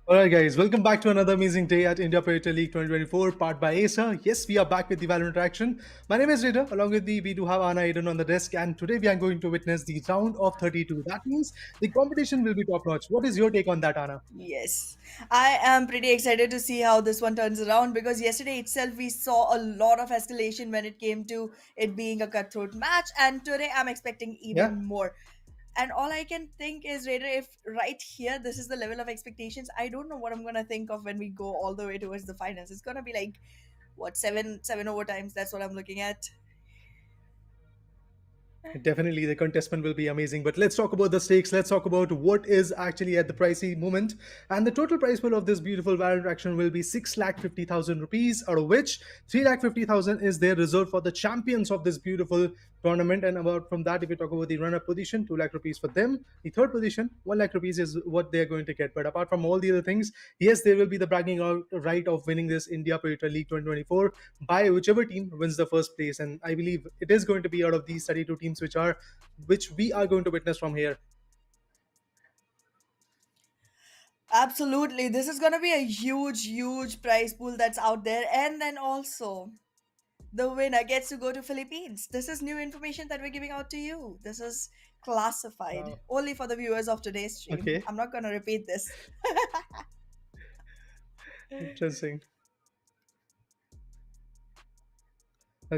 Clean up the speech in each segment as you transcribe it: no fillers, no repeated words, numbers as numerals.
Alright, guys, welcome back to another amazing day at India Predator League 2024, part by Acer. Yes, we are back with the Valorant action. My name is Raider. Along with me, we do have Anna Aiden on the desk, and today we are going to witness the round of 32. That means the competition will be top notch. What is your take on that, Anna? Yes, I am pretty excited to see how this one turns around because yesterday itself we saw a lot of escalation when it came to it being a cutthroat match, and today I'm expecting Yeah, even more. And all I can think is, Raider, if right here this is the level of expectations, I don't know what I'm gonna think of when we go all the way towards the finals. It's gonna be like what seven overtimes. That's what I'm looking at. definitely, the contestant will be amazing. But let's talk about the stakes. Let's talk about what is actually at the pricey moment. And the total price pool of this beautiful Valorant action will be 6,50,000 rupees, out of which 3,50,000 is there reserved for the champions of this beautiful tournament. And about from that, if we talk about the runner position, 2 lakh rupees for them. The third position, 1 lakh rupees is what they're going to get. But apart from all the other things, yes, there will be the bragging out right of winning this India Predator League 2024 by whichever team wins the first place. And I believe it is going to be out of these 32 teams which we are going to witness from here. Absolutely, this is gonna be a huge prize pool that's out there, and then also the winner gets to go to Philippines. This is new information that we're giving out to you. This is classified Wow. only for the viewers of today's stream. Okay. I'm not going to repeat this. Interesting.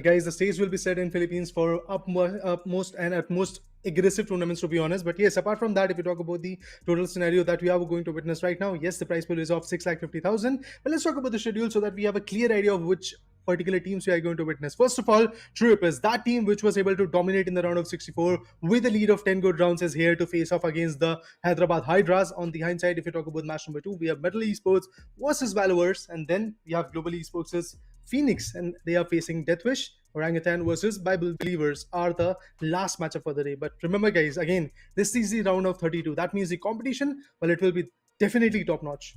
Guys, the stage will be set in Philippines for upmost and at most aggressive tournaments, to be honest. But yes, apart from that, if you talk about the total scenario that we are going to witness right now, yes, the prize pool is of 6,50,000. But let's talk about the schedule so that we have a clear idea of which particular teams we are going to witness. First of all, True Rippers, that team which was able to dominate in the round of 64 with a lead of 10 good rounds, is here to face off against the Hyderabad Hydras. On the hindsight, if you talk about match number 2, we have Metal Esports versus Valoverse, and then we have Global Esports' Phoenix, and they are facing DeathWish. Orangutan versus Bible Believers are the last matchup for the day. But remember, guys, again, this is the round of 32. That means the competition, well, it will be definitely top notch.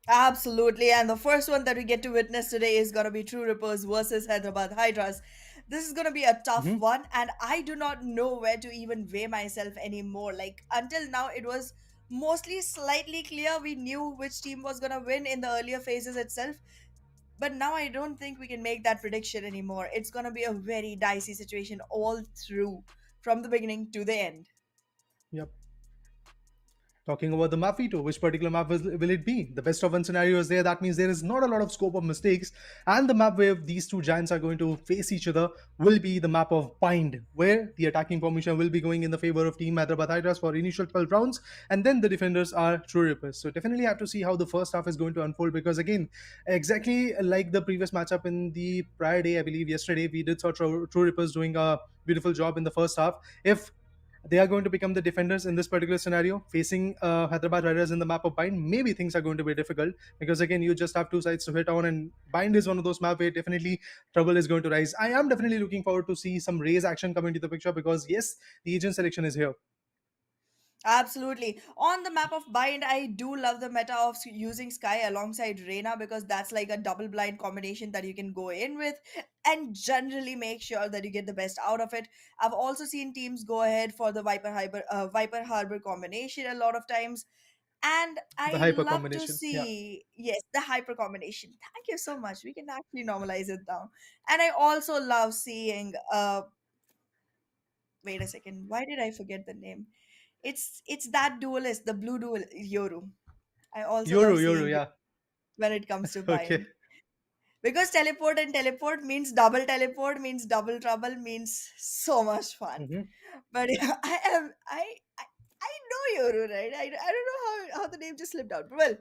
Absolutely. And the first one that we get to witness today is going to be True Rippers versus Hyderabad Hydras. This is going to be a tough Mhm. one, and I do not know where to even weigh myself anymore. Like, until now, it was mostly slightly clear. We knew which team was going to win in the earlier phases itself. But now I don't think we can make that prediction anymore. It's going to be a very dicey situation all through, from the beginning to the end. Yep. Talking about the map veto, which particular map will it be? The best of one scenario is there. That means there is not a lot of scope of mistakes. And the map where these two giants are going to face each other will be the map of Bind, where the attacking formation will be going in the favor of Team Hyderabad Hydras for initial 12 rounds. And then the defenders are True Rippers. So definitely have to see how the first half is going to unfold because, again, exactly like the previous matchup in the prior day, I believe yesterday, we did saw True Rippers doing a beautiful job in the first half. If they are going to become the defenders in this particular scenario, facing Hyderabad Riders in the map of Bind. Maybe things are going to be difficult because again, you just have two sides to hit on, and Bind is one of those maps where definitely trouble is going to rise. I am definitely looking forward to see some raise action come into the picture because yes, the agent selection is here. Absolutely. On the map of Bind, I do love the meta of using Sky alongside Reyna because that's like a double blind combination that you can go in with and generally make sure that you get the best out of it. I've also seen teams go ahead for the Viper Harbor combination a lot of times. And The I hyper love to combination, yeah. see, yes, the hyper combination. Thank you so much. We can actually normalize it now. And I also love seeing, wait a second, why did I forget the name? It's that duelist, the blue duel Yoru. I also love Yoru, seeing it yeah. when it comes to Okay. bind. Because teleport and teleport means double teleport, means double trouble, means so much fun. Mhm. But I know Yoru, right? I don't know how the name just slipped out. But well,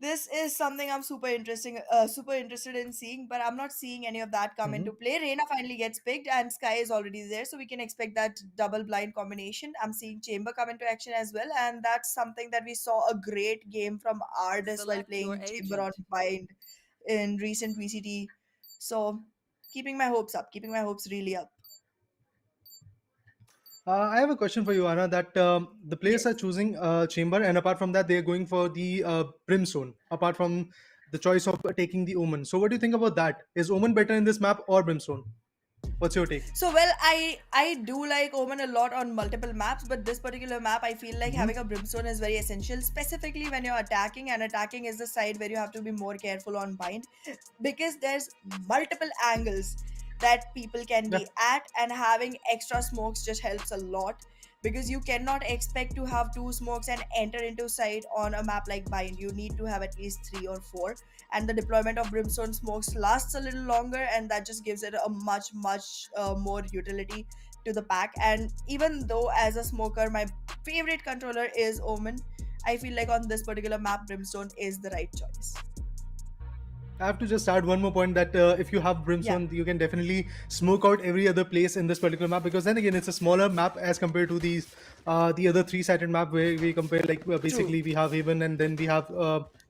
this is something I'm super interested in seeing, but I'm not seeing any of that come into Mhm. play. Reina finally gets picked, and Sky is already there, so we can expect that double blind combination. I'm seeing Chamber come into action as well, and that's something that we saw a great game from Ardis while Select your playing Chamber on agent. Bind in recent VCT. So, keeping my hopes up, keeping my hopes really up. I have a question for you, Anna. That the players are Yes. choosing chamber, and apart from that, they are going for the brimstone. Apart from the choice of taking the omen, so what do you think about that? Is omen better in this map or brimstone? What's your take? So well, I do like Omen a lot on multiple maps, but this particular map I feel like Hmm. having a brimstone is very essential, specifically when you're attacking, and attacking is the side where you have to be more careful on bind because there's multiple angles that people can Yeah, be at, and having extra smokes just helps a lot because you cannot expect to have two smokes and enter into sight on a map like bind. You need to have at least three or four, and the deployment of brimstone smokes lasts a little longer, and that just gives it a much more utility to the pack. And even though as a smoker my favorite controller is Omen, I feel like on this particular map brimstone is the right choice. I have to just add one more point that if you have Yeah, Brimstone, you can definitely smoke out every other place in this particular map, because then again, it's a smaller map as compared to these the other three-sided map where we compare, like true. basically we have Haven and then we have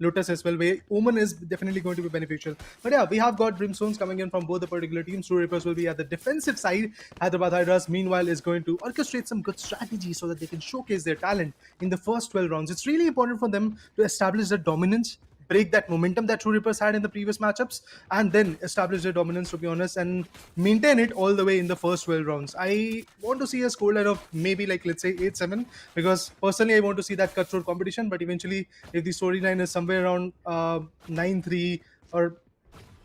Lotus as well, where Omen is definitely going to be beneficial. But yeah, we have got Brimstones coming in from both the particular teams. True Reapers will be at the defensive side. Hyderabad Hydras, meanwhile, is going to orchestrate some good strategy so that they can showcase their talent in the first 12 rounds. It's really important for them to establish the dominance, break that momentum that True Reapers had in the previous matchups, and then establish their dominance, to be honest, and maintain it all the way in the first 12 rounds. I want to see a scoreline of maybe, like, let's say 8-7, because personally I want to see that cutthroat competition. But eventually, if the storyline is somewhere around 9-3 or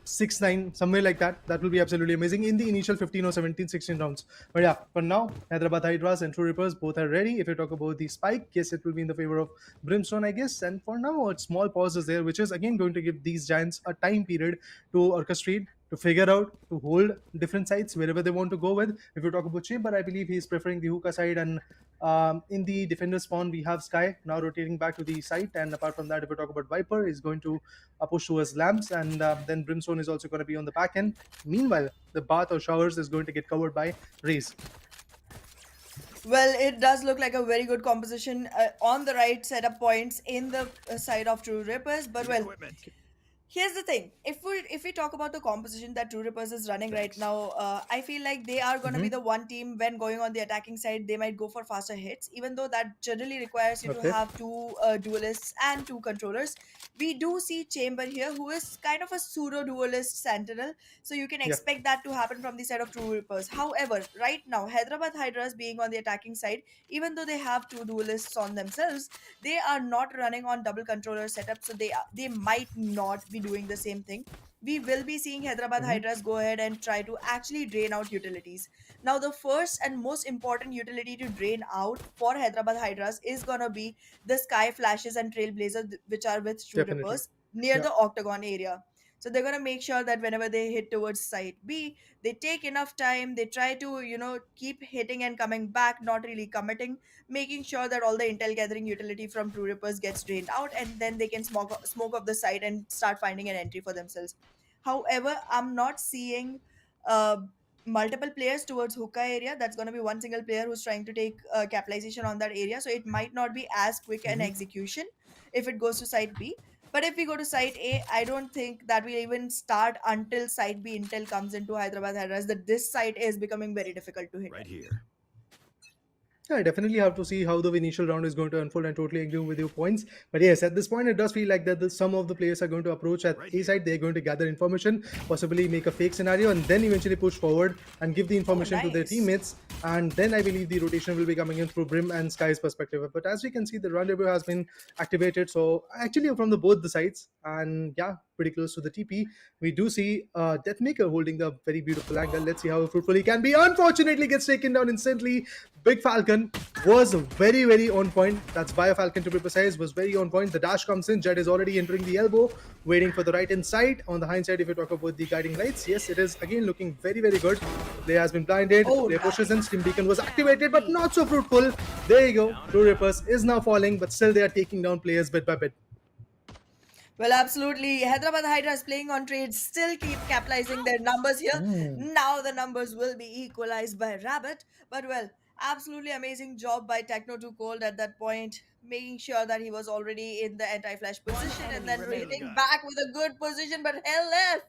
6-9, somewhere like that, that will be absolutely amazing in the initial 15 or 17, 16 rounds. But yeah, for now, Hyderabad Hydras and True Reapers both are ready. If you talk about the spike, yes, it will be in the favor of Brimstone, I guess. And for now, a small pause is there, which is again going to give these giants a time period to orchestrate, to figure out, to hold different sides wherever they want to go with. If you talk about Chamber, I believe he's preferring the hookah side, and in the defender spawn, we have Sky now rotating back to the site. And apart from that, if we talk about Viper, is going to push towards Lamps, and then Brimstone is also going to be on the back end. Meanwhile, the bath or showers is going to get covered by Raze. Well, it does look like a very good composition on the right setup points in the side of True Rippers, but well, here's the thing. If we talk about the composition that True Rippers is running right now, I feel like they are gonna be Hmm. the one team when going on the attacking side. They might go for faster hits, even though that generally requires you to Okay. have two duelists and two controllers. We do see Chamber here, who is kind of a pseudo duelist sentinel, so you can Yeah. expect that to happen from the side of True Rippers. However, right now, Hyderabad Hydras being on the attacking side, even though they have two duelists on themselves, they are not running on double controller setup, so they might not be doing the same thing. We will be seeing Hyderabad Hmm. Hydras go ahead and try to actually drain out utilities. Now, the first and most important utility to drain out for Hyderabad Hydras is gonna be the Sky Flashes and Trailblazer, which are with True Definitely. Rippers near Yeah. the Octagon area. So they're gonna make sure that whenever they hit towards site B, they take enough time. They try to, keep hitting and coming back, not really committing, making sure that all the intel gathering utility from True Rippers gets drained out, and then they can smoke off the site and start finding an entry for themselves. However, I'm not seeing uh, multiple players towards hookah area. That's going to be one single player who's trying to take capitalization on that area, so it might not be as quick an Hmm. execution if it goes to site B. But if we go to site A, I don't think that will even start until site B intel comes into Hyderabad Hydras, that this site is becoming very difficult to hit Right anyway. here. Yeah, I definitely have to see how the initial round is going to unfold, and totally agree with your points. But yes, at this point, it does feel like that some of the players are going to approach at Right A here. side. They're going to gather information, possibly make a fake scenario, and then eventually push forward and give the Oh, information to their nice. teammates. And then I believe the rotation will be coming in through Brim and Sky's perspective. But as we can see, the rendezvous has been activated. So actually, from the both the sides, and yeah, pretty close to the TP, we do see Deathmaker holding the very beautiful angle. Let's see how fruitful he can be. Unfortunately, gets taken down instantly. Big Falcon was very, very on point. That's Bio Falcon to be precise, was very on point. The dash comes in. Jed is already entering the elbow, waiting for the right inside. On the hindsight, if you talk about the guiding lights, yes, it is again looking very, very good. Player has been blinded. Oh, Player pushes in. nice. Steam Beacon was activated, but not so fruitful. There you go. True Rippers is now falling, but still they are taking down players bit by bit. Well, absolutely. Hyderabad Hydras playing on trades still keep capitalizing their numbers here. Hmm. Now the numbers will be equalized by Rabbit. But well, absolutely amazing job by Techno to Cold at that point, making sure that he was already in the anti-flash position and then hitting Got it. back with a good position. But LF,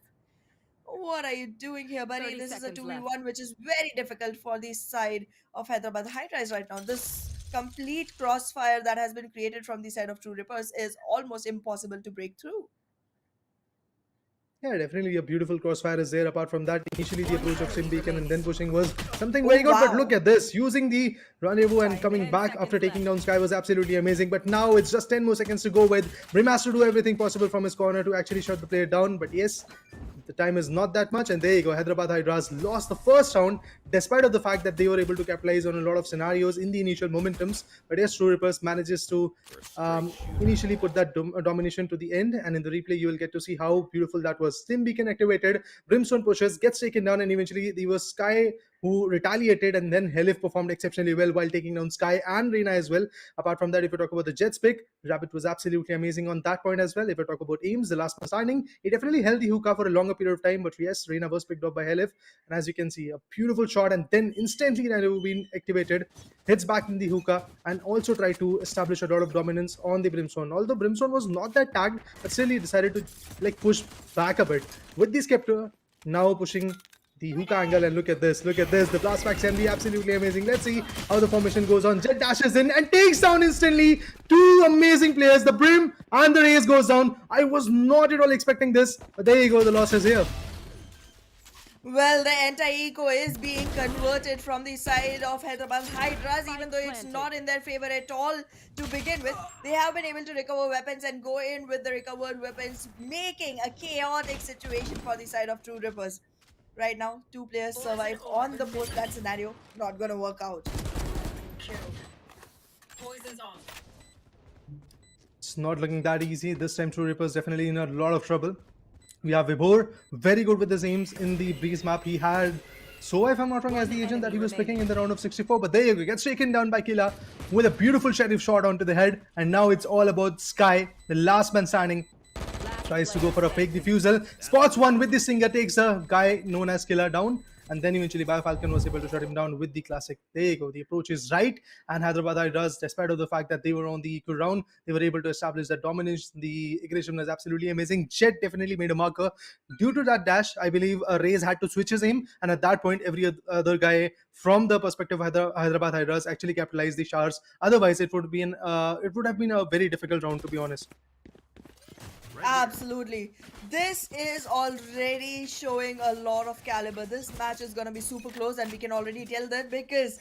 what are you doing here, buddy? 30 This is a seconds left. 2v1, which is very difficult for the side of Hyderabad Hydras right now. This complete crossfire that has been created from the side of True Rippers is almost impossible to break through. Yeah, definitely a beautiful crossfire is there. Apart from that, initially the approach of Sim Beacon and then pushing was something Oh, very good. But wow. look at this, using the rendezvous and coming 10 back after seconds taking left. down Sky was absolutely amazing. But now it's just 10 more seconds to go with Brim has to do everything possible from his corner to actually shut the player down. But yes, the time is not that much, and there you go. Hyderabad Hydras lost the first round, despite of the fact that they were able to capitalize on a lot of scenarios in the initial momentums. But yes, True Rippers manages to initially put that domination to the end, and in the replay you will get to see how beautiful that was. Sim Beacon activated, Brimstone pushes, gets taken down, and eventually there was Sky who retaliated, and then Helif performed exceptionally well while taking down Sky and Reina as well. Apart from that, if you talk about the Jets pick, Rabbit was absolutely amazing on that point as well. If you talk about Ames, the last man standing, he definitely held the hookah for a longer period of time, but yes, Reina was picked up by Helif, and as you can see, a beautiful shot, and then instantly Reina being activated, hits back in the hookah, and also tried to establish a lot of dominance on the Brimstone. Although Brimstone was not that tagged, but still he decided to like push back a bit with the Skeptor now pushing the hookah angle, and look at this, the blast back can be absolutely amazing. Let's see how the formation goes on. Jet dashes in and takes down instantly two amazing players, the Brim and the Raze goes down. I was not at all expecting this, but there you go, the loss is here. Well, the anti-eco is being converted from the side of Hyderabad Hydras, even though it's not in their favor at all to begin with. They have been able to recover weapons and go in with the recovered weapons, making a chaotic situation for the side of True Rippers. Right now, two players survive on the post that scenario. Not gonna work out. Poison's off. It's not looking that easy. This time True Reaper's definitely in a lot of trouble. We have Vibhor, very good with his aims in the breeze map. He had so if I'm not wrong as the agent that he was picking in the round of 64, but there you go, gets taken down by Killa with a beautiful sheriff shot onto the head, and now it's all about Sky, the last man standing. Tries to go for a fake defusal, spots one with the Singer, takes a guy known as Killer down, and then eventually Biofalcon was able to shut him down with the classic. There you go, the approach is right, and Hyderabad Hydras, despite of the fact that they were on the equal round, they were able to establish that dominance. The aggression was absolutely amazing. Jet definitely made a marker. Due to that dash, I believe Ray's had to switch his aim, and at that point, every other guy from the perspective of Hyderabad Hydras actually capitalized the shards. Otherwise, it would have been a very difficult round, to be honest. Absolutely. This is already showing a lot of caliber. This match is going to be super close, and we can already tell that because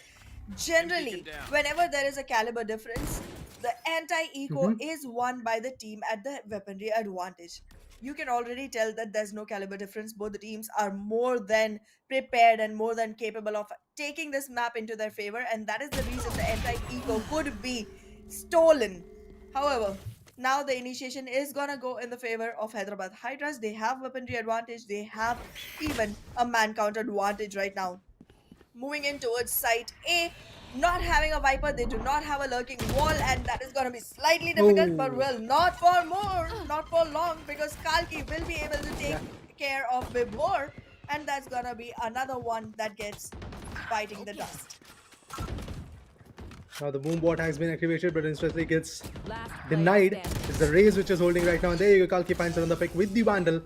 generally, whenever there is a caliber difference, the anti-eco is won by the team at the weaponry advantage. You can already tell that there's no caliber difference. Both the teams are more than prepared and more than capable of taking this map into their favor, and that is the reason the anti-eco could be stolen. However, now the initiation is gonna go in the favor of Hyderabad Hydras. They have weaponry advantage. They have even a man count advantage right now. Moving in towards site A, not having a Viper, they do not have a lurking wall, and that is gonna be slightly difficult, but well, not for more, not for long, because Kalki will be able to take care of Vibhor, and that's gonna be another one that gets biting the dust. Now the boom bot has been activated, but instantly gets Last player denied. standing. It's the Raze which is holding right now. And there you go, Kalki finds another pick with the Vandal,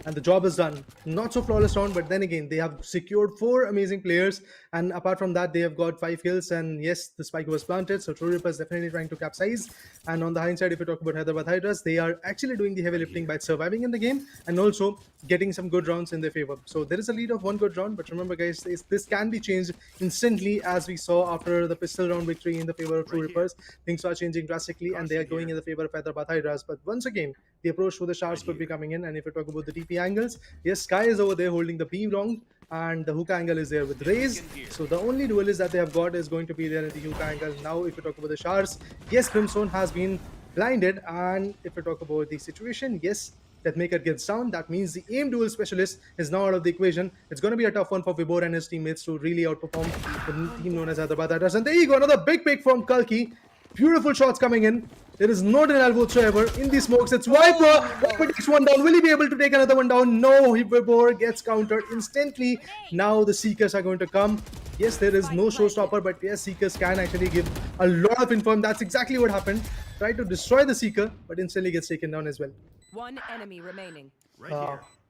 and the job is done. Not so flawless round, but then again, they have secured 4 amazing players, and apart from that, they have got 5 kills. And yes, the spike was planted, so True Reaper is definitely trying to capsize. And on the hindsight, if you talk about Hyderabad Hydras, they are actually doing the heavy lifting by surviving in the game and also getting some good rounds in their favor. So there is a lead of 1 good round, but remember, guys, this can be changed instantly, as we saw after the pistol round victory in the favor of True Reapers. Things are changing drastically, and they are going in the favor of Hyderabad Hydras. But once again, the approach to the shards could be coming in. And if you talk about the TP angles, yes, Sky is over there holding the B long, and the hookah angle is there with Raze. So the only duelist that they have got is going to be there in the hookah angle. Now, if you talk about the shards, yes, Brimstone has been blinded, and if you talk about the situation, yes, Deathmaker gets down. That means the aim duel specialist is now out of the equation. It's going to be a tough one for Vibhor and his teammates to really outperform the team known as Hyderabad Hydras. And there you go, another big pick from Kalki. Beautiful shots coming in. There is no denial whatsoever in the smokes. It's Viper. Viper takes one down. Will he be able to take another one down? No, Vibhor gets countered instantly. Now the Seekers are going to come. Yes, there is no showstopper, but yes, Seekers can actually give a lot of info. That's exactly what happened. Try to destroy the Seeker, but instantly gets taken down as well. One enemy remaining.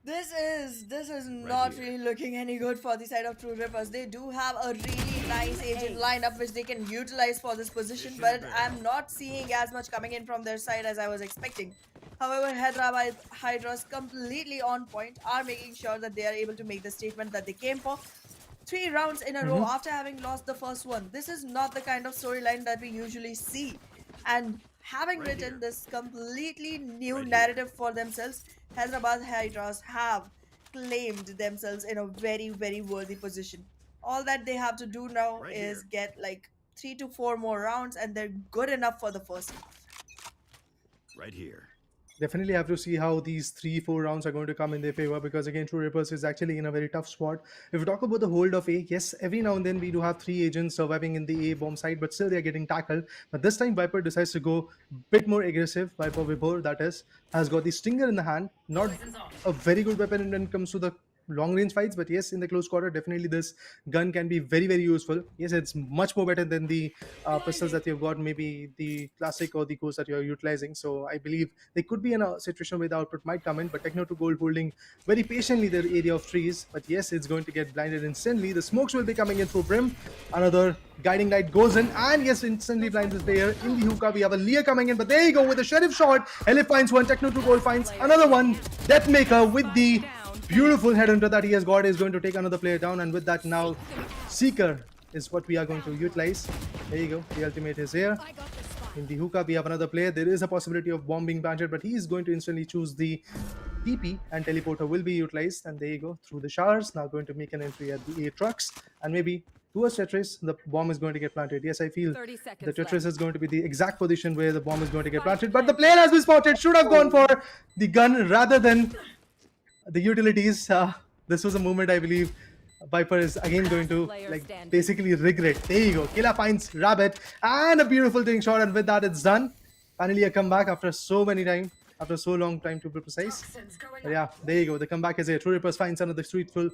This is not really looking any good for the side of True Rippers. They do have a really nice agent lineup which they can utilize for this position, but I'm not seeing as much coming in from their side as I was expecting. However, Hyderabad Hydras completely on point are making sure that they are able to make the statement that they came for. 3 rounds in a row after having lost the first one. This is not the kind of storyline that we usually see. And having written this completely new narrative for themselves, Hyderabad Hydras have claimed themselves in a very, very worthy position. All that they have to do now is get like 3 to 4 more rounds, and they're good enough for the first half. Right here. Definitely have to see how these 3-4 rounds are going to come in their favor, because again, True Rippers is actually in a very tough spot. If we talk about the hold of A, yes, every now and then we do have 3 agents surviving in the A bomb site, but still they're getting tackled. But this time Viper decides to go a bit more aggressive. Viper Vibhor, that is, has got the stinger in the hand. Not a very good weapon when it comes to the long range fights, but yes, in the close quarter, definitely this gun can be very, very useful. Yes, it's much more better than the pistols that you've got, maybe the classic or the ghost that you're utilizing. So I believe they could be in a situation where the output might come in, but Techno to Gold holding very patiently the area of trees. But yes, it's going to get blinded instantly. The smokes will be coming in through Brim. Another guiding light goes in, and yes, instantly blinds this player. In the hookah, we have a Lear coming in, but there you go with a Sheriff shot. Elif finds one, Techno to Gold finds another one. Deathmaker with the beautiful headhunter that he has got is going to take another player down, and with that now Seeker is what we are going to utilize. There you go, the ultimate is here. In the hookah we have another player. There is a possibility of bomb being planted, but he is going to instantly choose the TP, and teleporter will be utilized, and there you go, through the showers, now going to make an entry at the A trucks, and maybe towards Tetris, the bomb is going to get planted. Yes, I feel 30 the seconds Tetris left. is going to be the exact position where the bomb is going to get planted, but the player has been spotted. Should have gone for the gun rather than the utilities. This was a moment I believe Viper is again going to basically regret. There you go. Killa finds Rabbit, and a beautiful thing shot, and with that it's done. Finally a comeback after so long time to be precise. But yeah, there you go. The comeback is here. True Rippers finds another fruitful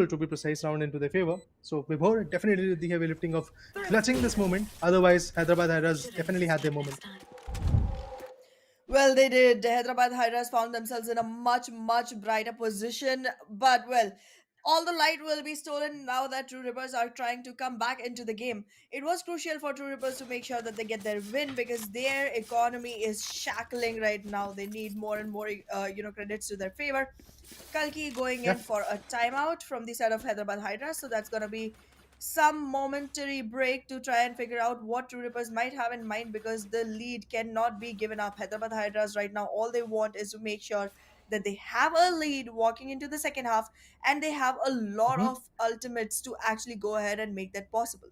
to be precise round into their favor. So Vibhor definitely did the heavy lifting of clutching this moment. Otherwise, Hyderabad Hydras definitely had their moment. Well, they did. The Hyderabad Hydras found themselves in a much, much brighter position. But, well, all the light will be stolen now that True Rippers are trying to come back into the game. It was crucial for True Rippers to make sure that they get their win, because their economy is shackling right now. They need more and more, credits to their favor. Kalki going in for a timeout from the side of Hyderabad Hydras. So that's going to be some momentary break to try and figure out what True Rippers might have in mind, because the lead cannot be given up. Hyderabad Hydras right now, all they want is to make sure that they have a lead walking into the second half, and they have a lot of ultimates to actually go ahead and make that possible.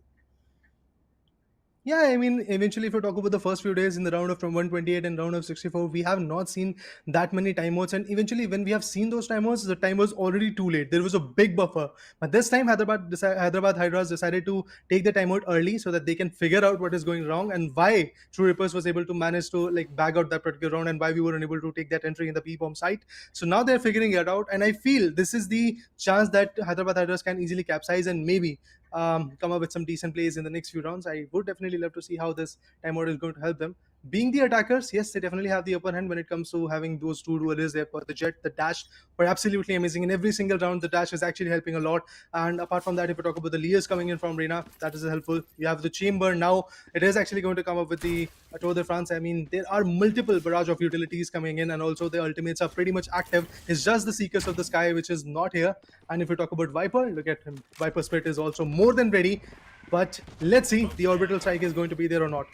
Yeah, I mean, eventually, if you talk about the first few days in the round of from 128 and round of 64, we have not seen that many timeouts. And eventually, when we have seen those timeouts, the time was already too late. There was a big buffer. But this time, Hyderabad Hydras decided to take the timeout early so that they can figure out what is going wrong and why True Rippers was able to manage to like bag out that particular round, and why we were unable to take that entry in the B-bomb site. So now they're figuring it out. And I feel this is the chance that Hyderabad Hydras can easily capsize and maybe come up with some decent plays in the next few rounds. I would definitely love to see how this timeout is going to help them. Being the attackers, yes, they definitely have the upper hand when it comes to having those two duelists. They've got the jet, the dash were absolutely amazing. In every single round, the dash is actually helping a lot. And apart from that, if we talk about the Lears coming in from Reina, that is helpful. You have the chamber now. It is actually going to come up with the Tour de France. I mean, there are multiple barrage of utilities coming in, and also the ultimates are pretty much active. It's just the Seekers of the Sky which is not here. And if we talk about Viper, look at him. Viper Spirit is also more than ready. But let's see, the orbital strike is going to be there or not.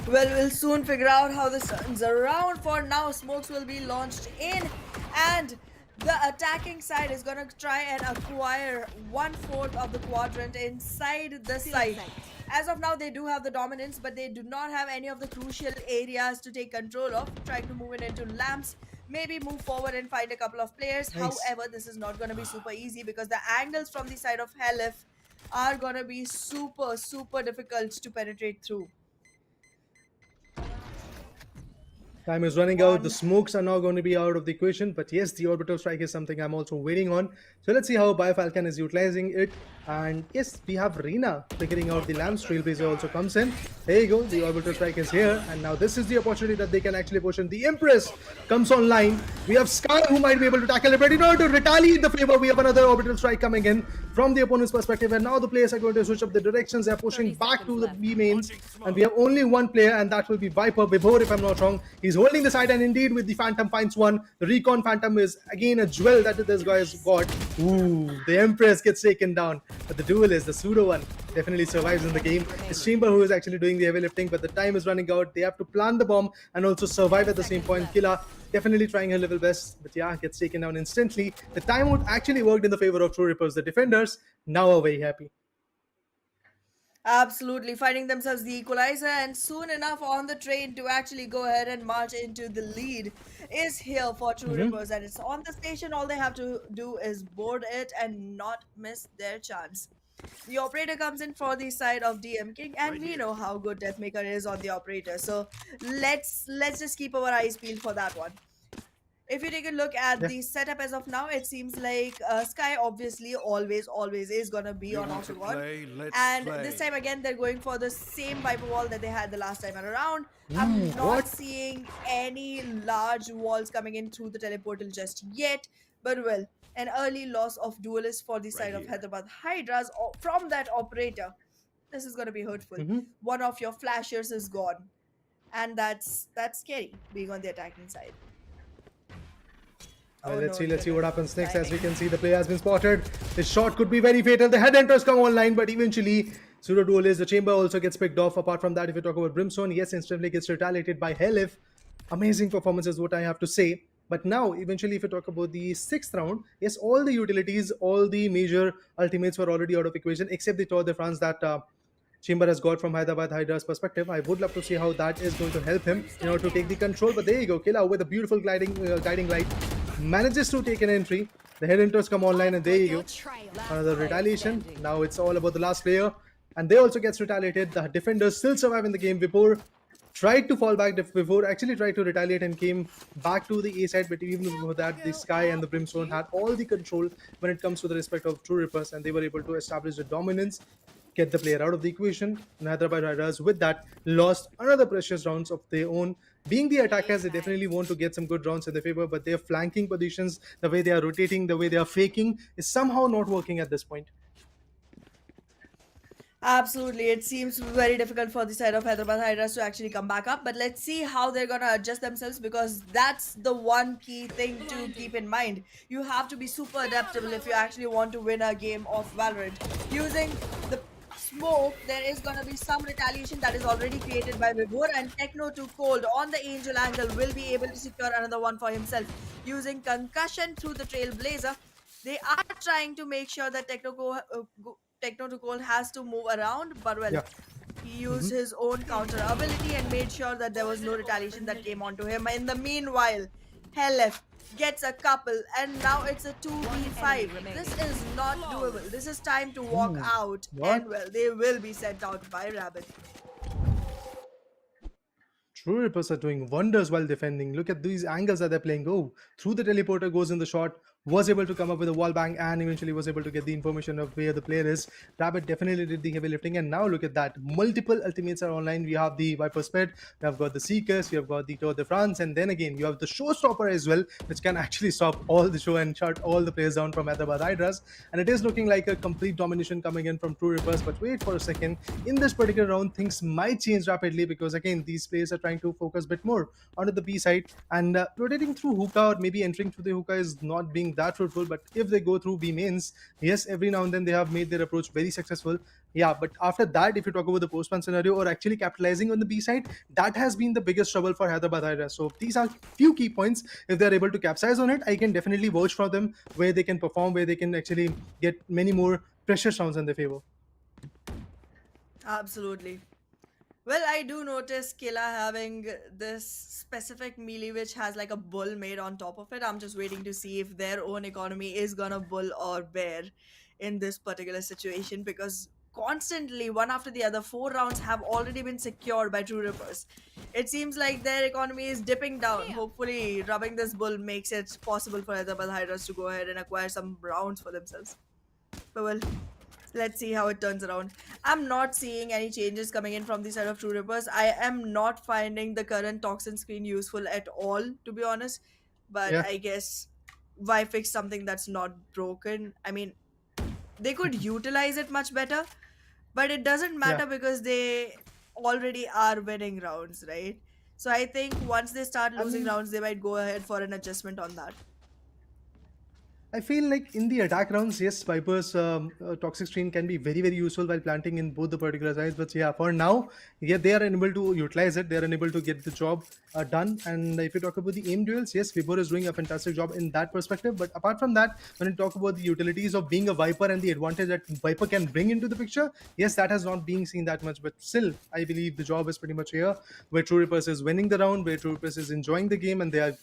Well, we'll soon figure out how this turns around. For now, smokes will be launched in, and the attacking side is going to try and acquire 1/4 of the quadrant inside the site. As of now, they do have the dominance, but they do not have any of the crucial areas to take control of. Trying to move it into lamps, maybe move forward and find a couple of players. Nice. However, this is not going to be super easy, because the angles from the side of Helif are going to be super, super difficult to penetrate through. Time is running out. The smokes are now going to be out of the equation. But yes, the orbital strike is something I'm also waiting on. So let's see how Biofalcon is utilizing it. And yes, we have Reena figuring out the lamps. Trailblazer also comes in. There you go. The orbital strike is here. And now this is the opportunity that they can actually push in. The Empress comes online. We have Sky who might be able to tackle it. But in order to retaliate the favor, we have another orbital strike coming in. from the opponent's perspective. And now the players are going to switch up the directions. They're pushing 30 back seconds to the left. B mains. And we have only one player, and that will be Viper Vibhor, if I'm not wrong. He's holding the side, and indeed with the Phantom finds one. The Recon Phantom is again a jewel that this guy has got. Ooh, the Empress gets taken down. But the duelist, the pseudo one, definitely survives in the game. It's Chamber who is actually doing the heavy lifting, but the time is running out. They have to plant the bomb and also survive at the same point. Killa definitely trying her level best, but yeah, gets taken down instantly. The timeout actually worked in the favor of True Rippers. The defenders now are very happy. Absolutely, finding themselves the equalizer, and soon enough on the train to actually go ahead and march into the lead is here for True Rippers, and it's on the station. All they have to do is board it and not miss their chance. The operator comes in for the side of DM King, and we know how good Deathmaker is on the operator. So let's just keep our eyes peeled for that one. If you take a look at Yeah. the setup as of now, it seems like Sky obviously always is gonna be on Octagon, and this time again they're going for the same Viper wall that they had the last time around. I'm not What? seeing any large walls coming in through the teleportal just yet, but well, an early loss of duelist for the side of here. Hyderabad Hydras from that operator. This is gonna be hurtful. One of your flashers is gone, and that's scary being on the attacking side. Well, Oh, let's no, see no, what no. happens next. As we Timing. can see, the player has been spotted. His shot could be very fatal. The headhunters come online, but eventually pseudo duelist, the chamber also gets picked off. Apart from that, if you talk about Brimstone, yes, instantly gets retaliated by Helif. Amazing performance is what I have to say. But now, eventually, if you talk about the sixth round, yes, all the utilities, all the major ultimates were already out of equation, except the Tour de France that Chamber has got from Hyderabad Hydras perspective. I would love to see how that is going to help him in order to take the control. But there you go, Killa with a beautiful guiding light manages to take an entry. The headhunters come online, and there you go. Another retaliation. Now it's all about the last player, and they also gets retaliated. The defenders still survive in the game. Before tried to fall back, before actually tried to retaliate and came back to the A side, but even before that, the Sky and the Brimstone had all the control when it comes to the respect of True Rippers, and they were able to establish the dominance, get the player out of the equation. And Hyderabad Riders, with that, lost another precious rounds of their own. Being the attackers, they definitely want to get some good rounds in their favor, but their flanking positions, the way they are rotating, the way they are faking, is somehow not working at this point. Absolutely, it seems very difficult for the side of Hyderabad Hydras to actually come back up. But let's see how they're gonna adjust themselves, because that's the one key thing to keep in mind. You have to be super adaptable if you actually want to win a game of Valorant. Using the smoke, there is gonna be some retaliation that is already created by Vibhor, and Techno to Cold on the Angel angle will be able to secure another one for himself. Using concussion through the Trailblazer, they are trying to make sure that Techno to Cold has to move around, but well, Yeah. he used his own counter ability and made sure that there was no retaliation that came onto him. In the meanwhile, Helef gets a couple, and now it's a 2v5. This is not doable. This is time to walk out, What? and well, they will be sent out by Rabbit. True Rippers are doing wonders while defending. Look at these angles that they're playing. Oh, through the teleporter goes in the shot, was able to come up with a wall bang, and eventually was able to get the information of where the player is. Rabbit definitely did the heavy lifting, and now look at that. Multiple ultimates are online. We have the Viper Sped, we have got the Seekers, we have got the Tour de France, and then again, you have the Showstopper as well, which can actually stop all the show and shut all the players down from Hyderabad Hydras. And it is looking like a complete domination coming in from True Rippers. But wait for a second. In this particular round, things might change rapidly, because again, these players are trying to focus a bit more onto the B side, and rotating through hookah or maybe entering through the hookah is not being that fruitful. But if they go through B mains, yes, every now and then they have made their approach very successful. Yeah, but after that, if you talk about the postman scenario or actually capitalizing on the B side, that has been the biggest trouble for Hyderabad Hydras. So these are few key points. If they're able to capitalize on it, I can definitely vouch for them, where they can perform, where they can actually get many more precious rounds in their favor. Absolutely. Well, I do notice Killa having this specific melee which has like a bull made on top of it. I'm just waiting to see if their own economy is gonna bull or bear in this particular situation, because constantly, one after the other, 4 rounds have already been secured by True Rippers. It seems like their economy is dipping down. Hopefully, rubbing this bull makes it possible for Hyderabad Hydras to go ahead and acquire some rounds for themselves. But well, let's see how it turns around. I'm not seeing any changes coming in from the side of True Rippers. I am not finding the current toxin screen useful at all, to be honest. But Yeah. I guess why fix something that's not broken? I mean, they could utilize it much better, but it doesn't Yeah. matter because they already are winning rounds, right? So I think once they start losing And rounds, they might go ahead for an adjustment on that. I feel like in the attack rounds, yes, Viper's toxic stream can be very, very useful while planting in both the particular sides. But yeah, for now, yeah, they are unable to utilize it. They are unable to get the job done. And if you talk about the aim duels, yes, Vibor is doing a fantastic job in that perspective. But apart from that, when you talk about the utilities of being a Viper and the advantage that Viper can bring into the picture, yes, that has not been seen that much. But still, I believe the job is pretty much here, where True Rippers is winning the round, where True Rippers is enjoying the game, and they are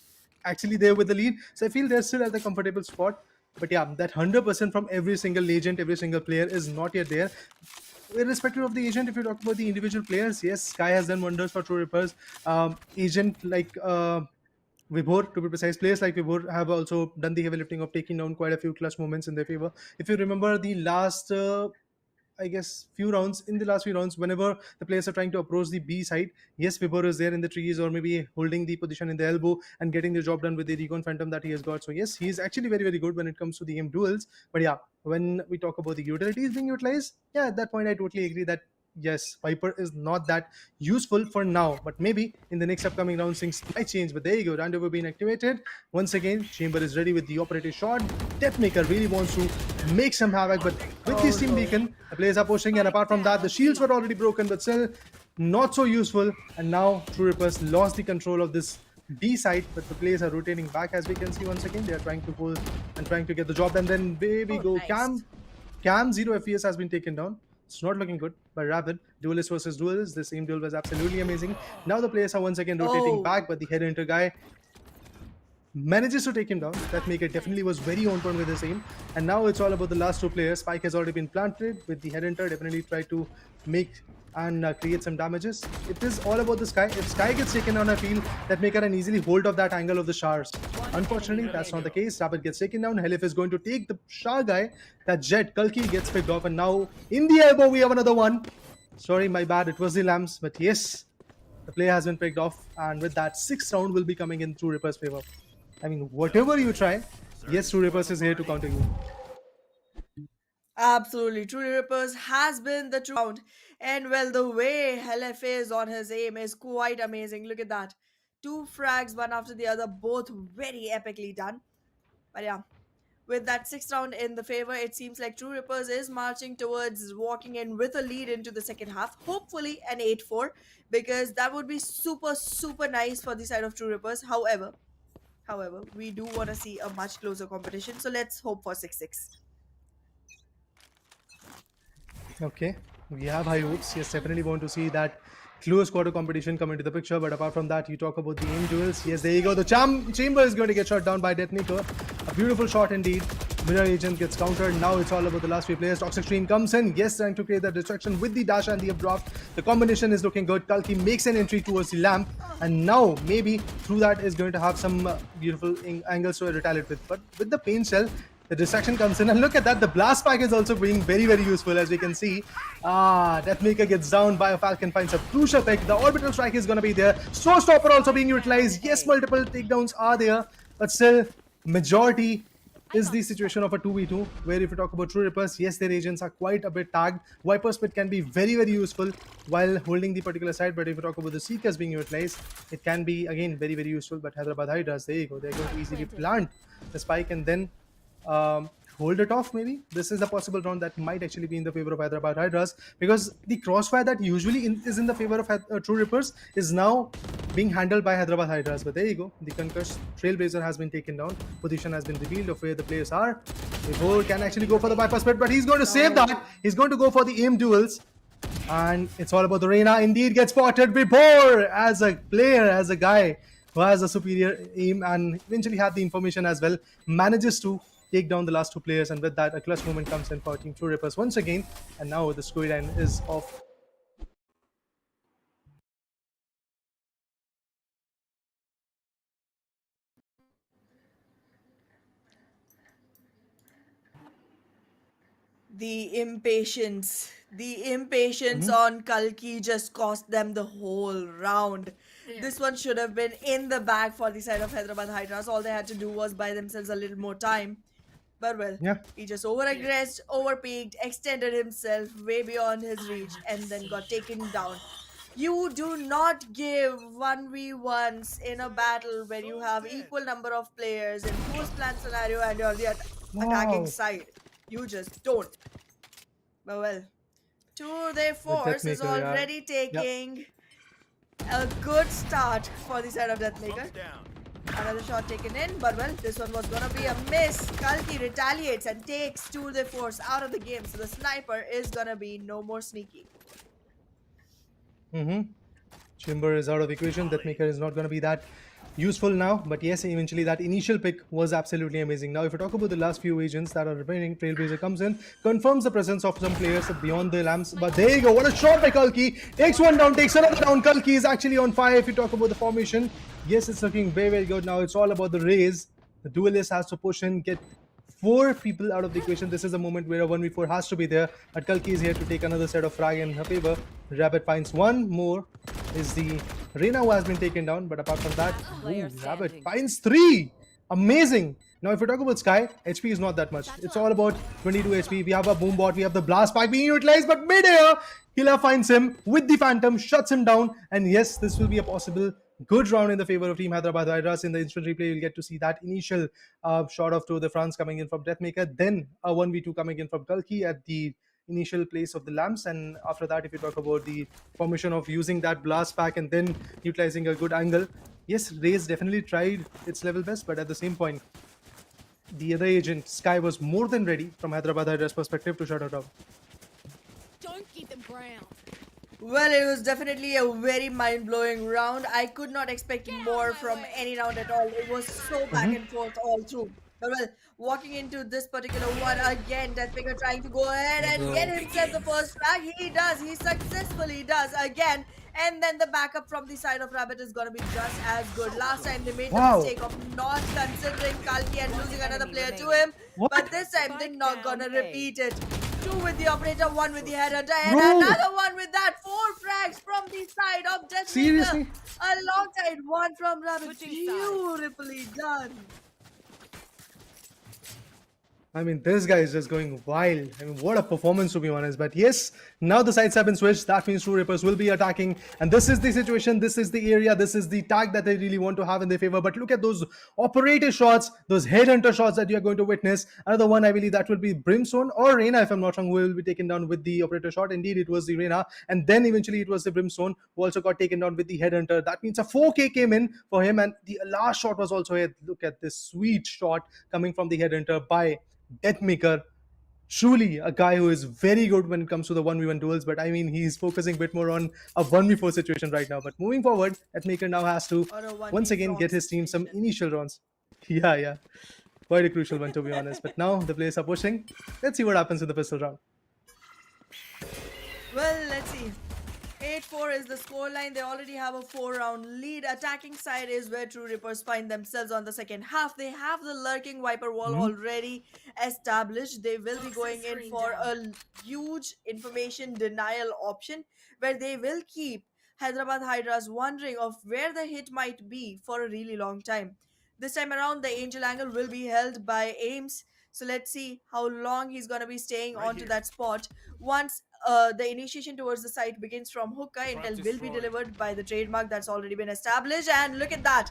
actually there with the lead. So I feel they're still at the comfortable spot. But yeah, that 100% from every single agent, every single player is not yet there. Irrespective of the agent, if you talk about the individual players, yes, Sky has done wonders for True Rippers. Agent like Vibhor, to be precise, players like Vibhor have also done the heavy lifting of taking down quite a few clutch moments in their favor. If you remember the last I guess few rounds in the last few rounds, whenever the players are trying to approach the B side, yes, Vibor is there in the trees or maybe holding the position in the elbow and getting the job done with the Recon Phantom that he has got. So yes, he is actually very, very good when it comes to the aim duels. But yeah, when we talk about the utilities being utilized, yeah, at that point I totally agree that yes, Viper is not that useful for now, but maybe in the next upcoming rounds things might change. But there you go, Randover being activated. Once again, Chamber is ready with the operative shot. Deathmaker really wants to make some havoc, but with the Steam Beacon, the players are pushing, and apart from that, the shields were already broken, but still not so useful. And now True Rippers lost the control of this B side, but the players are rotating back as we can see once again. They are trying to pull and trying to get the job, and then there we go. Nice. Cam 0 FPS has been taken down. It's not looking good, but Rapid, duelist versus duelist, the same duel was absolutely amazing. Now the players are once again rotating Oh, back, but the headhunter guy manages to take him down. That maker definitely was very on point with his aim. And now it's all about the last two players. Spike has already been planted with the headhunter, definitely try to make and create some damages. It is all about the Sky. If Sky gets taken down, I feel that maker can easily hold off that angle of the Shars. Unfortunately, that's not the case. Rapid gets taken down. Helif is going to take the Shah guy. That Jet, Kalki gets picked off. And now in the elbow, we have another one. Sorry, my bad. It was the Lambs. But yes, the player has been picked off. And with that, 6th round will be coming in True Ripper's favor. I mean, whatever you try, yes, True Rippers is here to counter you. absolutely. True Rippers has been the true round. And well, the way Helef is on his aim is quite amazing. Look at that. Two frags, one after the other, both very epically done. But yeah, with that sixth round in the favor, it seems like True Rippers is marching towards walking in with a lead into the second half. Hopefully an 8-4, because that would be super, super nice for the side of True Rippers. However, we do want to see a much closer competition. So let's hope for 6-6. Okay, we have high hopes. Yes, definitely want to see that close quarter competition come into the picture. But apart from that, you talk about the aim duels. Yes, there you go. The Chamber is going to get shot down by Deathmaker. A beautiful shot indeed. Mirror Agent gets countered. Now it's all about the last few players. Toxic Stream comes in. Yes, trying to create that distraction with the dash and the updraft. The combination is looking good. Kalki makes an entry towards the lamp. And now maybe through that is going to have some beautiful angles to retaliate with. But with the pain shell, the distraction comes in, and look at that, the blast pack is also being very, very useful, as we can see. Deathmaker gets down by a Falcon, finds a crucial pick. The orbital strike is going to be there. Slow stopper also being utilized. Yes, multiple takedowns are there, but still majority is the situation of a 2v2, where if you talk about True Rippers, yes, their agents are quite a bit tagged. Viper Spit can be very, very useful while holding the particular side, but if you talk about the Seekers being utilized, it can be, again, very, very useful. But Hyderabad Hydras, there you go, they're going to easily plant the spike and then hold it off. Maybe this is a possible round that might actually be in the favor of Hyderabad Hydras, because the crossfire that usually is in the favor of True Rippers is now being handled by Hyderabad Hydras. But there you go, the concussed Trailblazer has been taken down. Position has been revealed of where the players are. Vibhor can actually go for the bypass split, but he's going to save that. He's going to go for the aim duels. And it's all about the Reina. Indeed gets spotted. Vibhor, as a player, as a guy who has a superior aim and eventually had the information as well, manages to take down the last two players, and with that a clutch moment comes in for Team True Rippers once again. And now the scoreline is off. The impatience on Kalki just cost them the whole round. This one should have been in the bag for the side of Hyderabad Hydras. All they had to do was buy themselves a little more time. But well, Yeah. he just over-aggressed, over-peaked, extended himself way beyond his reach, and then got taken down. You do not give 1v1s in a battle where you have equal number of players in post plan scenario and you're the attacking Wow. side. You just don't. But well, Tour de With Force is Deathmaker, yeah. already Yeah. taking a good start for the side of Deathmaker. Pump down. Another shot taken in, but well, this one was gonna be a miss. Kalki retaliates and takes Tour de Force out of the game, so the sniper is gonna be no more sneaky. Chamber is out of the equation. Deathmaker is not going to be that useful now. But yes, eventually that initial pick was absolutely amazing. Now, if we talk about the last few agents that are remaining, Trailblazer comes in, confirms the presence of some players beyond the lamps. But there you go. What a shot by Kalki. Takes one down, takes another down. Kalki is actually on fire. If you talk about the formation, yes, it's looking very, very good. Now, it's all about the raise. The duelist has to push in, get 4 people out of the equation. This is a moment where a 1v4 has to be there. But Kalki is here to take another set of frag in her favor. Rabbit finds one more. Is the Reina who has been taken down. But apart from that, Player Rabbit standing. finds 3. Amazing. Now, if we talk about Sky, HP is not that much. It's all about 22 HP. We have a boom bot. We have the blast pack being utilized. But mid-air, Killer finds him with the Phantom, shuts him down. And yes, this will be a possible good round in the favor of Team Hyderabad Hydras. In the instant replay, you'll get to see that initial shot of Tour de France coming in from Deathmaker, then a 1v2 coming in from Kalki at the initial place of the lamps. And after that, if you talk about the formation of using that blast pack and then utilizing a good angle, yes, Raze definitely tried its level best, but at the same point, the other agent, Sky, was more than ready from Hyderabad Hydras perspective to shut her down. Don't give them ground. Well, it was definitely a very mind-blowing round. I could not expect more from any round at all. It was so back and forth all through. But well, walking into this particular one again, Deathmaker trying to go ahead and get himself the first frag. He does. He successfully does again. And then the backup from the side of Rabbit is going to be just as good. Last time they made the Wow. mistake of not considering Kalki and losing another player to him. What? But this time they're not going to Spike down A. repeat it. 2 with the operator, 1 with the headhunter, and Bro. another one with that. 4 frags from the side of Deathmaker. Seriously? Alongside one from Rabbit. Switching sides. Beautifully done. I mean, this guy is just going wild. I mean, what a performance, to be honest. But yes, now the sides have been switched. That means True Rippers will be attacking. And this is the situation. This is the area. This is the tag that they really want to have in their favor. But look at those operator shots, those headhunter shots that you're going to witness. Another one, I believe that will be Brimstone or Reina, if I'm not wrong, who will be taken down with the operator shot. Indeed, it was the Reina. And then eventually it was the Brimstone who also got taken down with the headhunter. That means a 4K came in for him. And the last shot was also a look at this sweet shot coming from the headhunter by Deathmaker. Truly a guy who is very good when it comes to the 1v1 duels, but I mean, he's focusing a bit more on a 1v4 situation right now. But moving forward, Deathmaker now has to Or a 1v once again get his team some initial rounds. Yeah. Quite a crucial one, to be honest. But now the players are pushing. Let's see what happens in the pistol round. Well, let's see. 8-4 is the scoreline. They already have a 4-round lead. Attacking side is where True Rippers find themselves on the second half. They have the lurking Viper wall already established. They will be going in for a huge information denial option where they will keep Hyderabad Hydras wondering of where the hit might be for a really long time. This time around, the angel angle will be held by Ames. So let's see how long he's going to be staying onto that spot. Once the initiation towards the site begins from hookah, intel will be delivered by the trademark that's already been established. And look at that.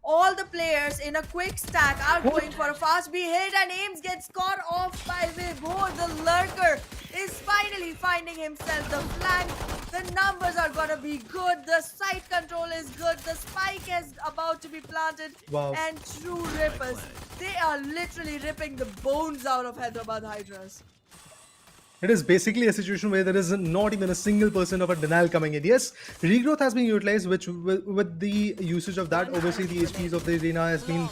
All the players in a quick stack are going for a fast B hit, and Ames gets caught off by Vibhor. The lurker is finally finding himself the flank. The numbers are gonna be good. The site control is good. The spike is about to be planted. Wow. And True Rippers, they are literally ripping the bones out of Hyderabad Hydras. It is basically a situation where there is not even a single percent of a denial coming in. Yes, regrowth has been utilized, which with the usage of that, obviously the HPs of the arena has been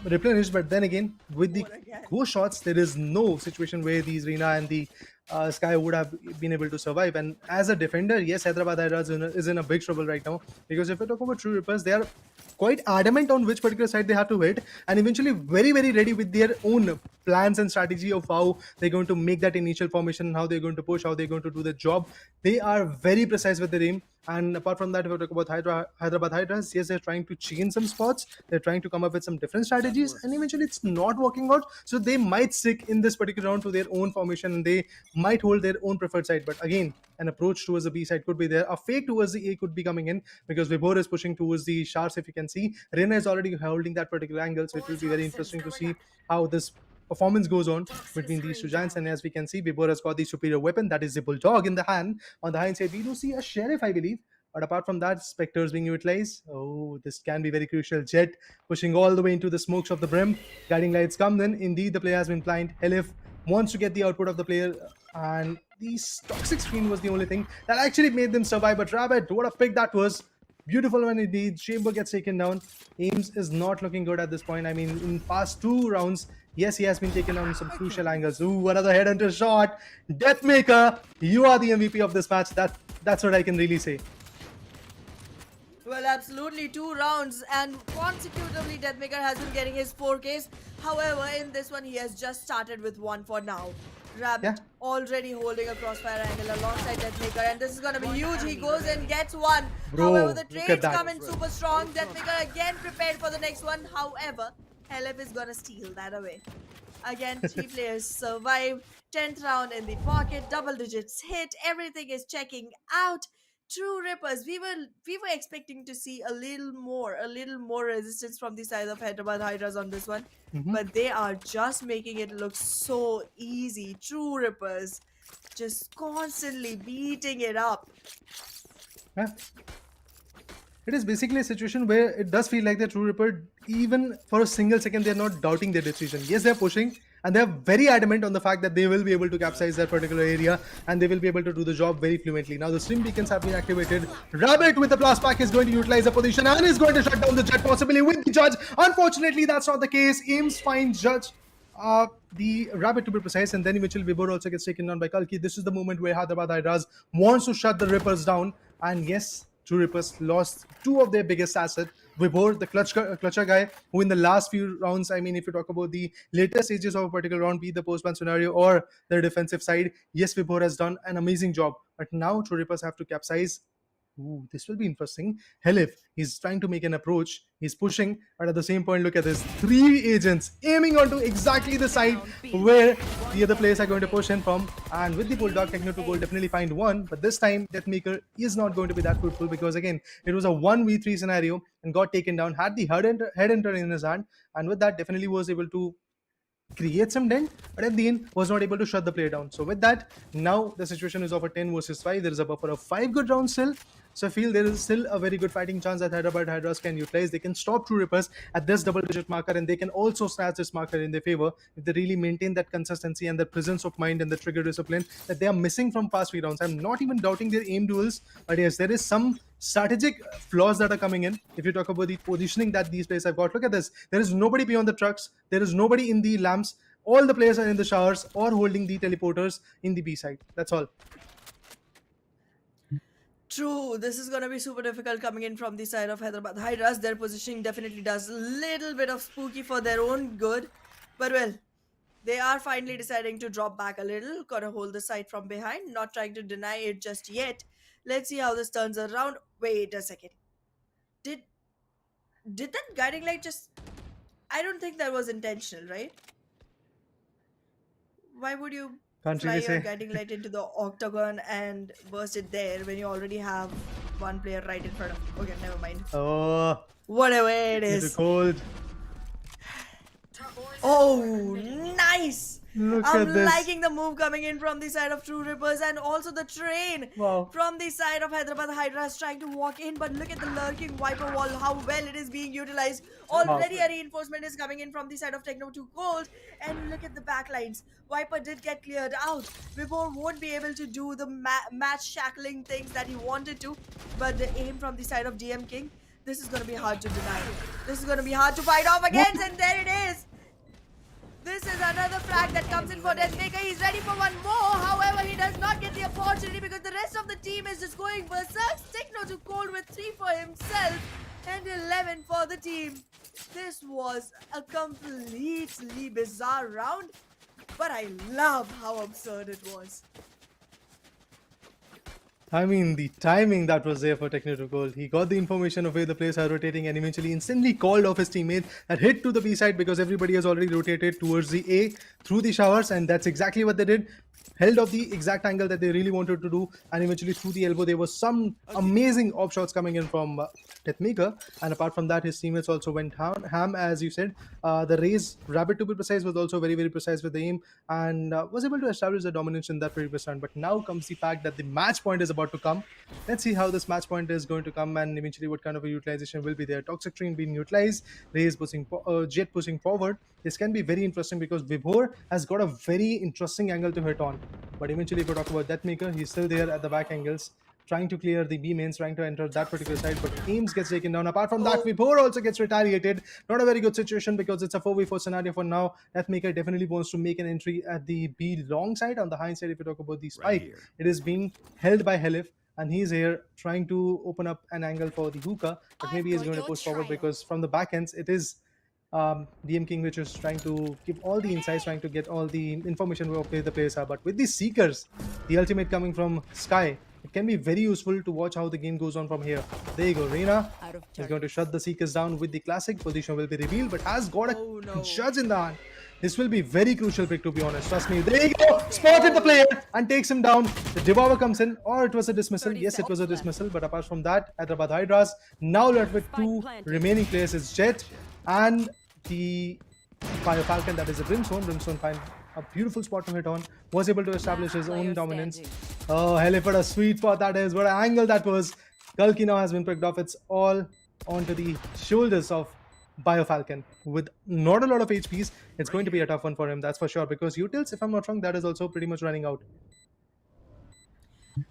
replenished. But then again, with the ghost shots, there is no situation where these Reina and the Sky would have been able to survive. And as a defender, yes, Hyderabad Hydras is in a big trouble right now, because if we talk about True Rippers, they are quite adamant on which particular side they have to hit, and eventually very, very ready with their own plans and strategy of how they're going to make that initial formation, how they're going to push, how they're going to do the job. They are very precise with their aim. And apart from that, if we talk about Hyderabad Hydras, yes, they're trying to change some spots. They're trying to come up with some different strategies, and eventually it's not working out. So they might stick in this particular round to their own formation, and they might hold their own preferred side. But again, an approach towards the B side could be there. A fake towards the A could be coming in because Vibor is pushing towards the Sharks. If you can see, Rena is already holding that particular angle, so it will be very interesting to see how this performance goes on between these two giants. And as we can see, Vibor has got the superior weapon, that is the bulldog in the hand. On the hindsight, we do see a sheriff, I believe. But apart from that, Spectres being utilized. Oh, this can be very crucial. Jet pushing all the way into the smokes of the brim. Guiding lights come in. Indeed, the player has been blind. Helif wants to get the output of the player, and the toxic screen was the only thing that actually made them survive. But Rabbit, what a pick that was. Beautiful one indeed. Chamber gets taken down. Ames is not looking good at this point. I mean, in past 2 rounds, yes, he has been taken on some crucial angles. Ooh, another headhunter shot. Deathmaker, you are the MVP of this match. That's what I can really say. Well, absolutely, 2 rounds, and consecutively Deathmaker has been getting his 4Ks. However, in this one, he has just started with 1 for now. Rabbit already holding a crossfire angle alongside Deathmaker, and this is going to be huge. He goes and gets 1. Bro, however, the look at trades that. come in super strong. Deathmaker again prepared for the next one. However, Helif is going to steal that away. Again, 3 players survive. 10th round in the pocket, double digits hit. Everything is checking out. True Rippers, we were expecting to see a little more resistance from the side of Hyderabad Hydras on this one, but they are just making it look so easy. True Rippers, just constantly beating it up. Yeah. It is basically a situation where it does feel like the True Ripper, even for a single second, they're not doubting their decision. Yes, they're pushing, and they're very adamant on the fact that they will be able to capsize that particular area, and they will be able to do the job very fluently. Now the stream beacons have been activated. Rabbit with the blast pack is going to utilize the position and is going to shut down the Jet, possibly with the Judge. Unfortunately, that's not the case. Ames finds Judge. The Rabbit to be precise, and then eventually Vibor also gets taken down by Kalki. This is the moment where Hyderabad Hydras wants to shut the Rippers down, and yes, True Rippers lost 2 of their biggest assets. Vibor, the clutcher guy, who in the last few rounds, I mean, if you talk about the later stages of a particular round, be the post-ban scenario or the defensive side, yes, Vibor has done an amazing job. But now True Rippers have to capsize. Ooh, this will be interesting. Helif, he's trying to make an approach. He's pushing, but at the same point, look at this. 3 agents aiming onto exactly the side where the other players are going to push in from. And with the Bulldog, Techno to goal, definitely find 1. But this time, Deathmaker is not going to be that fruitful because, again, it was a 1v3 scenario and got taken down. Had the headhunter in his hand. And with that, definitely was able to create some dent, but at the end was not able to shut the player down. So with that, now the situation is of a 10 versus 5. There is a buffer of 5 good rounds still. So I feel there is still a very good fighting chance that Hyderabad Hydras can utilize. They can stop True Rippers at this double-digit marker, and they can also snatch this marker in their favor if they really maintain that consistency and the presence of mind and the trigger discipline that they are missing from past 3 rounds. I'm not even doubting their aim duels, but yes, there is some strategic flaws that are coming in. If you talk about the positioning that these players have got, look at this. There is nobody beyond the trucks. There is nobody in the lamps. All the players are in the showers or holding the teleporters in the B side. That's all. True, this is going to be super difficult coming in from the side of Hyderabad Hydras. Their positioning definitely does a little bit of spooky for their own good. But well, they are finally deciding to drop back a little. Gonna hold the side from behind. Not trying to deny it just yet. Let's see how this turns around. Wait a second. Did that guiding light just... I don't think that was intentional, right? Why would you Can't fly really your say. guiding light into the octagon and burst it there when you already have 1 player right in front of you? Okay, never mind. Oh, Whatever it it's is. cold. Oh, nice! Look I'm at this. liking the move coming in from the side of True Rippers, and also the train Wow. from the side of Hyderabad Hydras trying to walk in. But look at the lurking Viper wall, how well it is being utilized. Already a reinforcement is coming in from the side of Techno to Gold, and look at the backlines. Viper did get cleared out. Vibor won't be able to do the match shackling things that he wanted to, but the aim from the side of DM King, this is going to be hard to deny. This is going to be hard to fight off against, and there it is. This is another frag that comes in for Deathmaker. He's ready for 1 more. However, he does not get the opportunity because the rest of the team is just going berserk. Techno to Cold with 3 for himself. and 11 for the team. This was a completely bizarre round, but I love how absurd it was. I mean, the timing that was there for Techno Gold. He got the information of where the players are rotating and eventually instantly called off his teammate that hit to the B side because everybody has already rotated towards the A through the showers, and that's exactly what they did. Held off the exact angle that they really wanted to do, and eventually through the elbow there was some amazing op shots coming in from Deathmaker. And apart from that, his teammates also went ham, as you said. The Raze Rabbit, to be precise, was also very precise with the aim and was able to establish the dominance in that previous round. But now comes the fact that the match point is about to come. Let's see how this match point is going to come and eventually what kind of a utilization will be there. Toxic Train being utilized, Raze pushing Jet pushing forward. This can be very interesting because Vibhor has got a very interesting angle to hit on. But eventually, if we talk about Deathmaker, he's still there at the back angles, trying to clear the B mains, trying to enter that particular side, but Ames gets taken down. Apart from that, Vibhor also gets retaliated. Not a very good situation because it's a 4v4 scenario for now. Deathmaker definitely wants to make an entry at the B long side. On the high side, if you talk about the spike, here. it is being held by Helif, and he's here trying to open up an angle for the hookah, but maybe he's I've going to got push your forward trail. because from the back ends, it is DM King, which is trying to give all the insights, trying to get all the information of where the players are. But with these Seekers, the ultimate coming from Sky, it can be very useful to watch how the game goes on from here. There you go, Reina Out of is going to shut the Seekers down with the classic. Position will be revealed, but has got a Oh, no. judge in the hand. This will be very crucial pick, to be honest. Trust me. There you go. Spotted the player and takes him down. The Devour comes in, or it was a dismissal. 30 Yes, it was a seconds left. dismissal. But apart from that, Hyderabad Hydras now left with two remaining players. It's Jet and the Fire Falcon, that is a Brimstone. Brimstone find a beautiful spot to hit on, was able to establish his own Player dominance. standing. Oh, hell, what a sweet spot that is. What an angle that was. Kalki now has been picked off. It's all onto the shoulders of Biofalcon. With not a lot of HPs, it's going to be a tough one for him, that's for sure. Because Utils, if I'm not wrong, that is also pretty much running out.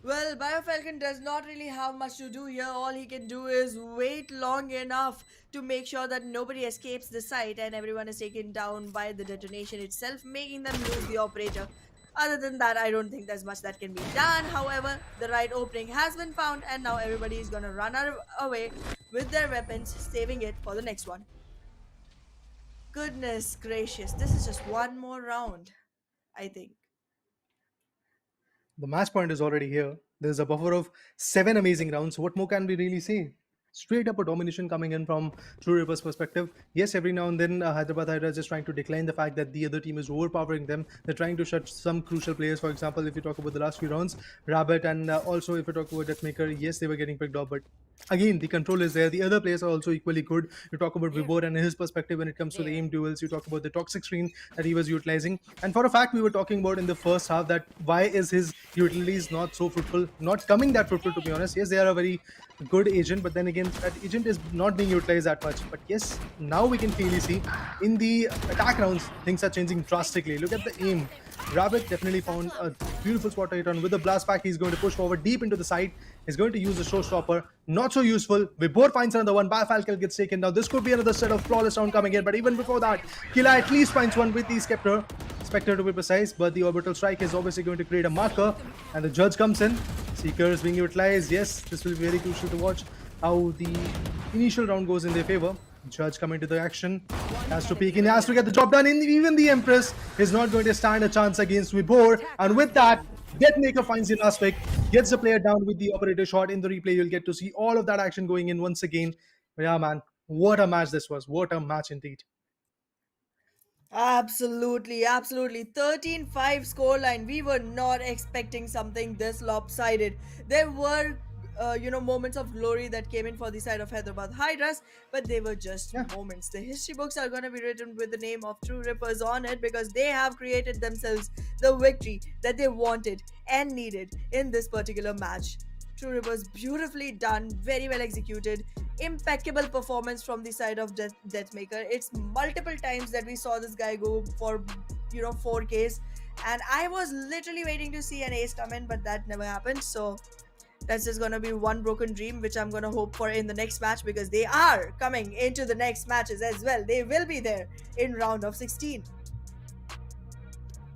Well, Biofalcon does not really have much to do here. All he can do is wait long enough to make sure that nobody escapes the site and everyone is taken down by the detonation itself, making them lose the operator. Other than that, I don't think there's much that can be done. However, the right opening has been found and now everybody is going to run away with their weapons, saving it for the next one. Goodness gracious, this is just one more round, I think. The match point is already here. There's a buffer of 7 amazing rounds. What more can we really say? Straight up a domination coming in from True River's perspective. Yes, every now and then Hyderabad Hydras is trying to decline the fact that the other team is overpowering them. They're trying to shut some crucial players. For example, if you talk about the last few rounds, Rabbit and also if you talk about Deathmaker, yes, they were getting picked up, but again, the control is there. The other players are also equally good. You talk about Vibor and his perspective when it comes to the aim duels. You talk about the toxic screen that he was utilizing. And for a fact, we were talking about in the first half that why is his utilities not so fruitful, not coming that fruitful, to be honest. Yes, they are a very good agent, but then again, that agent is not being utilized that much. But yes, now we can clearly see in the attack rounds, things are changing drastically. Look at the aim. Rabbit definitely found a beautiful spot to hit on. With the blast pack, he's going to push forward deep into the side. He's going to use the showstopper. Not so useful. Vibor finds another one. Biofalcon gets taken down. This could be another set of flawless round coming in. But even before that, Killa at least finds one with the Spectre. Spectre to be precise. But the orbital strike is obviously going to create a marker. And the judge comes in. Seeker is being utilized. Yes, this will be very crucial to watch how the initial round goes in their favor. Judge coming to the action, has to peek in, has to get the job done. Even the Empress is not going to stand a chance against Vibor. And with that, Deathmaker finds the last pick, gets the player down with the operator shot. In the replay, you'll get to see all of that action going in once again. But yeah, man, what a match this was. What a match indeed. Absolutely, absolutely. 13-5 scoreline. We were not expecting something this lopsided. There were, moments of glory that came in for the side of Hyderabad Hydras, but they were just moments. The history books are going to be written with the name of True Rippers on it because they have created themselves the victory that they wanted and needed in this particular match. True Rippers beautifully done, very well executed, impeccable performance from the side of Deathmaker. It's multiple times that we saw this guy go for 4Ks, and I was literally waiting to see an ace come in, but that never happened. So that's just gonna be one broken dream, which I'm gonna hope for in the next match, because they are coming into the next matches as well. They will be there in round of 16.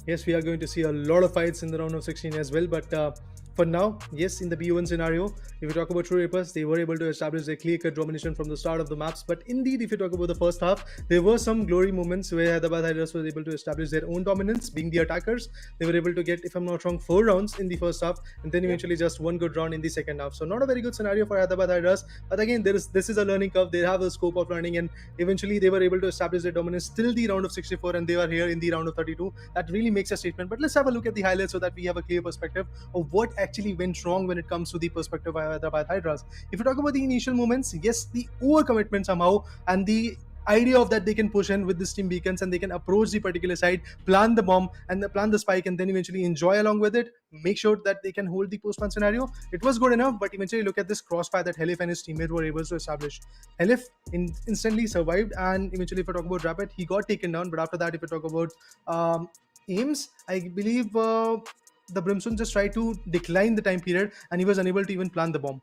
Yes, we are going to see a lot of fights in the round of 16 as well, but for now, yes, in the B1 scenario, If you talk about True Reapers, they were able to establish their clear-cut domination from the start of the maps. But indeed, if you talk about the first half, there were some glory moments where Hyderabad Hydras was able to establish their own dominance, being the attackers. They were able to get, if I'm not wrong, 4 rounds in the first half, and then eventually just one good round in the second half. So not a very good scenario for Hyderabad Hydras. But again, this is a learning curve. They have a scope of learning, and eventually they were able to establish their dominance till the round of 64, and they are here in the round of 32. That really makes a statement. But let's have a look at the highlights so that we have a clear perspective of what actually went wrong when it comes to the perspective of Hyderabad Hydras. If you talk about the initial moments, yes, the overcommitment somehow, and the idea of that they can push in with this team beacons and they can approach the particular side, plan the bomb and plan the spike, and then eventually enjoy along with it, make sure that they can hold the post-plant scenario. It was good enough, but eventually look at this crossfire that Helif and his teammate were able to establish. Helif instantly survived, and eventually if I talk about Rapid, he got taken down. But after that, if I talk about Ames, I believe the Brimstone just tried to decline the time period and he was unable to even plant the bomb.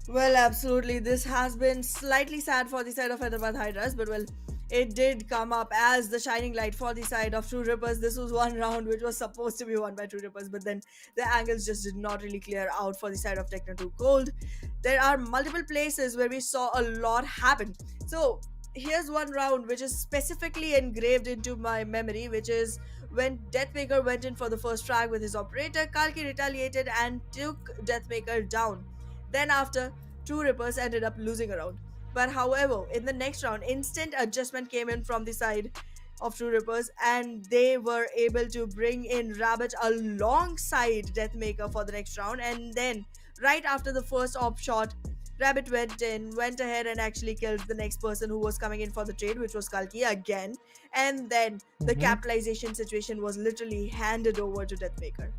Well, absolutely. This has been slightly sad for the side of Hyderabad Hydras, but well, it did come up as the shining light for the side of True Rippers. This was one round which was supposed to be won by True Rippers, but then the angles just did not really clear out for the side of Techno 2 Gold. There are multiple places where we saw a lot happen. So here's one round which is specifically engraved into my memory, which is when Deathmaker went in for the first frag with his operator. Kalki retaliated and took Deathmaker down. Then after, True Rippers ended up losing a round. But however, in the next round, instant adjustment came in from the side of True Rippers, and they were able to bring in Rabbit alongside Deathmaker for the next round. And then, right after the first op shot, Rabbit went ahead and actually killed the next person who was coming in for the trade, which was Kalki again. And then the capitalization situation was literally handed over to Deathmaker.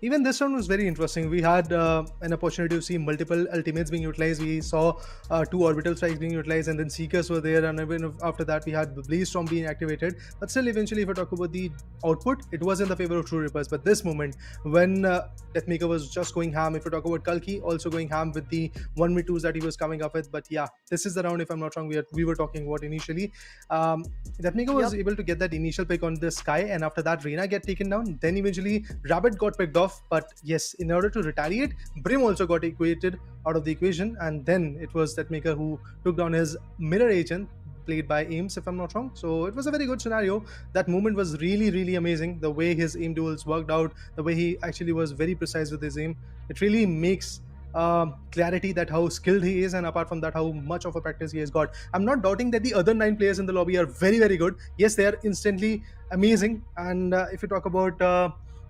Even this round was very interesting. We had an opportunity to see multiple ultimates being utilized. We saw 2 orbital strikes being utilized, and then Seekers were there, and even after that we had the Blaze Storm being activated. But still, eventually, if I talk about the output, it was in the favor of True Rippers. But this moment, when Deathmaker was just going ham, if I talk about Kalki also going ham with the 1v2s that he was coming up with. But yeah, this is the round, if I'm not wrong, we were talking about initially. Deathmaker was able to get that initial pick on the Sky, and after that, Reina get taken down. Then eventually, Rabbit got picked off. But yes, in order to retaliate, Brim also got equated out of the equation, and then it was Deathmaker who took down his mirror agent, played by Ames, if I'm not wrong. So it was a very good scenario. That moment was really amazing. The way his aim duels worked out, the way he actually was very precise with his aim, it really makes clarity that how skilled he is, and apart from that, how much of a practice he has got. I'm not doubting that the other 9 players in the lobby are very good. Yes, they are instantly amazing. And if you talk about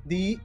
the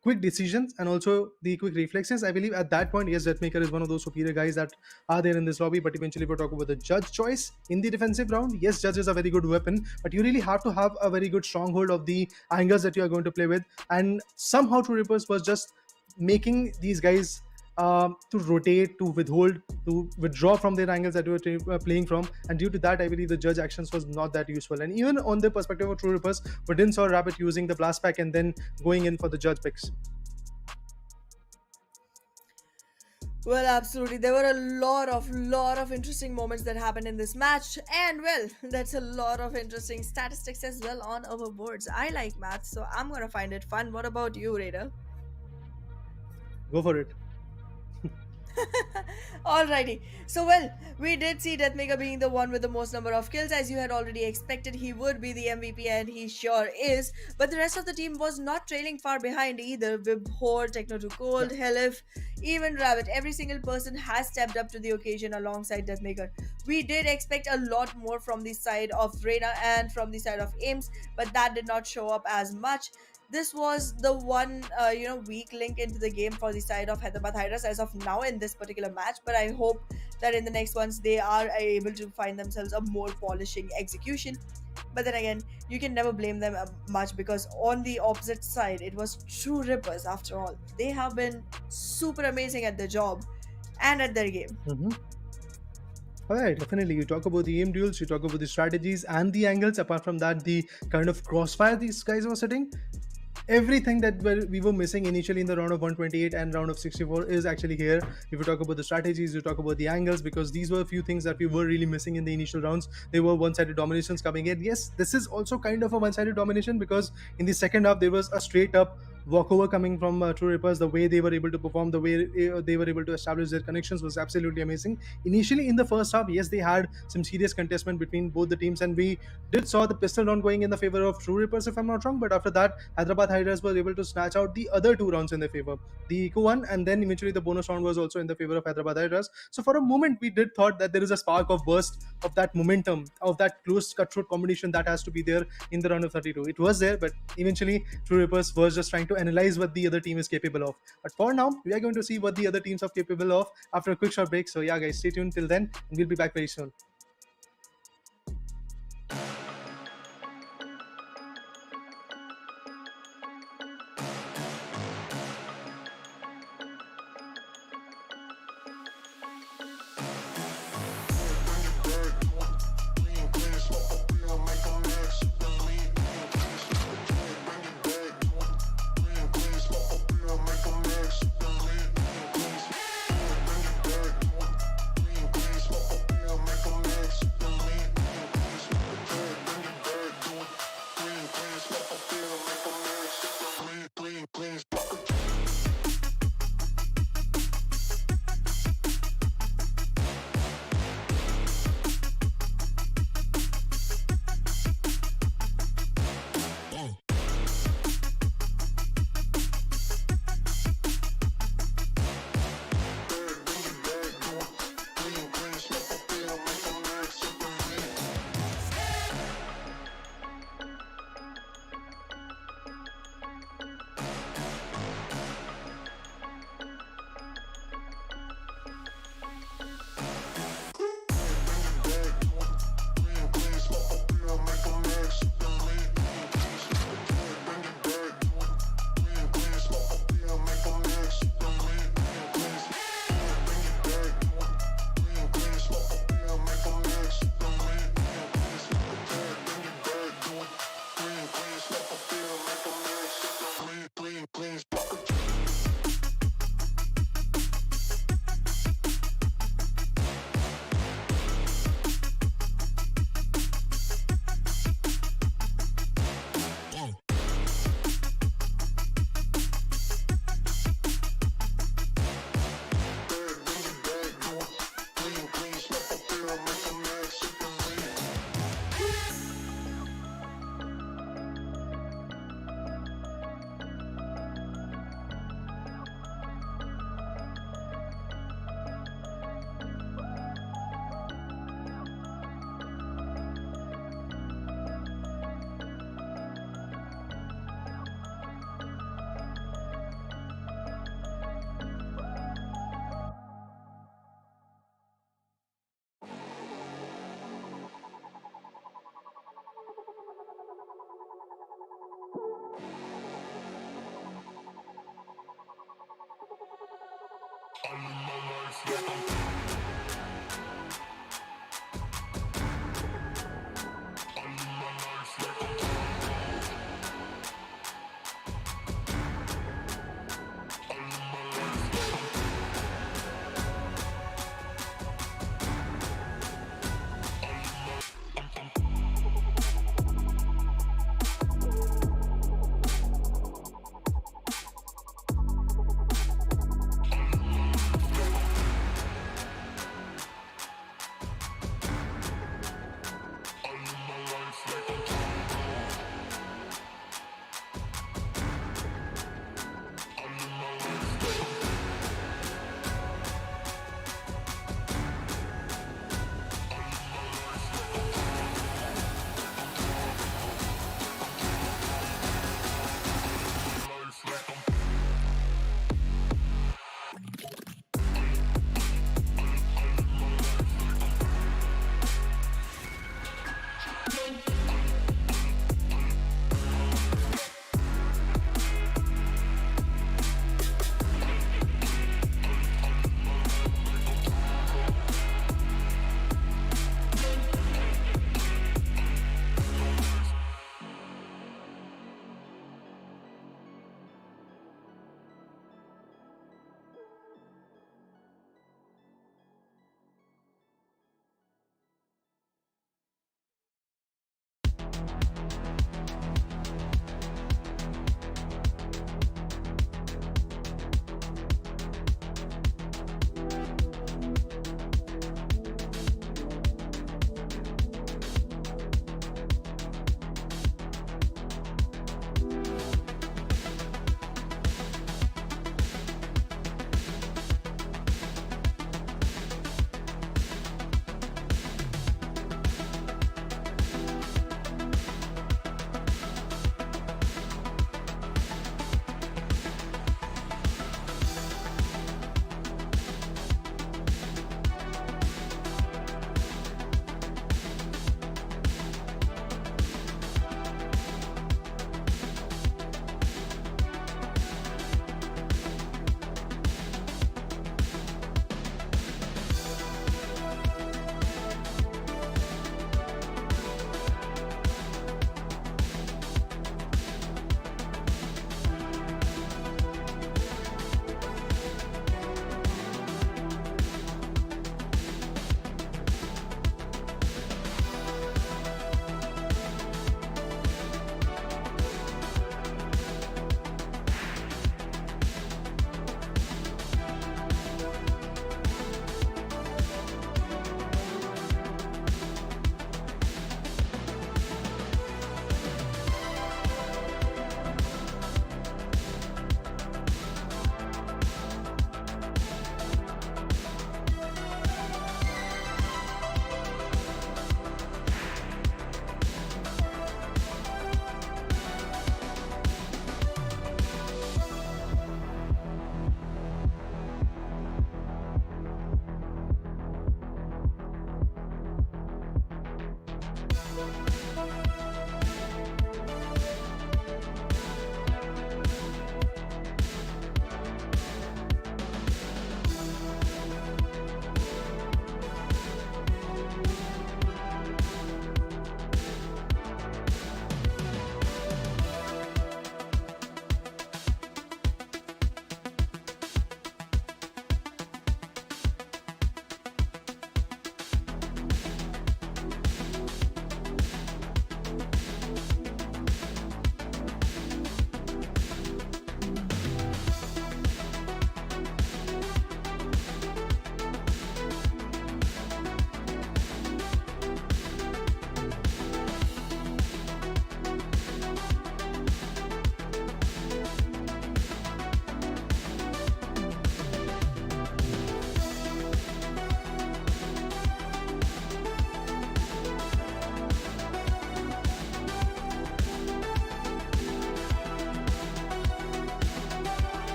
quick decisions and also the quick reflexes, I believe at that point, yes, Deathmaker is one of those superior guys that are there in this lobby. But eventually, if we talk about the Judge choice in the defensive round, yes, Judge is a very good weapon, but you really have to have a very good stronghold of the angles that you are going to play with. And somehow True Rippers was just making these guys to rotate, to withhold, to withdraw from their angles that we were playing from, and due to that, I believe the Judge actions was not that useful. And even on the perspective of True Rippers, we didn't saw Rabbit using the blast pack and then going in for the Judge picks. Well, absolutely. There were a lot of interesting moments that happened in this match, and well, that's a lot of interesting statistics as well on our boards. I like math, so I'm gonna find it fun. What about you, Raider? Go for it. Alrighty, so well, we did see Deathmaker being the one with the most number of kills. As you had already expected, he would be the MVP, and he sure is. But the rest of the team was not trailing far behind either. Vibhor, Techno 2 Cold, Helif, even Rabbit. Every single person has stepped up to the occasion alongside Deathmaker. We did expect a lot more from the side of Reina and from the side of Ames, but that did not show up as much. This was the one weak link into the game for the side of Hyderabad Hydras as of now in this particular match, but I hope that in the next ones they are able to find themselves a more polishing execution. But then again, you can never blame them much, because on the opposite side, it was True Rippers after all. They have been super amazing at their job and at their game. Alright, definitely. You talk about the aim duels, you talk about the strategies and the angles. Apart from that, the kind of crossfire these guys were setting, everything that we were missing initially in the round of 128 and round of 64 is actually here. If you talk about the strategies, you talk about the angles, because these were a few things that we were really missing in the initial rounds. They were one-sided dominations coming in. Yes, this is also kind of a one-sided domination, because in the second half there was a straight up walkover coming from True Rippers. The way they were able to perform, the way they were able to establish their connections was absolutely amazing. Initially in the first half, yes, they had some serious contestment between both the teams, and we did saw the pistol round going in the favor of True Rippers, if I'm not wrong. But after that, Hyderabad Hydras was able to snatch out the other two rounds in their favor, the eco one, and then eventually the bonus round was also in the favor of Hyderabad Hydras. So for a moment, we did thought that there is a spark of burst of that momentum, of that close cutthroat combination that has to be there in the round of 32. It was there, but eventually True Rippers was just trying to analyze what the other team is capable of. But for now, we are going to see what the other teams are capable of after a quick short break. So yeah, guys, stay tuned till then, and we'll be back very soon.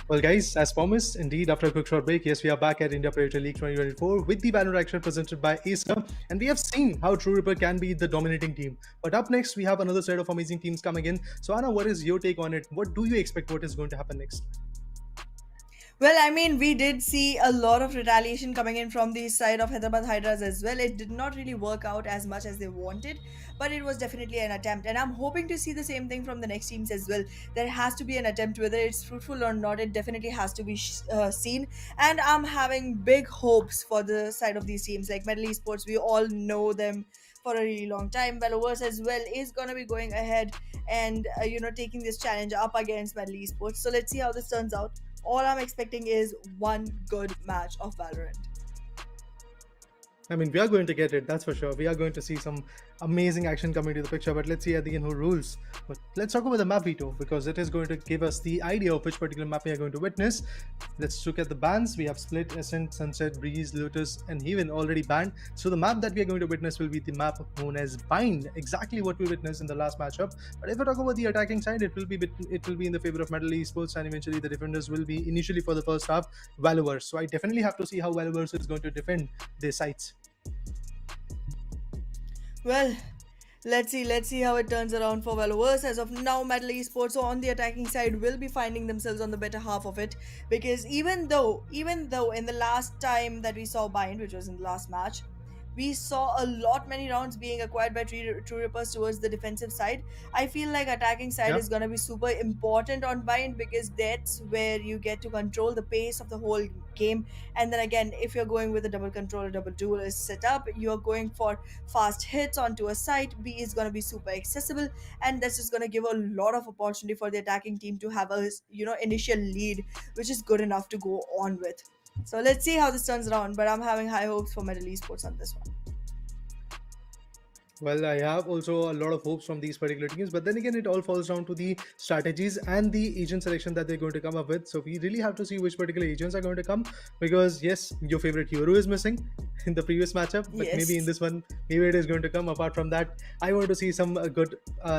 Well, guys, as promised, indeed, after a quick short break, yes, we are back at India Predator League 2024 with the banner action presented by Acer, and we have seen how True Ripper can be the dominating team. But up next, we have another set of amazing teams coming in. So, Anna, what is your take on it? What do you expect? What is going to happen next? Well, I mean, we did see a lot of retaliation coming in from the side of Hyderabad Hydras as well. It did not really work out as much as they wanted, but it was definitely an attempt. And I'm hoping to see the same thing from the next teams as well. There has to be an attempt, whether it's fruitful or not, it definitely has to be seen. And I'm having big hopes for the side of these teams. Like Medley Esports, we all know them for a really long time. Valoverse as well is going to be going ahead and, taking this challenge up against Medley Esports. So let's see how this turns out. All I'm expecting is one good match of Valorant. I mean, we are going to get it, that's for sure. We are going to see some amazing action coming to the picture, but let's see at the end who rules. But let's talk about the map veto, because it is going to give us the idea of which particular map we are going to witness. Let's look at the bans. We have Split, Ascent, Sunset, Breeze, Lotus, and Haven already banned. So the map that we are going to witness will be the map known as Bind, exactly what we witnessed in the last matchup. But if we talk about the attacking side, it will be in the favor of Medley Esports, and eventually the defenders will be initially for the first half Valoverse. So I definitely have to see how Valoverse is going to defend their sites. Well, let's see how it turns around for Valoverse. As of now, Metal Esports on the attacking side will be finding themselves on the better half of it, because even though in the last time that we saw Bind, which was in the last match, we saw a lot many rounds being acquired by True Rippers towards the defensive side. I feel like attacking side Yeah. is gonna be super important on Bind, because that's where you get to control the pace of the whole game. And then again, if you're going with a double controller, double duelist setup, you're going for fast hits onto a site. B is gonna be super accessible, and this is gonna give a lot of opportunity for the attacking team to have a initial lead, which is good enough to go on with. So let's see how this turns around, but I'm having high hopes for Metal Esports on this one. Well, I have also a lot of hopes from these particular teams, but then again, it all falls down to the strategies and the agent selection that they're going to come up with. So we really have to see which particular agents are going to come, because yes, your favorite hero is missing in the previous matchup, but maybe in Yes. this one, maybe it is going to come. Apart from that, I want to see some good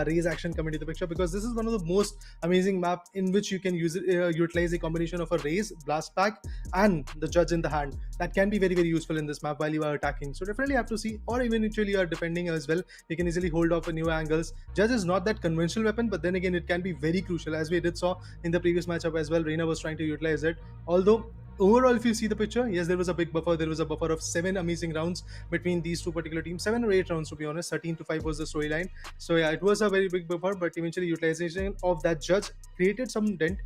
raise action come into the picture, because this is one of the most amazing map in which you can utilize a combination of a raise, blast pack, and the judge in the hand. That can be very, very useful in this map while you are attacking. So definitely have to see, or even eventually you are defending as well, you can easily hold off a new angles. Judge is not that conventional weapon, but then again, it can be very crucial, as we did saw in the previous matchup as well. Reina was trying to utilize it, although overall, if you see the picture, yes, there was a big buffer. There was a buffer of 7 amazing rounds between these two particular teams, 7 or 8 rounds to be honest. 13-5 was the storyline. So yeah, it was a very big buffer, but eventually utilization of that judge created some dent,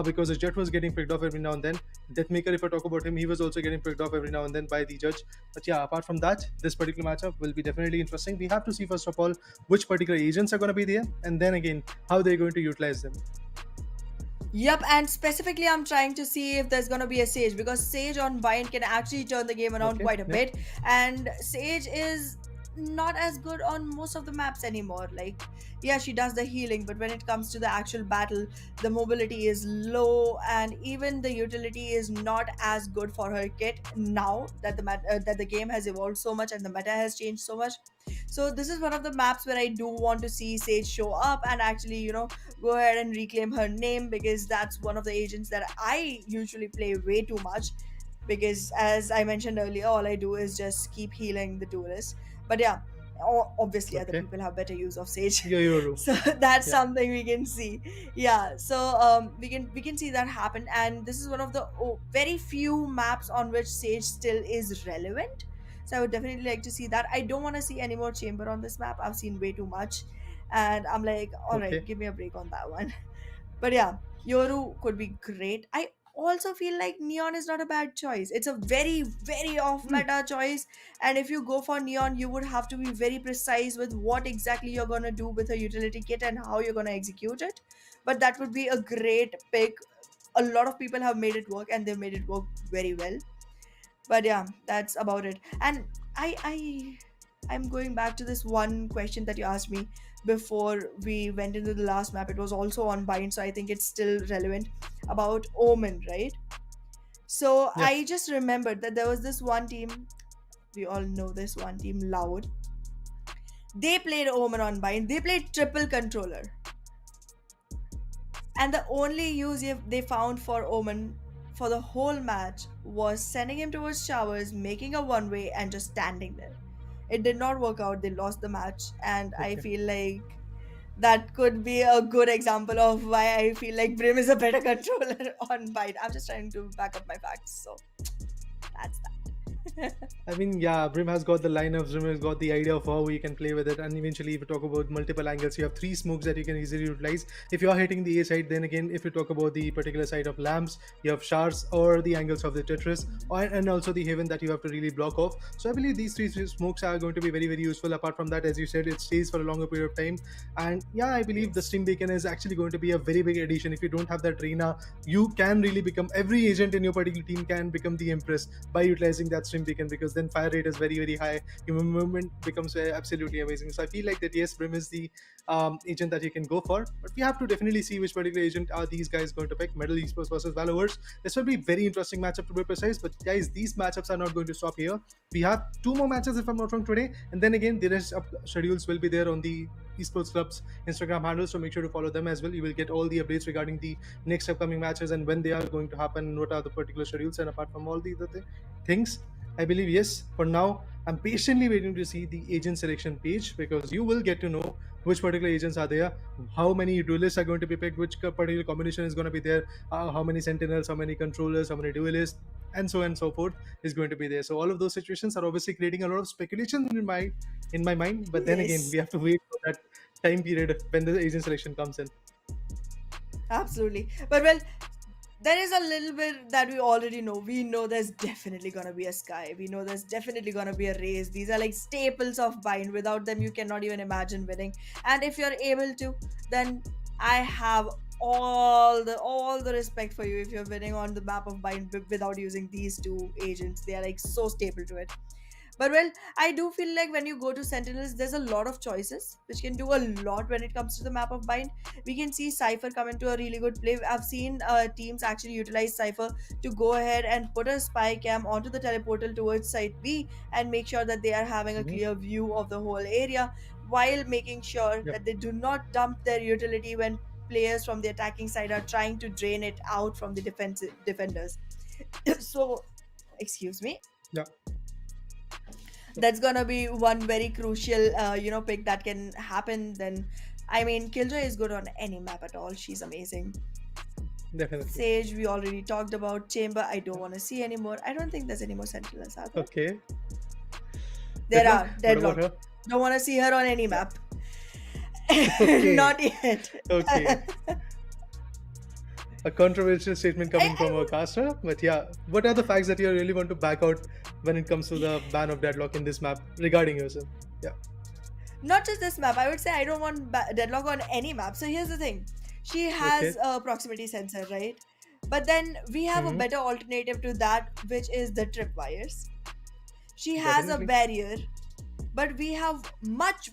because the jet was getting picked off every now and then. Deathmaker, if I talk about him, he was also getting picked off every now and then by the judge. But yeah, apart from that, this particular matchup will be definitely interesting. We have to see first of all which particular agents are going to be there, and then again how they're going to utilize them. Yep, and specifically, I'm trying to see if there's gonna be a Sage, because Sage on Bind can actually turn the game around Okay, quite a yeah. bit, and Sage is not as good on most of the maps anymore. Like, yeah, she does the healing, but when it comes to the actual battle, the mobility is low, and even the utility is not as good for her kit now that that the game has evolved so much and the meta has changed so much. So this is one of the maps where I do want to see Sage show up and actually, go ahead and reclaim her name, because that's one of the agents that I usually play way too much, because as I mentioned earlier, all I do is just keep healing the duelist. But yeah, obviously other Okay. people have better use of Sage. Yeah, you're. So that's Yeah. something we can see. Yeah, so we can see that happen, and this is one of the very few maps on which Sage still is relevant. So I would definitely like to see that. I don't want to see any more chamber on this map. I've seen way too much, and I'm like, all right, Okay. give me a break on that one. But yeah, Yoru could be great. I also feel like Neon is not a bad choice. It's a very, very off Hmm. meta choice. And if you go for Neon, you would have to be very precise with what exactly you're going to do with a utility kit and how you're going to execute it. But that would be a great pick. A lot of people have made it work, and they've made it work very well. But yeah, that's about it. And I'm going back to this one question that you asked me before we went into the last map. It was also on bind, so I think it's still relevant, about Omen, right? So Yeah. I just remembered that there was this one team, we all know this one team, Loud. They played Omen on bind, they played triple controller, and the only use they found for Omen for the whole match was sending him towards showers, making a one way, and just standing there. It did not work out. They lost the match, and I Okay. feel like that could be a good example of why I feel like Brim is a better controller on Byte. I'm just trying to back up my facts, so that's that. I mean, yeah, Brim has got the lineups, Brim has got the idea of how you can play with it, and eventually, if you talk about multiple angles, you have three smokes that you can easily utilize. If you are hitting the A side, then again, if you talk about the particular side of lamps, you have showers or the angles of the Tetris, and also the Haven that you have to really block off. So I believe these three smokes are going to be very, very useful. Apart from that, as you said, it stays for a longer period of time, and yeah, I believe the Yes. Steam Beacon is actually going to be a very big addition. If you don't have that Reina, you can really become, every agent in your particular team can become the Empress by utilizing that Stream Beacon, because then fire rate is very, very high. Your movement becomes absolutely amazing. So I feel like that, yes, Brim is the agent that you can go for, but we have to definitely see which particular agent are these guys going to pick. Metal Esports versus Valoverse. This will be very interesting matchup to be precise, but guys, these matchups are not going to stop here. We have two more matches, if I'm not wrong, today, and then again the rest of schedules will be there on the Esports Club's Instagram handles, so make sure to follow them as well. You will get all the updates regarding the next upcoming matches and when they are going to happen, what are the particular schedules, and apart from all the other things, I believe, yes, for now, I'm patiently waiting to see the agent selection page, because you will get to know which particular agents are there, how many duelists are going to be picked, which particular combination is going to be there, how many sentinels, how many controllers, how many duelists, and so on and so forth is going to be there. So all of those situations are obviously creating a lot of speculation in my mind. But then again, Yes, we have to wait for that time period when the agent selection comes in. absolutely. But well, there is a little bit that we already know. We know there's definitely gonna be a Sky. We know there's definitely gonna be a Raze. These are like staples of Bind. Without them, you cannot even imagine winning. And if you're able to, then I have all the respect for you if you're winning on the map of Bind without using these two agents. They are like so staple to it. But well, I do feel like when you go to Sentinels, there's a lot of choices which can do a lot when it comes to the map of Bind. We can see Cypher come into a really good play. I've seen teams actually utilize Cypher to go ahead and put a spy cam onto the teleportal towards site B and make sure that they are having a Mhm. clear view of the whole area, while making sure Yep. that they do not dump their utility when players from the attacking side are trying to drain it out from the defenders. So, excuse me, Yeah. that's gonna be one very crucial pick that can happen. Then I mean, Killjoy is good on any map at all. She's amazing. Definitely. Sage, we already talked about. Chamber, I don't want to see anymore. I don't think there's any more sentinels out there. Okay. There Deadlock. are. What about Deadlock, her? don't want to see her on any map. Okay. Not yet. Okay. A controversial statement coming from a I caster, but yeah, what are the facts that you really want to back out when it comes to the ban of Deadlock in this map regarding yourself? Yeah. Not just this map. I would say I don't want Deadlock on any map. So here's the thing. She Okay. has a proximity sensor, right? But then we have a Hmm. better alternative to that, which is the tripwires. She has a Definitely. barrier, but we have much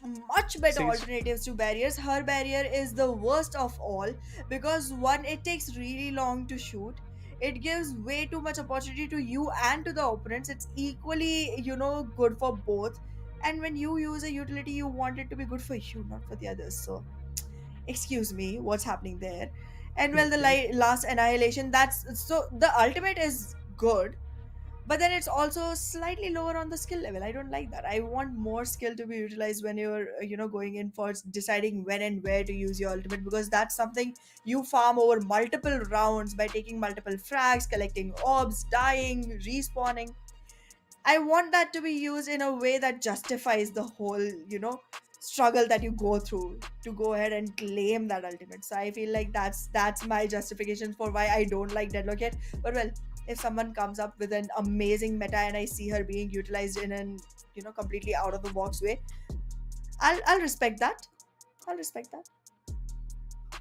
better Sage. alternatives to barriers. Her barrier is the worst of all because one, it takes really long to shoot. It gives way too much opportunity to you and to the opponents. It's equally, good for both. And when you use a utility, you want it to be good for you, not for the others. So excuse me, what's happening there? And well, the Okay. last annihilation, that's so the ultimate is good, but then it's also slightly lower on the skill level. I don't like that. I want more skill to be utilized when you're going in for deciding when and where to use your ultimate, because that's something you farm over multiple rounds by taking multiple frags, collecting orbs, dying, respawning. I want that to be used in a way that justifies the whole, struggle that you go through to go ahead and claim that ultimate. So I feel like that's my justification for why I don't like Deadlock yet. But well, if someone comes up with an amazing meta and I see her being utilized in an completely out of the box way, I'll respect that. I'll respect that.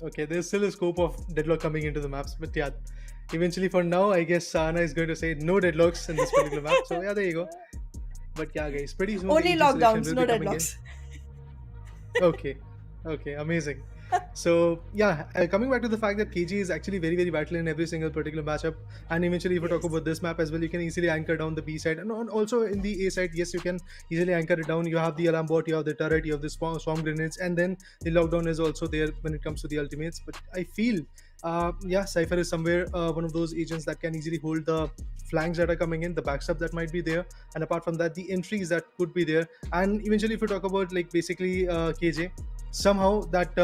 Okay, there's still a scope of Deadlock coming into the maps, but yeah, Eventually, for now, I guess Sana is going to say no deadlocks in this particular map. So yeah, there you go. But yeah, guys, pretty soon the Only agent selection lockdowns, will no be coming in. deadlocks. Okay. Okay, amazing. So yeah, coming back to the fact that KG is actually very very vital in every single particular matchup, and eventually if we talk Yes. about this map as well, you can easily anchor down the B side, and also in the A side, yes, you can easily anchor it down. You have the alarm bot, you have the turret, you have the swarm grenades, and then the lockdown is also there when it comes to the ultimates. But I feel, yeah, Cypher is somewhere one of those agents that can easily hold the flanks that are coming in, the backstab that might be there, and apart from that, the entries that could be there. And eventually, if we talk about like basically KJ, somehow that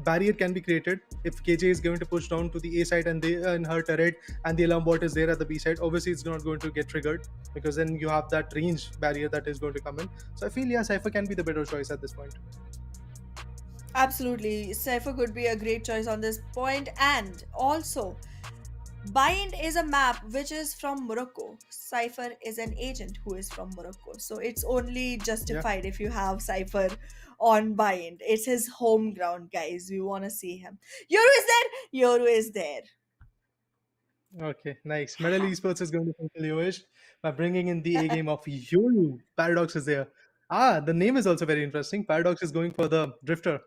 barrier can be created if KJ is going to push down to the A side and they in her turret and the alarm bot is there at the B side. Obviously, it's not going to get triggered because then you have that range barrier that is going to come in. So I feel yeah, Cypher can be the better choice at this point. Absolutely. Cypher could be a great choice on this point. And also, Bind is a map which is from Morocco. Cypher is an agent who is from Morocco. So it's only Yeah. justified if you have Cypher on Bind. It's his home ground, guys. We want to see him. Yoru is there. Yoru is there. Okay. Nice. Medal Esports is going to fulfill your wish by bringing in the A game of Yoru. Paradox is there. Ah, the name is also very interesting. Paradox is going for the Drifter.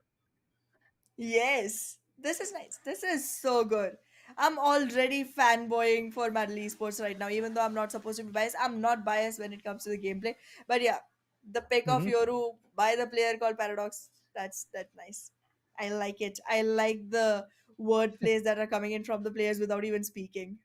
Yes, this is nice. This is so good. I'm already fanboying for Metal Esports right now, even though I'm not supposed to be biased. I'm not biased when it comes to the gameplay. But yeah, the pick of Mhm. Yoru by the player called Paradox, that's nice. I like it. I like the word plays that are coming in from the players without even speaking.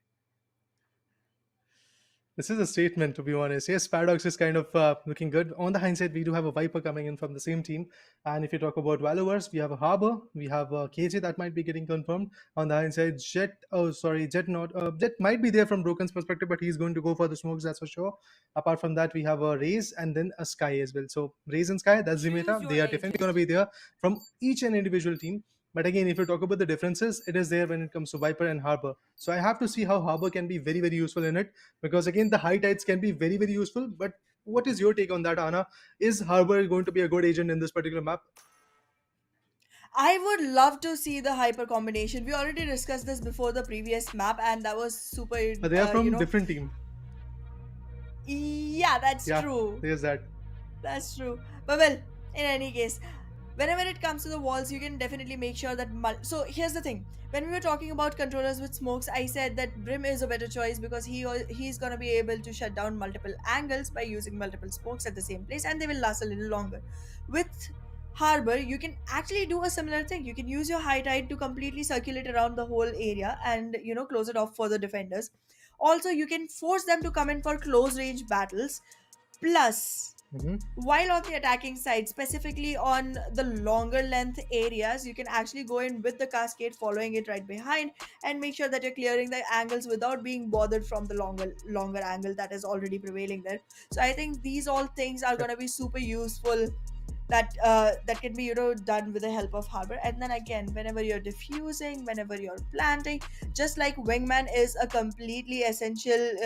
This is a statement, to be honest. Yes, Paradox is kind of looking good. On the hindsight, we do have a Viper coming in from the same team. And if you talk about Valoverse, we have a Harbor, we have a KJ that might be getting confirmed. On the hindsight, Jet, oh, sorry, Jet not, Jet might be there from Broken's perspective, but he's going to go for the smokes, that's for sure. Apart from that, we have a Raze and then a Sky as well. So, Raze and Sky, that's the Choose meta. your They are definitely agent. going to be there from each and individual team. But again, if you talk about the differences, it is there when it comes to Viper and Harbor. So I have to see how Harbor can be very, very useful in it because again, the high tides can be very, very useful. But what is your take on that, Anna? Is Harbor going to be a good agent in this particular map? I would love to see the hyper combination. We already discussed this before the previous map, and that was super. They are You from know, different team. yeah, that's Yeah, true. there's that. That's true. But well, in any case, whenever it comes to the walls, you can definitely make sure that. So here's the thing: when we were talking about controllers with smokes, I said that Brim is a better choice because he's gonna be able to shut down multiple angles by using multiple smokes at the same place, and they will last a little longer. With Harbor, you can actually do a similar thing. You can use your high tide to completely circulate around the whole area and close it off for the defenders. Also, you can force them to come in for close range battles. Plus, Hmm. while on the attacking side, specifically on the longer length areas, you can actually go in with the cascade, following it right behind, and make sure that you're clearing the angles without being bothered from the longer angle that is already prevailing there. So I think these all things are Yep. going to be super useful that can be done with the help of harbor. And then again, whenever you're diffusing, whenever you're planting, just like wingman is a completely essential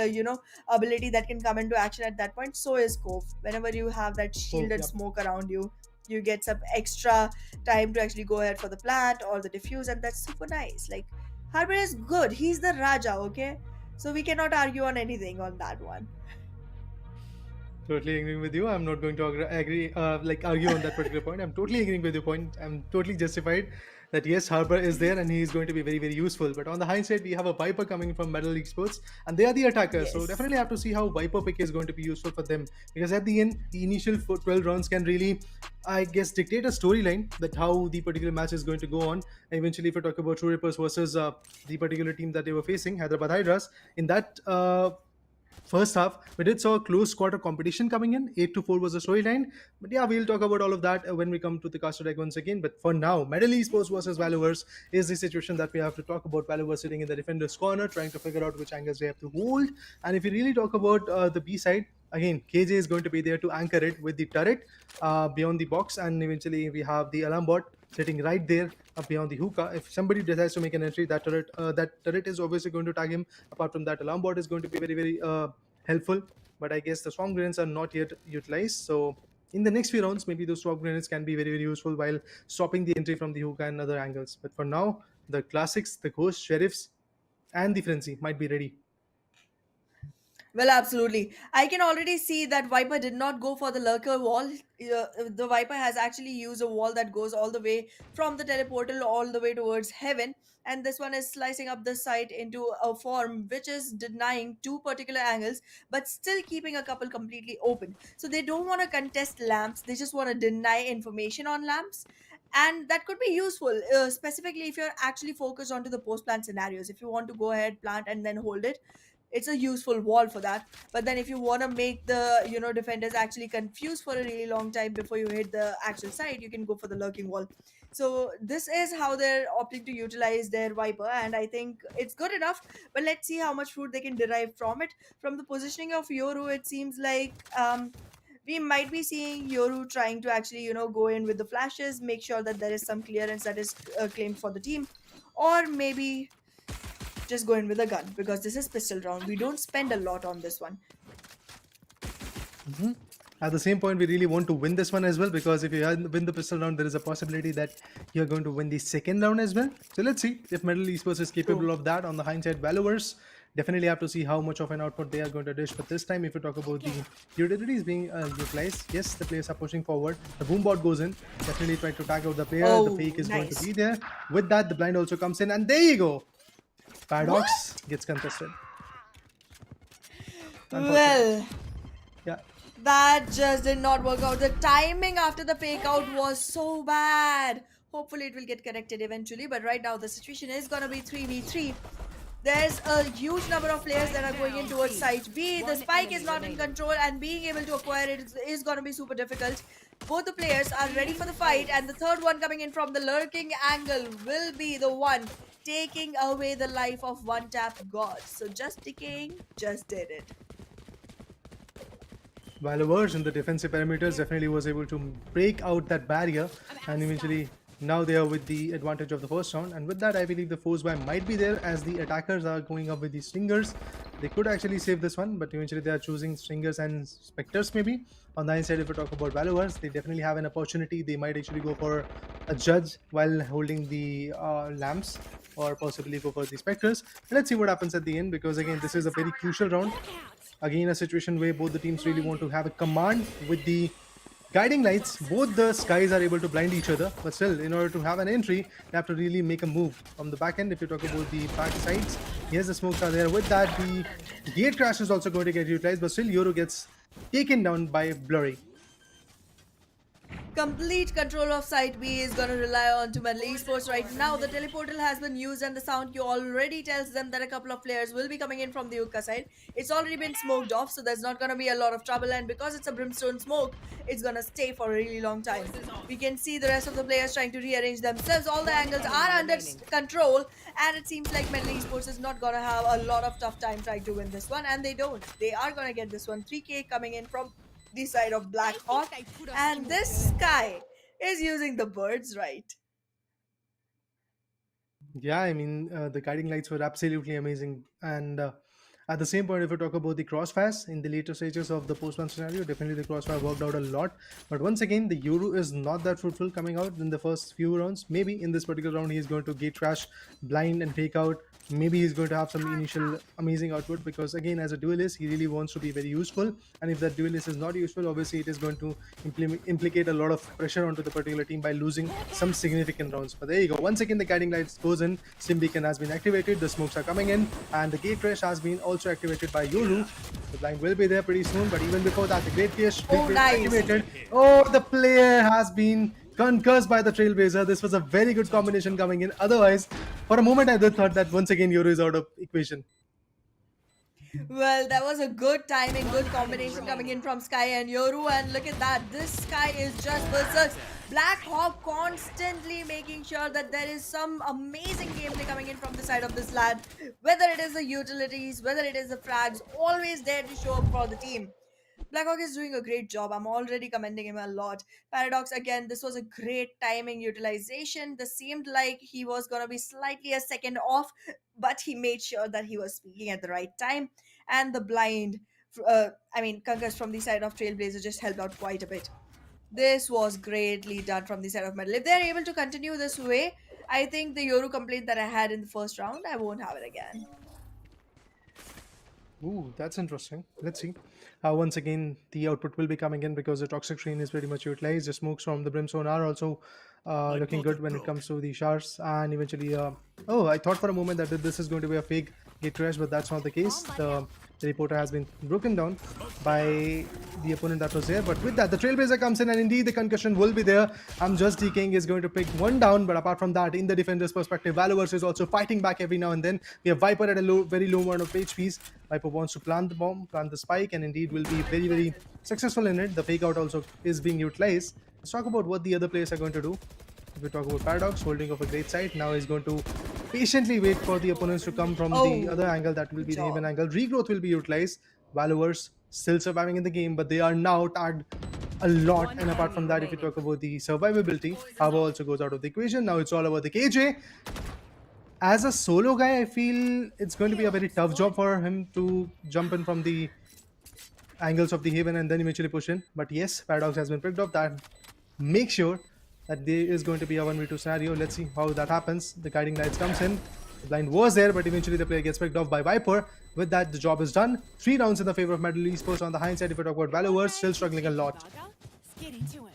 ability that can come into action at that point, so is cove. Whenever you have that Oh, shielded yep. smoke around you, you get some extra time to actually go ahead for the plant or the diffuse, and that's super nice. Like, harbor is good, he's the raja, okay? So we cannot argue on anything on that one. Totally agreeing with you. I'm not going to agree, like argue on that particular point. I'm totally agreeing with your point. I'm totally justified that yes, Harper is there and he is going to be very, very useful. But on the hindsight, we have a Viper coming from Metal League Sports, and they are the attackers. So Yes. definitely have to see how Viper pick is going to be useful for them because at the end, the initial 12 rounds can really, I guess, dictate a storyline that how the particular match is going to go on. Eventually, if we talk about True Rippers versus the particular team that they were facing, Hyderabad Hydras, in that first half we did saw a close quarter competition coming in. 8-4 was the storyline, but yeah, we'll talk about all of that when we come to the caster deck once again. But for now, Medal Esports versus Valoverse is the situation that we have to talk about. Valoverse sitting in the defender's corner trying to figure out which angles they have to hold. And if you really talk about the B side, again, KJ is going to be there to anchor it with the turret beyond the box, and eventually we have the alarm bot sitting right there beyond the hookah. If somebody decides to make an entry, that turret is obviously going to tag him. Apart from that, alarm bot is going to be very, very helpful. But I guess the swarm grenades are not yet utilized. So in the next few rounds, maybe those swarm grenades can be very, very useful while stopping the entry from the hookah and other angles. But for now, the classics, the ghost sheriffs, and the frenzy might be ready. Well, absolutely. I can already see that Viper did not go for the lurker wall. The Viper has actually used a wall that goes all the way from the teleportal all the way towards heaven. And this one is slicing up the site into a form which is denying two particular angles, but still keeping a couple completely open. So they don't want to contest lamps, they just want to deny information on lamps. And that could be useful, specifically if you're actually focused onto the post plant scenarios. If you want to go ahead, plant, and then hold it, it's a useful wall for that. But then if you want to make the defenders actually confused for a really long time before you hit the actual site, you can go for the lurking wall. So this is how they're opting to utilize their Viper, and I think it's good enough. But let's see how much fruit they can derive from it. From the positioning of Yoru, it seems like we might be seeing Yoru trying to actually go in with the flashes, make sure that there is some clearance that is claimed for the team, or maybe just go in with a gun, because this is pistol round. We don't spend a lot on this one. At the same point, we really want to win this one as well, because if you win the pistol round, there is a possibility that you're going to win the second round as well. So let's see if Metal Esports is capable True. of that. On the hindsight, Valoverse definitely have to see how much of an output they are going to dish. But this time, if you talk about the utilities being utilized, yes, the players are pushing forward. The boom bot goes in, definitely trying to tag out the player. The Oh, fake is going to nice. be there. With that, the blind also comes in, and there you go. Paradox What? gets contested. Unfortunate. Well, Yeah. that just did not work out. The timing after the fake out was so bad. Hopefully, it will get corrected eventually. But right now, the situation is gonna be 3v3. There's a huge number of players that are going in towards site B. The One spike is enemy not in remaining. control, and being able to acquire it is going to be super difficult. Both the players are ready for the fight, and the third one coming in from the lurking angle will be the one taking away the life of one tap god. So just decaying just did it. Valoverse in the defensive parameters definitely was able to break out that barrier, and eventually now they are with the advantage of the first round. And with that, I believe the force buy might be there, as the attackers are going up with the stingers. They could actually save this one, but eventually they are choosing stingers and specters maybe. On the inside, if we talk about Valoverse, they definitely have an opportunity. They might actually go for a judge while holding the lamps, or possibly go for the specters. Let's see what happens at the end, because again, this is a very crucial round. Again, a situation where both the teams really want to have a command with the guiding lights. Both the skies are able to blind each other, but still, in order to have an entry, they have to really make a move. From the back end, if you talk about the back sides, yes, the smokes are there. With that, the gate crash is also going to get utilized, but still, Euro gets taken down by Blurry. Complete control of Site B is going to rely on to Metal Esports right now. The teleportal has been used, and the sound cue already tells them that a couple of players will be coming in from the Yucca side. It's already been smoked off, so there's not going to be a lot of trouble. And because it's a brimstone smoke, it's going to stay for a really long time. We can see the rest of the players trying to rearrange themselves. All the angles are under control, and it seems like Metal Esports is not going to have a lot of tough time trying to win this one, and they don't. They are going to get this one. 3K coming in from the side of Black Hawk, and this Sky is using the birds right. Yeah, I mean, the guiding lights were absolutely amazing. And at the same point, if we talk about the crossfires in the later stages of the post one scenario, definitely the crossfire worked out a lot. But once again, the Euro is not that fruitful coming out in the first few rounds. Maybe in this particular round, he is going to gate crash, blind, and fake out. Maybe he's going to have some initial amazing output, because again, as a duelist, he really wants to be very useful. And if that duelist is not useful, obviously it is going to implicate a lot of pressure onto the particular team by losing some significant rounds. But there you go. Once again, the guiding lights goes in, sim beacon has been activated, the smokes are coming in, and the gate crash has been also activated by Yoru. The blind will be there pretty soon, but even before that, the great crash Oh, nice. activated. Oh, the player has been concussed by the Trailblazer. This was a very good combination coming in. Otherwise, for a moment, I did thought that once again Yoru is out of equation. Well, that was a good timing, good combination coming in from Sky and Yoru. And look at that, this Sky is just versus Black Hawk, constantly making sure that there is some amazing gameplay coming in from the side of this lad. Whether it is the utilities, whether it is the frags, always there to show up for the team. Blackhawk is doing a great job. I'm already commending him a lot. Paradox, again, this was a great timing utilization. This seemed like he was going to be slightly a second off, but he made sure that he was speaking at the right time. And the blind, Conquest from the side of Trailblazer just helped out quite a bit. This was greatly done from the side of Metal. If they're able to continue this way, I think the Yoru complaint that I had in the first round, I won't have it again. Ooh, that's interesting. Let's see. Once again, the output will be coming in because the toxic screen is pretty much utilized. The smokes from the brimstone are also My looking bolt good is when it broke. comes to the showers. And eventually, oh, I thought for a moment that this is going to be a fake gate crash, but that's not the case. Bomb buddy The out. teleporter has been broken down by the opponent that was there. But with that, the trailblazer comes in, and indeed the concussion will be there. I'm just DKing is going to pick one down, but apart from that, in the defender's perspective, Valoverse is also fighting back every now and then. We have Viper at a very low amount of HPs. Viper wants to plant the bomb, plant the spike, and indeed will be very successful in it. The fake out also is being utilized. Let's talk about what the other players are going to do. If we talk about Paradox, holding off a great side, now he's going to patiently wait for the opponents to come from the other Oh, angle. That will good be the Haven job. angle. Regrowth will be utilized. Valuers still surviving in the game, but they are now tagged a lot. And apart from that, if you talk about the survivability, Harbor also goes out of the equation. Now it's all about the KJ. As a solo guy, I feel it's going to be a very tough job for him to jump in from the angles of the Haven and then eventually push in. But yes, Paradox has been picked up. That make sure that there is going to be a 1v2 scenario. Let's see how that happens. The guiding lights comes in. The blind was there, but eventually the player gets picked off by Viper. With that, the job is done. 3 rounds in the favor of Metal Esports. On the hindsight, if we talk about Valoverse, still struggling a lot. Skitty to him.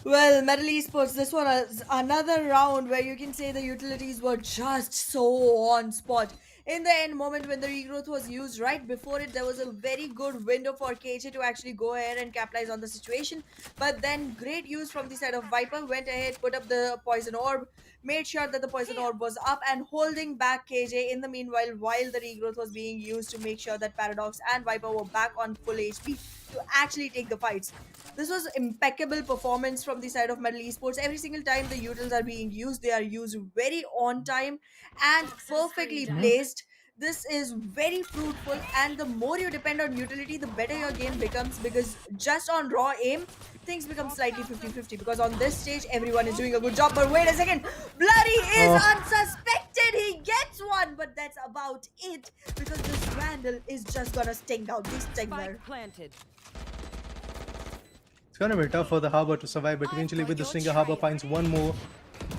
Well, Metal Esports, this one is another round where you can say the utilities were just so on spot. In the end moment when the regrowth was used right before it, there was a very good window for KJ to actually go ahead and capitalize on the situation. But then great use from the side of Viper, went ahead, put up the poison orb, made sure that the poison orb was up and holding back KJ in the meanwhile while the regrowth was being used to make sure that Paradox and Viper were back on full HP to actually take the fights. This was impeccable performance from the side of Metal Esports. Every single time the utils are being used, they are used very on time and perfectly placed. This is very fruitful, and the more you depend on utility, the better your game becomes, because just on raw aim, things become slightly 50-50, because on this stage, everyone is doing a good job. But wait a second, Bloody is Uh, unsuspected. He gets one, but that's about it, because this Vandal is just gonna sting out the Stinger. Spike planted. It's going to be tough for the Harbor to survive, but eventually with the Stinger, Harbor finds one more.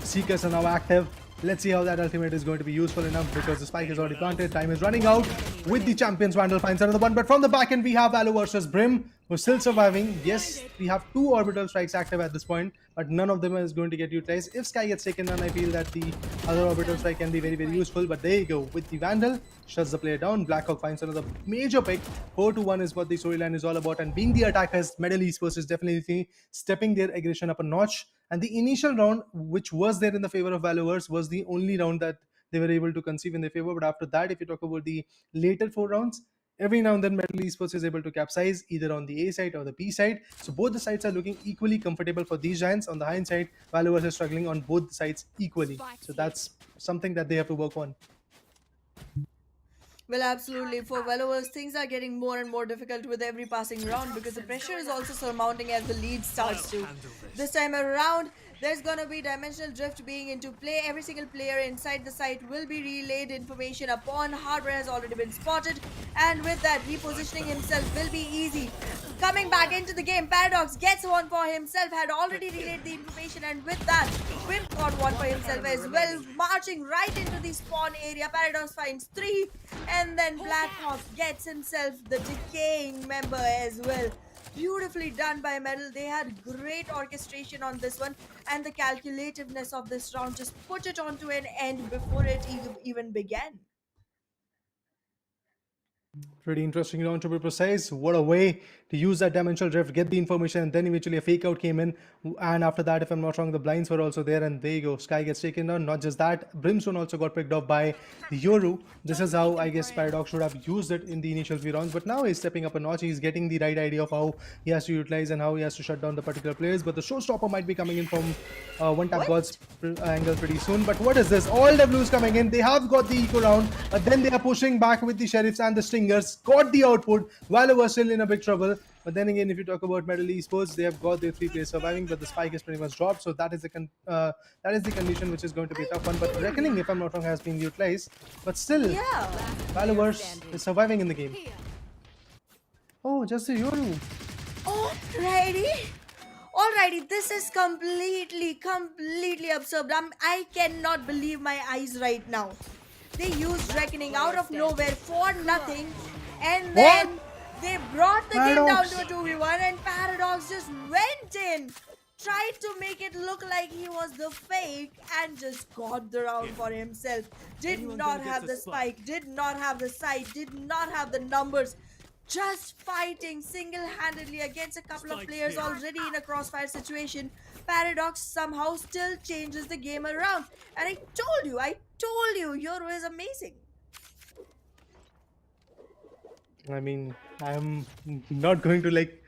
Seekers are now active. Let's see how that ultimate is going to be useful enough, because the spike is already planted. Time is running out. With the champions, Vandal finds another one, but from the back end we have Valo versus Brim, who's still surviving. Yes, we have 2 orbital strikes active at this point, but none of them is going to get utilized. If Sky gets taken down, I feel that the other orbital strike can be very useful. But there you go. With the Vandal, shuts the player down. Blackhawk finds another major pick. 4-1 is what the storyline is all about, and being the attackers, Metal Esports is definitely stepping their aggression up a notch. And the initial round, which was there in the favor of Valoverse, was the only round that they were able to conceive in their favor. But after that, if you talk about the later 4 rounds, every now and then Metal Esports is able to capsize either on the A side or the B side. So both the sides are looking equally comfortable for these giants. On the hindsight, Valoverse is struggling on both sides equally. So that's something that they have to work on. Well, absolutely. For Velovers, things are getting more and more difficult with every passing round, because the pressure is also surmounting as the lead starts to. This time around, there's gonna be dimensional drift being into play. Every single player inside the site will be relayed information upon. Hardware has already been spotted, and with that, repositioning himself will be easy. Coming back into the game, Paradox gets one for himself, had already relayed the information, and with that, Wimp got one for himself as well. Marching right into the spawn area, Paradox finds 3, and then Blackhawk gets himself the decaying member as well. Beautifully done by Metal. They had great orchestration on this one, and the calculativeness of this round just put it onto an end before it even began. Pretty interesting round, to be precise. What a way to use that dimensional drift, get the information, and then eventually a fake out came in. And after that, if I'm not wrong, the blinds were also there, and there you go. Sky gets taken down. Not just that, Brimstone also got picked off by Yoru. This is how I guess Paradox should have used it in the initial few rounds, but now he's stepping up a notch. He's getting the right idea of how he has to utilize and how he has to shut down the particular players. But the showstopper might be coming in from One Tap God's angle pretty soon. But what is this? All the blues coming in. They have got the eco round, but then they are pushing back with the sheriffs and the stingers. Got the output. Valor was still in a big trouble. But then again, if you talk about Metal Esports, they have got their 3 players surviving, but the spike is pretty much dropped. So that is the condition which is going to be a tough one. But Reckoning, if I'm not wrong, has been utilized. But still, Yeah. Valoverse is surviving in the game. Oh, just the Yoru. Alrighty, this is completely absurd. I cannot believe my eyes right now. They used Reckoning out of nowhere for nothing, and What? then they brought the game down to Paradox. a 2v1, and Paradox just went in, tried to make it look like he was the fake, and just got the round for himself. Did Anyone not gonna get have the the spike? spike, did not have the sight, did not have the numbers. Just fighting single-handedly against a couple of Spike's players here. already in a crossfire situation. Paradox somehow still changes the game around. And I told you, Euro is amazing. I mean, I'm not going to like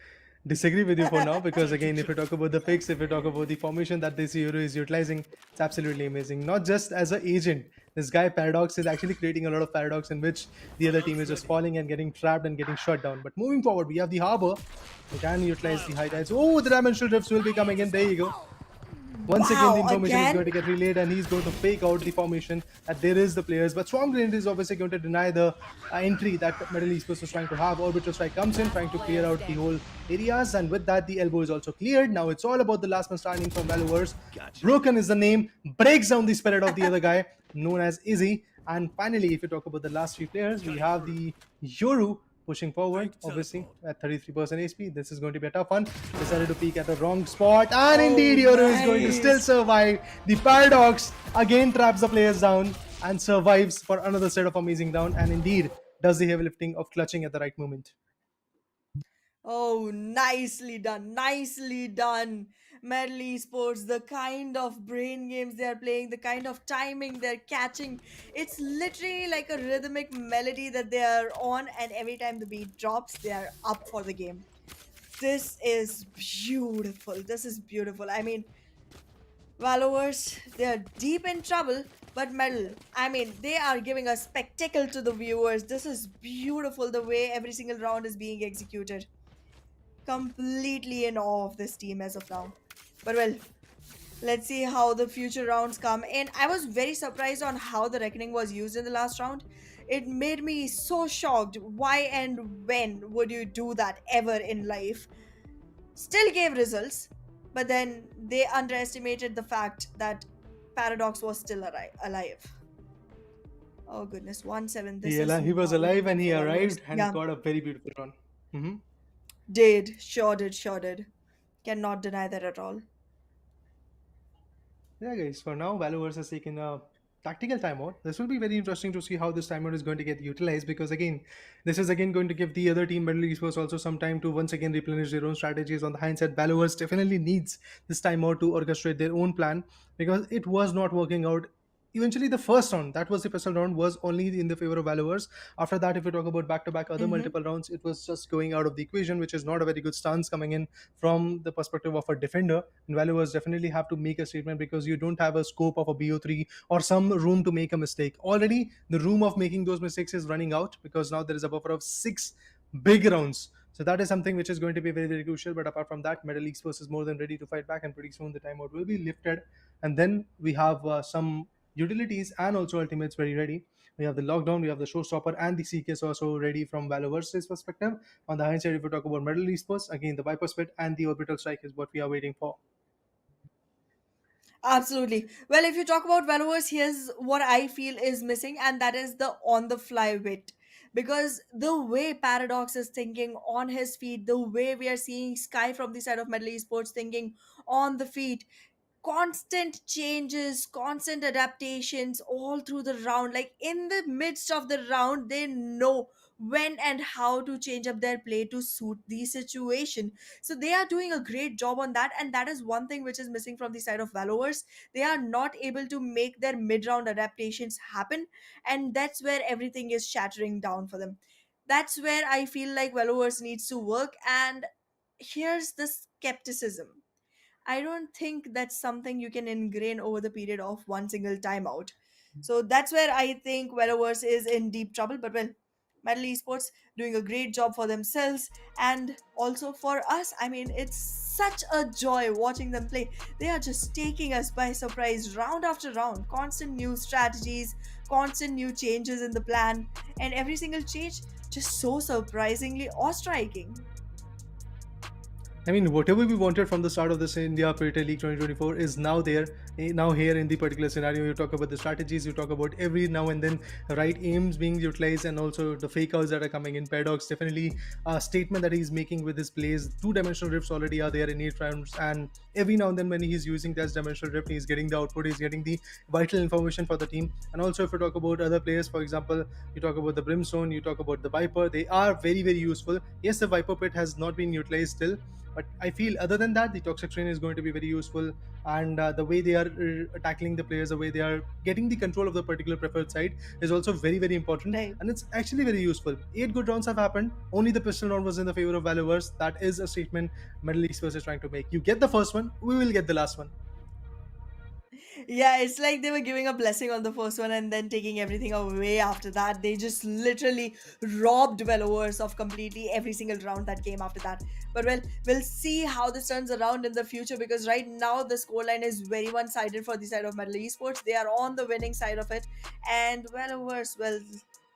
disagree with you for now because again, if you talk about the picks, if you talk about the formation that this hero is utilizing, it's absolutely amazing. Not just as an agent, this guy Paradox is actually creating a lot of paradox in which the other team is just falling and getting trapped and getting shut down. But moving forward, we have the Harbor. We can utilize the high tides. Oh, the dimensional drifts will be coming in. There you go. Once again, the Wow, information is again? going to get relayed, and he's going to fake out the formation that there is the players. But Strong Grenade is obviously going to deny the entry that Metal Esports was trying to have. Orbital Strike comes in, trying to clear out the whole areas, and with that, the elbow is also cleared. Now it's all about the last man standing from Valoverse. Gotcha. Broken is the name, breaks down the spirit of the other guy, known as Izzy. And finally, if you talk about the last three players, we have the Yoru pushing forward, obviously at 33% HP. This is going to be a tough one. Decided to peek at the wrong spot, and indeed Yoru is going to still nice. survive. The Paradox again traps the players down and survives for another set of amazing round, and indeed does the heavy lifting of clutching at the right moment. Oh, nicely done. Nicely done. Medley Esports, the kind of brain games they are playing, the kind of timing they're catching. It's literally like a rhythmic melody that they are on, and every time the beat drops, they are up for the game. This is beautiful. This is beautiful. I mean, Valoverse, they're deep in trouble, but Medal, I mean, they are giving a spectacle to the viewers. This is beautiful the way every single round is being executed. Completely in awe of this team as of now. But well, let's see how the future rounds come in. I was very surprised on how the Reckoning was used in the last round. It made me so shocked. Why and when would you do that ever in life? Still gave results, but then they underestimated the fact that Paradox was still alive. Oh goodness, 1-7. This is He was not looking alive good and he for Valoverse. arrived and Yeah, got a very beautiful run. Mhm. did. Sure did, sure did. Cannot deny that at all. Yeah, guys, for now, Valoverse has taken a tactical timeout. This will be very interesting to see how this timeout is going to get utilized because, again, this is again going to give the other team, Middle Esports, also some time to once again replenish their own strategies. On the hindsight, Valoverse definitely needs this timeout to orchestrate their own plan because it was not working out. Eventually, the first round, that was the pistol round, was only in the favor of Valoverse. After that, if we talk about back to back other Mm-hmm. multiple rounds, it was just going out of the equation, which is not a very good stance coming in from the perspective of a defender. And valuers definitely have to make a statement because you don't have a scope of a BO3 or some room to make a mistake. Already, the room of making those mistakes is running out because now there is a buffer of 6 big rounds. So that is something which is going to be very, very crucial. But apart from that, Metal Esports is more than ready to fight back, and pretty soon the timeout will be lifted. And then we have some utilities and also ultimates very ready. We have the lockdown, we have the showstopper, and the CKS also ready from Valoverse's perspective. On the hindsight, if we talk about Metal Esports, again the Viper Spit and the Orbital Strike is what we are waiting for. Absolutely. Well, if you talk about Valoverse, here's what I feel is missing, and that is the on the fly wit. Because the way Paradox is thinking on his feet, the way we are seeing Sky from the side of Medley Esports thinking on the feet, constant changes, constant adaptations all through the round. Like in the midst of the round, they know when and how to change up their play to suit the situation. So they are doing a great job on that, and that is one thing which is missing from the side of Valoverse. They are not able to make their mid-round adaptations happen, and that's where everything is shattering down for them. That's where I feel like Valoverse needs to work, and here's the skepticism. I don't think that's something you can ingrain over the period of one single timeout. So that's where I think Valoverse is in deep trouble. But well, Metal Esports doing a great job for themselves and also for us. I mean, it's such a joy watching them play. They are just taking us by surprise round after round. Constant new strategies, constant new changes in the plan, and every single change just so surprisingly awe striking. I mean, whatever we wanted from the start of this India Predator League 2024 is now there, now here in the particular scenario. You talk about the strategies, you talk about every now and then right aims being utilized, and also the fake outs that are coming in. Paradox definitely a statement that he's making with his plays. Two-dimensional rifts already are there in 8 rounds, and every now and then when he's using that dimensional rift, he's getting the output, he's getting the vital information for the team. And also, if you talk about other players, for example, you talk about the Brimstone, you talk about the Viper, they are very, very useful. Yes, the Viper pit has not been utilized still, but I feel other than that, the toxic train is going to be very useful, and the way they are tackling the players, the way they are getting the control of the particular preferred side is also very, very important, Right. and it's actually very useful. 8 good rounds have happened. Only the pistol round was in the favor of Valoverse. That is a statement Middle East is trying to make. You get the first one, we will get the last one. Yeah, it's like they were giving a blessing on the first one and then taking everything away after that. They just literally robbed Valoverse of completely every single round that came after that. But well, we'll see how this turns around in the future, because right now the scoreline is very one sided for the side of Metal Esports. They are on the winning side of it. And Valoverse, well,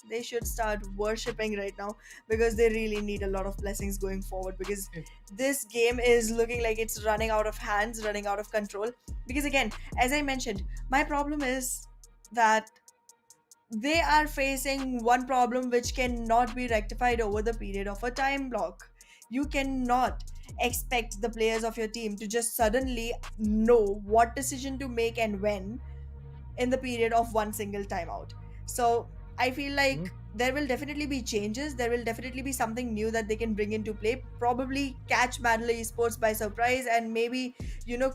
they should start worshipping right now, because they really need a lot of blessings going forward, because this game is looking like it's running out of hands, running out of control. Because again, as I mentioned, my problem is that they are facing one problem which cannot be rectified over the period of a time block. You cannot expect the players of your team to just suddenly know what decision to make and when in the period of one single timeout. So I feel Mhm. like there will definitely be changes. There will definitely be something new that they can bring into play. Probably catch Madler Esports by surprise, and maybe,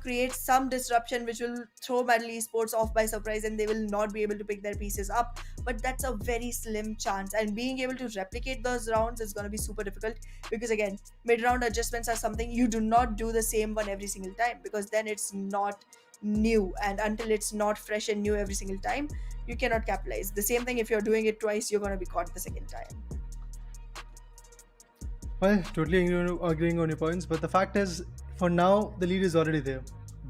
create some disruption which will throw Madler Esports off by surprise and they will not be able to pick their pieces up. But that's a very slim chance. And being able to replicate those rounds is going to be super difficult, because again, mid round adjustments are something you do not do the same one every single time, because then it's not new, and until it's not fresh and new every single time, you cannot capitalize. The same thing, if you're doing it twice, you're going to be caught the second time. Well, totally agreeing on your points, but the fact is, for now, the lead is already there.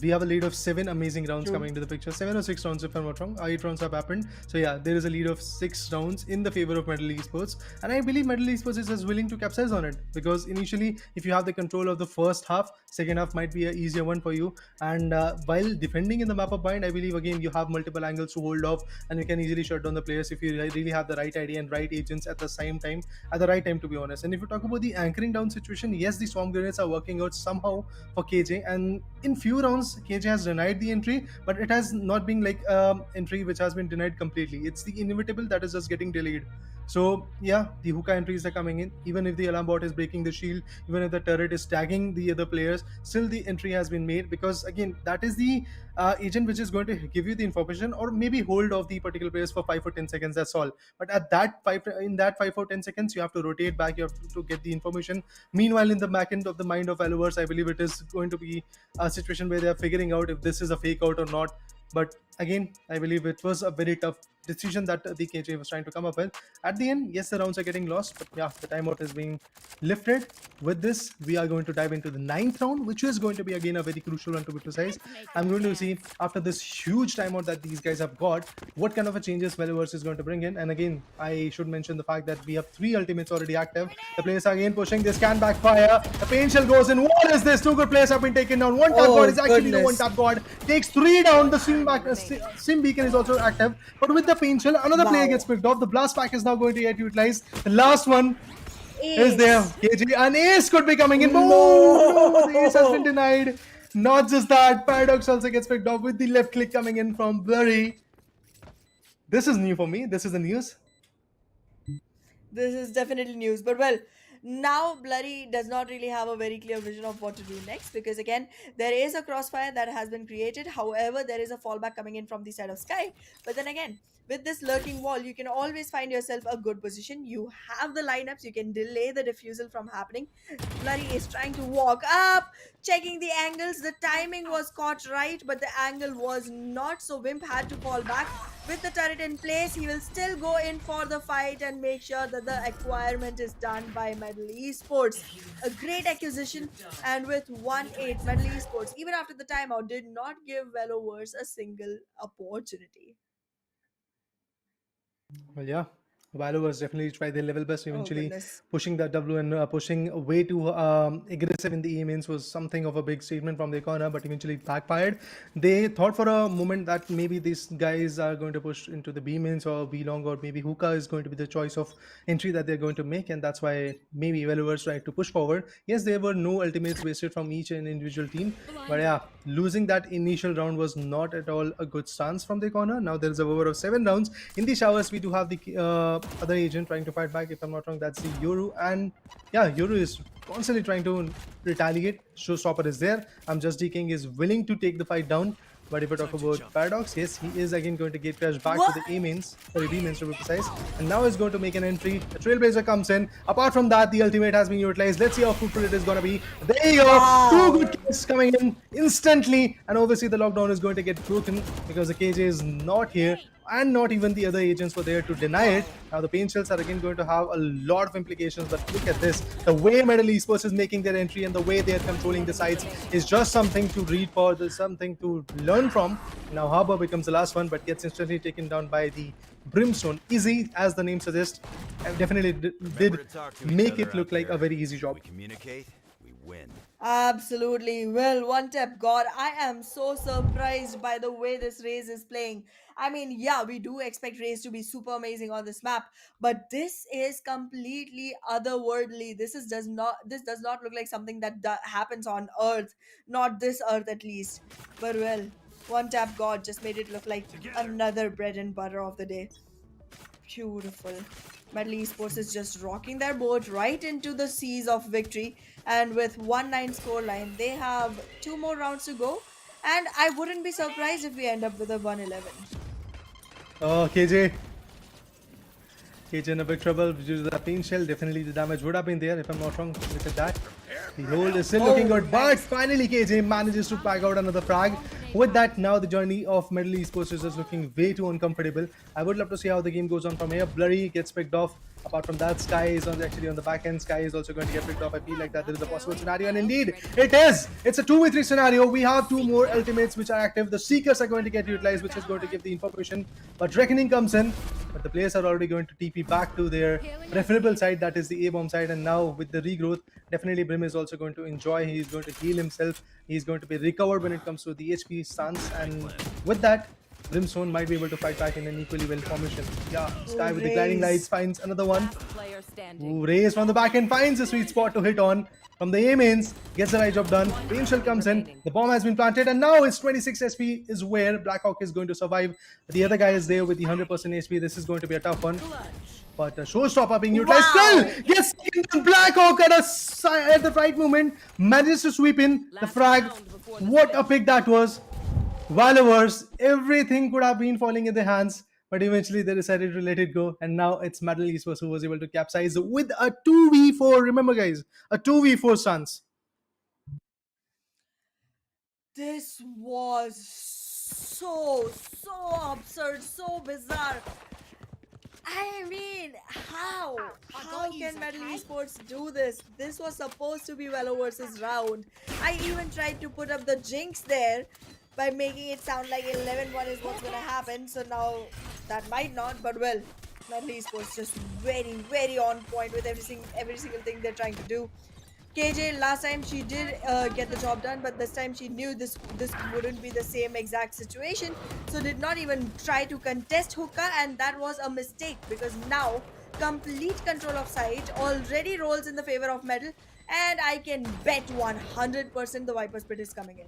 We have a lead of 7 amazing rounds True. coming into the picture. 7 or 6 rounds, if I'm not wrong. 8 rounds have happened. So yeah, there is a lead of 6 rounds in the favor of Metal Esports, and I believe Metal Esports is as willing to capsize on it, because initially, if you have the control of the first half, second half might be an easier one for you. And while defending in the map of bind, I believe again you have multiple angles to hold off, and you can easily shut down the players if you really have the right idea and right agents at the same time, at the right time, to be honest. And if you talk about the anchoring down situation, yes, the swarm grenades are working out somehow for KJ, and in few rounds KJ has denied the entry, but it has not been like entry which has been denied completely. It's the inevitable that is just getting delayed. So yeah, the hookah entries are coming in. Even if the alarm bot is breaking the shield, even if the turret is tagging the other players, still the entry has been made, because again that is the agent which is going to give you the information, or maybe hold off the particular players for 5 or 10 seconds. That's all. But at that 5 or 10 seconds, you have to rotate back. You have to get the information. Meanwhile, in the back end of the mind of Valoverse, I believe it is going to be a situation where they are figuring out if this is a fake out or not. But again, I believe it was a very tough decision that the KJ was trying to come up with. At the end, yes, the rounds are getting lost, but yeah, the timeout is being lifted. With this, we are going to dive into the 9th round, which is going to be again a very crucial one, to be precise. Let's make I'm them going to dance. see after this huge timeout that these guys have got, what kind of a changes Valoverse is going to bring in. And again, I should mention the fact that we have 3 ultimates already active. The players are again pushing. This can backfire. The pain shell goes in. What is this? 2 good players have been taken down. One tap god is actually the one tap god. Takes 3 down. The sim beacon is also active. But with the pain shell, another player Wow. gets picked off. The blast pack is now going to get utilized. The last one is there. Ace. KG. An ace could be coming in. Boom! No, the ace has been No. denied. Not just that, Paradox also gets picked off with the left click coming in from Blurry. This is new for me. This is the news. This is definitely news. But well, now Blurry does not really have a very clear vision of what to do next, because again, there is a crossfire that has been created. However, there is a fallback coming in from the side of Sky. But then again, with this lurking wall, you can always find yourself a good position. You have the lineups, you can delay the defusal from happening. Blurry is trying to walk up, checking the angles. The timing was caught right, but the angle was not. So Wimp had to fall back. With the turret in place, he will still go in for the fight and make sure that the acquirement is done by Medal Esports. A great acquisition, and with 1-8, Medal Esports, even after the timeout, did not give Valoverse a single opportunity. Well, yeah. Valoverse definitely tried their level best, Oh eventually goodness. pushing that W and pushing way too aggressive in the A mains was something of a big statement from their corner, but eventually backfired. They thought for a moment that maybe these guys are going to push into the B mains or B long, or maybe hookah is going to be the choice of entry that they're going to make, and that's why maybe Valoverse tried to push forward. Yes, there were no ultimates wasted from each and individual team, but yeah, losing that initial round was not at all a good stance from their corner. Now there is a over of 7 rounds. In the showers, we do have the other agent trying to fight back. If I'm not wrong, that's the Yoru, and yeah, Yoru is constantly trying to retaliate. Showstopper is there. I'm just King is willing to take the fight down. But if we talk about Paradox, yes, he is again going to get crashed back to What? the A mains, sorry, B mains to be precise, and now is going to make an entry. The Trailblazer comes in. Apart from that, the ultimate has been utilized. Let's see how fruitful it is going to be. There you go. Two Wow. good kills coming in instantly, and obviously the lockdown is going to get broken because the KJ is not here, and not even the other agents were there to deny it. Now the pain shells are again going to have a lot of implications, but look at this. The way Medal Esports is making their entry and the way they are controlling the sides is just something to read for, there's something to learn from. Now Harbor becomes the last one, but gets instantly taken down by the Brimstone. Easy, as the name suggests, definitely Remember did to talk to each make other it look out like a there. very easy job. We communicate, we win. Absolutely. Well, one tap God. I am so surprised by the way this race is playing. I mean, yeah, we do expect race to be super amazing on this map, but this is completely otherworldly. This does not look like something that happens on Earth, not this Earth at least. But well, one tap God just made it look like another bread and butter of the day. Beautiful. Metal Esports is just rocking their boat right into the seas of victory. And with 1-9 scoreline, they have 2 more rounds to go. And I wouldn't be surprised if we end up with a 1-11. Oh, KJ. KJ in a big trouble due to the pain shell. Definitely the damage would have been there if I'm not wrong. Look at that. The hold is still looking good, but finally KJ manages to pack out another frag. With that, now the journey of Metal Esports is just looking way too uncomfortable. I would love to see how the game goes on from here. Blurry gets picked off. Apart from that, Sky is actually on the back end. Sky is also going to get picked off. I feel like that there is a possible scenario, and indeed it is. It's a 2v3 scenario. We have two more ultimates which are active. The Seekers are going to get utilized, which is going to give the information. But Reckoning comes in. But the players are already going to TP back to their preferable side, that is the A-bomb side. And now with the regrowth, definitely Brim is also going to enjoy. He's going to heal himself. He's going to be recovered when it comes to the HP stance. And with that, Brimstone might be able to fight back in an equally well formation. Yeah, Sky with the gliding lights finds another one. Player standing. Ooh, Rays from the back end finds a sweet spot to hit on. From the A-mains, gets the right job done. Pain shell comes in. The bomb has been planted, and now it's 26 SP is where Blackhawk is going to survive. The other guy is there with the 100% HP. This is going to be a tough one. But Showstopper being utilized still gets in. Blackhawk at the right moment manages to sweep in the frag. What a pick that was. Valoverse, everything could have been falling in their hands, but eventually they decided to let it go, and now it's Metal Esports who was able to capsize with a 2v4. Remember, guys, a 2v4 stance. This was so absurd, so bizarre. I mean, how? How can Metal Esports do this? This was supposed to be Valoverse's round. I even tried to put up the jinx there by making it sound like 11-1 is what's gonna happen. So now that might not, but well, Metal Esports just very on point with every single thing they're trying to do. KJ last time she did get the job done, but this time she knew this wouldn't be the same exact situation, so did not even try to contest hookah, and that was a mistake because now complete control of site already rolls in the favor of Metal, and I can bet 100% the Viper Spit is coming in.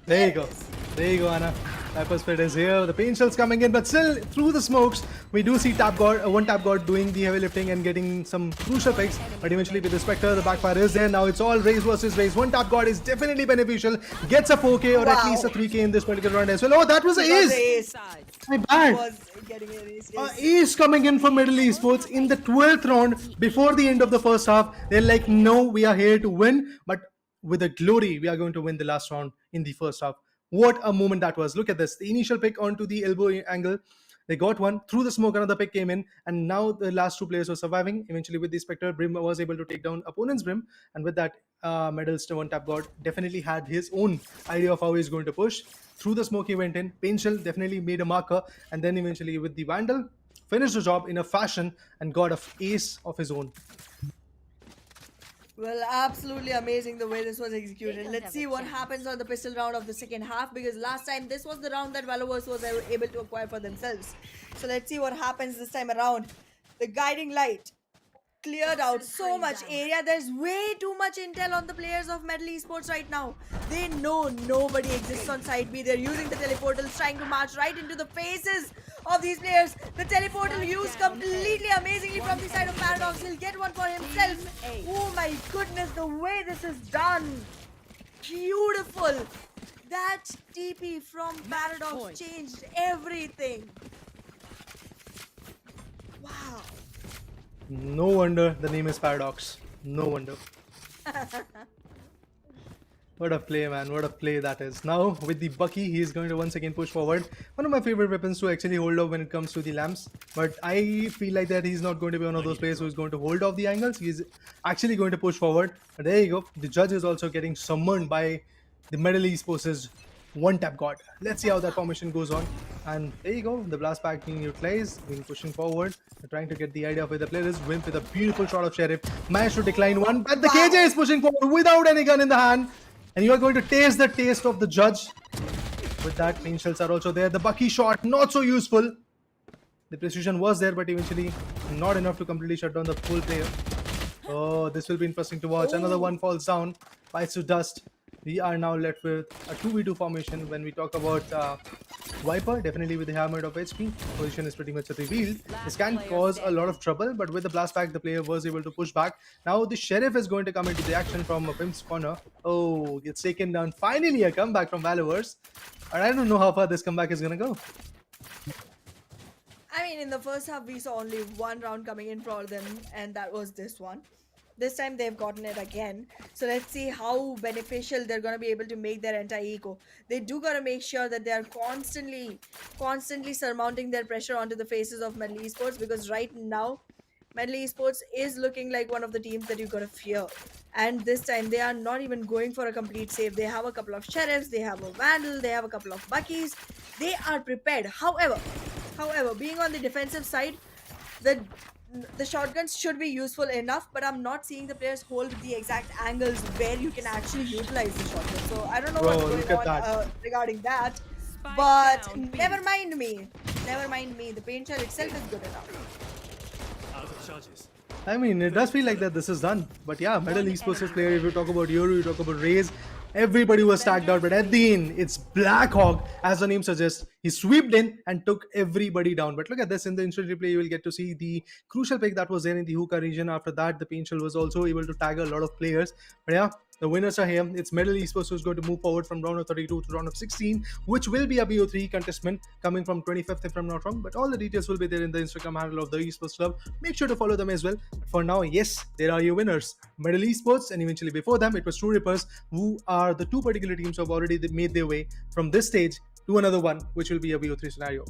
There you go. There you go, Anna. Viper Spit is here. The pain shell's coming in, but still through the smokes, we do see one Tap God doing the heavy lifting and getting some crucial picks. But eventually with the Spectre, the backfire is there. Now it's all race versus race. One Tap God is definitely beneficial. Gets a 4K or at least a 3K in this particular round as well. Oh, that was an ace! My bad. Was getting an ace. Ace coming in for Middle Esports in the 12th round before the end of the first half. They're like, no, we are here to win, but with a glory, we are going to win the last round in the first half. What a moment that was. Look at this. The initial pick onto the elbow angle. They got one. Through the smoke, another pick came in. And now the last two players were surviving. Eventually with the Spectre, Brim was able to take down opponent's Brim. And with that, medals to one tap god definitely had his own idea of how he's going to push. Through the smoke he went in. Painshell definitely made a marker, and then eventually with the Vandal, finished the job in a fashion and got a ace of his own. Well, absolutely amazing the way this was They executed. don't Let's have see a what chance. happens on the pistol round of the second half, because last time this was the round that Valoverse was able to acquire for themselves. So let's see what happens this time around. The guiding light cleared out so much area. There's way too much intel on the players of Metal Esports right now. They know nobody exists on side B. They're using the teleportals, trying to march right into the faces of these players. The teleportal used completely amazingly from the side of Paradox. He'll get one for himself. Oh my goodness, the way this is done. Beautiful. That TP from Paradox point. changed everything. Wow. No wonder the name is Paradox. No wonder. What a play, man. What a play that is. Now, with the Bucky, he is going to once again push forward. One of my favorite weapons to actually hold off when it comes to the lamps. But I feel like that he's not going to be one of those players who is going to hold off the angles. He's actually going to push forward. But there you go. The judge is also getting summoned by the Metal Esports' one-tap god. Let's see how that formation goes on. And there you go. The blast pack being utilized, being pushing forward. They're trying to get the idea of where the player is. Wimp with a beautiful shot of Sheriff. Managed to decline one. But the KJ is pushing forward without any gun in the hand. And you are going to taste the taste of the judge. With that, main shells are also there. The Bucky shot, not so useful. The precision was there, but eventually not enough to completely shut down the full player. Oh, this will be interesting to watch. Another one falls down, bites to dust. We are now left with a 2v2 formation. When we talk about Viper, definitely with the hammer of HP, position is pretty much revealed. This can cause a lot of trouble, but with the blast pack, the player was able to push back. Now the Sheriff is going to come into the action from a Pimp's corner. Oh, gets taken down. Finally, a comeback from Valoverse. And I don't know how far this comeback is going to go. I mean, in the first half, we saw only one round coming in for them, and that was this one. This time they've gotten it again. So let's see how beneficial they're going to be able to make their anti-eco. They do got to make sure that they are constantly surmounting their pressure onto the faces of Metal Esports, because right now, Metal Esports is looking like one of the teams that you got to fear. And this time, they are not even going for a complete save. They have a couple of Sheriffs, they have a Vandal, they have a couple of Buckies. They are prepared. However, being on the defensive side, the shotguns should be useful enough, but I'm not seeing the players hold the exact angles where you can actually utilize the shotgun. So I don't know Bro, what's look going at on that. regarding that. Spike But down B. never mind me. The paint shell itself is good enough. I mean, it does feel like that this is done. But yeah, Metal Esports player, if you talk about Yoru, you talk about Raze, everybody was tagged out. But at the end, it's Blackhawk, as the name suggests. He swept in and took everybody down. But look at this, in the instant replay, you will get to see the crucial pick that was there in the hookah region. After that, the Painshell was also able to tag a lot of players. But yeah, the winners are here. It's Metal Esports who's going to move forward from round of 32 to round of 16, which will be a BO3 contestment coming from 25th, if I'm not wrong. But all the details will be there in the Instagram handle of the Esports Club. Make sure to follow them as well. But for now, yes, there are your winners. Metal Esports, and eventually before them, it was True Rippers, who are the two particular teams who have already made their way from this stage to another one, which will be a BO3 scenario.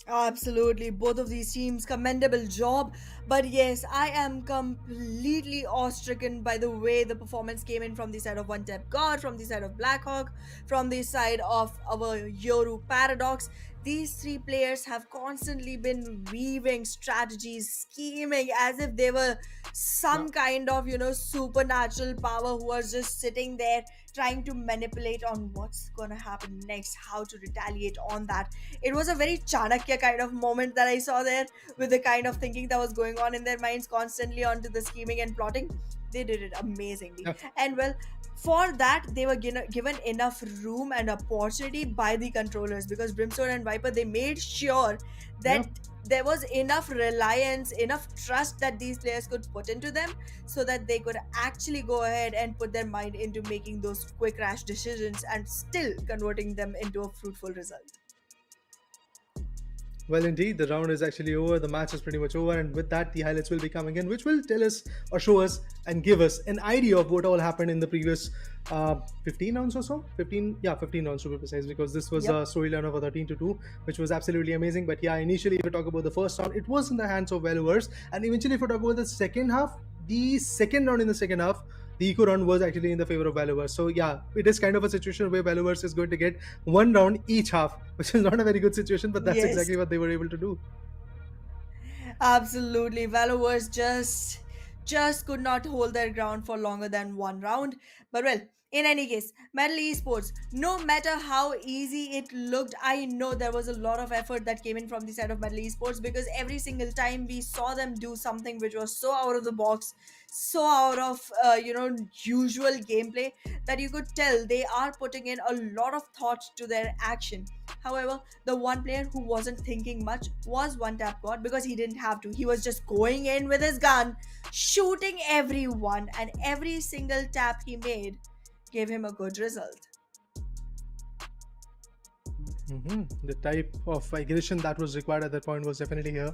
Absolutely, both of these teams, commendable job. But yes, I am completely awe-stricken by the way the performance came in from the side of One Tap God, from the side of Blackhawk, from the side of our Yoru Paradox. These three players have constantly been weaving strategies, scheming as if they were some kind of, supernatural power who was just sitting there trying to manipulate on what's gonna happen next, how to retaliate on that. It was a very Chanakya kind of moment that I saw there, with the kind of thinking that was going on in their minds constantly onto the scheming and plotting. They did it amazingly. Yeah. And well, for that, they were given enough room and opportunity by the controllers, because Brimstone and Viper, they made sure that there was enough reliance, enough trust that these players could put into them, so that they could actually go ahead and put their mind into making those quick rash decisions and still converting them into a fruitful result. Well, indeed, the round is actually over. The match is pretty much over, and with that, the highlights will be coming in, which will tell us or show us and give us an idea of what all happened in the previous 15 rounds or so. 15 rounds to be precise, because this was a storyline of a 13-2, which was absolutely amazing. But yeah, initially, if we talk about the first round, it was in the hands of Valoverse, and eventually, if we talk about the second half, the second round in the second half, the eco round was actually in the favor of Valoverse. So yeah, it is kind of a situation where Valoverse is going to get one round each half, which is not a very good situation, but that's Yes. exactly what they were able to do. Absolutely. Valoverse just could not hold their ground for longer than one round. But well, in any case, Metal Esports, no matter how easy it looked, I know there was a lot of effort that came in from the side of Metal Esports, because every single time we saw them do something which was so out of the box, so out of usual gameplay, that you could tell they are putting in a lot of thought to their action. However, the one player who wasn't thinking much was One Tap God, because he didn't have to. He was just going in with his gun, shooting everyone, and every single tap he made gave him a good result. The type of aggression that was required at that point was definitely here.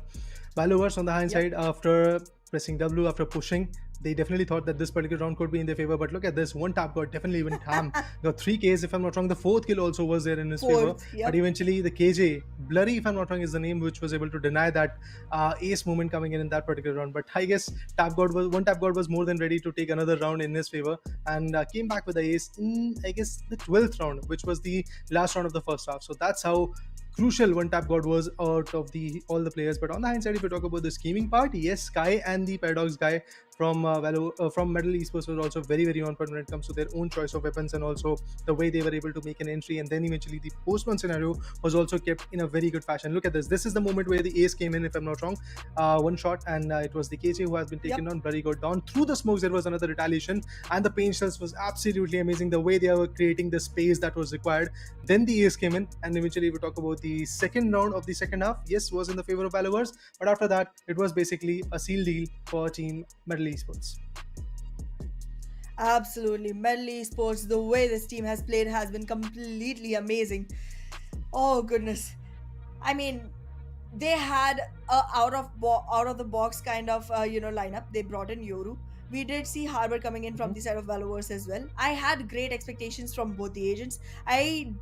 Valoverse on the hindsight, Yep. after pressing W, after pushing, they definitely thought that this particular round could be in their favor. But look at this, one tap got definitely went ham. Got 3 Ks, if I'm not wrong. The fourth kill also was there in his favor. Fourth, But yep. eventually, the KJ, Blurry, if I'm not wrong, is the name which was able to deny that ace moment coming in that particular round. But I guess one tap god was more than ready to take another round in his favor, and came back with the ace in, I guess, the 12th round, which was the last round of the first half. So that's how crucial one tap god was out of the all the players. But on the hindsight, if we talk about the scheming part, yes, Sky and the Paradox guy from from Metal Esports was also very very on point when it comes to their own choice of weapons, and also the way they were able to make an entry. And then eventually the post-one scenario was also kept in a very good fashion. Look at this. This is the moment where the ace came in, if I'm not wrong. One shot, and it was the KJ who has been taken Yep. on. Blurry got down through the smokes. There was another retaliation, and the paint shells was absolutely amazing. The way they were creating the space that was required. Then the ace came in, and eventually we talk about the second round of the second half. Yes, was in the favor of Valoverse, but after that, it was basically a seal deal for Team Metal Esports. Absolutely. Metal Esports, the way this team has played has been completely amazing. Oh, goodness. I mean, they had a out of the box kind of lineup. They brought in Yoru. We did see Harbor coming in from the side of Valoverse as well. I had great expectations from both the agents. I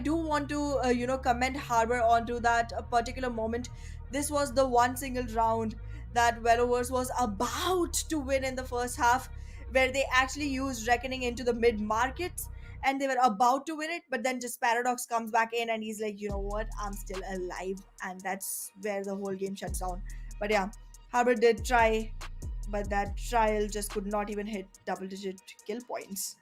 do want to commend Harbor onto that particular moment. This was the one single round that Valoverse was about to win in the first half, where they actually used Reckoning into the mid markets, and they were about to win it, but then just Paradox comes back in and he's like, you know what, I'm still alive, and that's where the whole game shuts down. But yeah, Harbor did try, but that trial just could not even hit double digit kill points.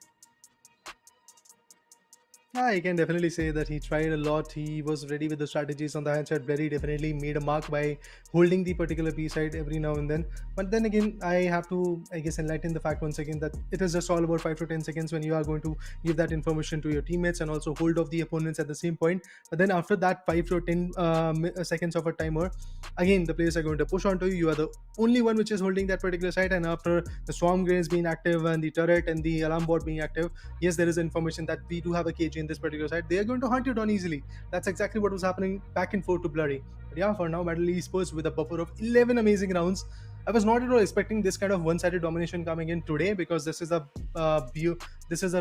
I can definitely say that he tried a lot. He was ready with the strategies. On the hand side, Berry definitely made a mark by holding the particular B side every now and then. But then again, I have to, I guess, enlighten the fact once again that it is just all about 5 to 10 seconds when you are going to give that information to your teammates and also hold off the opponents at the same point. But then after that 5 to 10 seconds of a timer, again, the players are going to push onto you. You are the only one which is holding that particular side. And after the swarm grenades being active and the turret and the alarm bot being active, yes, there is information that we do have a KG in this particular side. They are going to hunt you down easily. That's exactly what was happening back and forth to Blurry. But yeah, for now, Metal Esports with a buffer of 11 amazing rounds. I was not at all expecting this kind of one-sided domination coming in today, because this is a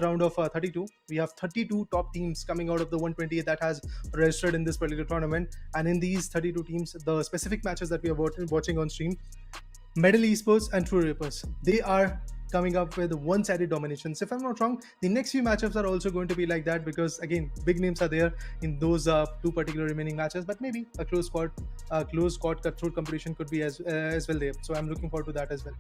round of 32. We have 32 top teams coming out of the 120 that has registered in this particular tournament. And in these 32 teams, the specific matches that we are watching on stream, Metal Esports and True Rippers, they are coming up with one-sided dominations. If I'm not wrong, the next few matchups are also going to be like that, because again, big names are there in those two particular remaining matches. But maybe a close squad cutthroat competition could be as well there. So I'm looking forward to that as well.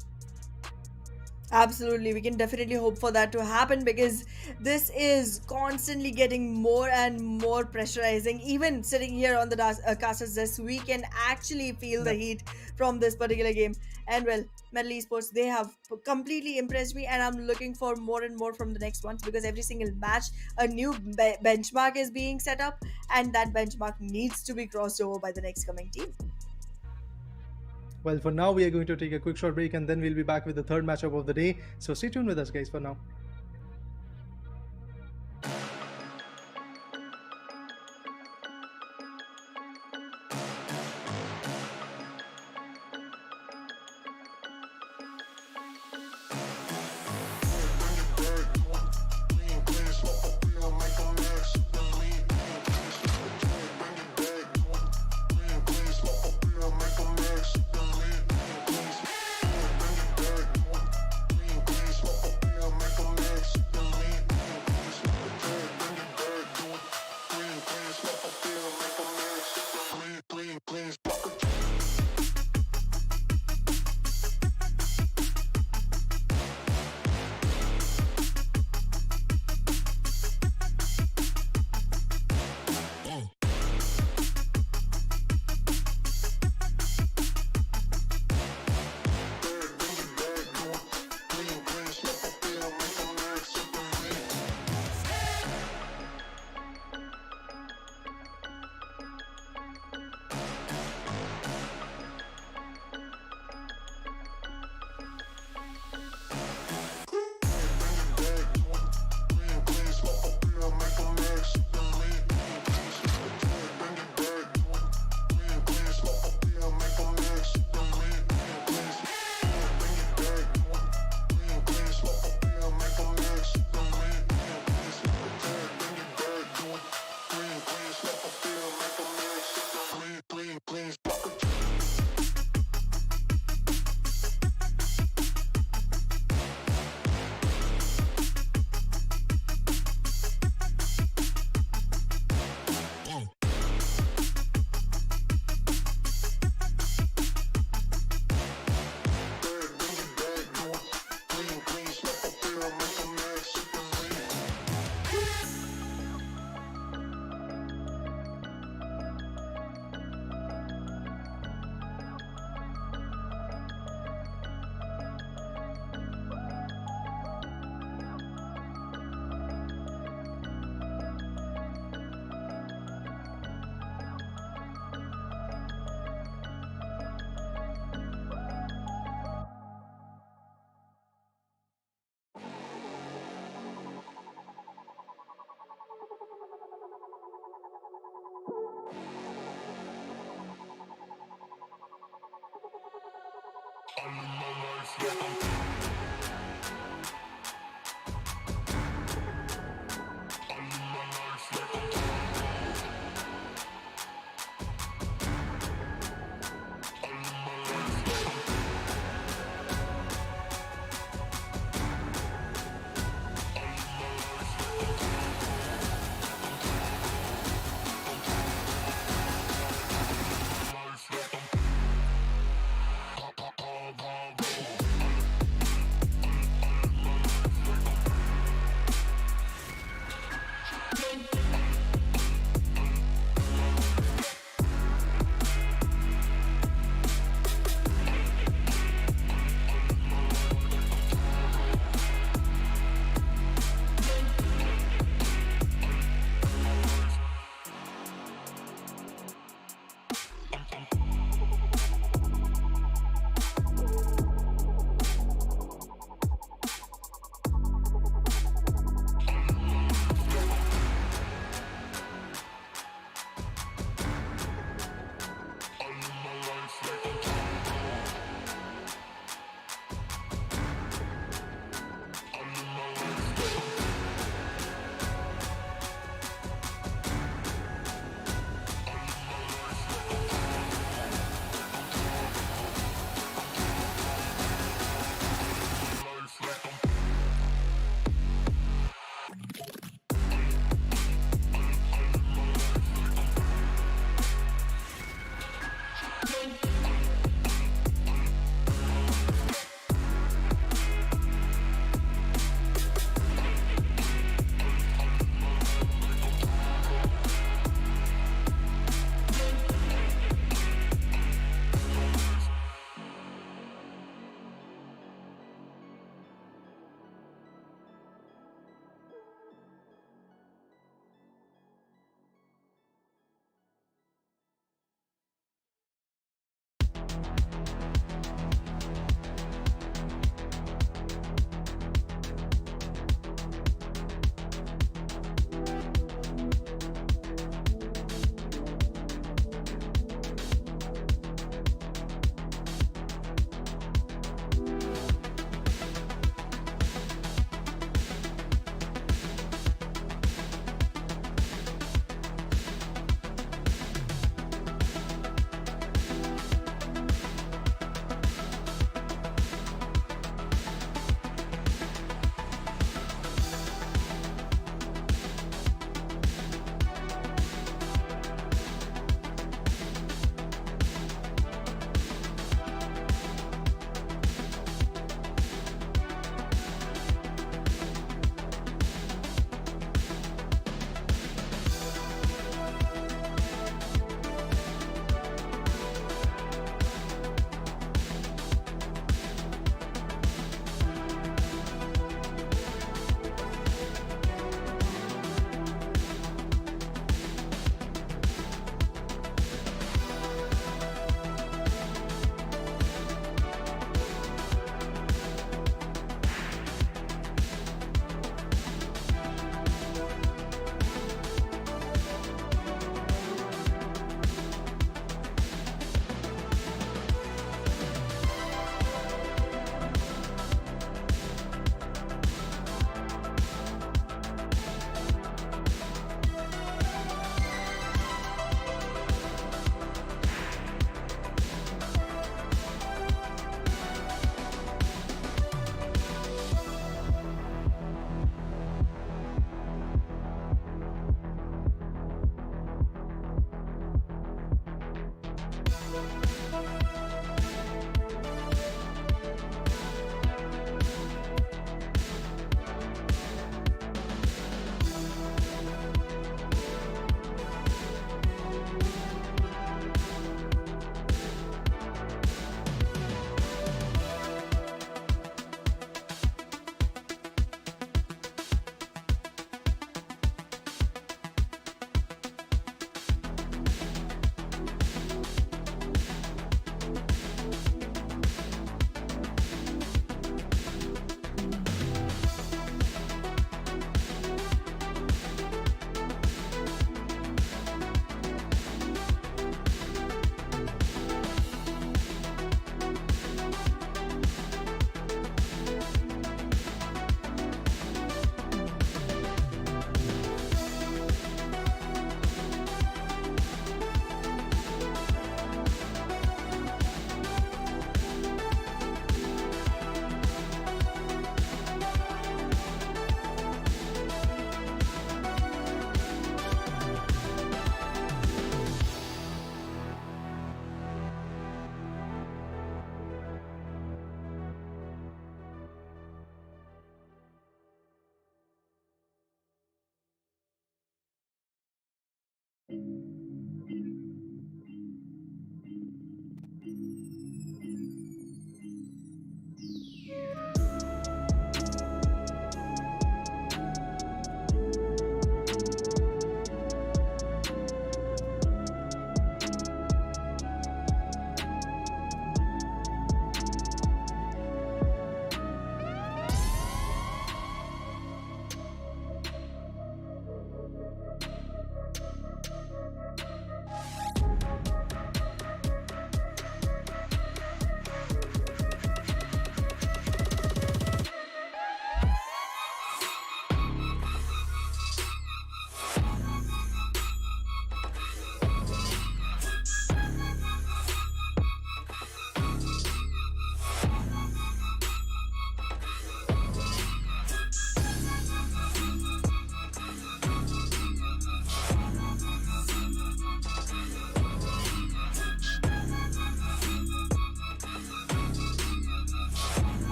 Absolutely, we can definitely hope for that to happen, because this is constantly getting more and more pressurizing. Even sitting here on the caster's desk, we can actually feel the heat from this particular game. And well, Metal Esports, they have completely impressed me, and I'm looking for more and more from the next ones, because every single match, a new benchmark is being set up, and that benchmark needs to be crossed over by the next coming team. Well, for now, we are going to take a quick short break, and then we'll be back with the third matchup of the day. So stay tuned with us, guys, for now.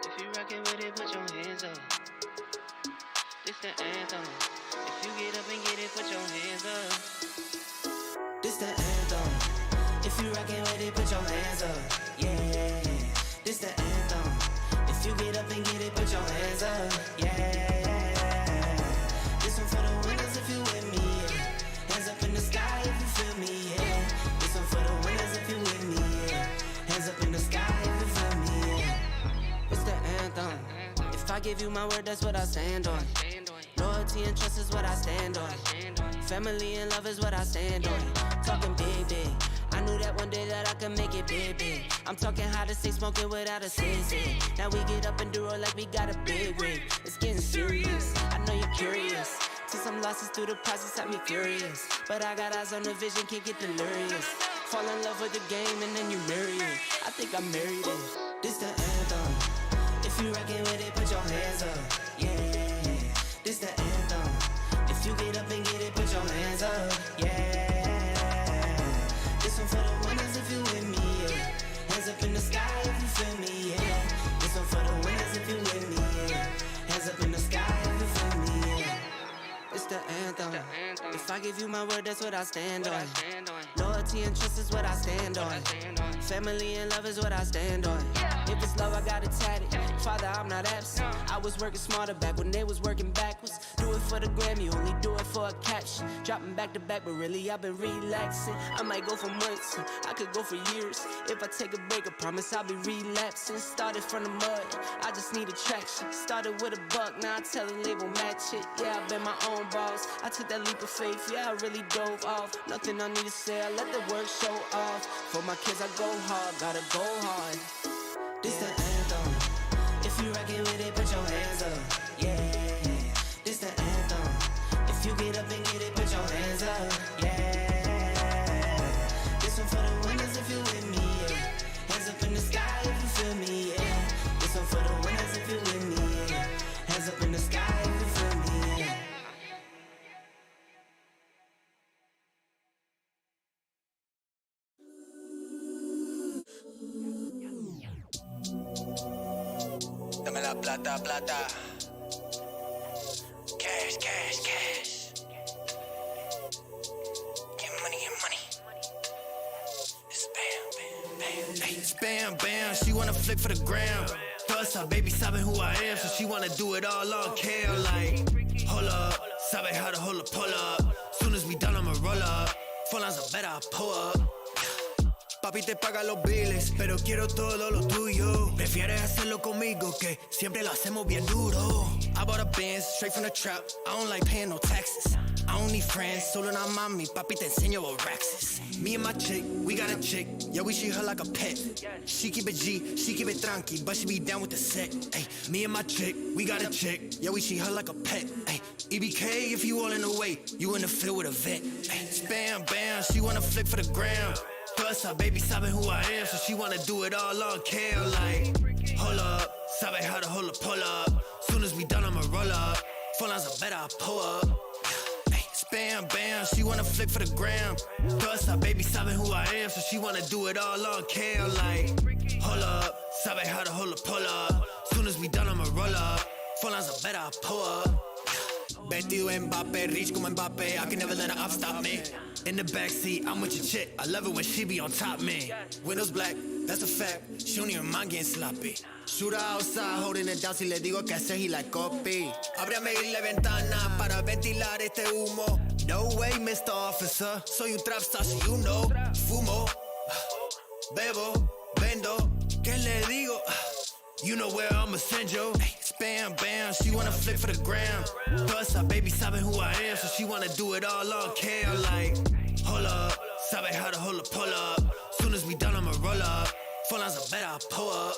If you rockin' with it, put your hands up. This the anthem. If you get up and get it, put your hands up. This the anthem. If you rockin' with it, put your hands up. Yeah, this the anthem. If you get up and get it, put your hands up. Yeah, this one for the winners if you with me. Yeah. Hands up in the sky if you feel me. Yeah, this one for the winners if you with me. Yeah. Hands up in the sky if you feel me. Yeah. It's the anthem. If I give you my word, that's what I stand on. Loyalty and trust is what I stand on. Family and love is what I stand on. Talking big, big. I knew that one day that I could make it big, big. I'm talking high to stay smoking without a sissy. Now we get up and do it like we got a big rig. It's getting serious. I know you're curious. Took some losses through the process, had me furious. But I got eyes on the vision, can't get delirious. Fall in love with the game and then you marry it. I think I married it. This the anthem. If you rockin' with it, put your hands up. Yeah, this the anthem. If you get up and get it, put your hands up. Yeah, this one for the winners if you with me. Yeah. Hands up in the sky if you feel me. Yeah, this one for the winners if you with me. Yeah. Hands up in the sky if you feel me. Yeah. It's the anthem. If I give you my word, that's what I stand on. Loyalty and trust is what I stand on. Family and love is what I stand on. If it's love, I got it tatted. Father, I'm not absent. I was working smarter back when they was working backwards. Do it for the gram, you only do it for a caption. Dropping back to back, but really I've been relaxing. I might go for months, I could go for years. If I take a break, I promise I'll be relapsing. Started from the mud, I just need attraction. Started with a buck, now I tell the label match it. Yeah, I've been my own boss. I took that leap of faith, yeah, I really dove off. Nothing I need to say, I let the work show off. For my kids, I go hard, gotta go hard. This the anthem. If you rockin' with it, put your hands up. Yeah, this the anthem. If you get up and get it, put your hands up. Yeah, this one for the winners if you with me. Yeah. Hands up in the sky if you feel me. Yeah, this one for the winners if you with me. Yeah. Hands up in the sky if you feel me. Yeah. Dame la plata, plata. Cash, cash, cash. Get money, get money. It's bam, bam, bam. Hey, it's bam, bam. She wanna flick for the gram. Plus, her baby sabe who I am, so she wanna do it all on cam. Like, hold up, sabe how to hold a pull up. Soon as we done, I'ma roll up. Phone lines are better, I pull up. Papi te paga los biles, pero quiero todo lo tuyo. Prefieres hacerlo conmigo que siempre lo hacemos bien duro. I bought a Benz straight from the trap. I don't like paying no taxes. I don't need friends, solo una mami. Papi te enseño what racks is. Me and my chick, we got a chick. Yeah, we treat her like a pet. She keep it G, she keep it tranqui, but she be down with the set. Ay, me and my chick, we got a chick. Yeah, we treat her like a pet. Ay, EBK if you all in the way, you in the field with a vet. Ay, spam, bam, she wanna flick for the gram. Plus, her baby sabe who I am, so she wanna do it all on cam. Like, hold up, sabe how to hold a pull up. Soon as we done, I'ma roll up. Phone lines are better, I pull up. Hey, spam. bam, bam. She wanna flick for the gram. Plus, her baby sabe who I am, so she wanna do it all on cam. Like, hold up, sabe how to hold a pull up. Soon as we done, I'ma roll up. Phone lines are better, I pull up. Betty Mbappe, reach como Mbappe. I can never let her up stop me. In the backseat, I'm with your chick. I love it when she be on top me. Windows black, that's a fact. She don't even mind getting sloppy. Shooter outside, holding it down. Si le digo que hacer, he like copy. Ábrame la ventana para ventilar este humo. No way, Mr. Officer. Soy un trap star, so you know. Fumo, bebo, vendo. ¿Qué le digo? You know where I'ma send you. Spam, bam, she wanna flick for the gram. Plus, her baby sabe who I am, so she wanna do it all on cam. Like, hold up, sabe how to hold a pull up. Soon as we done, I'ma roll up. Phone lines are better, I pull up.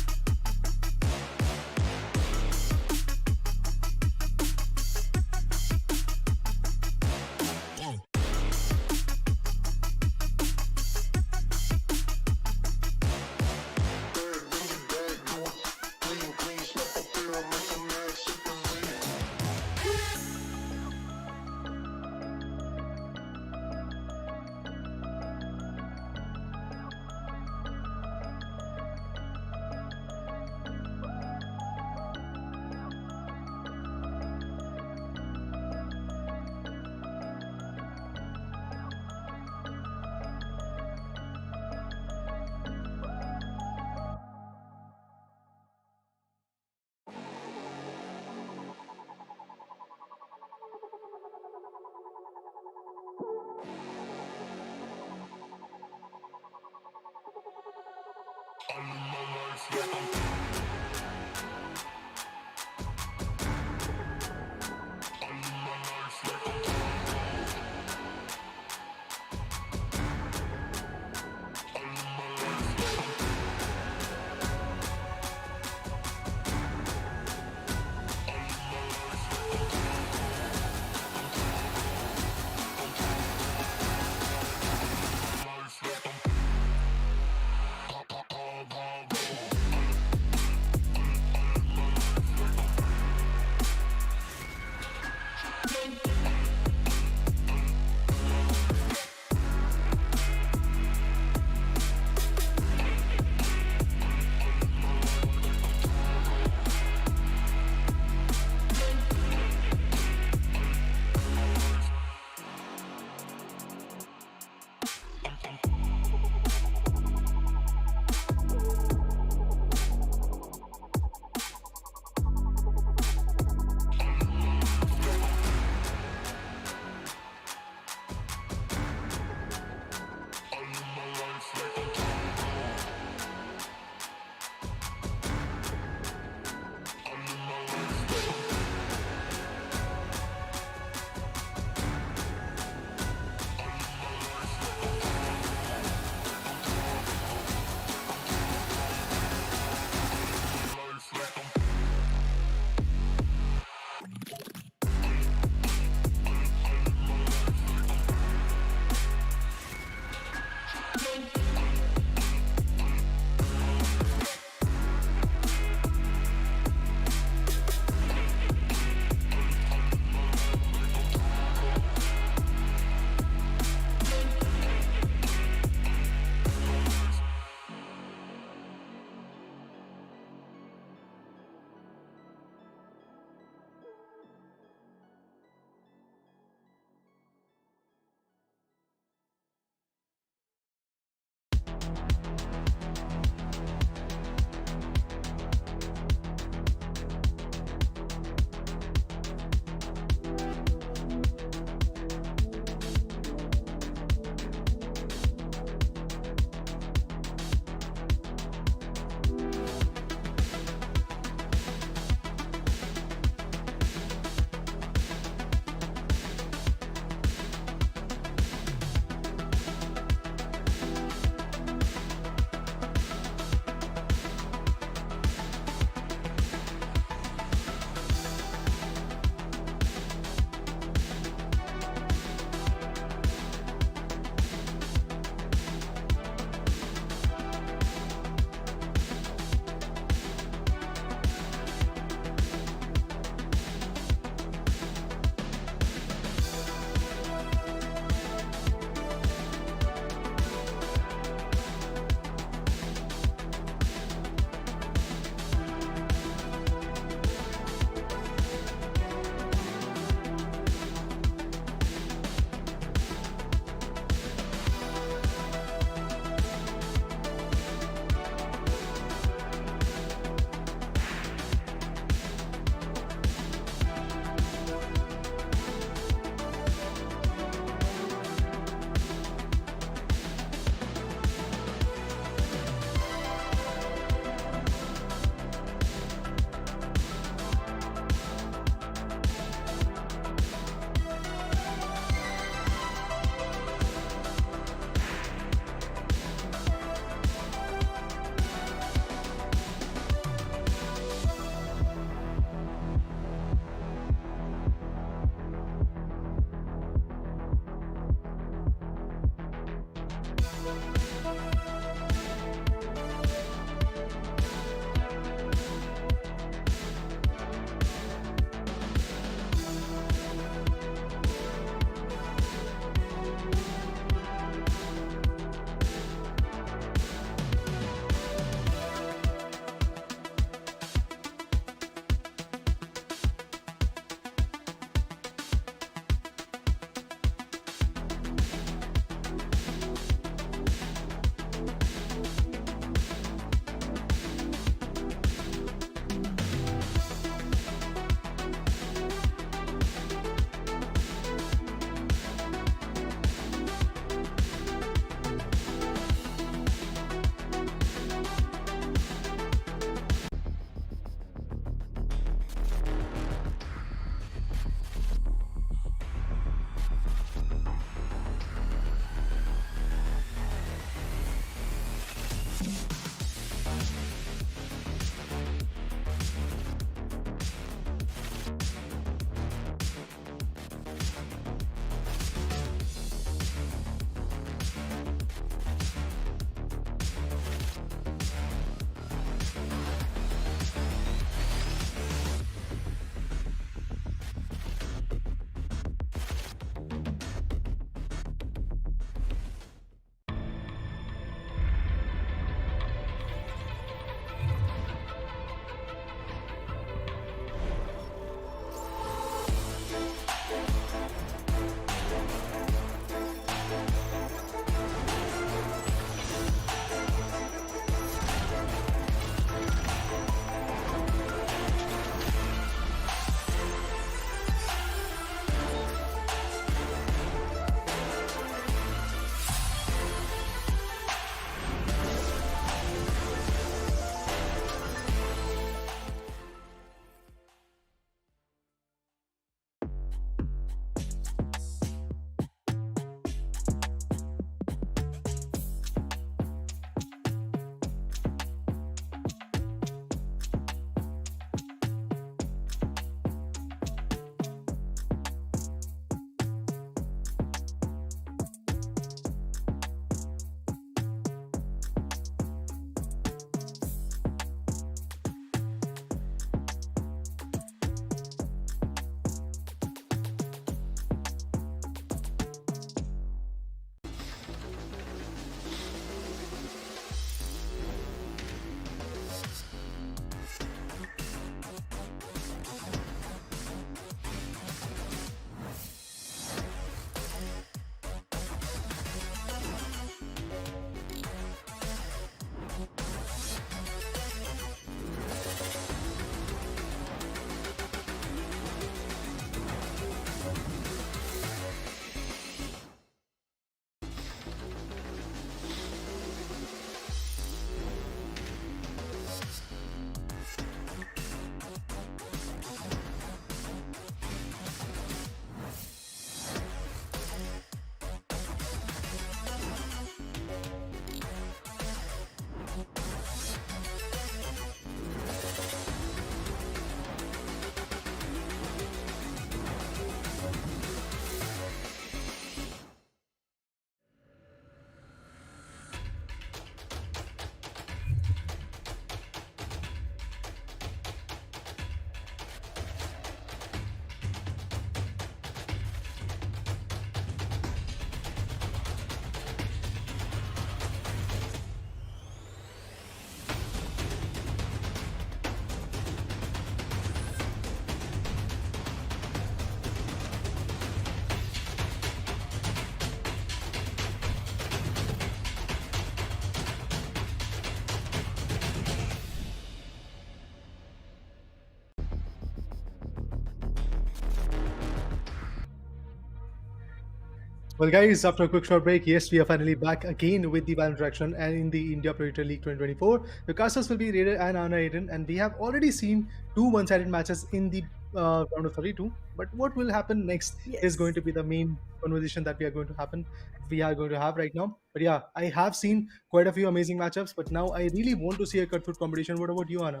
Well, guys, after a quick short break, yes, we are finally back again with the Valorant interaction and in the India Predator League 2024. The casters will be Raider and Anna Aiden, and we have already seen two one-sided matches in the round of 32. But what will happen next is going Yes. to be the main conversation that we are going to have right now. But yeah, I have seen quite a few amazing matchups, but now I really want to see a cutthroat competition. What about you, Anna?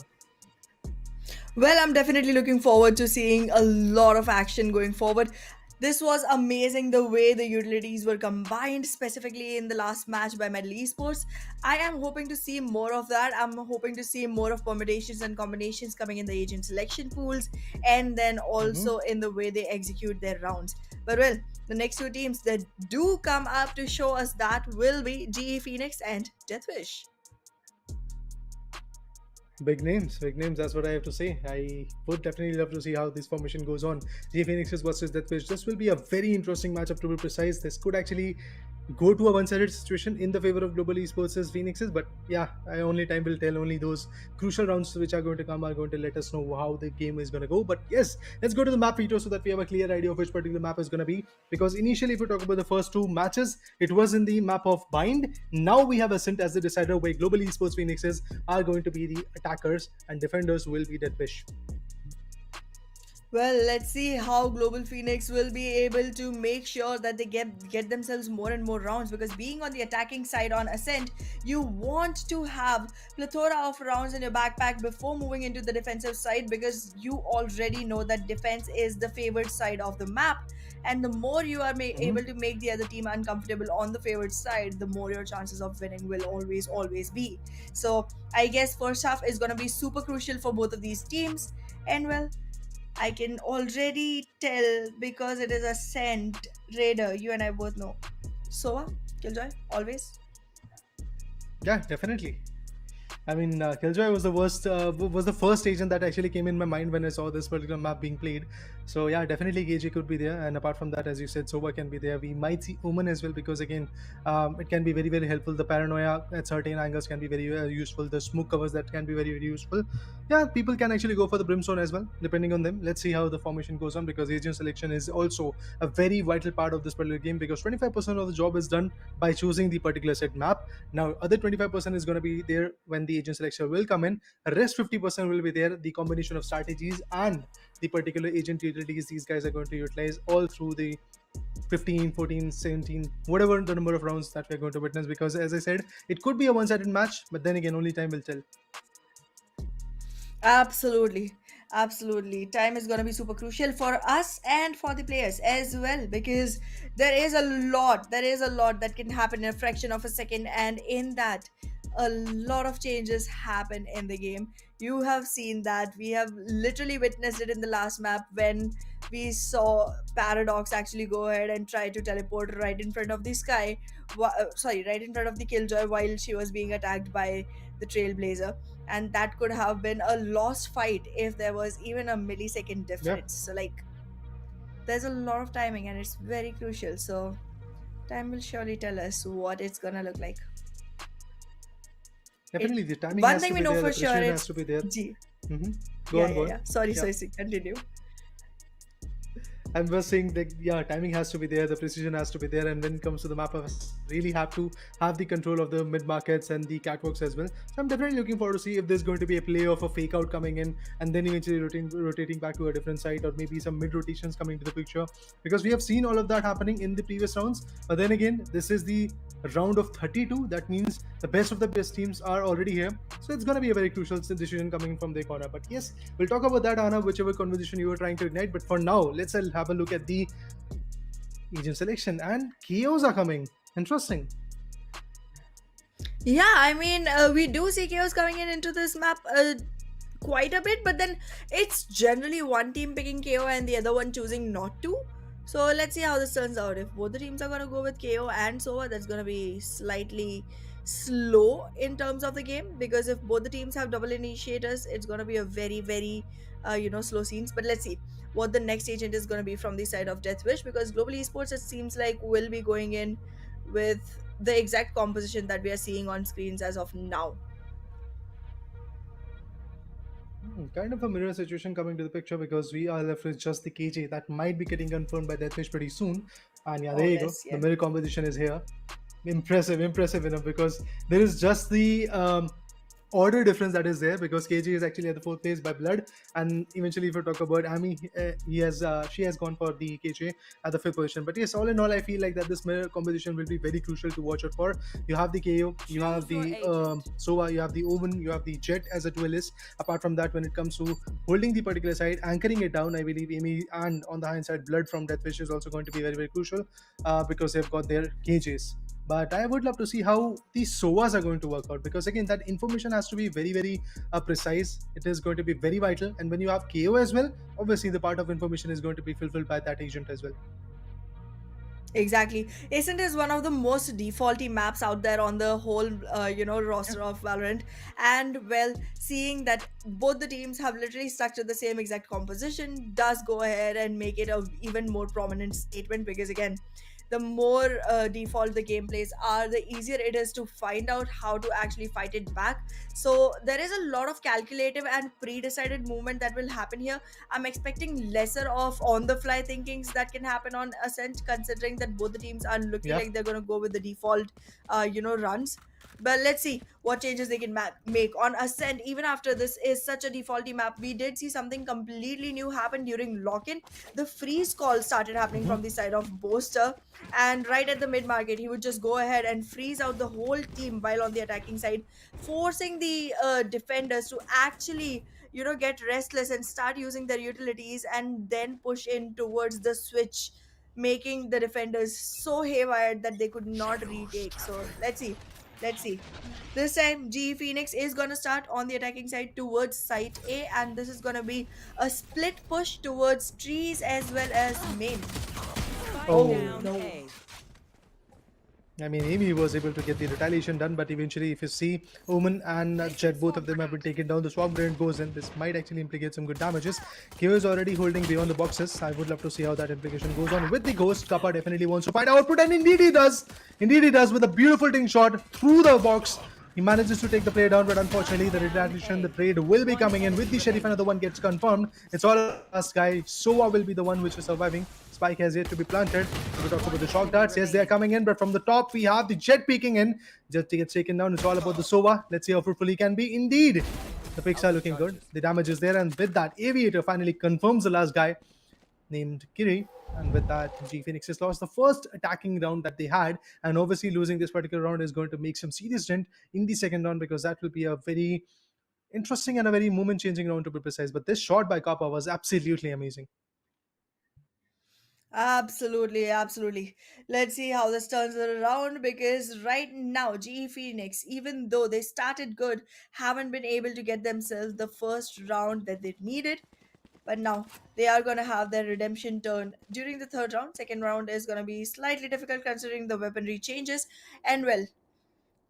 Well, I'm definitely looking forward to seeing a lot of action going forward. This was amazing the way the utilities were combined, specifically in the last match by Medal Esports. I am hoping to see more of that. I'm hoping to see more of permutations and combinations coming in the agent selection pools and then Mm-hmm. also in the way they execute their rounds. But well, the next two teams that do come up to show us that will be GE Phoenix and DeathWish. Big names, big names. That's what I have to say. I would definitely love to see how this formation goes on. G Phoenixes versus Deathwish. This will be a very interesting matchup to be precise. This could actually go to a one-sided situation in the favor of global esports as Phoenixes. But yeah, only time will tell. Only those crucial rounds which are going to come are going to let us know how the game is going to go. But yes, let's go to the map veto so that we have a clear idea of which particular map is going to be. Because initially, if we talk about the first two matches, it was in the map of Bind. Now we have Ascent as the decider, where global esports Phoenixes are going to be the attackers and defenders will be Deathwish. Well, let's see how Global Phoenix will be able to make sure that they get themselves more and more rounds, because being on the attacking side on Ascent, you want to have plethora of rounds in your backpack before moving into the defensive side, because you already know that defense is the favored side of the map, and the more you are able to make the other team uncomfortable on the favored side, the more your chances of winning will always be. So I guess first half is going to be super crucial for both of these teams. And well, I can already tell because it is a scent raider. You and I both know. Sova, Killjoy, always. Yeah, definitely. I mean, Killjoy was the worst, was the first agent that actually came in my mind when I saw this particular map being played. So yeah, definitely KJ could be there, and apart from that, as you said, Sova can be there. We might see Omen as well because again, it can be very helpful. The paranoia at certain angles can be very useful. The smoke covers that can be very useful. Yeah, people can actually go for the Brimstone as well, depending on them. Let's see how the formation goes on because agent selection is also a very vital part of this particular game because 25% of the job is done by choosing the particular set map. Now, other 25% is going to be there when the agent selection will come in. The rest 50% will be there. The combination of strategies and the particular agent utilities these guys are going to utilize all through the 15, 14, 17, whatever the number of rounds that we're going to witness. Because as I said, it could be a one-sided match, but then again, only time will tell. Absolutely. Absolutely. Time is going to be super crucial for us and for the players as well, because there is a lot that can happen in a fraction of a second, and in that, a lot of changes happen in the game. You have seen that. We have literally witnessed it in the last map when we saw Paradox actually go ahead and try to teleport right in front of the sky. Right in front of the Killjoy while she was being attacked by the Trailblazer, and that could have been a lost fight if there was even a millisecond Yeah, difference. So like, there's a lot of timing and it's very crucial. So time will surely tell us what it's gonna look like. It definitely. The timing One has thing to we be know there. The for sure, precision has it's to be there. G. Mm-hmm. Go Yeah, on, yeah, go on. yeah. Sorry, Yeah. continue. I'm just saying that yeah, timing has to be there, the precision has to be there, and when it comes to the map, I really have to have the control of the mid markets and the catwalks as well. So I'm definitely looking forward to see if there's going to be a play of a fake out coming in and then eventually rotating back to a different site, or maybe some mid rotations coming to the picture, because we have seen all of that happening in the previous rounds. But then again, this is the round of 32. That means the best of the best teams are already here, so it's going to be a very crucial decision coming from their corner. But yes, we'll talk about that, Anna, whichever conversation you were trying to ignite. But for now, let's have a look at the agent selection, and KOs are coming. Interesting. Yeah, I mean, we do see chaos coming into this map quite a bit, but then it's generally one team picking KO and the other one choosing not to. So let's see how this turns out. If both the teams are going to go with KO and Sova, that's going to be slightly slow in terms of the game, because if both the teams have double initiators, it's going to be a very slow scenes. But let's see what the next agent is going to be from the side of DeathWish, because Global Esports, it seems like, will be going in with the exact composition that we are seeing on screens as of now. Kind of a mirror situation coming to the picture because we are left with just the KJ that might be getting confirmed by DeathWish pretty soon. And yeah, there Oh, you go. yes, The yes. mirror composition is here. Impressive enough because there is just the order difference that is there because KG is actually at the fourth place by blood, and eventually if you talk about Amy, she has gone for the KJ at the fifth position. But yes, all in all, I feel like that this mirror competition will be very crucial to watch out for. You have the KO, you have Choose your the agent. Sova, you have the Owen, you have the Jet as a duelist. Apart from that, when it comes to holding the particular side, anchoring it down, I believe Amy and on the hindsight, blood from Deathwish is also going to be very crucial because they've got their KJs. But I would love to see how these SOAs are going to work out because again, that information has to be very precise. It is going to be very vital, and when you have KO as well, obviously the part of information is going to be fulfilled by that agent as well. Exactly. Ascent is one of the most defaulty maps out there on the whole, Yeah. roster of Valorant. And well, seeing that both the teams have literally stuck to the same exact composition does go ahead and make it a even more prominent statement because again, the more default the gameplays are, the easier it is to find out how to actually fight it back. So there is a lot of calculative and pre-decided movement that will happen here. I'm expecting lesser of on the fly thinkings that can happen on Ascent, considering that both the teams are looking Yeah. like they're going to go with the default, runs. But let's see what changes they can make on Ascent. Even after this is such a defaulty map, we did see something completely new happen during lock-in. The freeze call started happening Mhm. from the side of Boaster, and right at the mid market, he would just go ahead and freeze out the whole team while on the attacking side, forcing the defenders to actually get restless and start using their utilities and then push in towards the switch, making the defenders so haywire that they could not retake. So let's see this time GE Phoenix is going to start on the attacking side towards site A, and this is going to be a split push towards trees as well as main. Spike Oh, Oh down no. A. I mean, Amy was able to get the retaliation done, but eventually, if you see Omen and Jet, both of them have been taken down. The swap grenade goes in. This might actually implicate some good damages. KO is already holding beyond the boxes. I would love to see how that implication goes on with the Ghost. Kappa definitely wants to find output, and indeed he does. Indeed he does with a beautiful ting shot through the box. He manages to take the player down, but unfortunately, the retaliation, the trade will be coming in with the Sheriff. Another one gets confirmed. It's all last guy. Sova will be the one which is surviving. Spike has yet to be planted. We talked about the shock darts. Yes, they are coming in, but from the top, we have the Jet peeking in. Jet gets taken down. It's all about the Sova. Let's see how fruitful he can be. Indeed, the picks are looking good. The damage is there, and with that, Aviator finally confirms the last guy named Kiri. And with that, G Phoenix has lost the first attacking round that they had. And obviously, losing this particular round is going to make some serious dent in the second round because that will be a very interesting and a very moment changing round to be precise. But this shot by Kappa was absolutely amazing. Absolutely, absolutely. Let's see how this turns around because right now, GE Phoenix, even though they started good, haven't been able to get themselves the first round that they needed. But now they are going to have their redemption turn during the third round. Second round is going to be slightly difficult considering the weaponry changes. And well,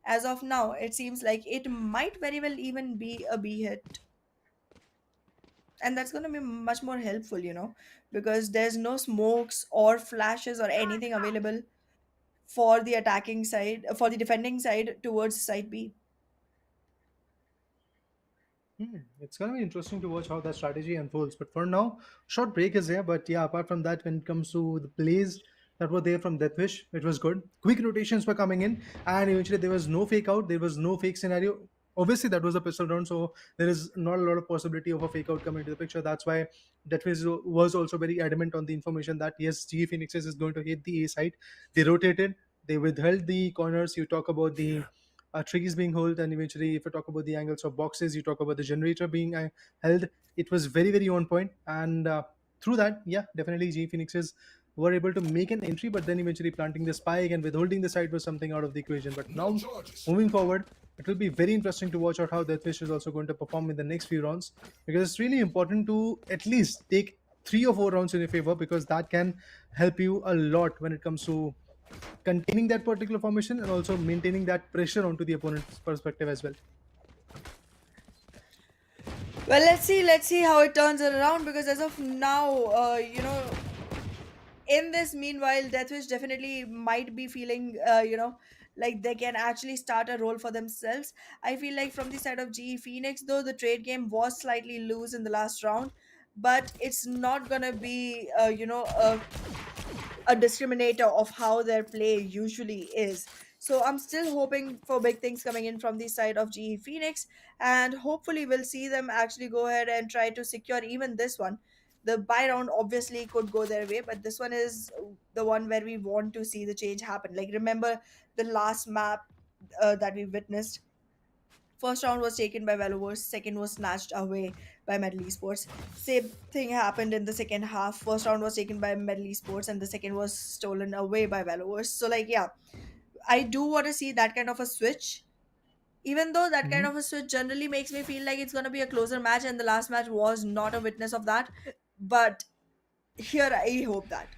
as of now, it seems like it might very well even be a B hit, and that's going to be much more helpful, because there's no smokes or flashes or anything available for the attacking side, for the defending side towards side B. It's going to be interesting to watch how that strategy unfolds. But for now, short break is here. But yeah, apart from that, when it comes to the plays that were there from DeathWish, it was good. Quick rotations were coming in, and eventually there was no fake out. There was no fake scenario. Obviously, that was a pistol round, so there is not a lot of possibility of a fake out coming into the picture. That's why DeathWish was also very adamant on the information that yes, GE Phoenixes is going to hit the A side. They rotated, they withheld the corners. You talk about the trees being held, and eventually if you talk about the angles of boxes, you talk about the generator being held. It was very on point, and through that, yeah, definitely G Phoenixes were able to make an entry, but then eventually planting the spike and withholding the side was something out of the equation. But now moving forward, it will be very interesting to watch out how Deathwish is also going to perform in the next few rounds, because it's really important to at least take 3 or 4 rounds in your favor, because that can help you a lot when it comes to containing that particular formation and also maintaining that pressure onto the opponent's perspective as well. Well, let's see how it turns around because as of now, in this meanwhile, Deathwish definitely might be feeling, like they can actually start a role for themselves. I feel like from the side of GE Phoenix, though the trade game was slightly loose in the last round, but it's not gonna be a discriminator of how their play usually is. So I'm still hoping for big things coming in from the side of GE Phoenix, and hopefully we'll see them actually go ahead and try to secure even this one. The buy round obviously could go their way, but this one is the one where we want to see the change happen. Like, remember the last map that we witnessed? First round was taken by Valoverse, second was snatched away by Metal Esports. Same thing happened in the second half. First round was taken by Metal Esports and the second was stolen away by Valoverse. So, like, yeah, I do want to see that kind of a switch. Even though that kind Mhm. of a switch generally makes me feel like it's going to be a closer match, and the last match was not a witness of that. But here I hope that.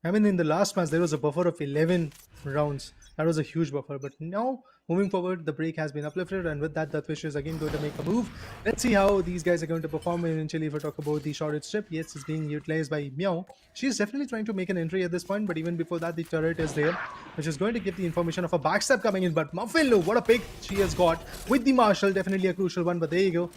I mean, in the last match, there was a buffer of 11 rounds. That was a huge buffer. But now, moving forward, the break has been uplifted, and with that, DeathWish is again going to make a move. Let's see how these guys are going to perform eventually. If we talk about the shorted strip, yes, it's being utilized by Meow. She's definitely trying to make an entry at this point, but even before that, the turret is there, which is going to give the information of a backstab coming in. But Muffin, what a pick she has got with the Marshall, definitely a crucial one. But there you go.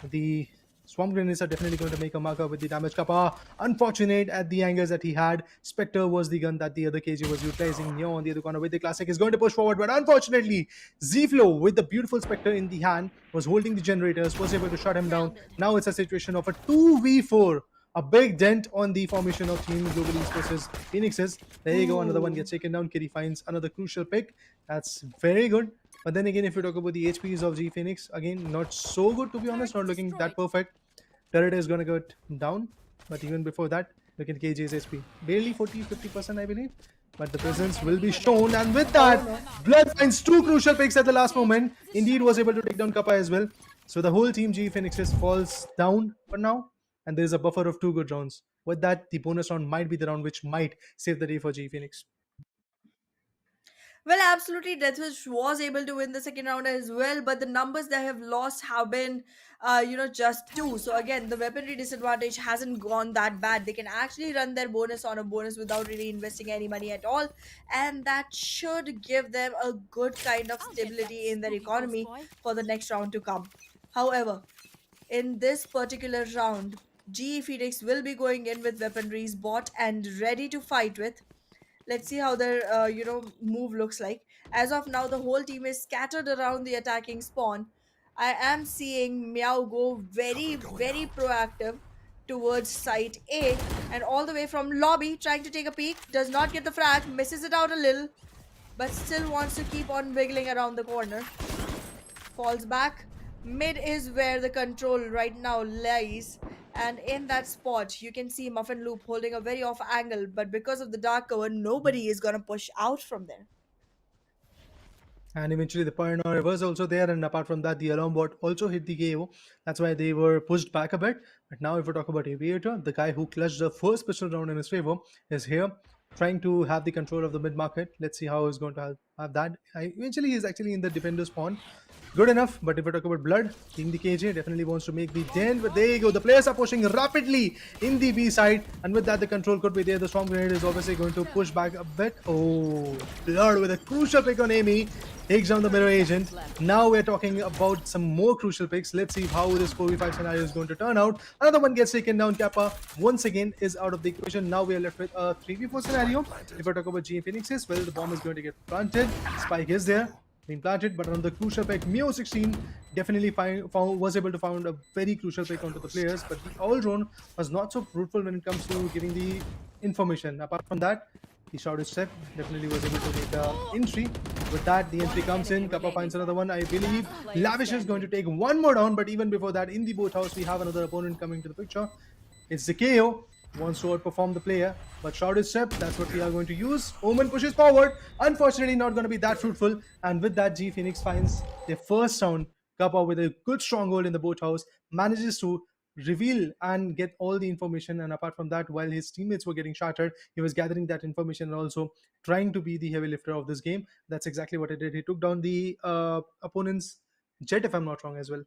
The Swamp Grenades are definitely going to make a marker with the damage. Kappa, unfortunate at the angles that he had. Spectre was the gun that the other KJ was utilizing. Neo on the other corner with the Classic is going to push forward, but unfortunately, Zflow with the beautiful Spectre in the hand was holding the generators, was able to shut him down. Now it's a situation of a 2v4. A big dent on the formation of Team Global East versus Phoenixes. There you go, another one gets taken down. Kitty finds another crucial pick. That's very good. But then again, if you talk about the HPs of G Phoenix, again, not so good to be honest, not looking that perfect. Turret is going to get down. But even before that, look at KJ's HP. Barely 40-50%, I believe. But the presence will be shown. And with that, Blood finds two crucial picks at the last moment. Indeed was able to take down Kappa as well. So the whole team G Phoenixes falls down for now. And there is a buffer of two good rounds. With that, the bonus round might be the round which might save the day for G Phoenix. Well, absolutely, DeathWish was able to win the second round as well, but the numbers they have lost have been, just two. So again, the weaponry disadvantage hasn't gone that bad. They can actually run their bonus on a bonus without really investing any money at all, and that should give them a good kind of I'll get that stability in their spooky ghost economy boy. for the next round to come. However, in this particular round, GE Phoenix will be going in with weaponries bought and ready to fight with. Let's see how their move looks like. As of now, the whole team is scattered around the attacking spawn. I am seeing Meow go very proactive towards site A, and all the way from lobby trying to take a peek, does not get the frag, misses it out a little, but still wants to keep on wiggling around the corner. Falls back. Mid is where the control right now lies, and in that spot you can see Muffin Loop holding a very off angle, but because of the dark cover, nobody is gonna push out from there. And eventually the paranoia was also there, and apart from that, the alarm bot also hit the KO. That's why they were pushed back a bit. But now if we talk about Aviator, the guy who clutched the first pistol round in his favor is here, trying to have the control of the mid market. Let's see how he's going to have that. Eventually he's actually in the defender spawn. Good enough, but if we talk about Blood, King the KJ definitely wants to make the dent. But there you go, the players are pushing rapidly in the B side, and with that the control could be there. The Storm Grenade is obviously going to push back a bit. Oh, Blood with a crucial pick on Amy takes down the mirror agent. Now we're talking about some more crucial picks. Let's see how this 4v5 scenario is going to turn out. Another one gets taken down. Kappa once again is out of the equation. Now we are left with a 3v4 scenario. If I talk about GM Phoenixes, well, the bomb is going to get planted. Spike is there, being planted, but on the crucial pick, Mio 16 definitely was able to find a very crucial pick onto the players, but the all drone was not so fruitful when it comes to giving the information. Apart from that, the shouted step definitely was able to make the entry. With that, the entry comes in. Kappa finds another one. I believe Lavish is going to take one more down, but even before that, in the boathouse, we have another opponent coming to the picture. It's the KO. Wants to outperform the player, but shouted step, that's what we are going to use. Omen pushes forward. Unfortunately, not going to be that fruitful. And with that, G Phoenix finds their first round. Kappa with a good stronghold in the boathouse manages to reveal and get all the information. And apart from that, while his teammates were getting shattered, he was gathering that information and also trying to be the heavy lifter of this game. That's exactly what he did. He took down the opponent's jet, if I'm not wrong, as well.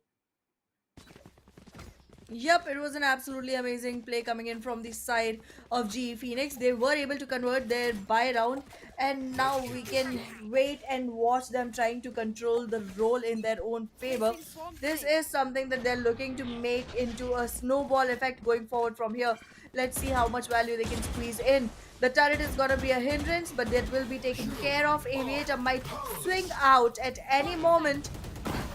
Yep, it was an absolutely amazing play coming in from the side of GE Phoenix. They were able to convert their buy round, and now we can wait and watch them trying to control the role in their own favor. Placing swarm This grenade. is something that they're looking to make into a snowball effect going forward from here. Let's see how much value they can squeeze in. The turret is gonna be a hindrance, but that will be taken care of. Aviator might swing out at any moment,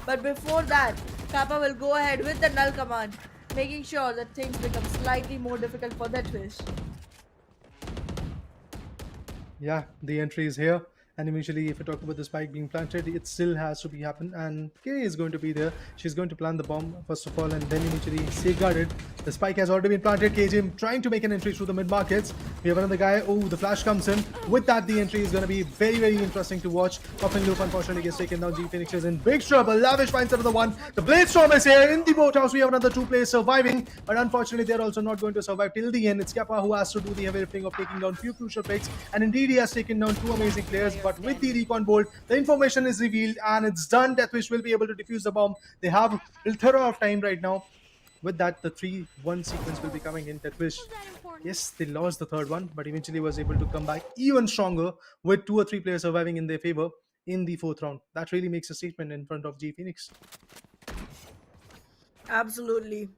but before that, Kappa will go ahead with the null command, making sure that things become slightly more difficult for DeathWish. Yeah, the entry is here. And eventually, if we talk about the spike being planted, it still has to be happen. And Kay is going to be there. She's going to plant the bomb first of all, and then eventually safeguard it. The spike has already been planted. KJ trying to make an entry through the mid markets. We have another guy. Oh, the flash comes in. With that, the entry is going to be very, very interesting to watch. Puffin Loop unfortunately gets taken down. G Phoenix is in big trouble. Lavish finds another one. The Blade Storm is here in the boathouse. We have another 2 players surviving, but unfortunately, they're also not going to survive till the end. It's Kappa who has to do the heavy lifting of taking down few crucial picks, and indeed he has taken down 2 amazing players. But with the recon bolt, the information is revealed and it's done. DeathWish will be able to defuse the bomb. They have a plethora of time right now. With that, the 3-1 sequence will be coming in. DeathWish, Was that important? yes, they lost the third one, but eventually was able to come back even stronger with 2 or 3 players surviving in their favor in the 4th round. That really makes a statement in front of G Phoenix. Absolutely.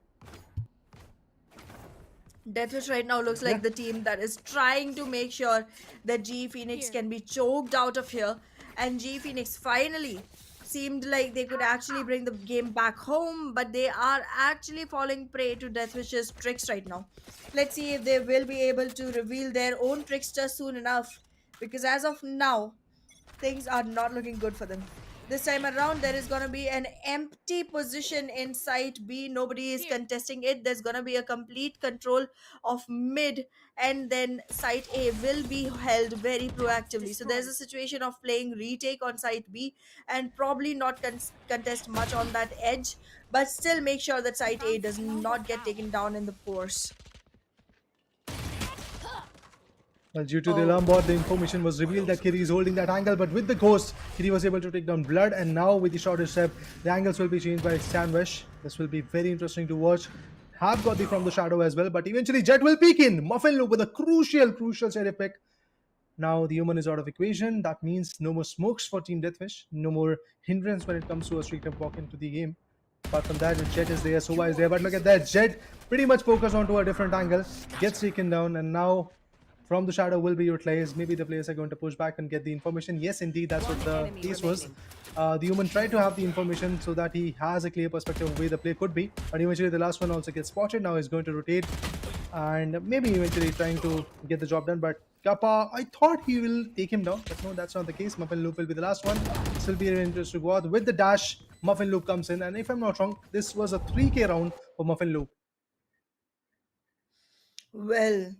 DeathWish right now looks like Yeah. the team that is trying to make sure that GE Phoenix Here. can be choked out of here. And GE Phoenix finally seemed like they could actually bring the game back home, but they are actually falling prey to DeathWish's tricks right now. Let's see if they will be able to reveal their own trickster soon enough. Because as of now, things are not looking good for them. This time around, there is going to be an empty position in site B. Nobody is contesting it. There's going to be a complete control of mid, and then site A will be held very proactively. So there's a situation of playing retake on site B and probably not contest much on that edge, but still make sure that site A does not get taken down in the course. Well, due to the alarm bot, the information was revealed that Kiri is holding that angle, but with the ghost, Kiri was able to take down Blood, and now with the shorter step, the angles will be changed by DeathWish. This will be very interesting to watch. Have got the from the shadow as well, but eventually Jet will peek in. Muffin Loop with a crucial sheriff pick. Now the human is out of equation. That means no more smokes for Team DeathWish, no more hindrance when it comes to a street up walk into the game. Apart from that, Jet is there, Sova is there, but look at that. Jet pretty much focused onto a different angle, gets taken down, and now from the shadow will be utilized. Maybe the players are going to push back and get the information. Yes, indeed, that's what the case was. The human tried to have the information so that he has a clear perspective of where the play could be, but eventually the last one also gets spotted. Now he's going to rotate and maybe eventually trying to get the job done, but Kappa, I thought he will take him down, but no, that's not the case. Muffin Loop will be the last one. This will be an interesting war. With the dash, Muffin Loop comes in, and if I'm not wrong, this was a 3K round for Muffin Loop. Well,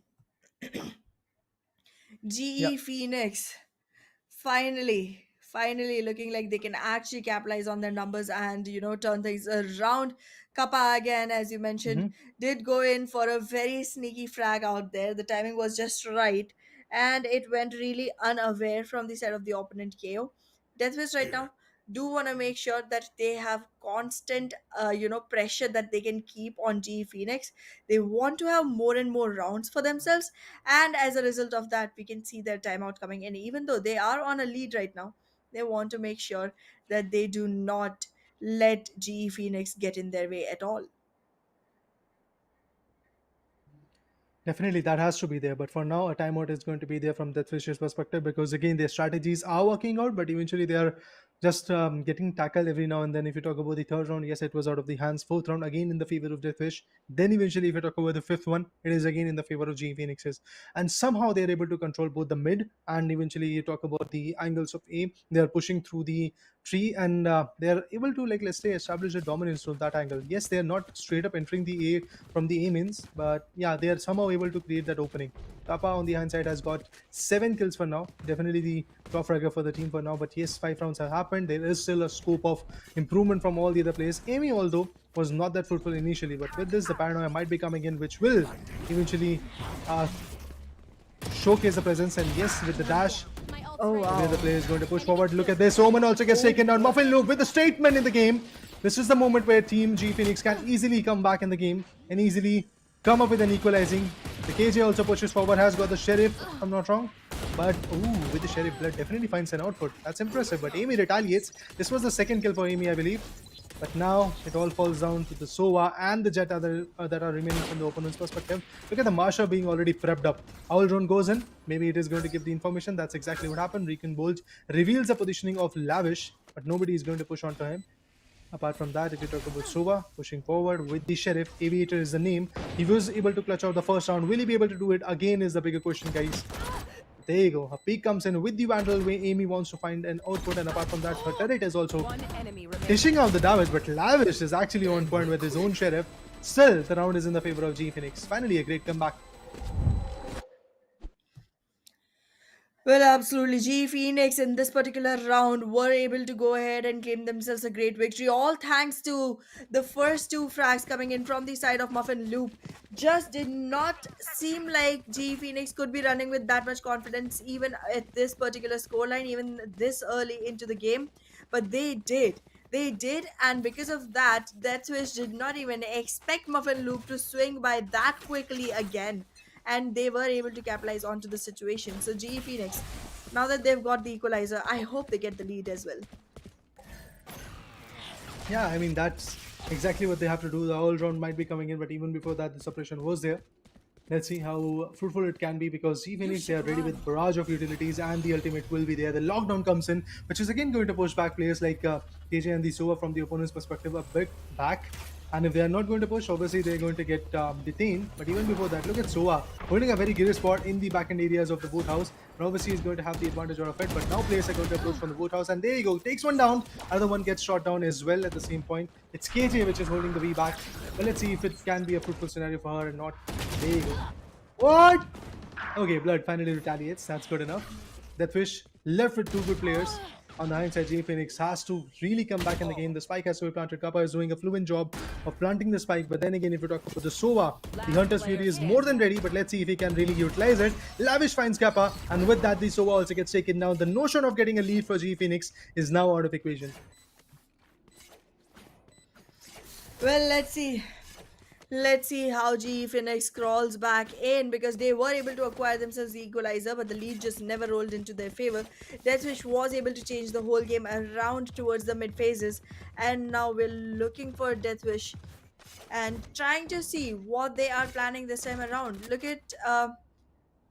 Yeah. GE Phoenix finally looking like they can actually capitalize on their numbers and turn things around. Kappa again, as you mentioned, did go in for a very sneaky frag out there. The timing was just right, and it went really unaware from the side of the opponent KO. DeathWish right now do want to make sure that they have constant pressure that they can keep on GE Phoenix. They want to have more and more rounds for themselves, and as a result of that, we can see their timeout coming in. Even though they are on a lead right now, they want to make sure that they do not let GE Phoenix get in their way at all. Definitely, that has to be there. But for now, a timeout is going to be there from DeathWish's perspective, because again, their strategies are working out, but eventually they are just getting tackled every now and then. If you talk about the third round, yes, it was out of the hands. Fourth round, again in the favor of DeathWish. Then eventually, if you talk about the fifth one, it is again in the favor of G Phoenixes. And somehow they're able to control both the mid, and eventually you talk about the angles of A. They are pushing through the tree, and they are able to, like, let's say, establish a dominance from that angle. Yes, they are not straight up entering the A from the A mains, but yeah, they are somehow able to create that opening. Kappa on the hand side has got 7 kills for now. Definitely the top fragger for the team for now. But yes, 5 rounds have happened. There is still a scope of improvement from all the other players. Amy, although, was not that fruitful initially, but with this, the paranoia might be coming in, which will eventually showcase the presence. And yes, with the dash, My ult's Oh ready. wow. where the player is going to push forward. Look at this. Omen also gets taken down. Muffin Loop with a statement in the game. This is the moment where Team G Phoenix can easily come back in the game and easily come up with an equalizing. The KJ also pushes forward, has got the Sheriff, if I'm not wrong. But, ooh, with the Sheriff, Blood definitely finds an output. That's impressive, but Amy retaliates. This was the second kill for Amy, I believe. But now it all falls down to the Sova and the Jet that are remaining from the opponent's perspective. Look at the Marsha being already prepped up. Owl Drone goes in. Maybe it is going to give the information. That's exactly what happened. Recon Bulge reveals the positioning of Lavish, but nobody is going to push onto him. Apart from that, if you talk about Sova pushing forward with the Sheriff, Aviator is the name. He was able to clutch out the first round. Will he be able to do it again is the bigger question, guys. There you go. Her peak comes in with the Vandal where Amy wants to find an output, and apart from that, her turret is also One enemy remaining. dishing out the damage, but Lavish is actually on point with his own Sheriff. Still, the round is in the favor of G Phoenix. Finally, a great comeback. Well, absolutely. G Phoenix in this particular round were able to go ahead and claim themselves a great victory, all thanks to the first two frags coming in from the side of Muffin Loop. Just did not seem like G Phoenix could be running with that much confidence, even at this particular scoreline, even this early into the game. But they did. They did, and because of that, DeathWish did not even expect Muffin Loop to swing by that quickly again, and they were able to capitalize onto the situation. So GE Phoenix, now that they've got the equalizer, I hope they get the lead as well. Yeah, I mean, that's exactly what they have to do. The all round might be coming in, but even before that, the suppression was there. Let's see how fruitful it can be, because G Phoenix, they are ready with barrage of utilities and the ultimate will be there. The lockdown comes in, which is again going to push back players like KJ and the Sova from the opponent's perspective a bit back. And if they are not going to push, obviously they're going to get detained. But even before that, look at Sova holding a very good spot in the back end areas of the boathouse. And obviously he's going to have the advantage out of it. But now players are going to approach from the boathouse. And there you go, takes one down. Another one gets shot down as well at the same point. It's KJ which is holding the V back. But let's see if it can be a fruitful scenario for her or not. There you go. What? Okay, Blood finally retaliates. That's good enough. DeathWish left with two good players. On the hindsight, J Phoenix has to really come back in the game. The spike has to be planted. Kappa is doing a fluent job of planting the spike. But then again, if you talk about the Sova, the Hunter's Fury is more than ready. But let's see if he can really utilize it. Lavish finds Kappa. And with that, the Sova also gets taken down. The notion of getting a lead for G Phoenix is now out of equation. Well, let's see. Let's see how GE Phoenix crawls back in, because they were able to acquire themselves the equalizer, but the lead just never rolled into their favor. DeathWish was able to change the whole game around towards the mid phases, and now we're looking for DeathWish and trying to see what they are planning this time around. Look at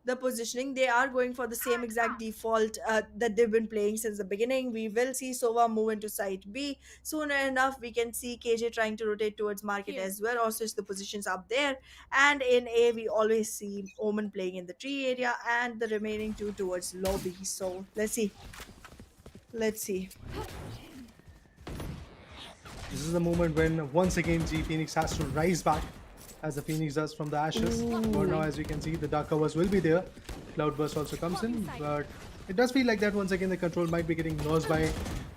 the positioning. They are going for the same exact default that they've been playing since the beginning. We will see Sova move into site B. Sooner enough, we can see KJ trying to rotate towards market as well, or switch the positions up there. And in A, we always see Omen playing in the tree area and the remaining two towards lobby. So let's see. Let's see. This is the moment when once again G Phoenix has to rise back, as the Phoenix does from the ashes. For now, as you can see, the dark covers will be there. Cloudburst also comes in, but it does feel like that once again the control might be getting lost by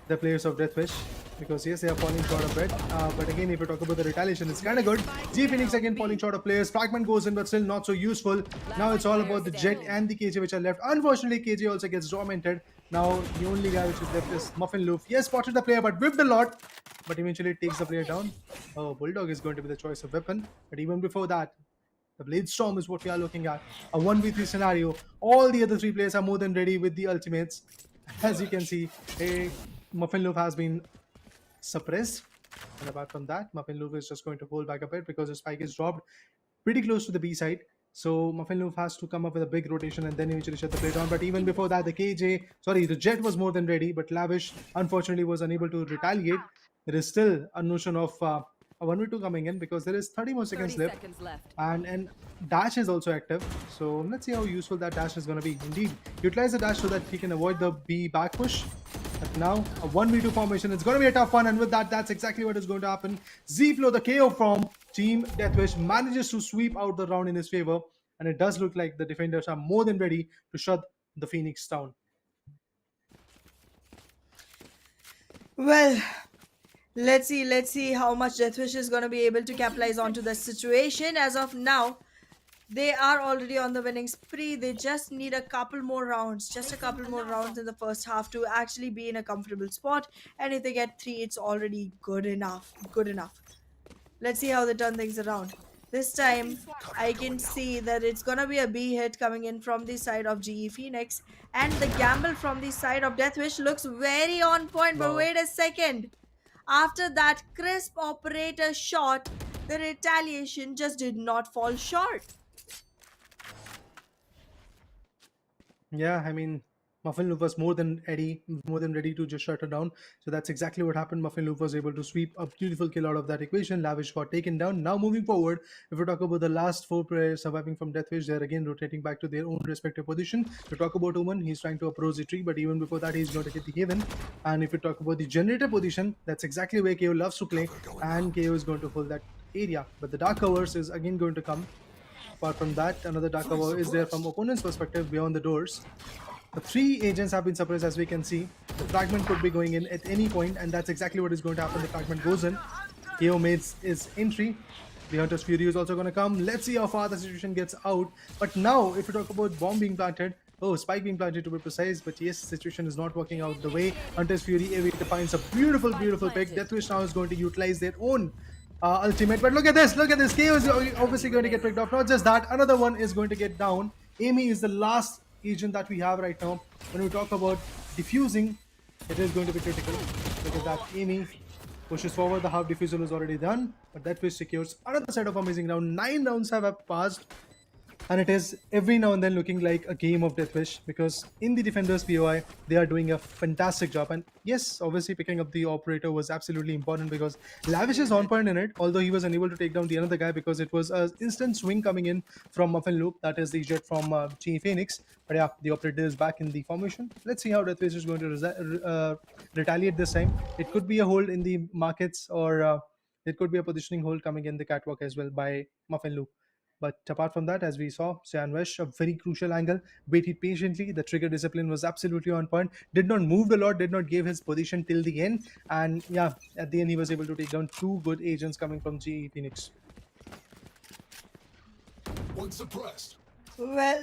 the players of DeathWish, because yes, they are falling short of it. But again, if you talk about the retaliation, it's kind of good. G Phoenix again falling short of players. Fragment goes in, but still not so useful. Now it's all about the Jet and the KJ which are left. Unfortunately, KJ also gets tormented. Now the only guy which is left is Muffin Loop. He has spotted the player, but whipped a lot. But eventually it takes the player down. Oh, Bulldog is going to be the choice of weapon. But even before that, the Blade Storm is what we are looking at. A 1v3 scenario. All the other three players are more than ready with the ultimates. As you can see, Muffin Loop has been suppressed. And apart from that, Muffin Loop is just going to hold back a bit because the spike is dropped pretty close to the B side. So Muffin Loop has to come up with a big rotation and then eventually shut the play down. But even before that, the Jet was more than ready, but Lavish unfortunately was unable to retaliate. There is still a notion of a 1v2 coming in, because there is 30 more seconds 30 left. seconds left. And dash is also active, so let's see how useful that dash is going to be. Indeed, utilize the dash so that he can avoid the B back push. But now a 1v2 formation, it's going to be a tough one, and with that, that's exactly what is going to happen. Z-Flow, the KO from Team DeathWish, manages to sweep out the round in his favor, and it does look like the defenders are more than ready to shut the Phoenix down. Well, let's see how much DeathWish is going to be able to capitalize onto the situation. As of now, They are already on the winning spree. They just need a couple more rounds, just a couple more rounds in the first half to actually be in a comfortable spot. And if they get three, it's already good enough. Good enough. Let's see how they turn things around. This time, I can see that it's gonna be a B hit coming in from the side of GE Phoenix, and the gamble from the side of Deathwish looks very on point. But Wow. wait a second. After that crisp operator shot, the retaliation just did not fall short. Yeah, I mean, Muffin Loop was more than ready to just shut her down. So that's exactly what happened. Muffin Loop was able to sweep a beautiful kill out of that equation. Lavish got taken down. Now moving forward, if we talk about the last four players surviving from Deathwish, they're again rotating back to their own respective position. To talk about Oman, he's trying to approach the tree, but even before that, he's going to hit the Haven. And if we talk about the generator position, that's exactly where KO loves to play, and KO is going to hold that area. But the Dark Covers is again going to come. Apart from that, another dark cover is there from opponent's perspective beyond the doors. The three agents have been suppressed, as we can see. The fragment could be going in at any point, and that's exactly what is going to happen. The fragment goes in. KO makes his entry. The Hunter's Fury is also going to come. Let's see how far the situation gets out. But now, if you talk about bomb being planted, spike being planted to be precise, but yes, situation is not working out the way. Hunter's Fury Aviator finds a beautiful, beautiful pick. DeathWish now is going to utilize their own ultimate. But look at this, look at this. KO is obviously going to get picked off. Not just that, another one is going to get down. Amy is the last agent that we have right now. When we talk about diffusing, it is going to be critical. Look at that. Amy pushes forward. The half diffusal is already done, but that fish secures another set of amazing round. 9 rounds have passed, and it is every now and then looking like a game of Deathwish, because in the defenders POI they are doing a fantastic job. And yes, obviously picking up the operator was absolutely important, because Lavish is on point in it, although he was unable to take down the another guy because it was an instant swing coming in from Muffin Loop, that is the jet from GE Phoenix. But yeah, the operator is back in the formation. Let's see how Deathwish is going to retaliate this time. It could be a hold in the markets, or it could be a positioning hold coming in the catwalk as well by Muffin Loop. But apart from that, as we saw, Syanvesh, a very crucial angle, waited patiently. The trigger discipline was absolutely on point. Did not move a lot, did not give his position till the end. And yeah, at the end, he was able to take down two good agents coming from GE Phoenix. One suppressed. Well,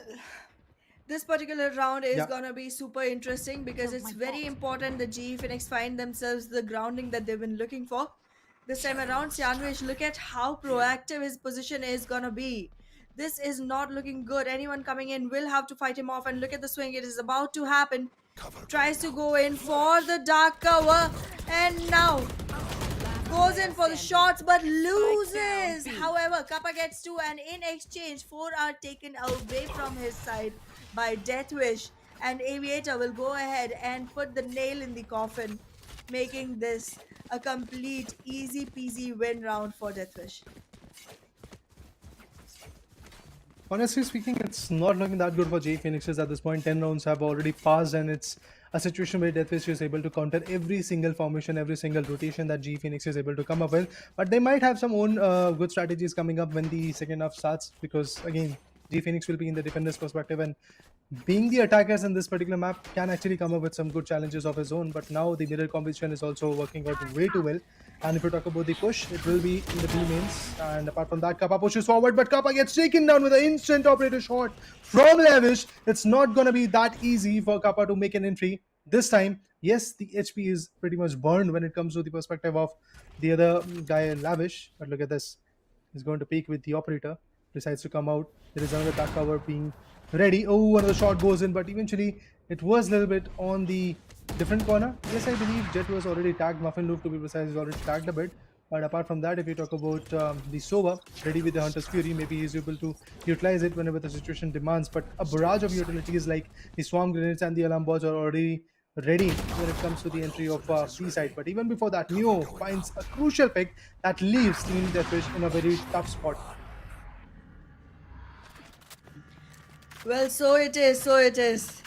this particular round is Yeah. gonna be super interesting because it's very important that GE Phoenix find themselves the grounding that they've been looking for. This time around, Syanvish, look at how proactive his position is gonna be. This is not looking good. Anyone coming in will have to fight him off, and look at the swing. It is about to happen. Tries to go in for the dark cover, and now goes in for the shots but loses. However, Kappa gets two, and in exchange, four are taken away from his side by Deathwish. And Aviator will go ahead and put the nail in the coffin, making this a complete easy peasy win round for Deathwish. Honestly speaking, it's not looking that good for J Phoenixes at this point. 10 rounds have already passed, and it's a situation where Deathwish is able to counter every single formation, every single rotation that G Phoenix is able to come up with. But they might have some own good strategies coming up when the second half starts, because again, G Phoenix will be in the defender's perspective, and being the attackers in this particular map can actually come up with some good challenges of his own. But now the mirror competition is also working out way too well. And if you talk about the push, it will be in the B mains. And apart from that, Kappa pushes forward, but Kappa gets taken down with an instant operator shot from Lavish. It's not going to be that easy for Kappa to make an entry. This time, yes, the HP is pretty much burned when it comes to the perspective of the other guy, Lavish. But look at this. He's going to peek with the operator. Decides to come out. There is another back cover being ready. Oh, another shot goes in, but eventually it was a little bit on the different corner. Yes, I believe Jet was already tagged. Muffin Loop, to be precise, is already tagged a bit. But apart from that, if you talk about the Sova, ready with the Hunter's Fury, maybe he's able to utilize it whenever the situation demands. But a barrage of utilities like the Swarm Grenades and the Alarm Bots are already ready when it comes to the entry of B side. But even before that, Neo finds a crucial pick that leaves Team Deathwish in a very tough spot. Well, so it is, so it is.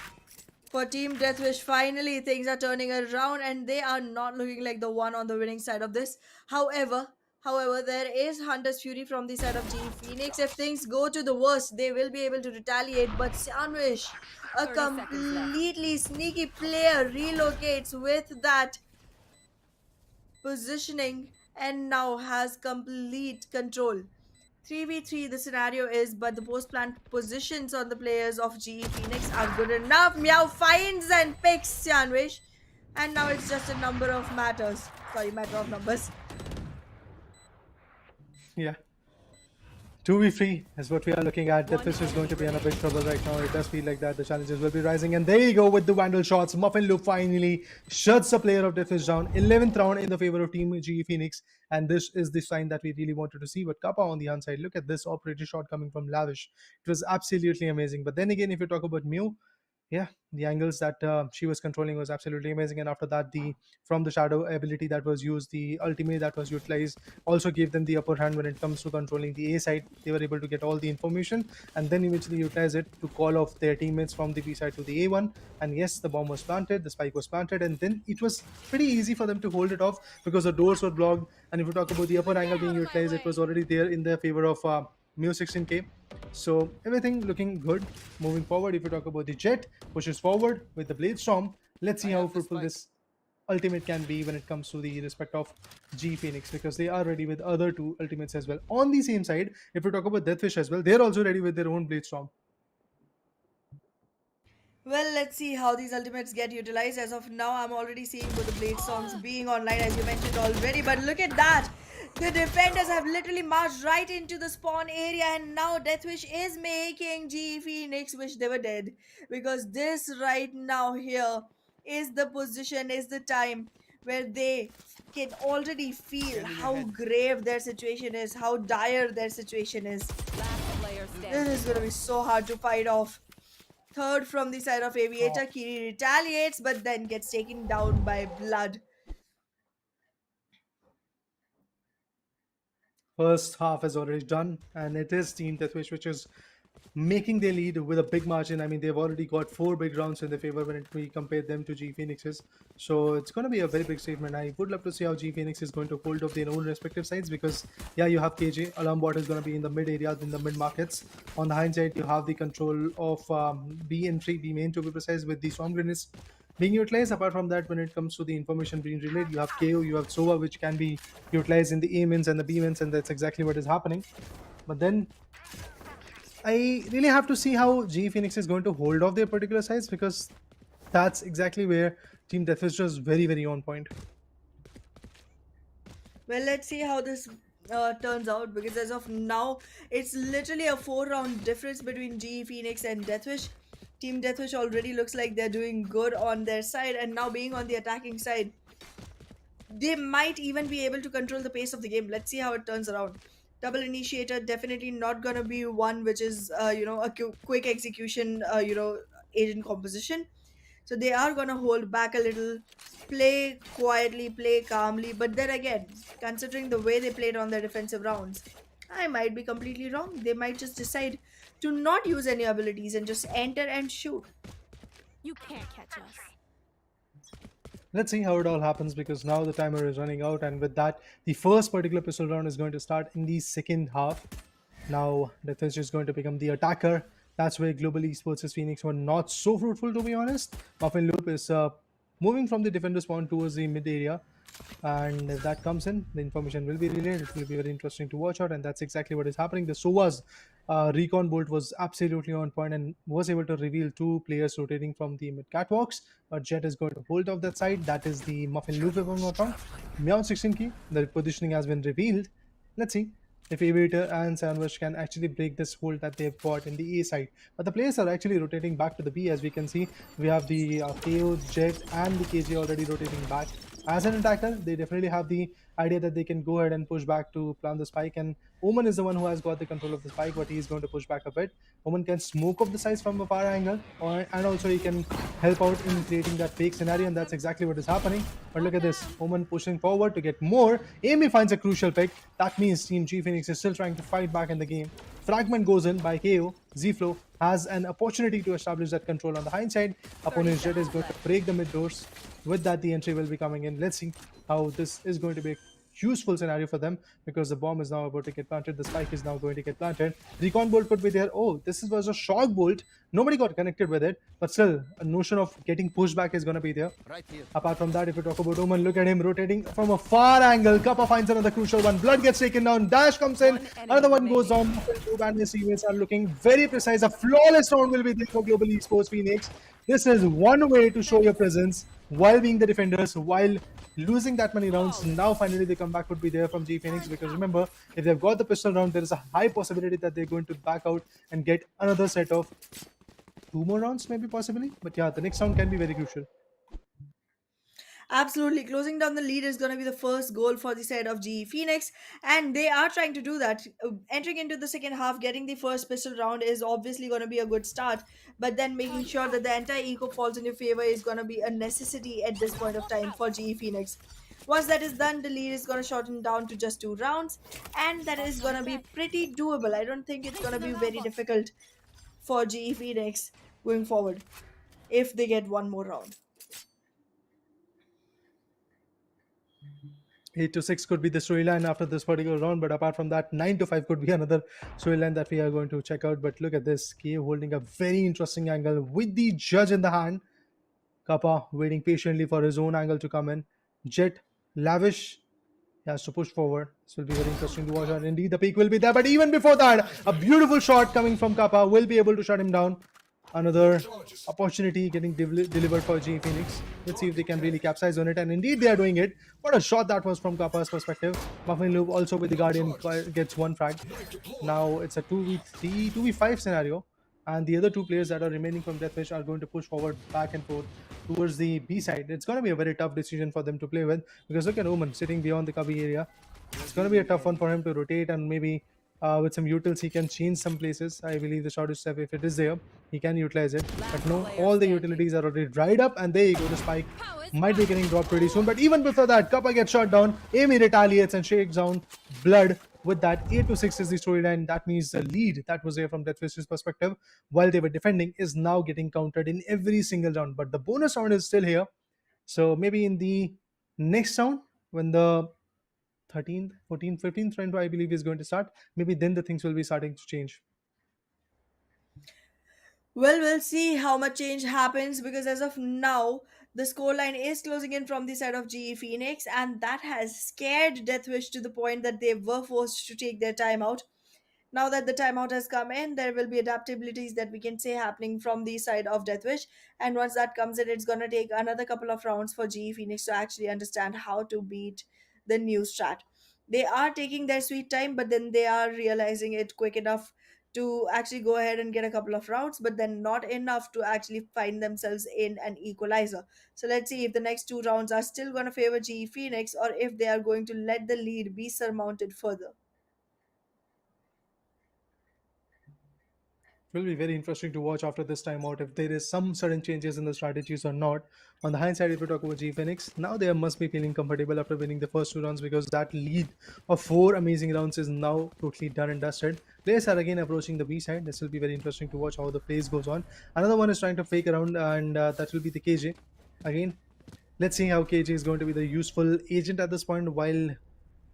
For Team Deathwish, finally things are turning around and they are not looking like the one on the winning side of this. However, there is Hunter's Fury from the side of G Phoenix. If things go to the worst, they will be able to retaliate. But Sandwich, a 30 seconds left. completely sneaky player, relocates with that positioning and now has complete control. 3v3 the scenario is, but the post plant positions on the players of GE Phoenix are good enough. Meow finds and picks Sandwich, and now it's just a matter of numbers. Yeah. 2v3 is what we are looking at. One DeathWish is going to be in a enemy big trouble right now. It does feel like that. The challenges will be rising. And there you go with the Vandal shots. Muffin Loop finally shuts the player of DeathWish down. 11th round in the favor of Team GE Phoenix. And this is the sign that we really wanted to see. But Kappa on the other side, look at this operator shot coming from Lavish. It was absolutely amazing. But then again, if you talk about Mew, yeah, the angles that she was controlling was absolutely amazing. And after that, the from the shadow ability that was used, the ultimate that was utilized, also gave them the upper hand when it comes to controlling the A side. They were able to get all the information and then eventually utilize it to call off their teammates from the B side to the A1. And yes, the bomb was planted, the spike was planted, and then it was pretty easy for them to hold it off because the doors were blocked. And if you talk about the upper angle being utilized, it was already there in their favor of Mu 16K. So everything looking good moving forward. If you talk about the Jet, pushes forward with the Blade Storm. Let's see how fruitful this ultimate can be when it comes to the respect of G Phoenix, because they are ready with other two ultimates as well. On the same side, if you talk about DeathWish as well, they're also ready with their own Blade Storm. Well, let's see how these ultimates get utilized. As of now, I'm already seeing both the Blade Songs being online, as you mentioned already. But look at that! The defenders have literally marched right into the spawn area, and now DeathWish is making G Phoenix wish they were dead. Because this right now here is the position, is the time where they can already feel how grave their situation is, how dire their situation is. Last player This standing. is gonna be so hard to fight off. Third from the side of Aviator, Kiri retaliates but then gets taken down by Blood. First half is already done, and it is Team DeathWish which is making their lead with a big margin. I mean, they've already got 4 big rounds in their favor when we compare them to G Phoenix's. So it's going to be a very big statement. I would love to see how G Phoenix is going to hold up their own respective sides, because yeah, you have KJ. Alarm bot is going to be in the mid areas, in the mid markets. On the hindsight, you have the control of B entry, B main to be precise, with the storm grenades being utilized. Apart from that, when it comes to the information being relayed, you have KO, you have Sova, which can be utilized in the A mins and the B mins, and that's exactly what is happening. But then I really have to see how G Phoenix is going to hold off their particular sides, because that's exactly where Team DeathWish is very, very on point. Well, let's see how this turns out, because as of now, it's literally a 4-round difference between GE Phoenix and DeathWish. Team DeathWish already looks like they're doing good on their side, and now being on the attacking side, they might even be able to control the pace of the game. Let's see how it turns around. Double initiator, definitely not gonna be one which is a quick execution agent composition. So they are gonna hold back a little, play quietly, play calmly. But then again, considering the way they played on their defensive rounds, I might be completely wrong. They might just decide to not use any abilities and just enter and shoot. You can't catch us. Let's see how it all happens, because now the timer is running out, and with that, the first particular pistol round is going to start in the second half. Now, DeathWish is going to become the attacker. That's where Global Esports' Phoenix were not so fruitful, to be honest. Muffin Loop is moving from the defender spawn towards the mid area, and if that comes in, the information will be relayed. It will be very interesting to watch out, and that's exactly what is happening. The Sova's recon bolt was absolutely on point and was able to reveal 2 players rotating from the mid catwalks, but Jet is going to hold off that side. That is the Muffin Loop, if I'm not wrong. Meow 16 key, the positioning has been revealed. Let's see if Aviator and Sandwich can actually break this hold that they've got in the A side. But the players are actually rotating back to the B. As we can see, we have the KO, Jet and the KJ already rotating back. As an attacker, they definitely have the idea that they can go ahead and push back to plant the spike, and Omen is the one who has got the control of the spike, but he is going to push back a bit. Omen can smoke up the sides from a far angle, and also he can help out in creating that fake scenario, and that's exactly what is happening. But look at this, Omen pushing forward to get more. Amy finds a crucial pick. That means Team G Phoenix is still trying to fight back in the game. Fragment goes in by KO. Z-Flow has an opportunity to establish that control on the hindsight. Opponent's Jet is going to break the mid doors. With that, the entry will be coming in. Let's see how this is going to be useful scenario for them because the bomb is now about to get planted. The spike is now going to get planted. Recon bolt could be there. Oh, was a shock bolt. Nobody got connected with it, but still, a notion of getting pushed back is going to be there. Right here. Apart from that, if we talk about Oman, look at him rotating from a far angle. Kappa finds another crucial one. Blood gets taken down. Dash comes in. Another one goes down. And his teammates are looking very precise. A flawless round will be there for Global Esports Phoenix. This is one way to show your presence while being the defenders, while losing that many rounds. Now finally the comeback would be there from G Phoenix, because remember, if they've got the pistol round, there is a high possibility that they're going to back out and get another set of 2 more rounds, maybe possibly. But yeah, the next round can be very crucial. Absolutely. Closing down the lead is going to be the first goal for the side of GE Phoenix, and they are trying to do that. Entering into the second half, getting the first pistol round is obviously going to be a good start, but then making sure that the entire eco falls in your favor is going to be a necessity at this point of time for GE Phoenix. Once that is done, the lead is going to shorten down to just 2 rounds, and that is going to be pretty doable. I don't think it's going to be very difficult for GE Phoenix going forward if they get one more round. 8 to 6 could be the storyline after this particular round, but apart from that, 9 to 5 could be another storyline that we are going to check out. But look at this, K holding a very interesting angle with the judge in the hand. Kappa waiting patiently for his own angle to come in. Jet, Lavish, he has to push forward. This will be very interesting to watch, and indeed the peak will be there. But even before that, a beautiful shot coming from Kappa will be able to shut him down. Another opportunity getting delivered for G Phoenix. Let's see if they can really capsize on it, and indeed they are doing it. What a shot that was from Kappa's perspective. Muffin Loop also with the Guardian gets one frag. Now it's a 2v3, 2v5 scenario, and the other 2 players that are remaining from DeathWish are going to push forward back and forth towards the B side. It's going to be a very tough decision for them to play with, because look at Omen sitting beyond the cubby area. It's going to be a tough one for him to rotate, and maybe with some utils he can change some places. I believe the short is if it is there, he can utilize it. But no, all the utilities are already dried up, and there you go, the spike might be getting dropped pretty soon. But even before that, Kappa gets shot down. Amy retaliates and shakes down Blood. With that, 8 to 6 is the storyline. That means the lead that was there from DeathWish's perspective while they were defending is now getting countered in every single round. But the bonus round is still here. So maybe in the next round, when the 13th, 14th, 15th round, I believe, is going to start, maybe then the things will be starting to change. Well, we'll see how much change happens, because as of now, the scoreline is closing in from the side of GE Phoenix, and that has scared DeathWish to the point that they were forced to take their time out. Now that the timeout has come in, there will be adaptabilities that we can say happening from the side of DeathWish. And once that comes in, it's going to take another couple of rounds for GE Phoenix to actually understand how to beat the new strat. They are taking their sweet time, but then they are realizing it quick enough to actually go ahead and get a couple of rounds, but then not enough to actually find themselves in an equalizer. So let's see if the next 2 rounds are still going to favor GE Phoenix, or if they are going to let the lead be surmounted further. Will be very interesting to watch after this timeout if there is some sudden changes in the strategies or not. On the hindsight, if we talk about G Phoenix, now they must be feeling comfortable after winning the first 2 rounds, because that lead of 4 amazing rounds is now totally done and dusted. Players are again approaching the B side. This will be very interesting to watch how the plays goes on. Another one is trying to fake around, and that will be the KJ. Again, let's see how KJ is going to be the useful agent at this point while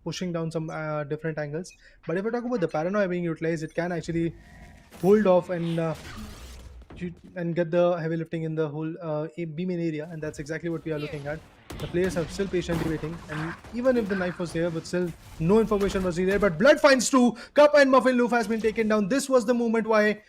pushing down some different angles. But if we talk about the paranoia being utilized, it can actually hold off and get the heavy lifting in the whole B main area, and that's exactly what we are looking at. The players are still patiently waiting, and even if the knife was there, but still no information was there. But Blood finds 2. Cup and Muffin Loaf has been taken down. This was the moment why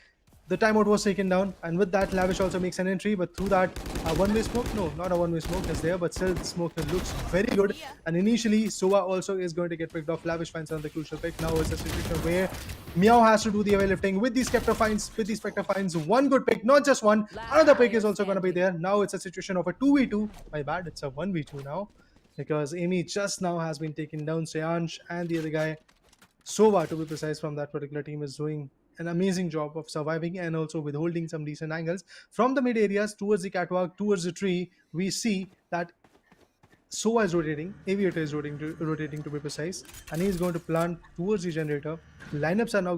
the timeout was taken down, and with that, Lavish also makes an entry. But through that, a one-way smoke, no, not a one-way smoke is there, but still the smoke looks very good. And initially, Sova also is going to get picked off. Lavish finds on the crucial pick. Now it's a situation where Meow has to do the heavy lifting with these Spectre finds. With these Spectre finds, one good pick, not just one. Another pick is also going to be there. Now it's a situation of a 2v2. My bad, it's a 1v2 now, because Amy just now has been taken down. Seansh and the other guy, Sova to be precise, from that particular team, is doing an amazing job of surviving and also withholding some decent angles from the mid areas towards the catwalk, towards the tree. We see that Sova is rotating, Aviator is rotating to be precise, and he is going to plant towards the generator. Lineups are now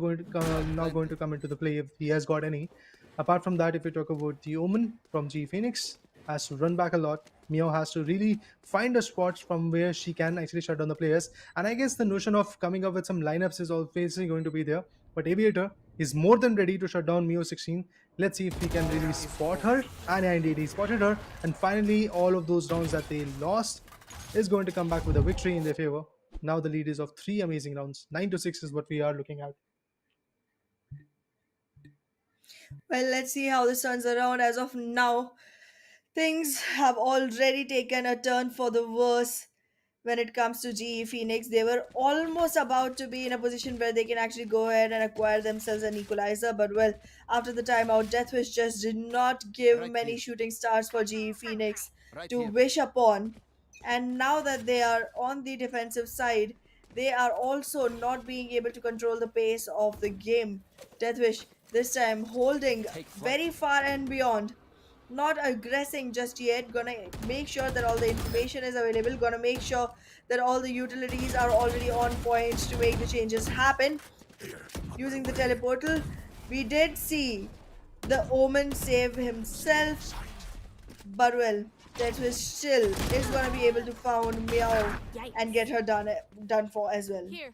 going to come into the play if he has got any. Apart from that, if we talk about the Omen from G Phoenix, has to run back a lot. Mio has to really find a spot from where she can actually shut down the players. And I guess the notion of coming up with some lineups is always going to be there. But Aviator is more than ready to shut down Mio 16. Let's see if he can really spot her. And indeed, he spotted her. And finally, all of those rounds that they lost is going to come back with a victory in their favor. Now the lead is of 3 amazing rounds. 9-6 is what we are looking at. Well, let's see how this turns around. As of now, things have already taken a turn for the worse when it comes to GE Phoenix. They were almost about to be in a position where they can actually go ahead and acquire themselves an equalizer, but well, after the timeout, DeathWish just did not give Right many here. shooting stars for GE Phoenix Right to here. wish upon. And now that they are on the defensive side, they are also not being able to control the pace of the game. DeathWish this time holding Take flight. very far and beyond, not aggressing just yet, gonna make sure that all the information is available, gonna make sure that all the utilities are already on point to make the changes happen. Using the teleportal, we did see the Omen save himself, but well, Tetris still is gonna be able to found Meow and get her done for as well. Here.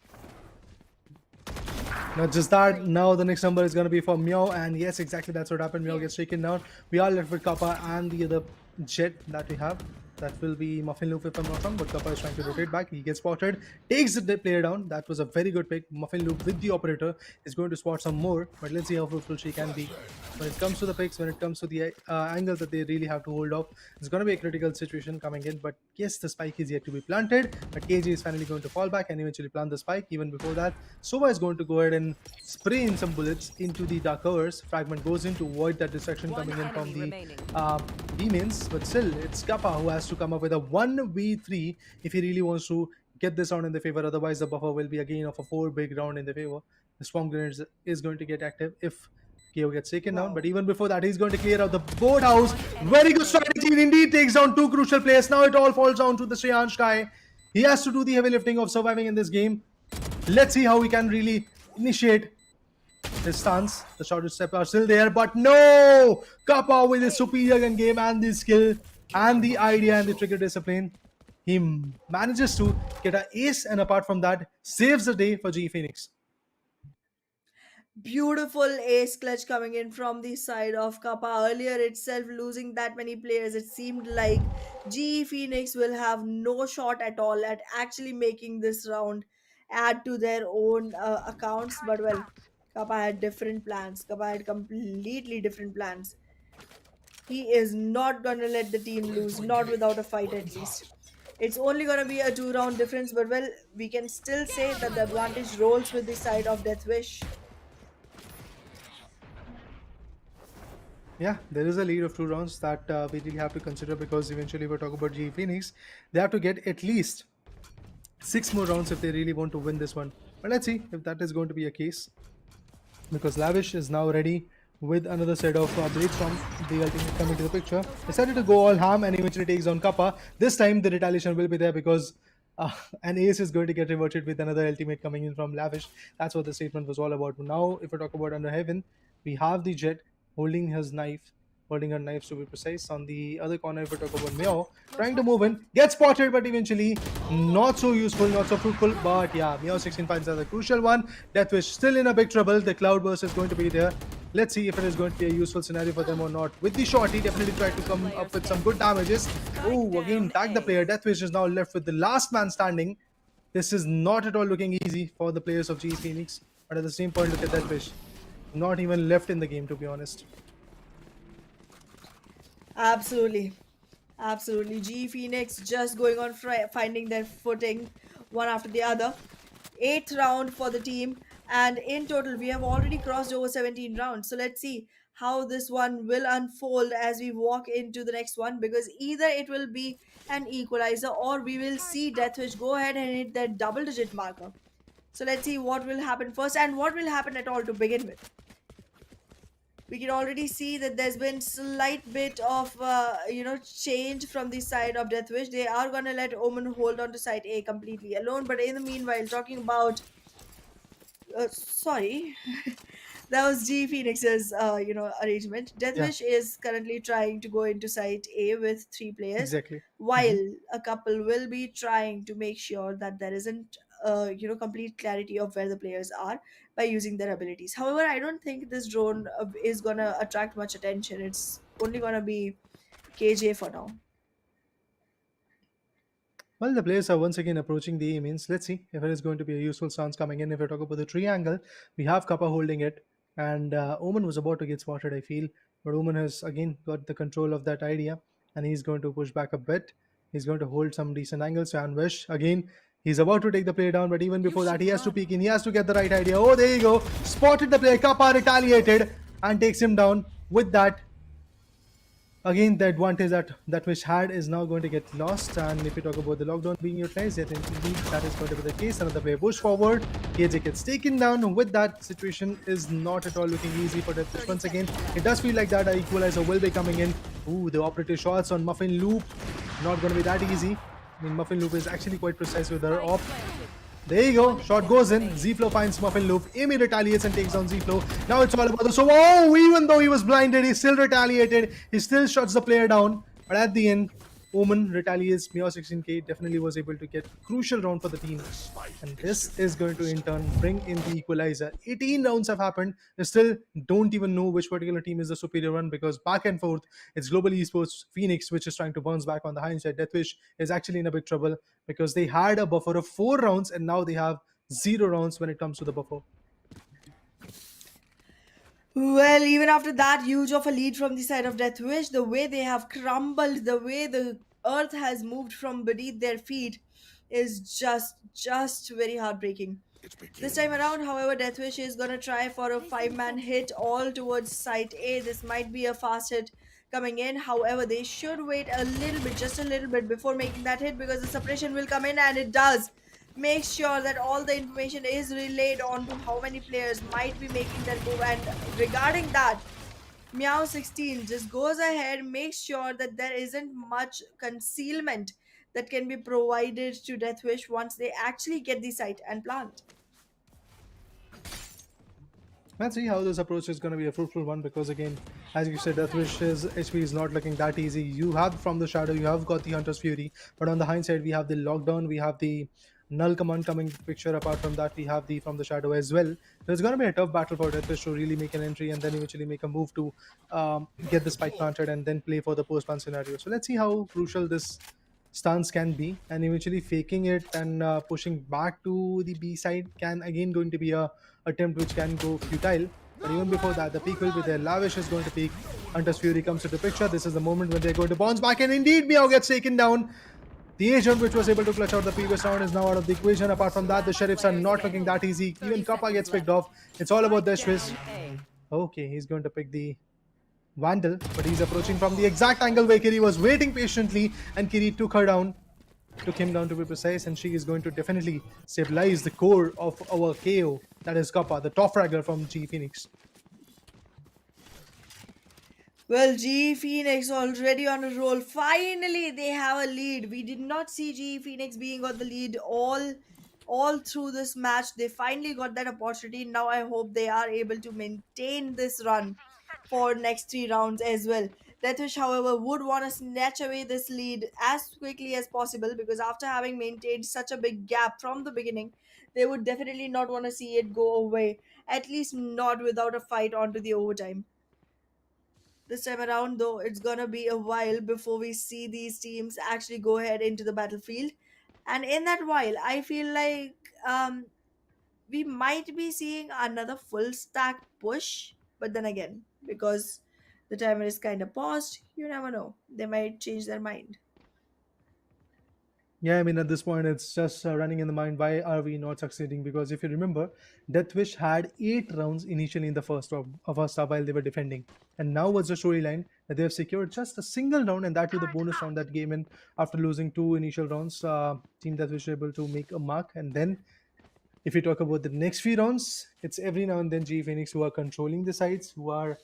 Not just that, now the next number is going to be for Meow, and yes, exactly that's what happened. Meow gets taken down. We are left with Kappa and the other jet that we have. That will be Muffin Loop if I'm not wrong, but Kappa is trying to rotate back. He gets spotted, takes the player down. That was a very good pick. Muffin Loop with the operator is going to spot some more, but let's see how fruitful she can be. When it comes to the picks, when it comes to the angles that they really have to hold off, it's going to be a critical situation coming in. But yes, the spike is yet to be planted, but KJ is finally going to fall back and eventually plant the spike. Even before that, Sova is going to go ahead and spray in some bullets into the dark covers. Fragment goes in to avoid that distraction One coming in from enemy the remaining. demons, but still, it's Kappa who has to come up with a 1v3 if he really wants to get this round in the favor. Otherwise, the buffer will be a gain of a 4 big round in the favor. The Swarm Grenades is going to get active if KO gets taken down, but even before that, he's going to clear out the boathouse. Very good strategy. It indeed takes down 2 crucial players. Now it all falls down to the Shreyansh guy. He has to do the heavy lifting of surviving in this game. Let's see how he can really initiate his stance. The shortest step are still there, but no! Kappa with his superior gun game and the skill and the idea and the trigger discipline. He manages to get an ace, and apart from that, saves the day for G Phoenix. Beautiful ace clutch coming in from the side of Kappa. Earlier itself, losing that many players, it seemed like GE Phoenix will have no shot at all at actually making this round add to their own accounts. But well, Kappa had different plans. Kappa had completely different plans. He is not gonna let the team lose, not without a fight at least. It's only gonna be a 2 round difference, but well, we can still say that the advantage rolls with the side of DeathWish. Yeah, there is a lead of 2 rounds that we really have to consider, because eventually we're talking about GE Phoenix. They have to get at least 6 more rounds if they really want to win this one. But let's see if that is going to be a case, because Lavish is now ready with another set of Blade Storm, the ultimate coming to the picture. Decided to go all ham and eventually takes down Kappa. This time the retaliation will be there, because an ace is going to get reverted with another ultimate coming in from Lavish. That's what the statement was all about. Now, if we talk about Under Heaven, we have the Jet holding his knife, holding her knives to be precise. On the other corner, if we talk about Meow, trying to move in, gets spotted, but eventually not so useful, not so fruitful. But yeah, Meow 16 finds out the crucial one. DeathWish still in a big trouble. The Cloudburst is going to be there. Let's see if it is going to be a useful scenario for them or not. With the shot, he definitely tried to come up with some good damages. Oh, again, tag the player. DeathWish is now left with the last man standing. This is not at all looking easy for the players of GE Phoenix. But at the same point, look at DeathWish. Not even left in the game, to be honest. Absolutely. Absolutely. GE Phoenix just going on finding their footing one after the other. 8th round for the team, and in total we have already crossed over 17 rounds. So let's see how this one will unfold as we walk into the next one, because either it will be an equalizer or we will see DeathWish go ahead and hit their double digit marker. So let's see what will happen first and what will happen at all to begin with. We can already see that there's been slight bit of change from the side of DeathWish. They are gonna let Omen hold on to side A completely alone, but in the meanwhile, talking about sorry That was G Phoenix's, arrangement. Yeah, DeathWish is currently trying to go into site A with 3 players, exactly. while a couple will be trying to make sure that there isn't, complete clarity of where the players are by using their abilities. However, I don't think this drone is gonna attract much attention. It's only gonna be KJ for now. Well, the players are once again approaching the A means. Let's see if it is going to be a useful stance coming in. If we talk about the triangle, we have Kappa holding it, and Omen was about to get spotted, I feel. But Omen has again got the control of that idea, and he's going to push back a bit. He's going to hold some decent angles. And Wish, again, he's about to take the play down, but even before that, he has to peek in. He has to get the right idea. Oh, there you go. Spotted the player. Kappa retaliated and takes him down. With that, again, the advantage that Wish had is now going to get lost. And if you talk about the lockdown being utilized, yet indeed that is going to be the case. Another player push forward. KJ gets taken down. With that, situation is not at all looking easy for DeathWish. Once again, it does feel like that equalizer will be coming in. Ooh, the operative shots on Muffin Loop. Not going to be that easy. I mean, Muffin Loop is actually quite precise with her op. There you go. Shot goes in. Z-Flow finds Muffin Loop. Amy retaliates and takes down Z-Flow. Now it's all about the... So, oh, even though he was blinded, he still retaliated. He still shuts the player down. But at the end, Omen retaliates. Meow 16K definitely was able to get a crucial round for the team. And this is going to, in turn, bring in the equalizer. 18 rounds have happened. They still don't even know which particular team is the superior one, because back and forth, it's Global Esports Phoenix, which is trying to bounce back on the hindsight. DeathWish is actually in a big trouble because they had a buffer of 4 rounds and now they have 0 rounds when it comes to the buffer. Well, even after that huge of a lead from the side of DeathWish, the way they have crumbled, the way the earth has moved from beneath their feet is just very heartbreaking. This time around, however, DeathWish is gonna try for a 5-man hit all towards site A. This might be a fast hit coming in. However, they should wait a little bit, just a little bit before making that hit, because the suppression will come in, and it does. Make sure that all the information is relayed on to how many players might be making that move. And regarding that, Meow 16 just goes ahead, makes sure that there isn't much concealment that can be provided to DeathWish once they actually get the site and plant. Let's see how this approach is going to be a fruitful one, because again, as you said, DeathWish's HP is not looking that easy. You have from the shadow, you have got the Hunter's Fury, but on the hindsight, we have the lockdown, we have the null command coming to picture. Apart from that, we have the from the shadow as well. So it's going to be a tough battle for DeathWish to really make an entry and then eventually make a move to get the spike planted and then play for the post-ban scenario. So let's see how crucial this stance can be, and eventually faking it and pushing back to the B side can again going to be a attempt which can go futile. But even before that, the peak will be there. Lavish is going to peak. Hunter's Fury comes into picture. This is the moment when they're going to bounce back, and indeed Meow gets taken down. The agent which was able to clutch out the previous round is now out of the equation. Apart from that, the sheriffs are not looking that easy. Even Kappa gets picked off. It's all about DeathWish. Okay, he's going to pick the Vandal, but he's approaching from the exact angle where Kiri was waiting patiently, and Kiri took him down to be precise, and she is going to definitely stabilize the core of our KO, that is Kappa, the top fragger from G Phoenix. Well, G Phoenix already on a roll. Finally, they have a lead. We did not see G Phoenix being on the lead all through this match. They finally got that opportunity. Now I hope they are able to maintain this run for next 3 rounds as well. Deathwish, however, would want to snatch away this lead as quickly as possible, because after having maintained such a big gap from the beginning, they would definitely not want to see it go away. At least not without a fight onto the overtime. This time around, though, it's gonna be a while before we see these teams actually go ahead into the battlefield. And in that while, I feel like we might be seeing another full stack push. But then again, because the timer is kind of paused, you never know. They might change their mind. Yeah, I mean, at this point, it's just running in the mind, why are we not succeeding? Because if you remember, DeathWish had 8 rounds initially in the first half while they were defending. And now what's the storyline? That they have secured just a single round, and that too the bonus round that came in after losing 2 initial rounds. Team DeathWish was able to make a mark, and then if you talk about the next few rounds, it's every now and then G Phoenix who are controlling the sides, who are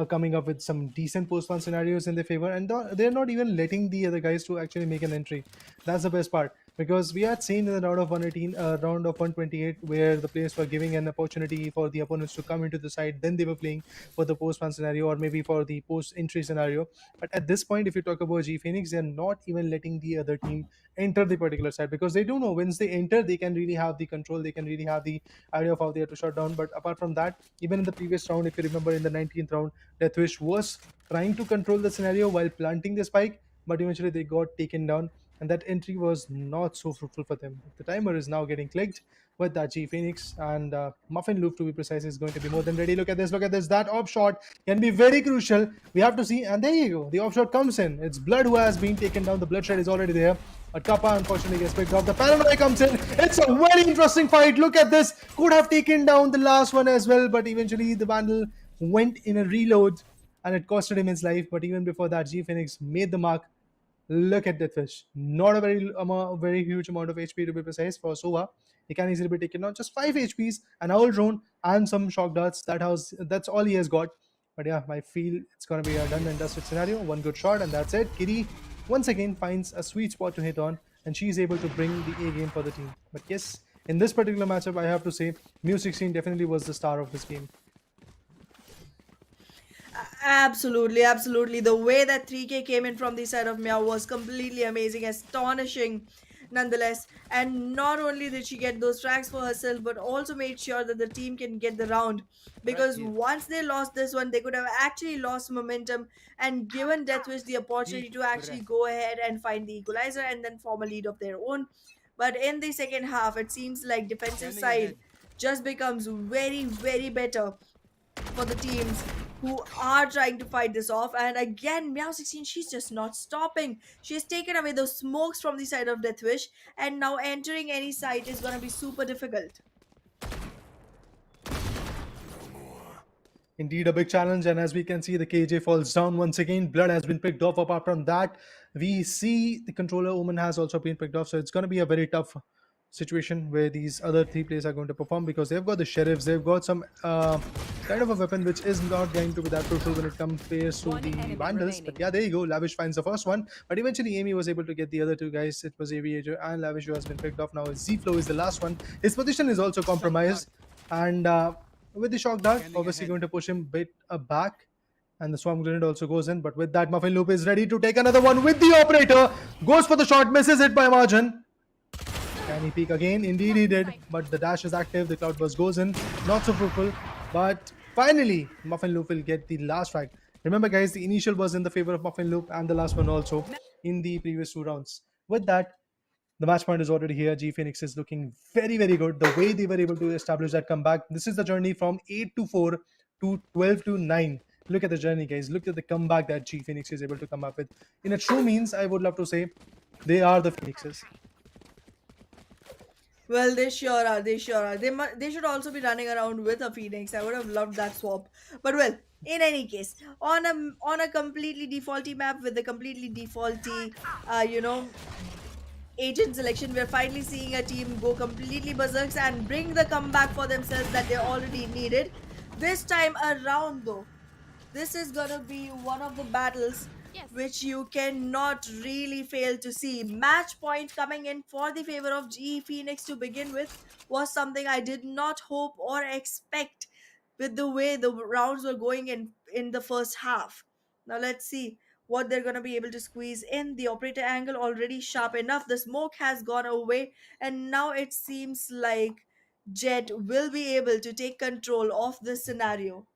coming up with some decent post-ban scenarios in their favor, and they're not even letting the other guys to actually make an entry. That's the best part. because we had seen in the round of 118, round of 128, where the players were giving an opportunity for the opponents to come into the side. Then they were playing for the post-ban scenario or maybe for the post-entry scenario. But at this point, if you talk about G Phoenix, they're not even letting the other team enter the particular side because they do know once they enter, they can really have the control, they can really have the idea of how they have to shut down. But apart from that, even in the previous round, if you remember in the 19th round, DeathWish was trying to control the scenario while planting the spike, but eventually they got taken down, and that entry was not so fruitful for them. The timer is now getting clicked with that G Phoenix, and Muffin Loop, to be precise, is going to be more than ready. Look at this, look at this. That op shot can be very crucial. We have to see, and there you go. The op shot comes in. It's Blood who has been taken down. The bloodshed is already there. But Kappa unfortunately gets picked up. The paranoia comes in. It's a very interesting fight. Look at this. Could have taken down the last one as well, but eventually the Vandal went in a reload and it costed him his life. But even before that, G Phoenix made the mark. Look at that fish. Not a very huge amount of HP, to be precise, for Sova. He can easily be taken down. Just 5 HPs, an owl drone, and some shock darts. That's all he has got. But yeah, I feel it's gonna be a done and dusted scenario. One good shot, and that's it. Kitty once again finds a sweet spot to hit on, and she's able to bring the A game for the team. But yes, in this particular matchup, I have to say, Mu16 definitely was the star of this game. Absolutely, absolutely. The way that 3K came in from the side of Meow was completely amazing, astonishing nonetheless. And not only did she get those tracks for herself, but also made sure that the team can get the round. Because once they lost this one, they could have actually lost momentum and given DeathWish the opportunity to actually go ahead and find the equalizer and then form a lead of their own. But in the second half, it seems like defensive side just becomes very, very better for the teams who are trying to fight this off. And again, Meow 16, she's just not stopping. She has taken away those smokes from the side of DeathWish, and now entering any site is going to be super difficult. Indeed, a big challenge, and as we can see, the KJ falls down once again. Blood has been picked off. Apart from that, we see the controller Omen has also been picked off. So it's going to be a very tough situation where these other 3 players are going to perform, because they've got the sheriffs, they've got some kind of a weapon which is not going to be that fruitful when it compares to the Vandals. But yeah, there you go. Lavish finds the first one, but eventually Amy was able to get the other 2 guys. It was Aviator and Lavish who has been picked off. Now Z-Flow is the last one. His position is also compromised, and with the shock dart, obviously going to push him bit back, and the swarm grenade also goes in. But with that, Muffin Loop is ready to take another one with the operator. Goes for the shot, misses it by margin. Can he peek again? Indeed he did, but the dash is active. The cloudburst goes in, not so fruitful. But finally, Muffin Loop will get the last frag. Remember guys, the initial was in the favor of Muffin Loop, and the last one also in the previous 2 rounds. With that, the match point is already here. G Phoenix is looking very, very good. The way they were able to establish that comeback. This is the journey from 8 to 4 to 12 to 9. Look at the journey, guys. Look at the comeback that G Phoenix is able to come up with. In a true means, I would love to say, they are the Phoenixes. Well, they sure are. They sure are. They should also be running around with a Phoenix. I would have loved that swap. But well, in any case, on a completely defaulty map with a completely defaulty, agent selection, we're finally seeing a team go completely berserk and bring the comeback for themselves that they already needed. This time around, though, this is gonna be one of the battles which you cannot really fail to see. Match point coming in for the favor of G Phoenix to begin with was something I did not hope or expect with the way the rounds were going in the first half. Now let's see what they're going to be able to squeeze in. The operator angle already sharp enough. The smoke has gone away, and now it seems like Jet will be able to take control of this scenario.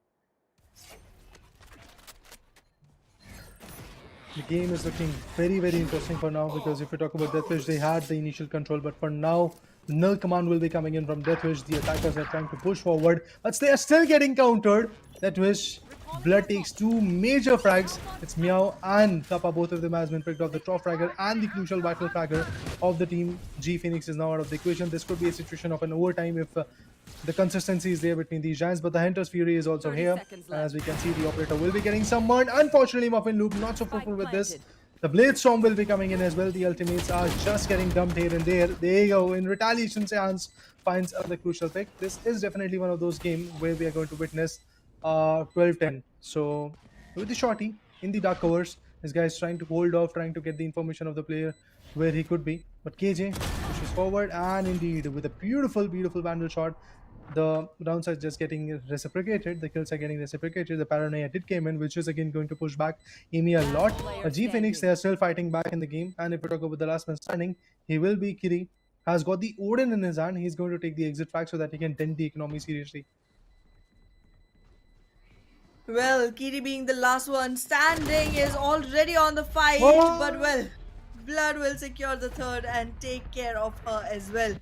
The game is looking very, very interesting for now, because if we talk about DeathWish, they had the initial control, but for now, the null command will be coming in from DeathWish. The attackers are trying to push forward, but they are still getting countered. DeathWish, Blood takes 2 major frags. It's Meow and Kappa, both of them has been picked off. The top fragger and the crucial vital fragger of the team. G Phoenix is now out of the equation. This could be a situation of an overtime if the consistency is there between these giants, but the Hunter's Fury is also here. As we can see, the operator will be getting summoned. Unfortunately, Muffin Loop not so fruitful with this. The Blade Storm will be coming in as well. The ultimates are just getting dumped here and there. There you go. In retaliation, Seance finds the crucial pick. This is definitely one of those games where we are going to witness 12-10. So with the shorty in the dark covers, this guy is trying to hold off, trying to get the information of the player where he could be. But KJ pushes forward, and indeed, with a beautiful, beautiful vandal shot, the rounds are just getting reciprocated. The kills are getting reciprocated. The paranoia did came in, which is again going to push back Amy a lot. But G Phoenix, they are still fighting back in the game. And if we talk about the last man standing, he will be Kiri. Has got the Odin in his hand. He's going to take the exit frag so that he can dent the economy seriously. Well, Kiri being the last one standing is already on the fight, Oh! but well, Blood will secure the third and take care of her as well.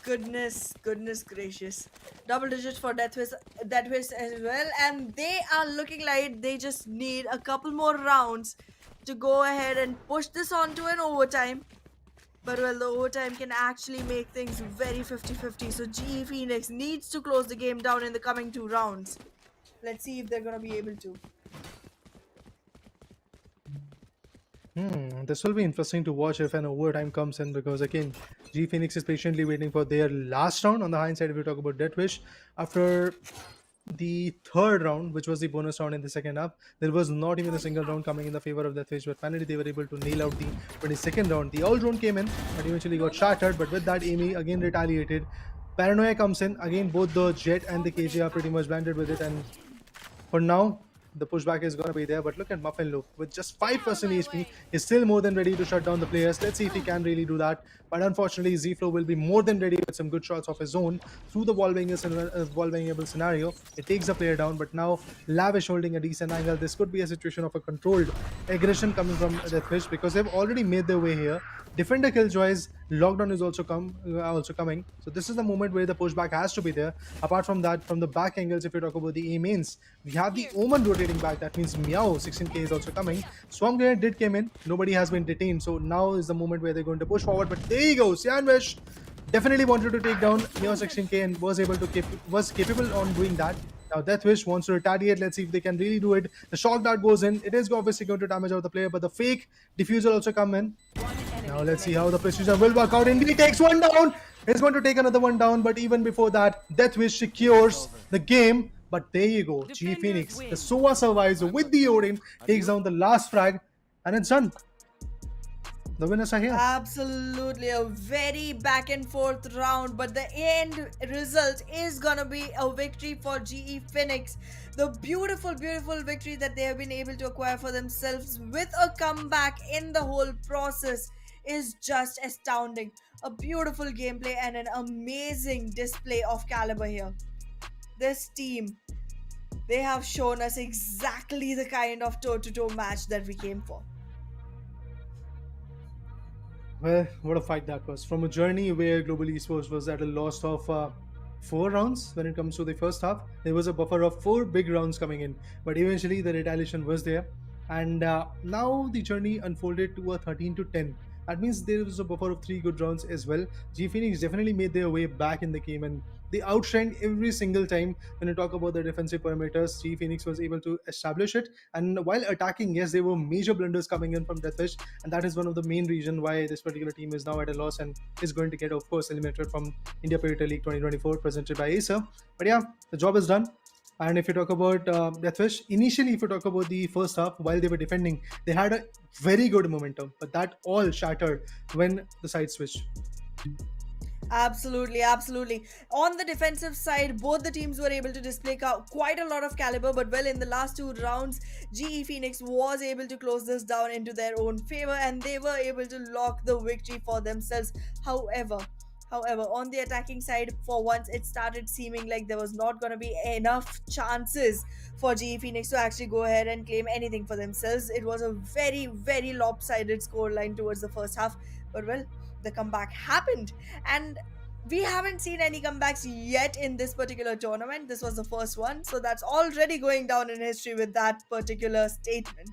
Goodness gracious. Double digits for DeathWish as well, and they are looking like they just need a couple more rounds to go ahead and push this on to an overtime. But well, the overtime can actually make things very 50-50, so GE Phoenix needs to close the game down in the coming 2 rounds. Let's see if they're gonna be able to. This will be interesting to watch if an overtime comes in, because again, G Phoenix is patiently waiting for their last round. On the hindsight, if we talk about DeathWish, after the third round, which was the bonus round in the second half, there was not even a single round coming in the favor of DeathWish, but finally they were able to nail out the 22nd round. The all round came in, but eventually got shattered, but with that, Amy again retaliated. Paranoia comes in, again both the Jet and the KJ are pretty much blended with it, and for now, the pushback is going to be there. But look at Muffin Loop with just 5% HP. He's still more than ready to shut down the players. Let's see if he can really do that. But unfortunately, Z-Flow will be more than ready with some good shots of his own through the wall bangable scenario. It takes the player down, but now Lavish holding a decent angle. This could be a situation of a controlled aggression coming from DeathWish, because they've already made their way here. Defender Killjoys, lockdown is also coming. So this is the moment where the pushback has to be there. Apart from that, from the back angles, if you talk about the A mains, we have the Omen rotating back. That means Meow 16k is also coming. Swamp Grenade did come in. Nobody has been detained. So now is the moment where they're going to push forward. But there you go. Sandwich definitely wanted to take down Meow 16k and was capable on doing that. Now DeathWish wants to retaliate. Let's see if they can really do it. The shock dart goes in. It is obviously going to damage out the player, but the fake diffuser also come in. Now let's see how the precision will work out. Indeed, he takes one down. He's going to take another one down, but even before that, DeathWish secures the game. But there you go, G Phoenix. The SOA survives with the Odin, takes down the last frag, and it's done. The winners are here. Absolutely, a very back and forth round, but the end result is gonna be a victory for GE Phoenix. The beautiful victory that they have been able to acquire for themselves with a comeback in the whole process is just astounding. A beautiful gameplay and an amazing display of caliber here. This team, they have shown us exactly the kind of toe-to-toe match that we came for. Well, what a fight that was. From a journey where Global Esports was at a loss of 4 rounds when it comes to the first half, there was a buffer of 4 big rounds coming in. But eventually the retaliation was there. And now the journey unfolded to a 13-10. That means there was a buffer of 3 good rounds as well. G Phoenix definitely made their way back in the game, and they outshined every single time. When you talk about the defensive perimeters, G Phoenix was able to establish it. And while attacking, yes, there were major blunders coming in from DeathWish, and that is one of the main reasons why this particular team is now at a loss and is going to get, of course, eliminated from India Predator League 2024 presented by Acer. But yeah, the job is done. And if you talk about DeathWish, initially, if you talk about the first half, while they were defending, they had a very good momentum, but that all shattered when the side switched. Absolutely. On the defensive side, both the teams were able to display quite a lot of caliber, but well, in the last 2 rounds, GE Phoenix was able to close this down into their own favor, and they were able to lock the victory for themselves. However, on the attacking side, for once, it started seeming like there was not going to be enough chances for GE Phoenix to actually go ahead and claim anything for themselves. It was a very lopsided scoreline towards the first half, but well, the comeback happened, and we haven't seen any comebacks yet in this particular tournament. This was the first one, so that's already going down in history with that particular statement.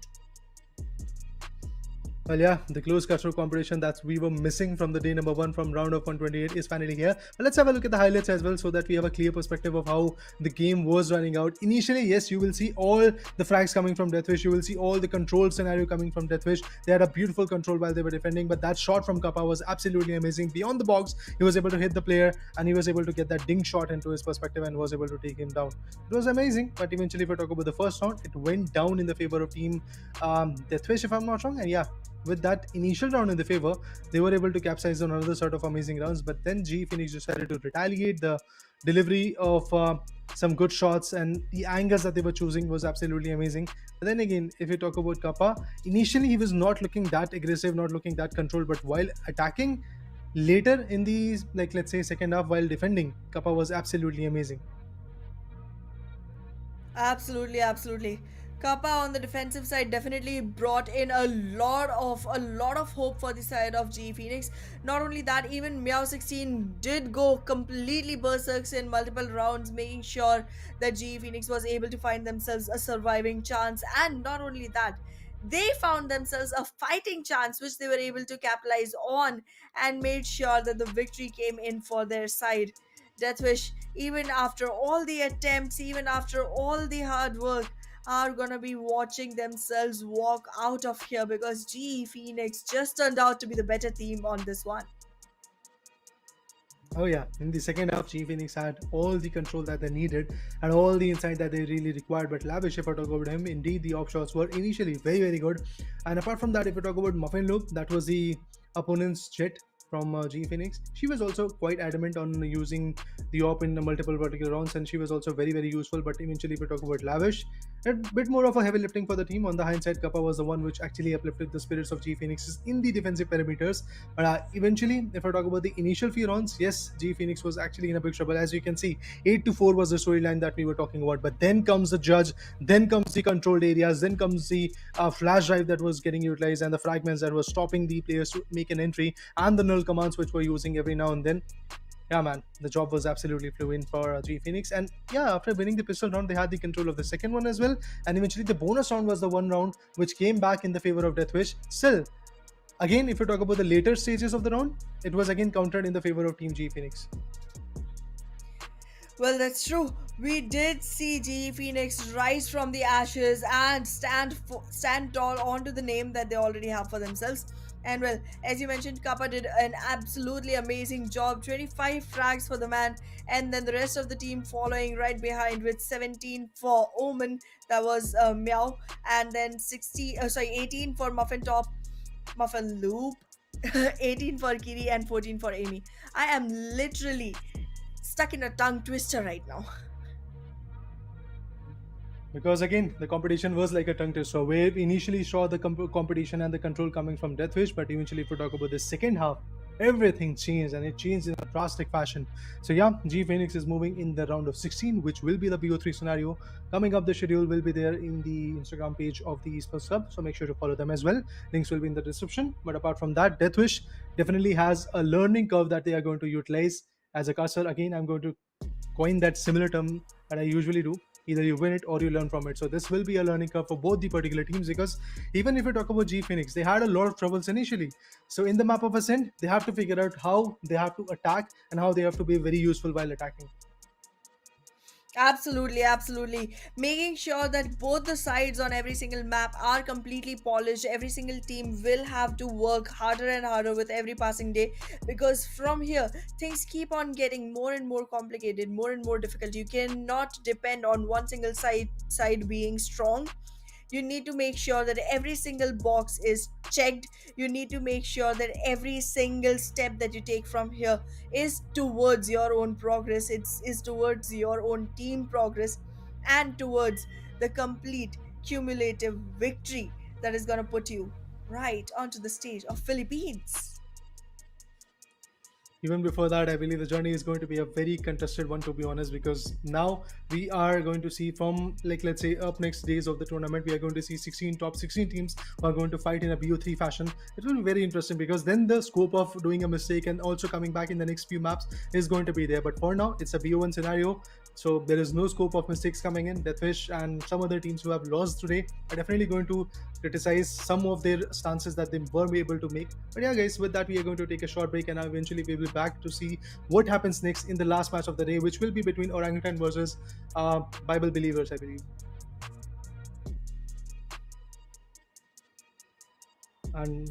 Well, yeah, the close cutthroat competition that we were missing from the day number 1 from round of 128 is finally here. But let's have a look at the highlights as well, so that we have a clear perspective of how the game was running out. Initially, yes, you will see all the frags coming from DeathWish. You will see all the control scenario coming from DeathWish. They had a beautiful control while they were defending, but that shot from Kappa was absolutely amazing. Beyond the box, he was able to hit the player, and he was able to get that ding shot into his perspective and was able to take him down. It was amazing, but eventually, if we talk about the first round, it went down in the favor of team DeathWish, if I'm not wrong. And yeah, with that initial round in the favor, they were able to capsize on another sort of amazing rounds. But then G Phoenix decided to retaliate. The delivery of some good shots and the angles that they were choosing was absolutely amazing. But then again, if you talk about Kappa, initially he was not looking that aggressive, not looking that controlled, but while attacking later in the, like, let's say second half, while defending, Kappa was absolutely amazing. Absolutely, absolutely. Kappa on the defensive side definitely brought in a lot of hope for the side of G Phoenix. Not only that, even Meow 16 did go completely berserks in multiple rounds, making sure that G Phoenix was able to find themselves a surviving chance. And not only that, they found themselves a fighting chance which they were able to capitalize on and made sure that the victory came in for their side. DeathWish, even after all the attempts, even after all the hard work, are gonna be watching themselves walk out of here because G Phoenix just turned out to be the better team on this one. Oh yeah, in the second half, G Phoenix had all the control that they needed and all the insight that they really required. But Lavish, if I talk about him, indeed the options were initially very, very good. And apart from that, if we talk about Muffin Loop, that was the opponent's jet from G Phoenix. She was also quite adamant on using the op in multiple particular rounds, and she was also very, very useful. But eventually, if we talk about Lavish, a bit more of a heavy lifting for the team. On the hindsight, Kappa was the one which actually uplifted the spirits of G Phoenix in the defensive perimeters. But eventually, if I talk about the initial few rounds, yes, G Phoenix was actually in a big trouble. As you can see, 8-4 was the storyline that we were talking about. But then comes the judge, then comes the controlled areas, then comes the flash drive that was getting utilized, and the fragments that were stopping the players to make an entry, and the null commands which were using every now and then. Yeah, man, the job was absolutely flew in for G Phoenix. And yeah, after winning the pistol round, they had the control of the second one as well. And eventually, the bonus round was the one round which came back in the favor of DeathWish. Still, again, if you talk about the later stages of the round, it was again countered in the favor of Team G Phoenix. Well, that's true. We did see G Phoenix rise from the ashes and stand tall onto the name that they already have for themselves. And well, as you mentioned, Kappa did an absolutely amazing job. 25 frags for the man, and then the rest of the team following right behind with 17 for Omen. That was Meow, and then 18 for Muffin Loop, 18 for Kiri, and 14 for Amy. I am literally stuck in a tongue twister right now. Because again, the competition was like a tongue twister. We initially saw the competition and the control coming from DeathWish, but eventually, if we talk about the second half, everything changed, and it changed in a drastic fashion. So yeah, G Phoenix is moving in the round of 16, which will be the BO3 scenario. Coming up, the schedule will be there in the Instagram page of the Esports Club, so make sure to follow them as well. Links will be in the description. But apart from that, DeathWish definitely has a learning curve that they are going to utilize. As a caster, again, I'm going to coin that similar term that I usually do. Either you win it or you learn from it. So this will be a learning curve for both the particular teams, because even if you talk about G Phoenix, they had a lot of troubles initially. So in the map of Ascent, they have to figure out how they have to attack and how they have to be very useful while attacking. Absolutely, absolutely. Making sure that both the sides on every single map are completely polished. Every single team will have to work harder and harder with every passing day, because from here things keep on getting more and more complicated, more and more difficult. You cannot depend on one single side being strong. You need to make sure that every single box is checked. You need to make sure that every single step that you take from here is towards your own progress. Is towards your own team progress, and towards the complete cumulative victory that is going to put you right onto the stage of Philippines. Even before that, I believe the journey is going to be a very contested one, to be honest, because now we are going to see from, like, let's say up next days of the tournament, we are going to see 16 top 16 teams who are going to fight in a BO3 fashion. It will be very interesting, because then the scope of doing a mistake and also coming back in the next few maps is going to be there. But for now, it's a BO1 scenario, so there is no scope of mistakes coming in. DeathWish and some other teams who have lost today are definitely going to criticize some of their stances that they weren't able to make. But yeah, guys, with that, we are going to take a short break, and eventually we will be back to see what happens next in the last match of the day, which will be between Orangutan versus Bible Believers, I believe. And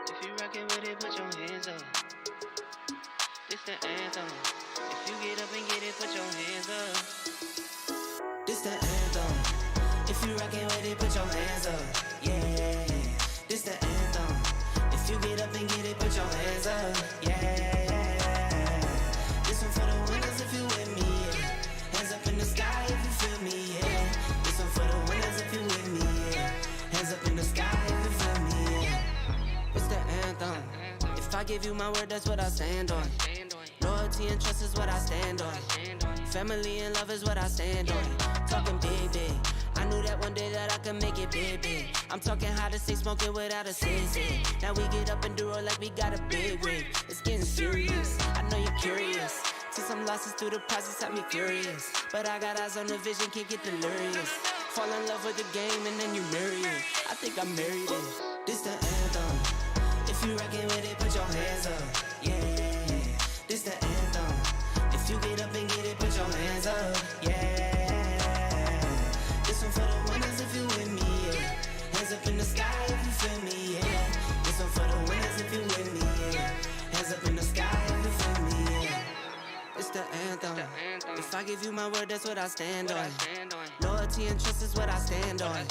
If you rockin' with it, put your hands up. This the anthem. If you get up and get it, put your hands up. This the anthem. If you rockin' with it, put your hands up. Yeah, this the anthem. If you get up and get it, put your hands up. Yeah, this one for the winners if you with me. Yeah. Hands up in the sky if you feel me. Yeah, this one for the winners if you with me. Yeah. Hands up in the sky if you feel me. Yeah. It's the anthem. If I give you my word, that's what I stand on. Loyalty and trust is what I stand on. Family and love is what I stand on. Talking big, big. I knew that one day that I could make it big, big. I'm talking how to stay smoking without a sissy. Now we get up and do it like we got a big rig. It's getting serious. I know you're curious. Took some losses through the process, had me furious. But I got eyes on the vision, can't get delirious. Fall in love with the game and then you marry it. I think I married it. This the anthem. If you rockin' with it, put your hands up. Yeah, this the anthem. If you get up and get it, put your hands up. Yeah, this one for the winners if you with me. Yeah. Hands up in the sky if you feel me. Yeah, this one for the winners if you with me. Yeah. Hands up in the sky if you feel me. Yeah. It's the anthem. If I give you my word, that's what I stand on. Loyalty and trust is what I stand on.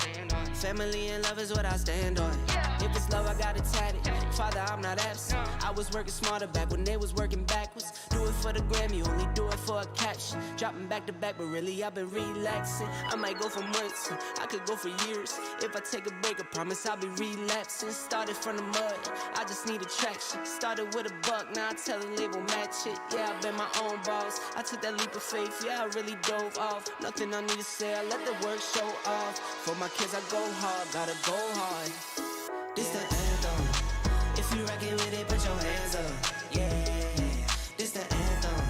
Family and love is what I stand on. If it's love, I got it tatted. Father, I'm not absent. I was working smarter back when they was working backwards. Do it for the Grammy, only do it for a caption. Dropping back to back, but really I've been relaxing. I might go for months, I could go for years. If I take a break, I promise I'll be relapsing. Started from the mud, I just need traction. Started with a buck, now I tell the label match it. Yeah, I've been my own boss. I took that leap of faith, yeah, I really dove off. Nothing I need to say, I let the work show off. For my kids, I go hard, gotta go hard. This the anthem. If you rockin' with it, put your hands up. Yeah, this the anthem.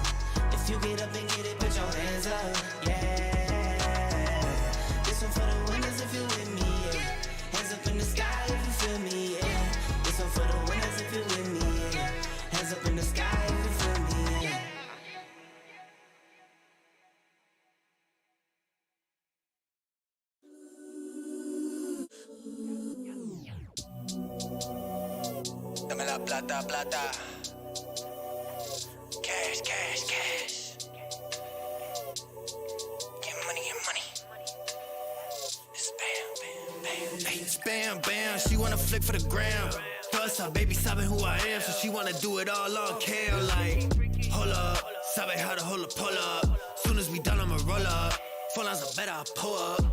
If you get up and get it, put your hands up. Yeah, this one for the winners if you with me. Yeah. Hands up in the sky if you feel me. Yeah, this one for the winners if you with me. Yeah. Hands up in the sky if you feel me. Yeah. Dame la plata, plata. Cash, cash, cash. Get money, get money. It's bam, bam, bam. Hey, it's bam, bam. She wanna flick for the gram. Plus, her baby sabe who I am, so she wanna do it all on cam. Like, hold up, sabe how to hold a pull up. Soon as we done, I'ma roll up. 4 lines are better, I pull up.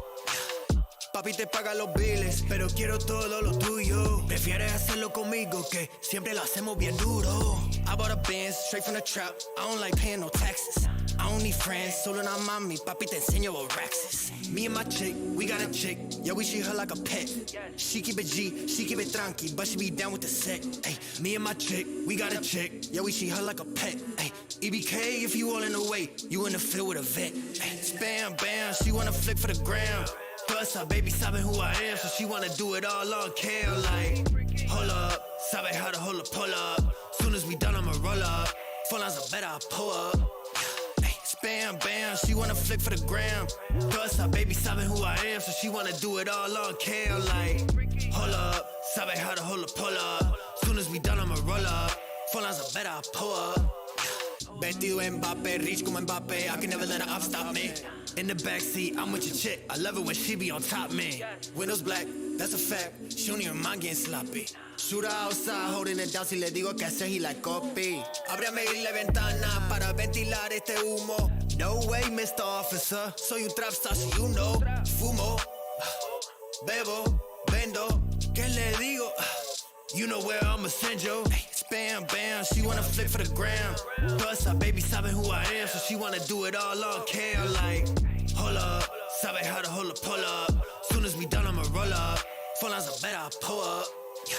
Papi te paga los biles, pero quiero todo lo tuyo. Prefieres hacerlo conmigo, que siempre lo hacemos bien duro. I bought a Benz, straight from the trap. I don't like paying no taxes. I don't need friends, solo una mami. Papi te enseño what racks is. Me and my chick, we got a chick. Yeah, we treat her like a pet. She keep it G, she keep it tranqui, but she be down with the set. Ay, me and my chick, we got a chick. Yeah, we treat her like a pet. Ay, EBK, if you all in the way, you in the field with a vet. Ay, bam, bam, she wanna flick for the gram. Plus, her baby sabe who I am, so she wanna do it all on cam. Like, hold up, sabe how to hold a pull up. Soon as we Four lines of better, I pull up. Ay, spam, bam, she wanna flick for the gram. Plus, her baby sabe who I am, so she wanna do it all on cam. Like, hold up, sabe how to hold a pull up. Soon as we done, I'ma roll up. Four lines of better, I pull up. Vestido Mbappe, reach como Mbappe. I can never let her up stop me. In the backseat, I'm with your chick. I love it when she be on top me. Windows black, that's a fact. She don't even mind getting sloppy. Shooter outside, holding it down. Si le digo que hacer, he like copy. Ábrame la ventana para ventilar este humo. No way, Mr. Officer. Soy un trap star, so you know. Fumo, bebo, vendo. ¿Qué le digo? You know where I'ma send you. Spam, bam, she wanna flick for the gram. Plus, her baby sabe who I am, so she wanna do it all on cam. Like, hold up, sabe how to hold a pull up. Soon as we done, I'ma roll up. Four lines of better, I pull up. Yeah.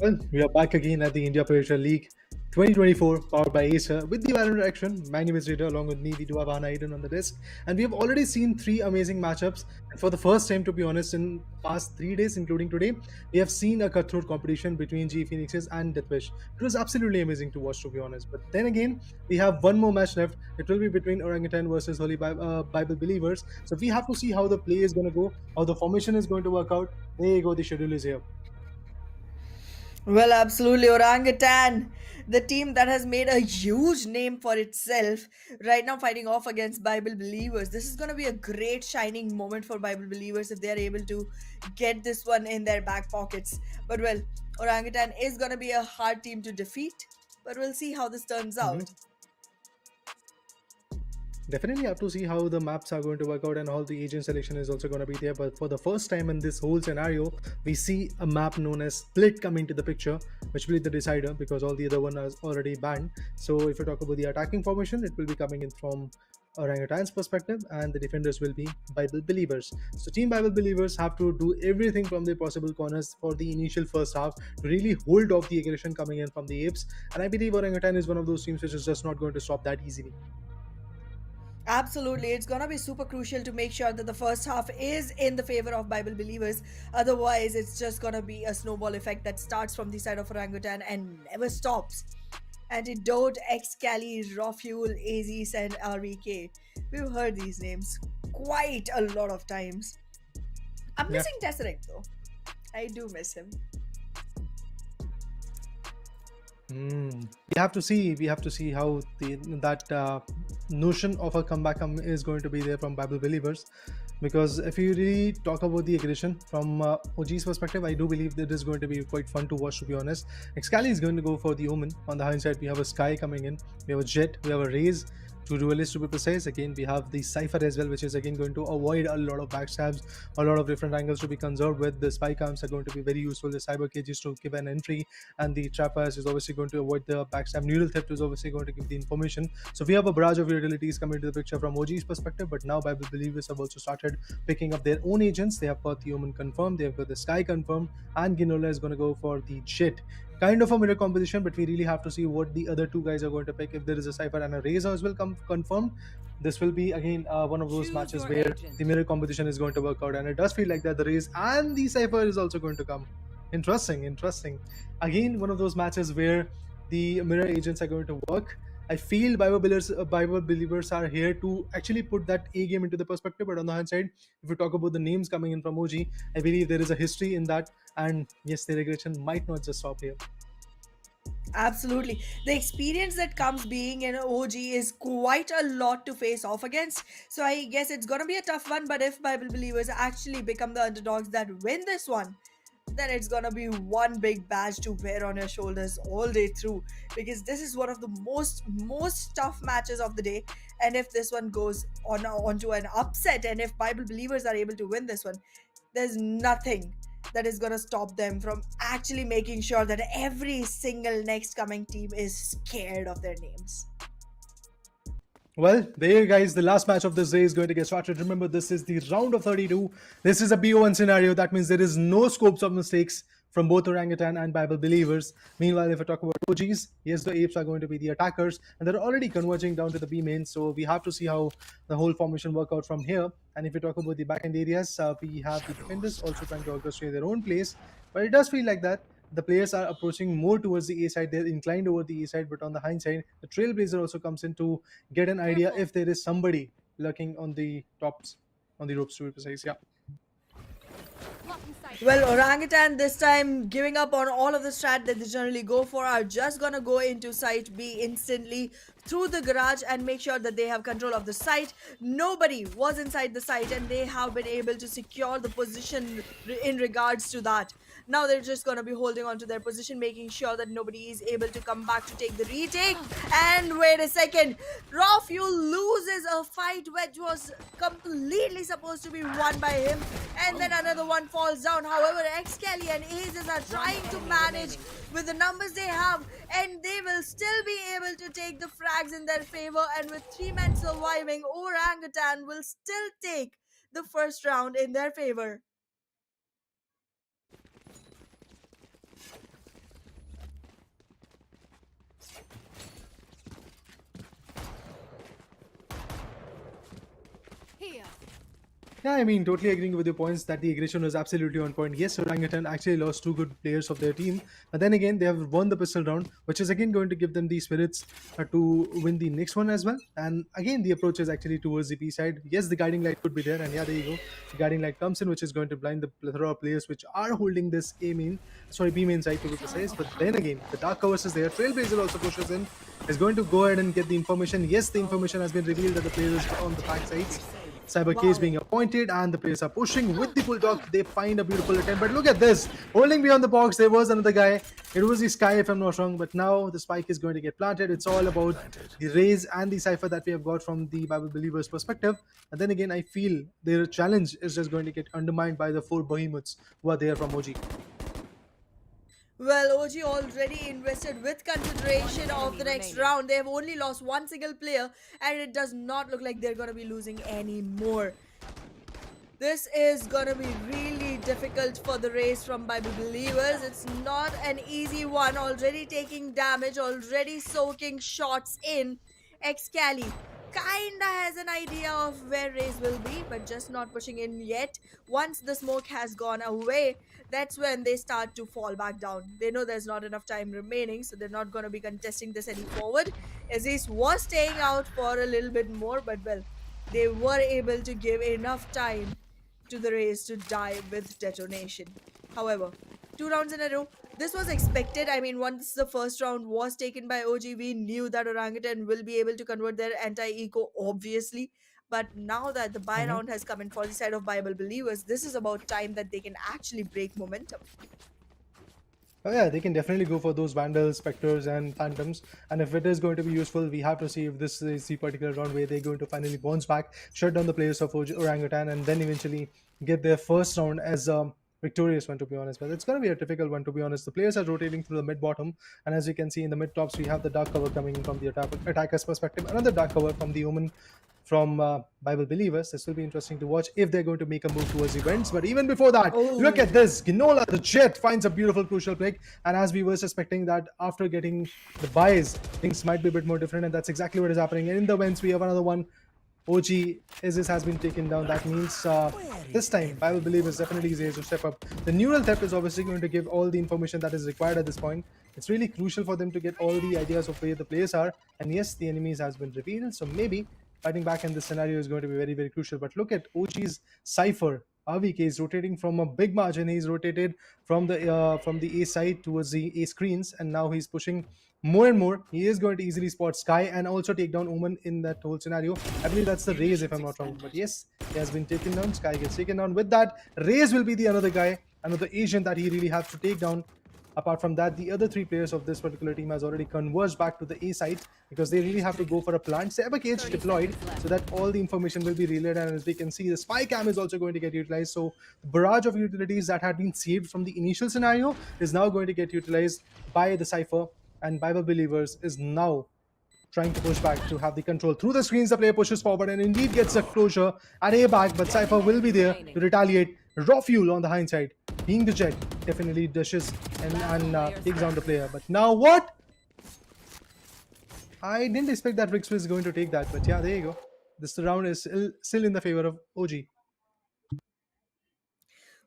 Well, we are back again at the India Predator League 2024, powered by Acer, with the Valorant action. My name is Rita, along with me, we do have Hannah Aiden on the desk. And we have already seen three amazing matchups. And for the first time, to be honest, in past 3 days, including today, we have seen a cutthroat competition between G Phoenixes and DeathWish. It was absolutely amazing to watch, to be honest. But then again, we have one more match left. It will be between Orangutan versus Holy Bible Believers. So we have to see how the play is going to go, how the formation is going to work out. There you go, the schedule is here. Well, absolutely, Orangutan, the team that has made a huge name for itself, right now fighting off against Bible Believers. This is going to be a great shining moment for Bible Believers if they are able to get this one in their back pockets. But well, Orangutan is going to be a hard team to defeat, but we'll see how this turns Mhm. out. Definitely have to see how the maps are going to work out and how the agent selection is also going to be there. But for the first time in this whole scenario, we see a map known as Split come into the picture, which will be the decider because all the other one is already banned. So if you talk about the attacking formation, it will be coming in from Orangutan's perspective, and the defenders will be Bible Believers. So Team Bible Believers have to do everything from their possible corners for the initial first half to really hold off the aggression coming in from the Apes. And I believe Orangutan is one of those teams which is just not going to stop that easily. Absolutely. It's going to be super crucial to make sure that the first half is in the favor of Bible believers. Otherwise, it's just going to be a snowball effect that starts from the side of Orangutan and never stops. Antidote, Excali, Raw Fuel, Azis, and RVK. We've heard these names quite a lot of times. I'm Yeah. missing Tesseract though. I do miss him. We have to see. We have to see how that notion of a comeback is going to be there from Bible believers, because if you really talk about the aggression from OG's perspective, I do believe that it is going to be quite fun to watch. To be honest, Excali is going to go for the Omen. On the hindsight, we have a Sky coming in. We have a Jet. We have a Raze. Two duelists to be precise. Again, we have the Cypher as well, which is again going to avoid a lot of backstabs, a lot of different angles to be conserved with. The spy arms are going to be very useful. The cyber cages to give an entry, and the trappers is obviously going to avoid the backstab. Needle theft is obviously going to give the information. So we have a barrage of utilities coming to the picture from OG's perspective, but now Bible believers have also started picking up their own agents. They have got the Omen confirmed, they have got the Sky confirmed, and Ginola is going to go for the Jet. Kind of a mirror composition, but we really have to see what the other two guys are going to pick. If there is a Cypher and a Razor as well come confirmed, this will be again one of those Choose matches your where agent. the mirror competition is going to work out, and it does feel like that the Raze and the Cypher is also going to come. Interesting, interesting. Again, one of those matches where the mirror agents are going to work. I feel Bible believers are here to actually put that A game into the perspective. But on the hand side, if we talk about the names coming in from OG, I believe there is a history in that. And yes, the regression might not just stop here. Absolutely. The experience that comes being an OG is quite a lot to face off against. So I guess it's gonna be a tough one, but if Bible believers actually become the underdogs that win this one, then it's gonna be one big badge to wear on your shoulders all day through. Because this is one of the most tough matches of the day. And if this one goes onto an upset, and if Bible believers are able to win this one, there's nothing that is going to stop them from actually making sure that every single next coming team is scared of their names. Well, there, guys, the last match of this day is going to get started. Remember, this is the round of 32. This is a BO1 scenario. That means there is no scopes of mistakes from both Orangutan and Bible believers. Meanwhile, if I talk about OGs, yes, the apes are going to be the attackers, and they're already converging down to the B main. So we have to see how the whole formation work out from here. And if we talk about the backend areas, we have the defenders also trying to orchestrate their own plays. But it does feel like that the players are approaching more towards the A side. They're inclined over the A side, but on the hindsight, the Trailblazer also comes in to get an idea if there is somebody lurking on the tops, on the ropes to be precise. Yeah. Blocking sight. Well, Orangutan this time giving up on all of the strat that they generally go for, are just gonna go into site B instantly through the garage and make sure that they have control of the site. Nobody was inside the site and they have been able to secure the position in regards to that. Now they're just gonna be holding on to their position, making sure that nobody is able to come back to take the retake. And wait a second, Raw Fuel loses a fight which was completely supposed to be won by him, and then another one falls down. However, Excali and Aces are trying to manage with the numbers they have, and they will still be able to take the frags in their favor. And with 3 men surviving, Orangutan will still take the first round in their favor. Yeah, I mean, totally agreeing with your points that the aggression was absolutely on point. Yes, Orangutan actually lost two good players of their team, but then again, they have won the pistol round, which is again going to give them the spirits to win the next one as well. And again, the approach is actually towards the B side. Yes, the guiding light could be there, and yeah, there you go. The guiding light comes in, which is going to blind the plethora of players which are holding this B main side to be precise. But then again, the dark covers is there. Trailblazer also pushes in. Is going to go ahead and get the information. Yes, the information has been revealed that the player is on the back sides. Cyber K is being appointed and the players are pushing with the bulldog. They find a beautiful attempt, but look at this, holding beyond the box. There was another guy. It was the Sky, if I'm not wrong, but now the spike is going to get planted. It's all about the raise and the cipher that we have got from the Bible Believers perspective. And then again, I feel their challenge is just going to get undermined by the 4 behemoths who are there from OG. Well, OG already invested with consideration of the next round. They have only lost one single player, and it does not look like they're going to be losing any more. This is going to be really difficult for the race from Bible Believers. It's not an easy one. Already taking damage, already soaking shots in. Excali kinda has an idea of where Raze will be, but just not pushing in yet. Once the smoke has gone away, that's when they start to fall back down. They know there's not enough time remaining, so they're not going to be contesting this any forward. Aziz was staying out for a little bit more, but well, they were able to give enough time to the Raze to die with detonation. However, 2 rounds in a row, this was expected. I mean, once the first round was taken by OG, we knew that Orangutan will be able to convert their anti-eco, obviously. But now that the buy round has come in for the side of Bible Believers, this is about time that they can actually break momentum. Oh yeah, they can definitely go for those Vandals, Spectres, and Phantoms. And if it is going to be useful, we have to see if this is the particular round where they're going to finally bounce back, shut down the players of Orangutan, and then eventually get their first round as a victorious one, to be honest. But it's going to be a difficult one, to be honest. The players are rotating through the mid-bottom, and as you can see in the mid-tops, we have the dark cover coming in from the attacker's perspective. Another dark cover from the Omen from Bible Believers. This will be interesting to watch if they're going to make a move towards the vents. But even before that, look at this. Ginola, the Jet, finds a beautiful crucial pick. And as we were suspecting that after getting the buys, things might be a bit more different. And that's exactly what is happening. And in the vents, we have another one. OG Isis has been taken down. That means this time Bible Believers definitely is able to step up. The neural theft is obviously going to give all the information that is required at this point. It's really crucial for them to get all the ideas of where the players are. And yes, the enemies has been revealed. So maybe fighting back in this scenario is going to be very, very crucial. But look at OG's Cypher. RVK is rotating from a big margin. He's rotated from the A side towards the A screens, and now he's pushing more and more. He is going to easily spot Sky and also take down Omen in that whole scenario. I believe that's the Raze, if I'm not wrong. But yes, he has been taken down. Sky gets taken down. With that, Raze will be the another guy, another agent that he really has to take down. Apart from that, the other 3 players of this particular team has already converged back to the A side because they really have to go for a plant. Cyber Cage deployed so that all the information will be relayed, and as we can see, the spy cam is also going to get utilized. So the barrage of utilities that had been saved from the initial scenario is now going to get utilized by the Cypher, and Bible Believers is now trying to push back to have the control. Through the screens, the player pushes forward and indeed gets a closure at APAC, but Cypher will be there to retaliate. Raw Fuel on the hindsight, being the Jet, definitely dashes and takes down the player. But now what? I didn't expect that Rix was going to take that, but yeah, there you go. This round is still in the favor of OG.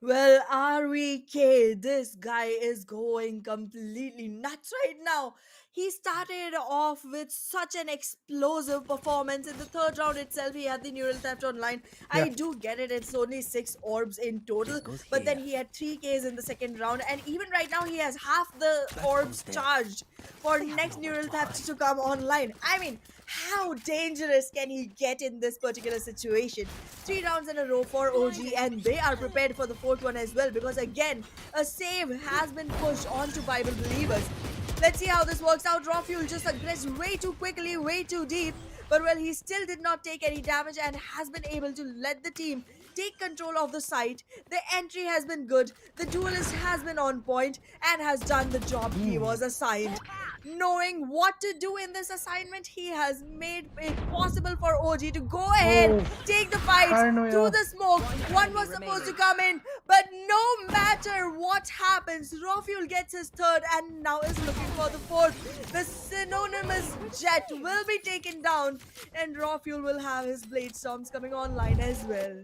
Well, RVK, this guy is going completely nuts right now. He started off with such an explosive performance. In the 3rd round itself, he had the neural theft online. I do get it, it's only 6 orbs in total, but then he had 3 Ks in the 2nd round, and even right now he has half the orbs charged for next neural theft to come online. I mean, how dangerous can he get in this particular situation? 3 rounds in a row for OG, and they are prepared for the 4th one as well, because again, a save has been pushed onto Bible Believers. Let's see how this works out. Raw Fuel just aggressed way too quickly, way too deep, but well, he still did not take any damage and has been able to let the team take control of the site. The entry has been good, the duelist has been on point and has done the job he was assigned. Knowing what to do in this assignment, he has made it possible for OG to go ahead, take the fight through the smoke. One was supposed to come in, but no matter what happens, Raw Fuel gets his 3rd and now is looking for the 4th. The synonymous Jet will be taken down, and Raw Fuel will have his Blade Storms coming online as well.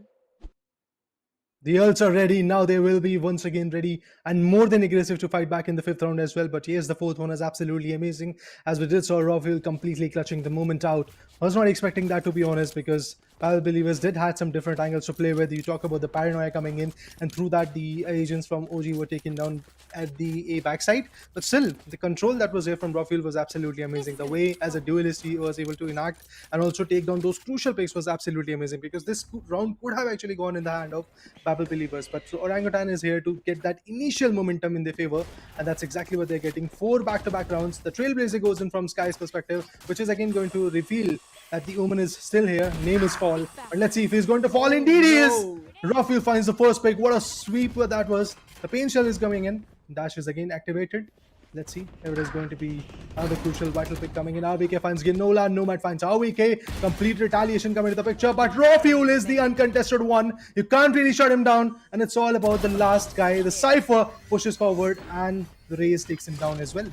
The ults are ready. Now they will be once again ready and more than aggressive to fight back in the 5th round as well. But yes, the 4th one is absolutely amazing. As we did saw Rafael completely clutching the moment out. I was not expecting that, to be honest, because Pal Believers did had some different angles to play with. You talk about the paranoia coming in, and through that the agents from OG were taken down at the A backside. But still, the control that was there from Rafael was absolutely amazing. The way as a duelist he was able to enact and also take down those crucial picks was absolutely amazing, because this round could have actually gone in the hand of Babel Believers. But so Orangutan is here to get that initial momentum in their favor, and that's exactly what they're getting. 4 back-to-back rounds. The Trailblazer goes in from Sky's perspective, which is again going to reveal that the Omen is still here. Name is Fall. But let's see if he's going to fall. Indeed he is! Rafael finds the first pick. What a sweep that was. The pain shell is coming in. Dash is again activated. Let's see if it is going to be another crucial vital pick coming in. RBK finds Ginola, Nomad finds RVK. Complete retaliation coming to the picture, but Rafael is the uncontested one. You can't really shut him down, and it's all about the last guy. The Cypher pushes forward, and the Raze takes him down as well.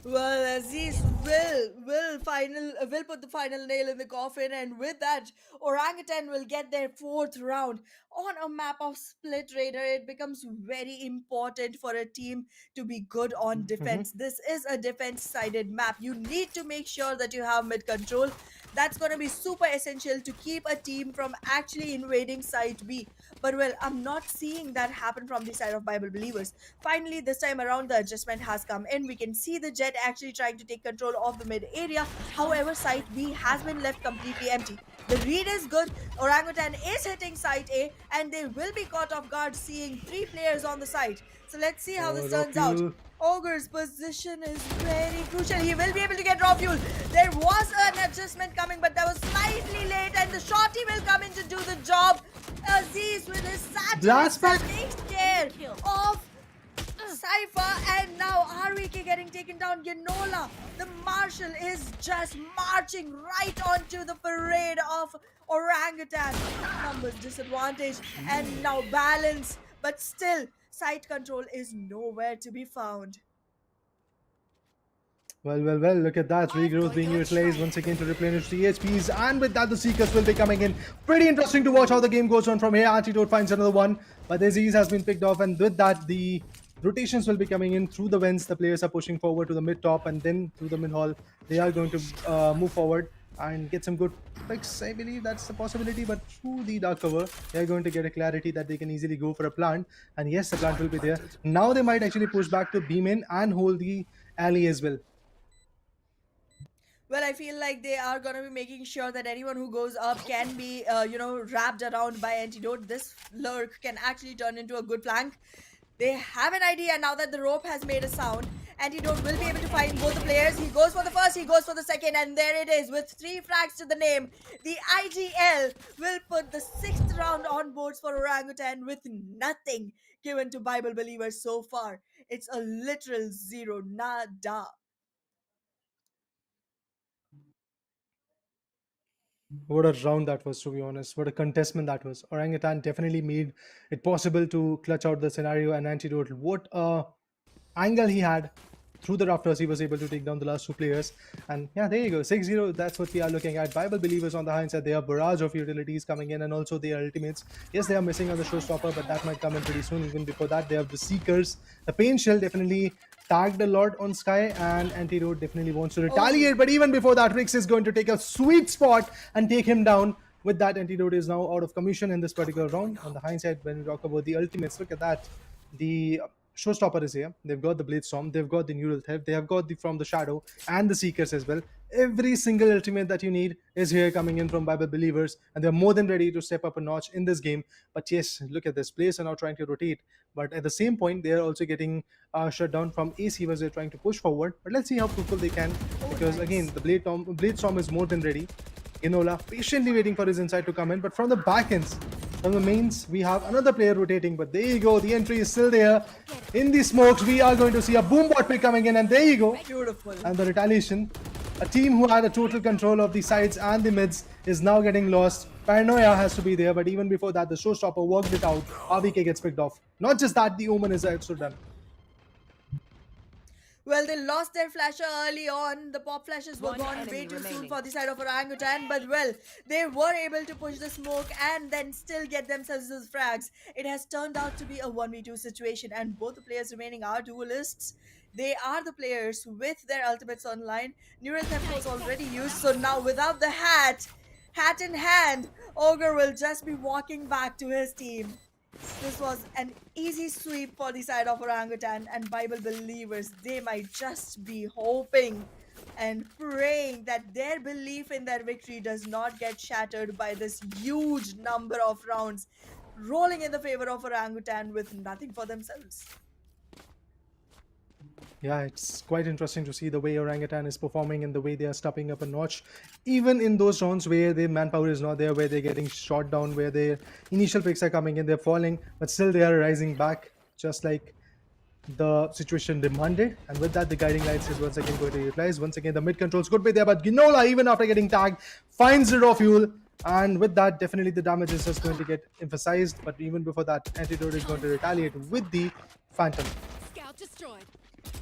Well, Aziz will put the final nail in the coffin, and with that, Orangutan will get their 4th round on a map of Split Raider. It becomes very important for a team to be good on defense. This is a defense-sided map. You need to make sure that you have mid control. That's going to be super essential to keep a team from actually invading site B. But well, I'm not seeing that happen from the side of Bible Believers. Finally, this time around, the adjustment has come in. We can see the Jet actually trying to take control of the mid area. However, site B has been left completely empty. The read is good. Orangutan is hitting site A, and they will be caught off guard seeing 3 players on the site. So let's see how this turns out. Rafael. Ogre's position is very crucial. He will be able to get raw fuel. There was an adjustment coming, but that was slightly late, and the shorty will come in to do the job. Aziz with his Blast satellite back. takes care of Cypher, and now RVK getting taken down. Ginola, the Marshal, is just marching right onto the parade of Orangutan. Numbers disadvantage, and now balance, but still, site control is nowhere to be found. Well, look at that. Regrowth being utilized once again to replenish the HPs. And with that, the Seekers will be coming in. Pretty interesting to watch how the game goes on from here. Antidote finds another one, but the Aziz has been picked off. And with that, the rotations will be coming in through the vents. The players are pushing forward to the mid top and then through the mid hall. They are going to move forward and get some good picks. I believe that's the possibility, but through the dark cover, they're going to get a clarity that they can easily go for a plant. And yes, the plant will be there. Now they might actually push back to beam in and hold the alley as well. Well, I feel like they are going to be making sure that anyone who goes up can be, wrapped around by Antidote. This lurk can actually turn into a good flank. They have an idea now that the rope has made a sound. Antidote will be able to find both the players. He goes for the first, he goes for the second, and there it is with 3 frags to the name. The IGL will put the 6th round on boards for Orangutan with nothing given to Bible Believers so far. It's a literal 0, nada. What a round that was, to be honest. What a contestment that was. Orangutan definitely made it possible to clutch out the scenario, and Antidote. What a angle he had through the rafters. He was able to take down the last 2 players. And yeah, there you go. 6-0. That's what we are looking at. Bible Believers on the hindsight. They have barrage of utilities coming in, and also their ultimates. Yes, they are missing on the showstopper, but that might come in pretty soon. Even before that, they have the Seekers. The Pain Shell definitely tagged a lot on Sky, and Antidote definitely wants to retaliate. But even before that, Rix is going to take a sweet spot and take him down. With that, Antidote is now out of commission in this particular round. On the hindsight, when we talk about the ultimates, look at that. The showstopper is here. They've got the Blade Storm, they've got the Neural Theft, they have got the From the Shadow and the Seekers as well. Every single ultimate that you need is here coming in from Bible Believers, and they're more than ready to step up a notch in this game. But yes, look at this. Players are now trying to rotate, but at the same point, they are also getting shut down from AC as they're trying to push forward. But let's see how fruitful they can, because again, the Blade Storm is more than ready. Inola patiently waiting for his inside to come in, but from the back ends, from the mains, we have another player rotating. But there you go, the entry is still there. In the smokes, we are going to see a boom bot pick coming in, and there you go. Beautiful. And the retaliation. A team who had a total control of the sides and the mids is now getting lost. Paranoia has to be there, but even before that, the showstopper worked it out. RBK gets picked off. Not just that, the Omen is also done. Well, they lost their flasher early on. The pop flashes were One gone enemy way too soon remaining. for the side of Orangutan, but well, they were able to push the smoke and then still get themselves those frags. It has turned out to be a 1v2 situation, and both the players remaining are duelists. They are the players with their ultimates online. Neural Theft was already used, so now without the hat in hand, Ogre will just be walking back to his team. This was an easy sweep for the side of Orangutan, and Bible believers, they might just be hoping and praying that their belief in their victory does not get shattered by this huge number of rounds rolling in the favor of Orangutan with nothing for themselves. Yeah, it's quite interesting to see the way Orangutan is performing and the way they are stepping up a notch. Even in those rounds where their manpower is not there, where they're getting shot down, where their initial picks are coming in, they're falling, but still they are rising back, just like the situation demanded. And with that, the guiding lights is once again going to utilize. Once again, the mid controls could be there, but Ginola, even after getting tagged, finds the raw fuel. And with that, definitely the damage is just going to get emphasized. But even before that, Antidote is going to retaliate with the Phantom. Scout destroyed.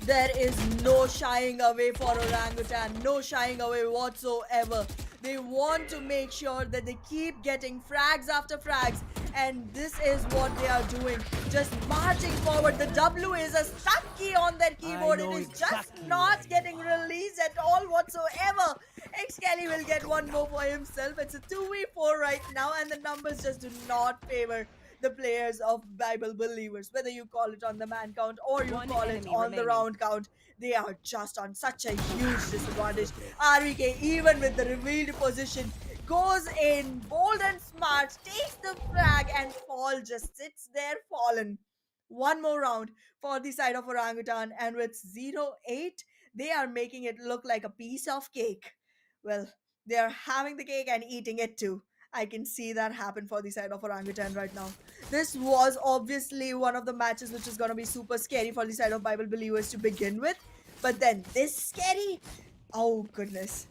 There is no shying away for Orangutan, no shying away whatsoever. They want to make sure that they keep getting frags after frags, and this is what they are doing. Just marching forward. The W is a stuck key on their keyboard. It is just not getting released at all whatsoever. Xkelly will get one more for himself. It's a 2v4 right now, and the numbers just do not favor the players of Bible believers. Whether you call it on the man count or you One call it enemy on the remaining. round count, they are just on such a huge disadvantage. RVK, even with the revealed position, goes in bold and smart, takes the flag, and Fall just sits there fallen. One more round for the side of Orangutan, and with 0-8, they are making it look like a piece of cake. Well, they are having the cake and eating it too. I can see that happen for the side of Orangutan right now. This was obviously one of the matches which is going to be super scary for the side of Bible believers to begin with. But then this scary? Oh goodness.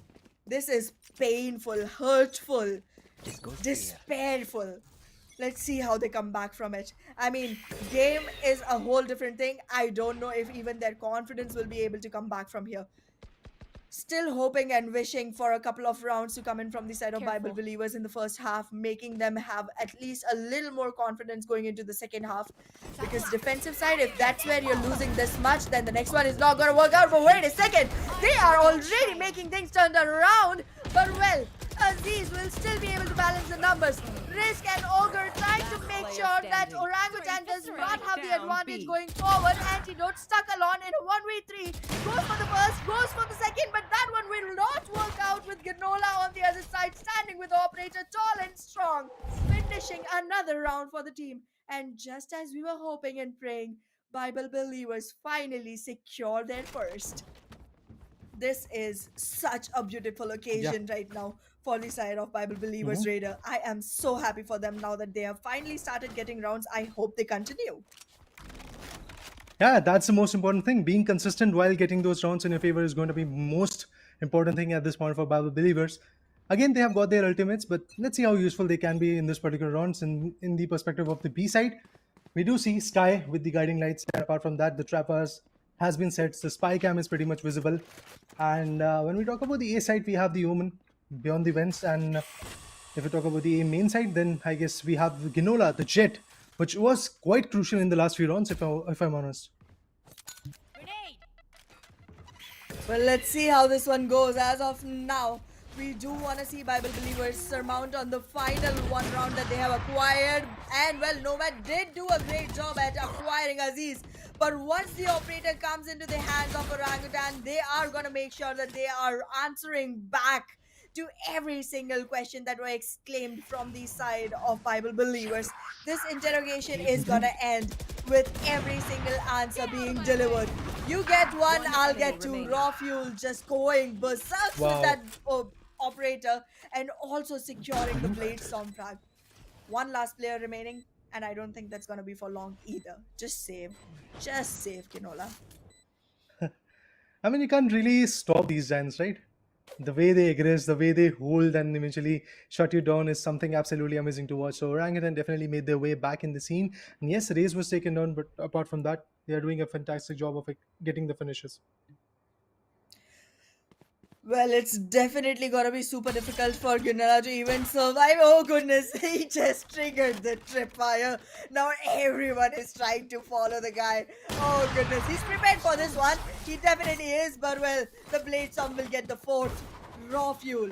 This is painful, hurtful, despairful. Let's see how they come back from it. I mean, game is a whole different thing. I don't know if even their confidence will be able to come back from here. Still hoping and wishing for a couple of rounds to come in from the side of Bible Careful. believers in the first half, making them have at least a little more confidence going into the second half. Because defensive side, if that's where you're losing this much, then the next one is not going to work out. But wait a second, they are already making things turn around. But well, Aziz will still be able to balance the numbers. Risk and Ogre trying to make sure that Orangutan does not have the advantage going forward. Antidote stuck alone in a 1v3. Goes for the first, goes for the second, but that one will not work out with Ganola on the other side, standing with Operator tall and strong, finishing another round for the team. And just as we were hoping and praying, Bible believers finally secure their first. This is such a beautiful occasion right now for the side of Bible Believers Raider. I am so happy for them now that they have finally started getting rounds. I hope they continue. Yeah, that's the most important thing. Being consistent while getting those rounds in your favor is going to be most important thing at this point for Bible believers. Again, they have got their ultimates, but let's see how useful they can be in this particular rounds. In the perspective of the B side, we do see Sky with the guiding lights. And apart from that, the trap has been set. The spy cam is pretty much visible. And when we talk about the A side, we have the Omen beyond the vents. And if we talk about the A main side, then I guess we have Ginola, the Jet, which was quite crucial in the last few rounds, if I'm honest. Grenade. Well, let's see how this one goes. As of now, we do want to see Bible Believers surmount on the final one round that they have acquired. And well, Nomad did do a great job at acquiring Aziz. But once the operator comes into the hands of Orangutan, they are going to make sure that they are answering back to every single question that were exclaimed from the side of Bible believers. This interrogation is going to end with every single answer being delivered. You get one, I'll get two. remaining. Raw fuel just going berserk Wow. with that operator, and also securing the blade storm frag. One last player remaining, and I don't think that's going to be for long either. Just save, Kinola. I mean, you can't really stop these giants, right? The way they aggress, the way they hold and eventually shut you down is something absolutely amazing to watch. So Orangutan definitely made their way back in the scene. And yes, Raze was taken down, but apart from that, they are doing a fantastic job of getting the finishes. Well, it's definitely gonna be super difficult for Gunnar to even survive. Oh goodness, he just triggered the tripwire. Now everyone is trying to follow the guy. Oh goodness, he's prepared for this one. He definitely is, but well, the Blade Storm will get the fourth. Raw fuel.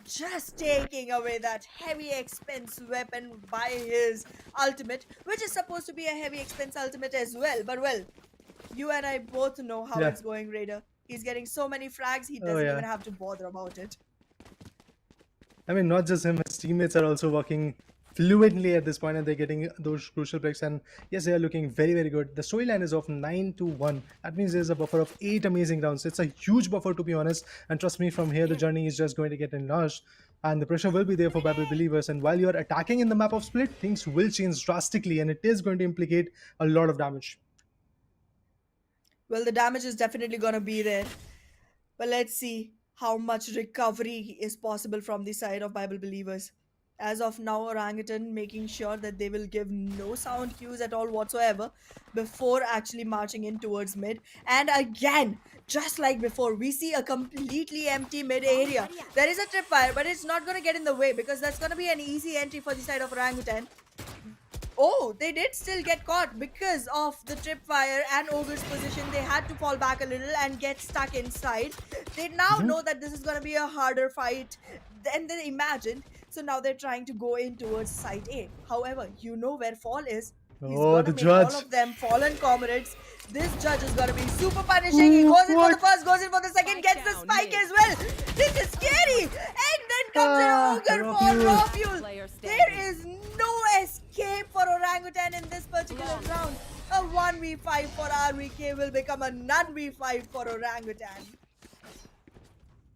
Just taking away that heavy expense weapon by his ultimate, which is supposed to be a heavy expense ultimate as well. But well, you and I both know how Yeah. it's going, Raider. He's getting so many frags, he Oh, doesn't yeah. even have to bother about it. I mean, not just him, his teammates are also working fluently at this point and they're getting those crucial breaks. And yes, they are looking very, very good. The storyline is of 9-1. That means there's a buffer of 8 amazing rounds. It's a huge buffer, to be honest. And trust me, from here, the journey is just going to get enlarged. And the pressure will be there for Bible believers. And while you're attacking in the map of Split, things will change drastically and it is going to implicate a lot of damage. Well, the damage is definitely going to be there. But let's see how much recovery is possible from the side of Bible believers. As of now, Orangutan making sure that they will give no sound cues at all whatsoever before actually marching in towards mid. And again, just like before, we see a completely empty mid area. There is a tripwire, but it's not going to get in the way because that's going to be an easy entry for the side of Orangutan. Oh, they did still get caught because of the tripwire and Ogre's position. They had to fall back a little and get stuck inside. They now know that this is going to be a harder fight than they imagined. So now they're trying to go in towards site A. However, you know where Fall is. He's Oh, gonna the make judge. all of them fallen comrades. This judge is gonna be super punishing. He goes in for the first, goes in for the second, gets the spike as well. This is scary. And then comes an ogre raw for fuel. raw fuel. Player There standing. is no escape for Orangutan in this particular round. A 1v5 for RVK will become a none v5 for Orangutan.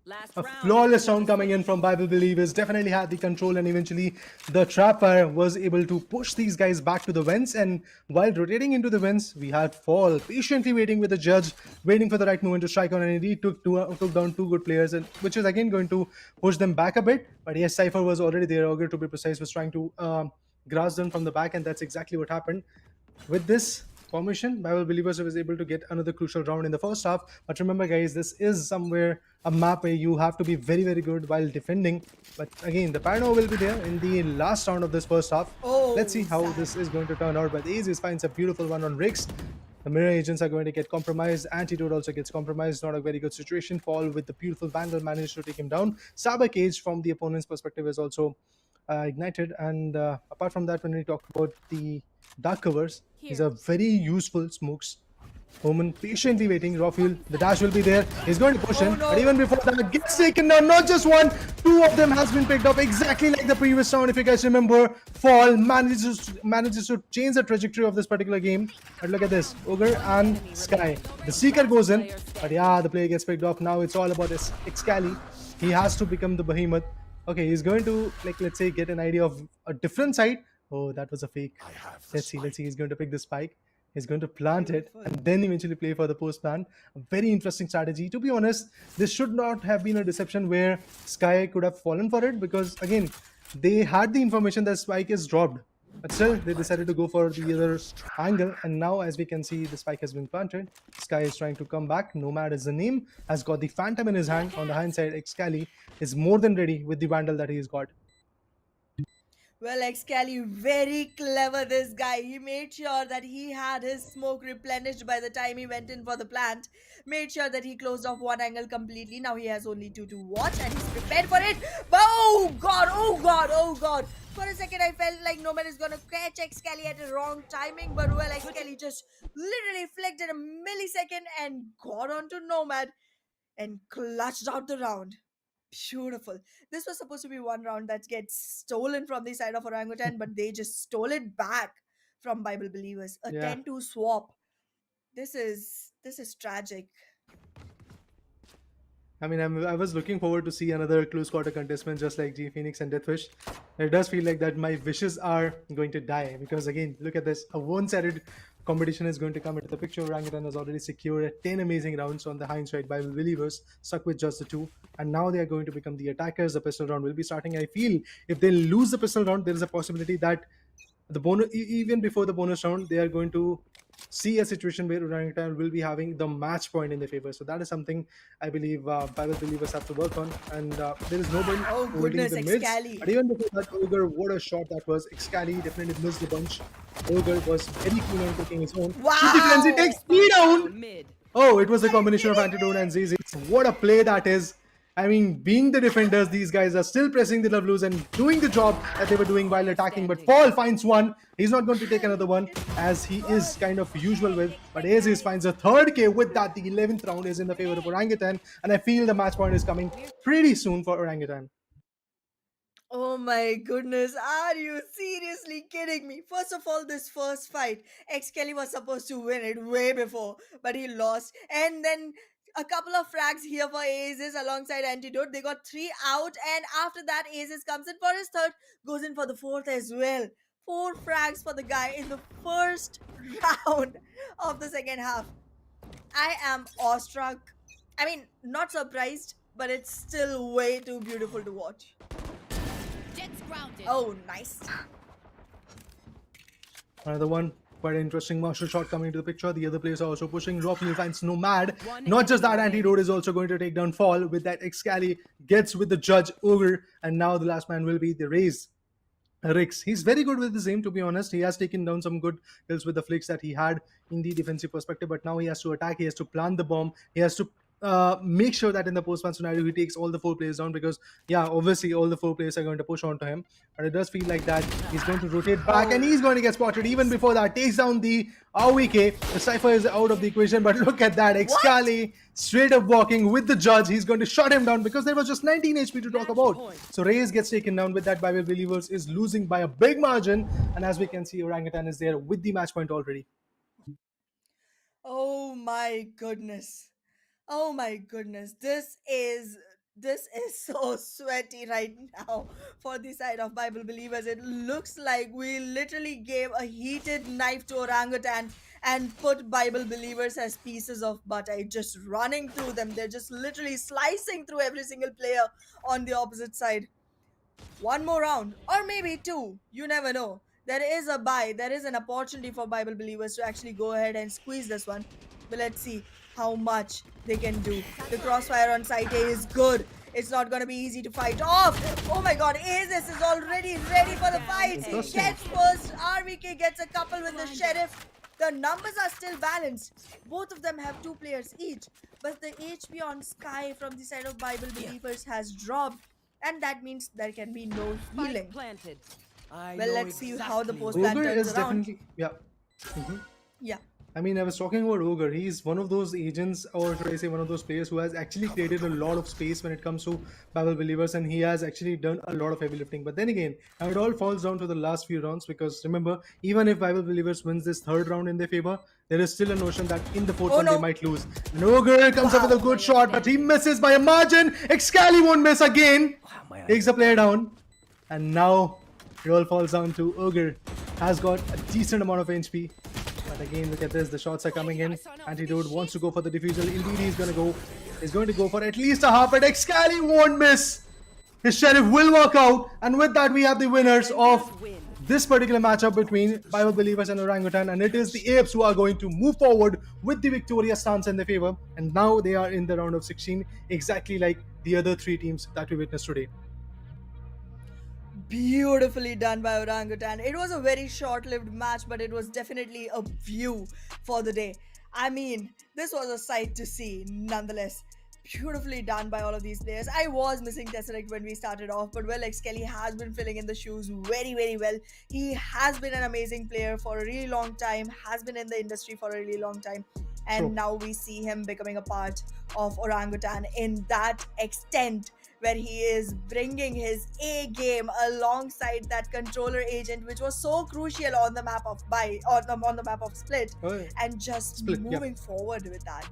Last A round. flawless round coming in from Bible believers. Definitely had the control, and eventually the trapfire was able to push these guys back to the vents. And while rotating into the vents, we had Fall patiently waiting with the judge, waiting for the right moment to strike on, and indeed took down 2 good players, and which is again going to push them back a bit. But yes, Cypher was already there. Ogre, to be precise, was trying to grasp them from the back, and that's exactly what happened. With this formation, Bible Believers was able to get another crucial round in the first half. But remember, guys, this is somewhere a map where you have to be very, very good while defending. But again, the Parano will be there in the last round of this first half. Oh, Let's see how sad. this is going to turn out. But Aziz finds a beautiful one on Rix. The mirror agents are going to get compromised. Antidote also gets compromised. Not a very good situation. Fall with the beautiful Vandal managed to take him down. Saber Cage from the opponent's perspective is also ignited. And apart from that, when we talk about the dark covers, these are very useful smokes. Omen patiently waiting. Raw fuel. The dash will be there. He's going to push in. no. But even before that, gets taken down. Not just one, 2 of them has been picked up exactly like the previous round. If you guys remember, Fall manages to change the trajectory of this particular game. But look at this, Ogre and Sky. The Seeker goes in, but yeah, the player gets picked off. Now it's all about his Excali. He has to become the behemoth. Okay, he's going to, like, let's say, get an idea of a different side. Oh, that was a fake. Let's see. He's going to pick the spike. He's going to plant it and then eventually play for the post plant. A very interesting strategy. To be honest, this should not have been a deception where Sky could have fallen for it, because again, they had the information that spike is dropped. But still, they decided to go for the other angle. And now, as we can see, the spike has been planted. Sky is trying to come back. Nomad is the name. Has got the Phantom in his hand. On the hindsight, Excali is more than ready with the Vandal that he's got. Well, Excali, very clever, this guy. He made sure that he had his smoke replenished by the time he went in for the plant. Made sure that he closed off one angle completely. Now he has only 2 to watch and he's prepared for it. But oh god, oh god, oh god. For a second, I felt like Nomad is going to catch Excali at the wrong timing. But well, Excali just literally flicked in a millisecond and got onto Nomad and clutched out the round. Beautiful. This was supposed to be one round that gets stolen from the side of Orangutan, but they just stole it back from Bible Believers. A Yeah. 10-2 swap. This is tragic. I mean, I was looking forward to see another close quarter contestant just like G Phoenix and DeathWish. It does feel like that my wishes are going to die, because again, look at this. A one-sided competition is going to come into the picture. Orangutan has already secured 10 amazing rounds on the hindsight. Bible Believers stuck with just the 2. And now they are going to become the attackers. The pistol round will be starting. I feel if they lose the pistol round, there is a possibility that the bonus, even before the bonus round, they are going to see a situation where Orangutan will be having the match point in their favor. So that is something I believe Bible believers have to work on. And there is nobody Oh holding goodness, the mids. Excali. But even before that, Ogre, what a shot that was. Excali definitely missed the bunch. Ogre was very keen on taking his own. Wow! Cheeky frenzy takes me down. Mid. Oh, it was a combination of Antidote and ZZ. What a play that is. I mean, being the defenders, these guys are still pressing the Lovelus and doing the job that they were doing while attacking. But Paul finds one. He's not going to take another one, as he is kind of usual with. But Aziz finds a third K. With that, the 11th round is in the favor of Orangutan. And I feel the match point is coming pretty soon for Orangutan. Oh my goodness, are you seriously kidding me? First of all, this first fight, X Kelly was supposed to win it way before, but he lost. And then a couple of frags here for Aces alongside Antidote. They got 3 out, and after that, Aces comes in for his third, goes in for the fourth as well. 4 frags for the guy in the first round of the second half. I am awestruck. I mean, not surprised, but it's still way too beautiful to watch. Jet's grounded. Oh, nice. Another one. Quite an interesting martial shot coming into the picture. The other players are also pushing. Rockney finds Nomad. One Not just that, enemy Antidote is also going to take down Fall. With that, Excali gets with the judge Ogre. And now the last man will be the Raze. Rix. He's very good with his aim, to be honest. He has taken down some good kills with the flicks that he had in the defensive perspective. But now he has to attack. He has to plant the bomb. He has to make sure that in the post-match scenario he takes all the 4 players down, because obviously all the 4 players are going to push onto him, but it does feel like that he's going to rotate back and he's going to get spotted. Even before that, takes down the AWK. The Cypher is out of the equation, but look at that, Excali straight up walking with the judge. He's going to shut him down because there was just 19 HP to talk about. So Reyes gets taken down. With that, Bible Believers is losing by a big margin, and as we can see, Orangutan is there with the match point already. Oh my goodness. Oh my goodness. This is so sweaty right now for the side of Bible Believers. It looks like we literally gave a heated knife to Orangutan and put Bible Believers as pieces of butter, just running through them. They're just literally slicing through every single player on the opposite side. One more round, or maybe 2. You never know. There is a buy. There is an opportunity for Bible Believers to actually go ahead and squeeze this one. But let's see how much they can do. The crossfire on site A is good. It's not going to be easy to fight off. Oh my god, Aces is already ready for the fight. Gets first. RVK gets a couple with the Sheriff. The numbers are still balanced. Both of them have 2 players each. But the HP on Sky from the side of Bible Believers has dropped. And that means there can be no healing. Planted. Well, let's see how the post-plan Ogre turns is around. definitely Yeah. I mean, I was talking about Ogre. He's one of those agents, or should I say one of those players who has actually created a lot of space when it comes to Bible Believers, and he has actually done a lot of heavy lifting. But then again, it all falls down to the last few rounds, because remember, even if Bible Believers wins this 3rd round in their favor, there is still a notion that in the 4th round they might lose. And Ogre comes up with a good shot, but he misses by a margin. Excali won't miss again. Takes the player down. And now it all falls down to Ogre. Has got a decent amount of HP. But again, look at this. The shots are coming in. Antidote wants to go for the defusal. Illuidi is going to go for at least a half, but Excali won't miss. His Sheriff will work out. And with that, we have the winners of this particular matchup between Bible Believers and Orangutan. And it is the Apes who are going to move forward with the victorious stance in their favor. And now they are in the round of 16, exactly like the other 3 teams that we witnessed today. Beautifully done by Orangutan. It was a very short-lived match, but it was definitely a view for the day. I mean, this was a sight to see nonetheless. Beautifully done by all of these players. I was missing Tesseract when we started off, but well, Kelly has been filling in the shoes very, very well. He has been an amazing player for a really long time, has been in the industry for a really long time, and now we see him becoming a part of Orangutan in that extent, where he is bringing his A game alongside that controller agent, which was so crucial on the map of on the map of Split, and just moving forward with that.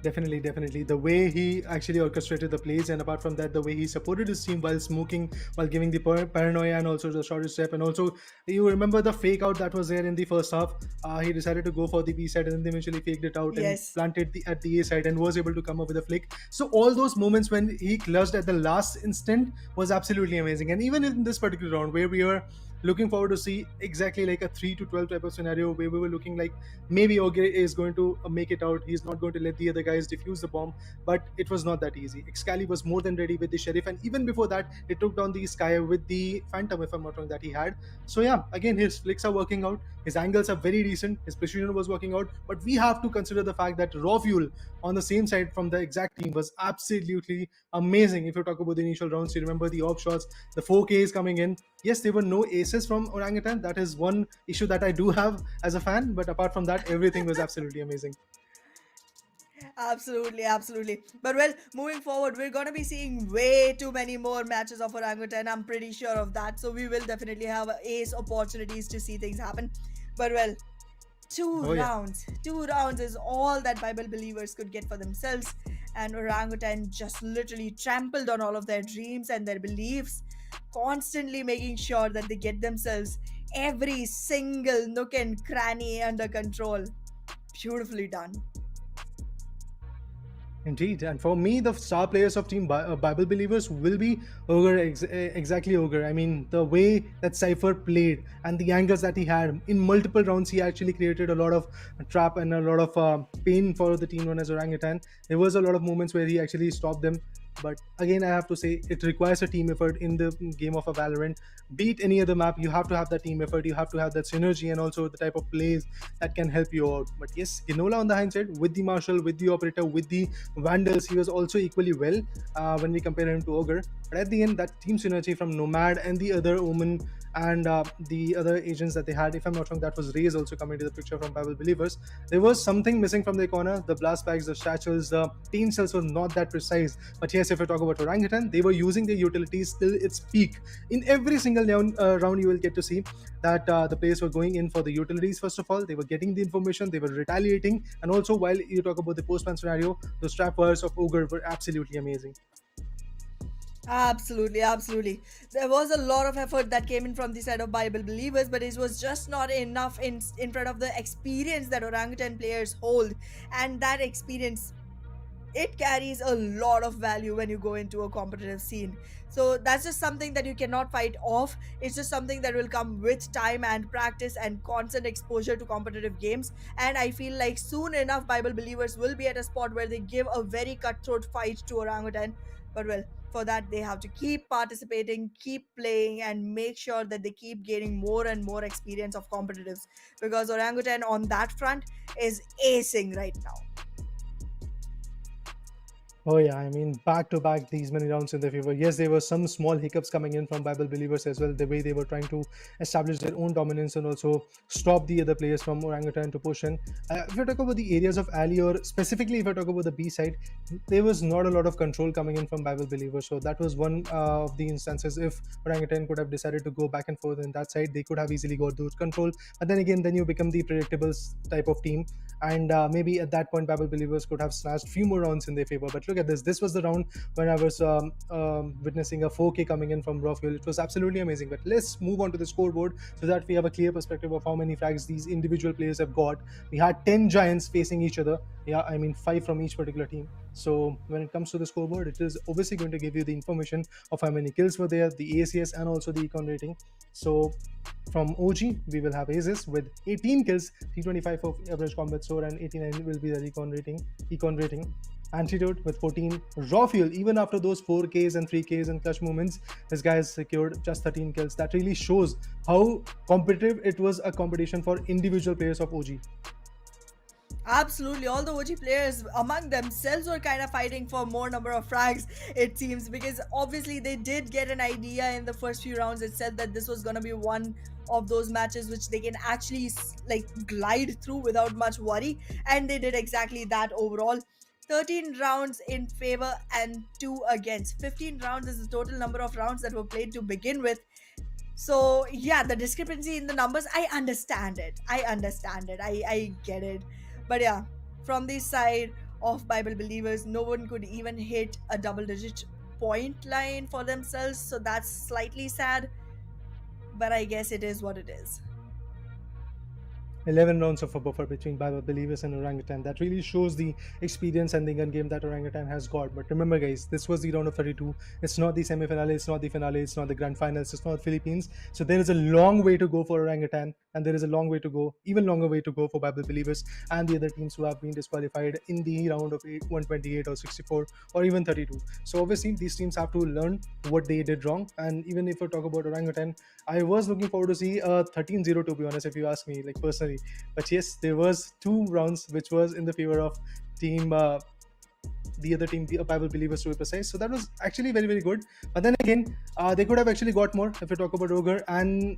Definitely. The way he actually orchestrated the plays, and apart from that, the way he supported his team while smoking, while giving the paranoia and also the shorter step. And also, you remember the fake out that was there in the first half. He decided to go for the B side and then eventually faked it out and planted at the A side and was able to come up with a flick. So all those moments when he clutched at the last instant was absolutely amazing. And even in this particular round where we were looking forward to see exactly like a 3 to 12 type of scenario where we were looking like maybe Ogre is going to make it out. He's not going to let the other guys defuse the bomb, but it was not that easy. Excali was more than ready with the Sheriff, and even before that, it took down the Sky with the Phantom, if I'm not wrong, that he had. So yeah, again, his flicks are working out. His angles are very decent. His precision was working out. But we have to consider the fact that Raw Fuel on the same side from the exact team was absolutely amazing. If you talk about the initial rounds, you remember the op shots, the 4Ks coming in. Yes, there were no aces from Orangutan. That is one issue that I do have as a fan. But apart from that, everything was absolutely amazing. Absolutely, absolutely. But well, moving forward, we're gonna be seeing way too many more matches of Orangutan. I'm pretty sure of that. So we will definitely have ace opportunities to see things happen. But well, two Oh yeah. rounds. Two rounds is all that Bible believers could get for themselves. And Orangutan just literally trampled on all of their dreams and their beliefs, constantly making sure that they get themselves every single nook and cranny under control. Beautifully done. Indeed, and for me, the star players of Team Bible Believers will be Ogre, exactly Ogre. I mean, the way that Cypher played and the angles that he had in multiple rounds, he actually created a lot of trap and a lot of pain for the team known as Orangutan. There was a lot of moments where he actually stopped them. But again, I have to say, it requires a team effort in the game of a Valorant. Beat any other map, you have to have that team effort, you have to have that synergy, and also the type of plays that can help you out. But yes, Ginola on the hindsight, with the Marshal, with the Operator, with the Vandals, he was also equally well when we compare him to Ogre. But at the end, that team synergy from Nomad and the other Omen and the other agents that they had, if I'm not wrong, that was Raze also coming to the picture from Bible Believers. There was something missing from their corner. The blast bags, the satchels, the team cells was not that precise. But yes, if I talk about Orangutan, they were using their utilities till its peak. In every single round, you will get to see that the players were going in for the utilities. First of all, they were getting the information, they were retaliating, and also while you talk about the postman scenario, those trap wires of Ogre were absolutely amazing. Absolutely, absolutely. There was a lot of effort that came in from the side of Bible believers, but it was just not enough in front of the experience that Orangutan players hold, and that experience, it carries a lot of value when you go into a competitive scene. So that's just something that you cannot fight off. It's just something that will come with time and practice and constant exposure to competitive games. And I feel like soon enough, Bible believers will be at a spot where they give a very cutthroat fight to Orangutan. But well, for that, they have to keep participating, keep playing, and make sure that they keep gaining more and more experience of competitives, because Orangutan on that front is acing right now. Oh yeah, I mean back to back these many rounds in their favor. Yes, there were some small hiccups coming in from Bible Believers as well. The way they were trying to establish their own dominance and also stop the other players from Orangutan to push in. If I talk about the areas of Ali, or specifically if I talk about the B side, there was not a lot of control coming in from Bible Believers. So that was one of the instances. If Orangutan could have decided to go back and forth in that side, they could have easily got those control. But then again, then you become the predictable type of team, and maybe at that point Bible Believers could have snatched few more rounds in their favor. But look at this. This was the round when I was witnessing a 4K coming in from raw fuel. It was absolutely amazing. But let's move on to the scoreboard so that we have a clear perspective of how many frags these individual players have got. We had 10 giants facing each other. Yeah, I mean 5 from each particular team. So when it comes to the scoreboard, it is obviously going to give you the information of how many kills were there, the ACS, and also the econ rating. So from OG, we will have Aces with 18 kills, 325 of average combat score, and 89 will be the econ rating. Antidote with 14. Raw fuel, even after those 4Ks and 3Ks and clutch moments, this guy has secured just 13 kills. That really shows how competitive it was, a competition for individual players of OG. Absolutely, all the OG players among themselves were kind of fighting for more number of frags, it seems, because obviously they did get an idea in the first few rounds. It said that this was going to be one of those matches which they can actually like glide through without much worry, and they did exactly that overall. 13 rounds in favor and 2 against. 15 rounds is the total number of rounds that were played to begin with. So yeah, the discrepancy in the numbers, I understand it. I get it. But yeah, from the side of Bible believers, no one could even hit a double digit point line for themselves. So that's slightly sad. But I guess it is what it is. 11 rounds of a buffer between Bible Believers and Orangutan. That really shows the experience and the gun game that Orangutan has got. But remember, guys, this was the round of 32. It's not the semi finale, it's not the finale, it's not the grand finals, it's not Philippines. So there is a long way to go for Orangutan, and there is a long way to go, even longer way to go for Bible Believers and the other teams who have been disqualified in the round of 128 or 64 or even 32. So obviously, these teams have to learn what they did wrong. And even if we talk about Orangutan, I was looking forward to see a 13-0, to be honest, if you ask me, like personally. But yes, there was 2 rounds which was in the favor of team the other team, the Bible Believers, to be precise. So that was actually very, very good. But then again, they could have actually got more if we talk about Ogre and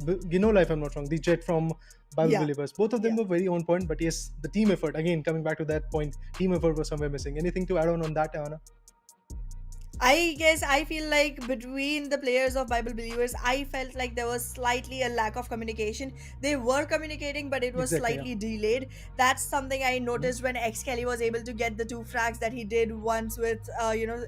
Ginola, if I'm not wrong, the Jet from Bible Yeah. Believers. Both of them were very on point. But yes, the team effort, again, coming back to that point, team effort was somewhere missing. Anything to add on that, Anna? I guess I feel like between the players of Bible Believers, I felt like there was slightly a lack of communication. They were communicating, but it was Exactly, slightly delayed. That's something I noticed when X Kelly was able to get the 2 frags that he did, once with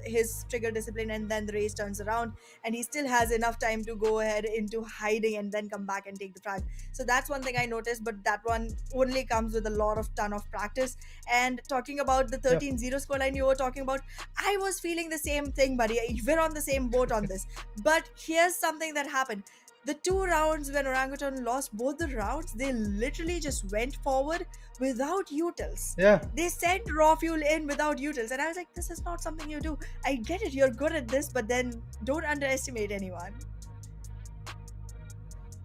his trigger discipline, and then the race turns around, and he still has enough time to go ahead into hiding and then come back and take the frag. So that's one thing I noticed, but that one only comes with a lot of ton of practice. And talking about the 13-0 scoreline you were talking about, I was feeling the same thing, buddy. We're on the same boat on this. But here's something that happened. The 2 rounds when Orangutan lost both the rounds, they literally just went forward without utils. Yeah. They sent raw fuel in without utils. And I was like, this is not something you do. I get it, you're good at this, but then don't underestimate anyone.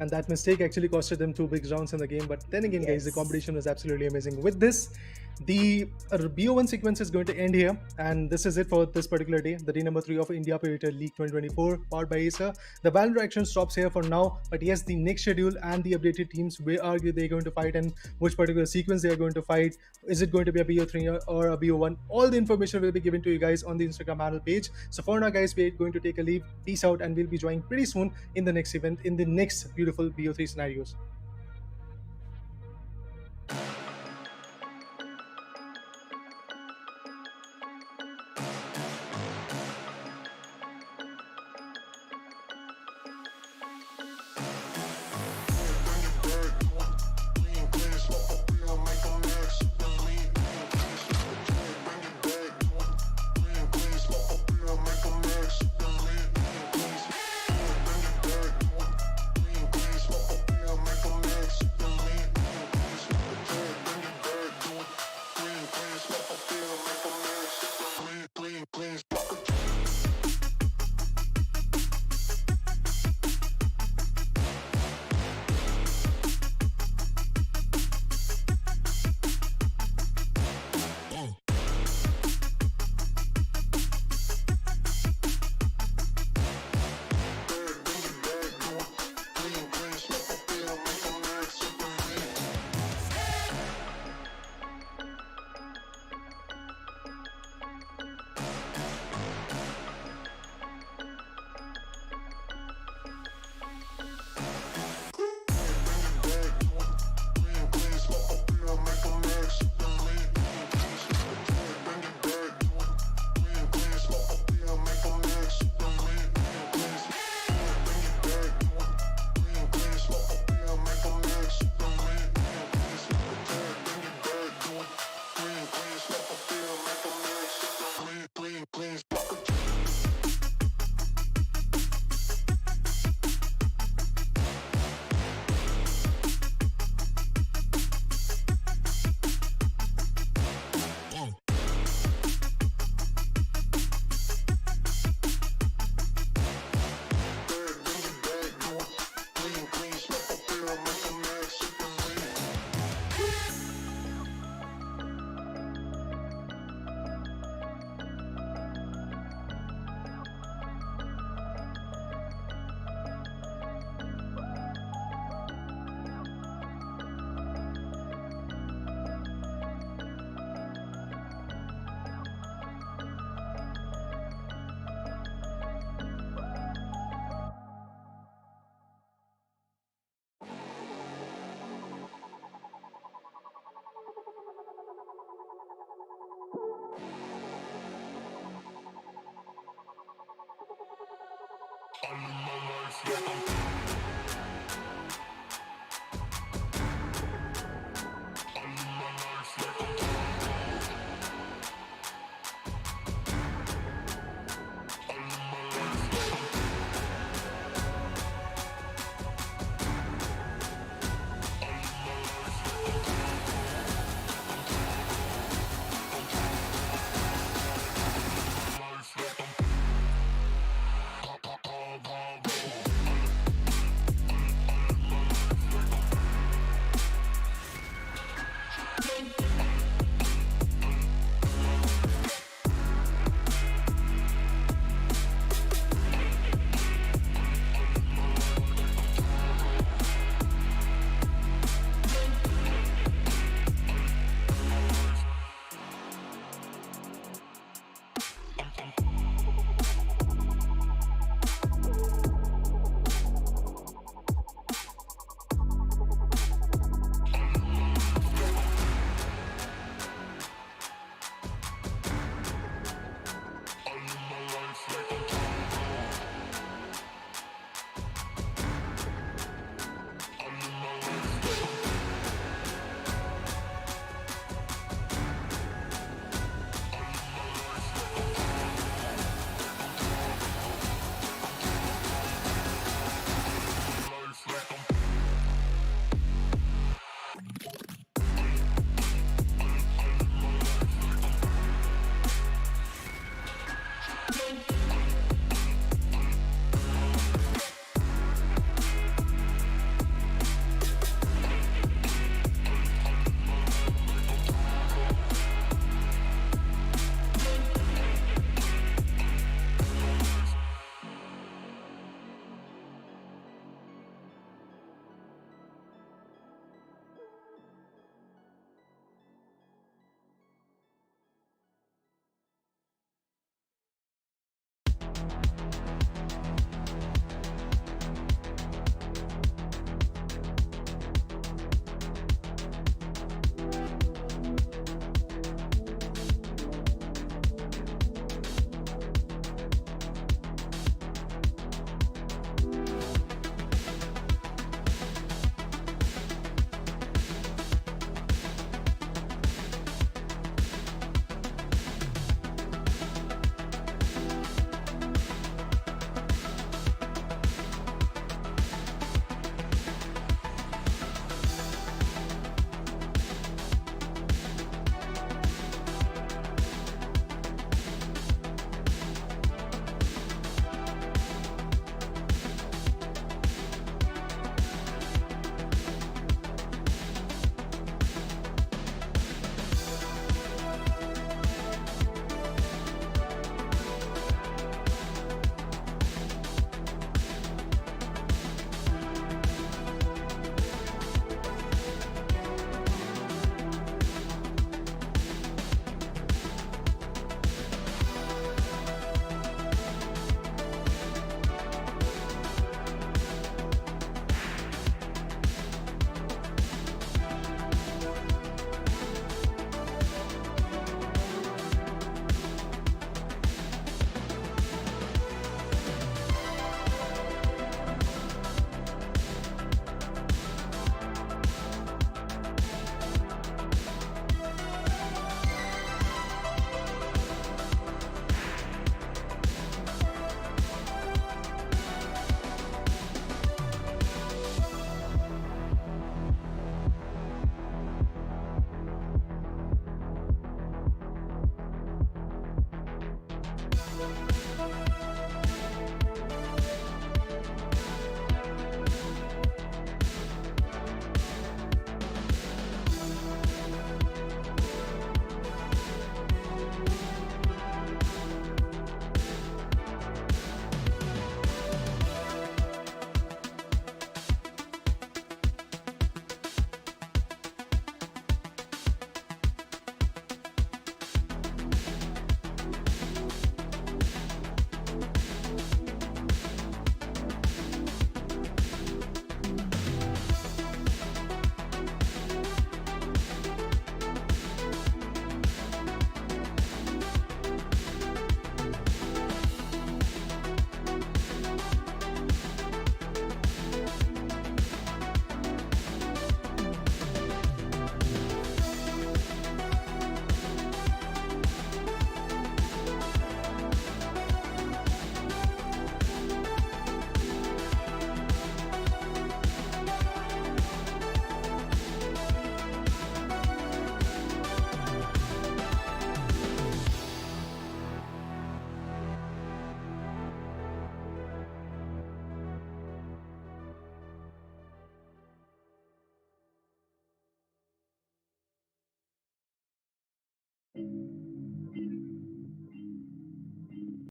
And that mistake actually costed them 2 big rounds in the game. But then again, guys, the Yes. competition was absolutely amazing. With this, the BO1 sequence is going to end here, and this is it for this particular day, the day number 3 of India Predator League 2024, powered by Acer. The Valorant action stops here for now, but yes, the next schedule and the updated teams, where are they going to fight and which particular sequence they are going to fight, is it going to be a BO3 or a BO1, all the information will be given to you guys on the Instagram handle page. So for now, guys, we're going to take a leave. Peace out, and we'll be joining pretty soon in the next event, in the next beautiful BO3 scenarios.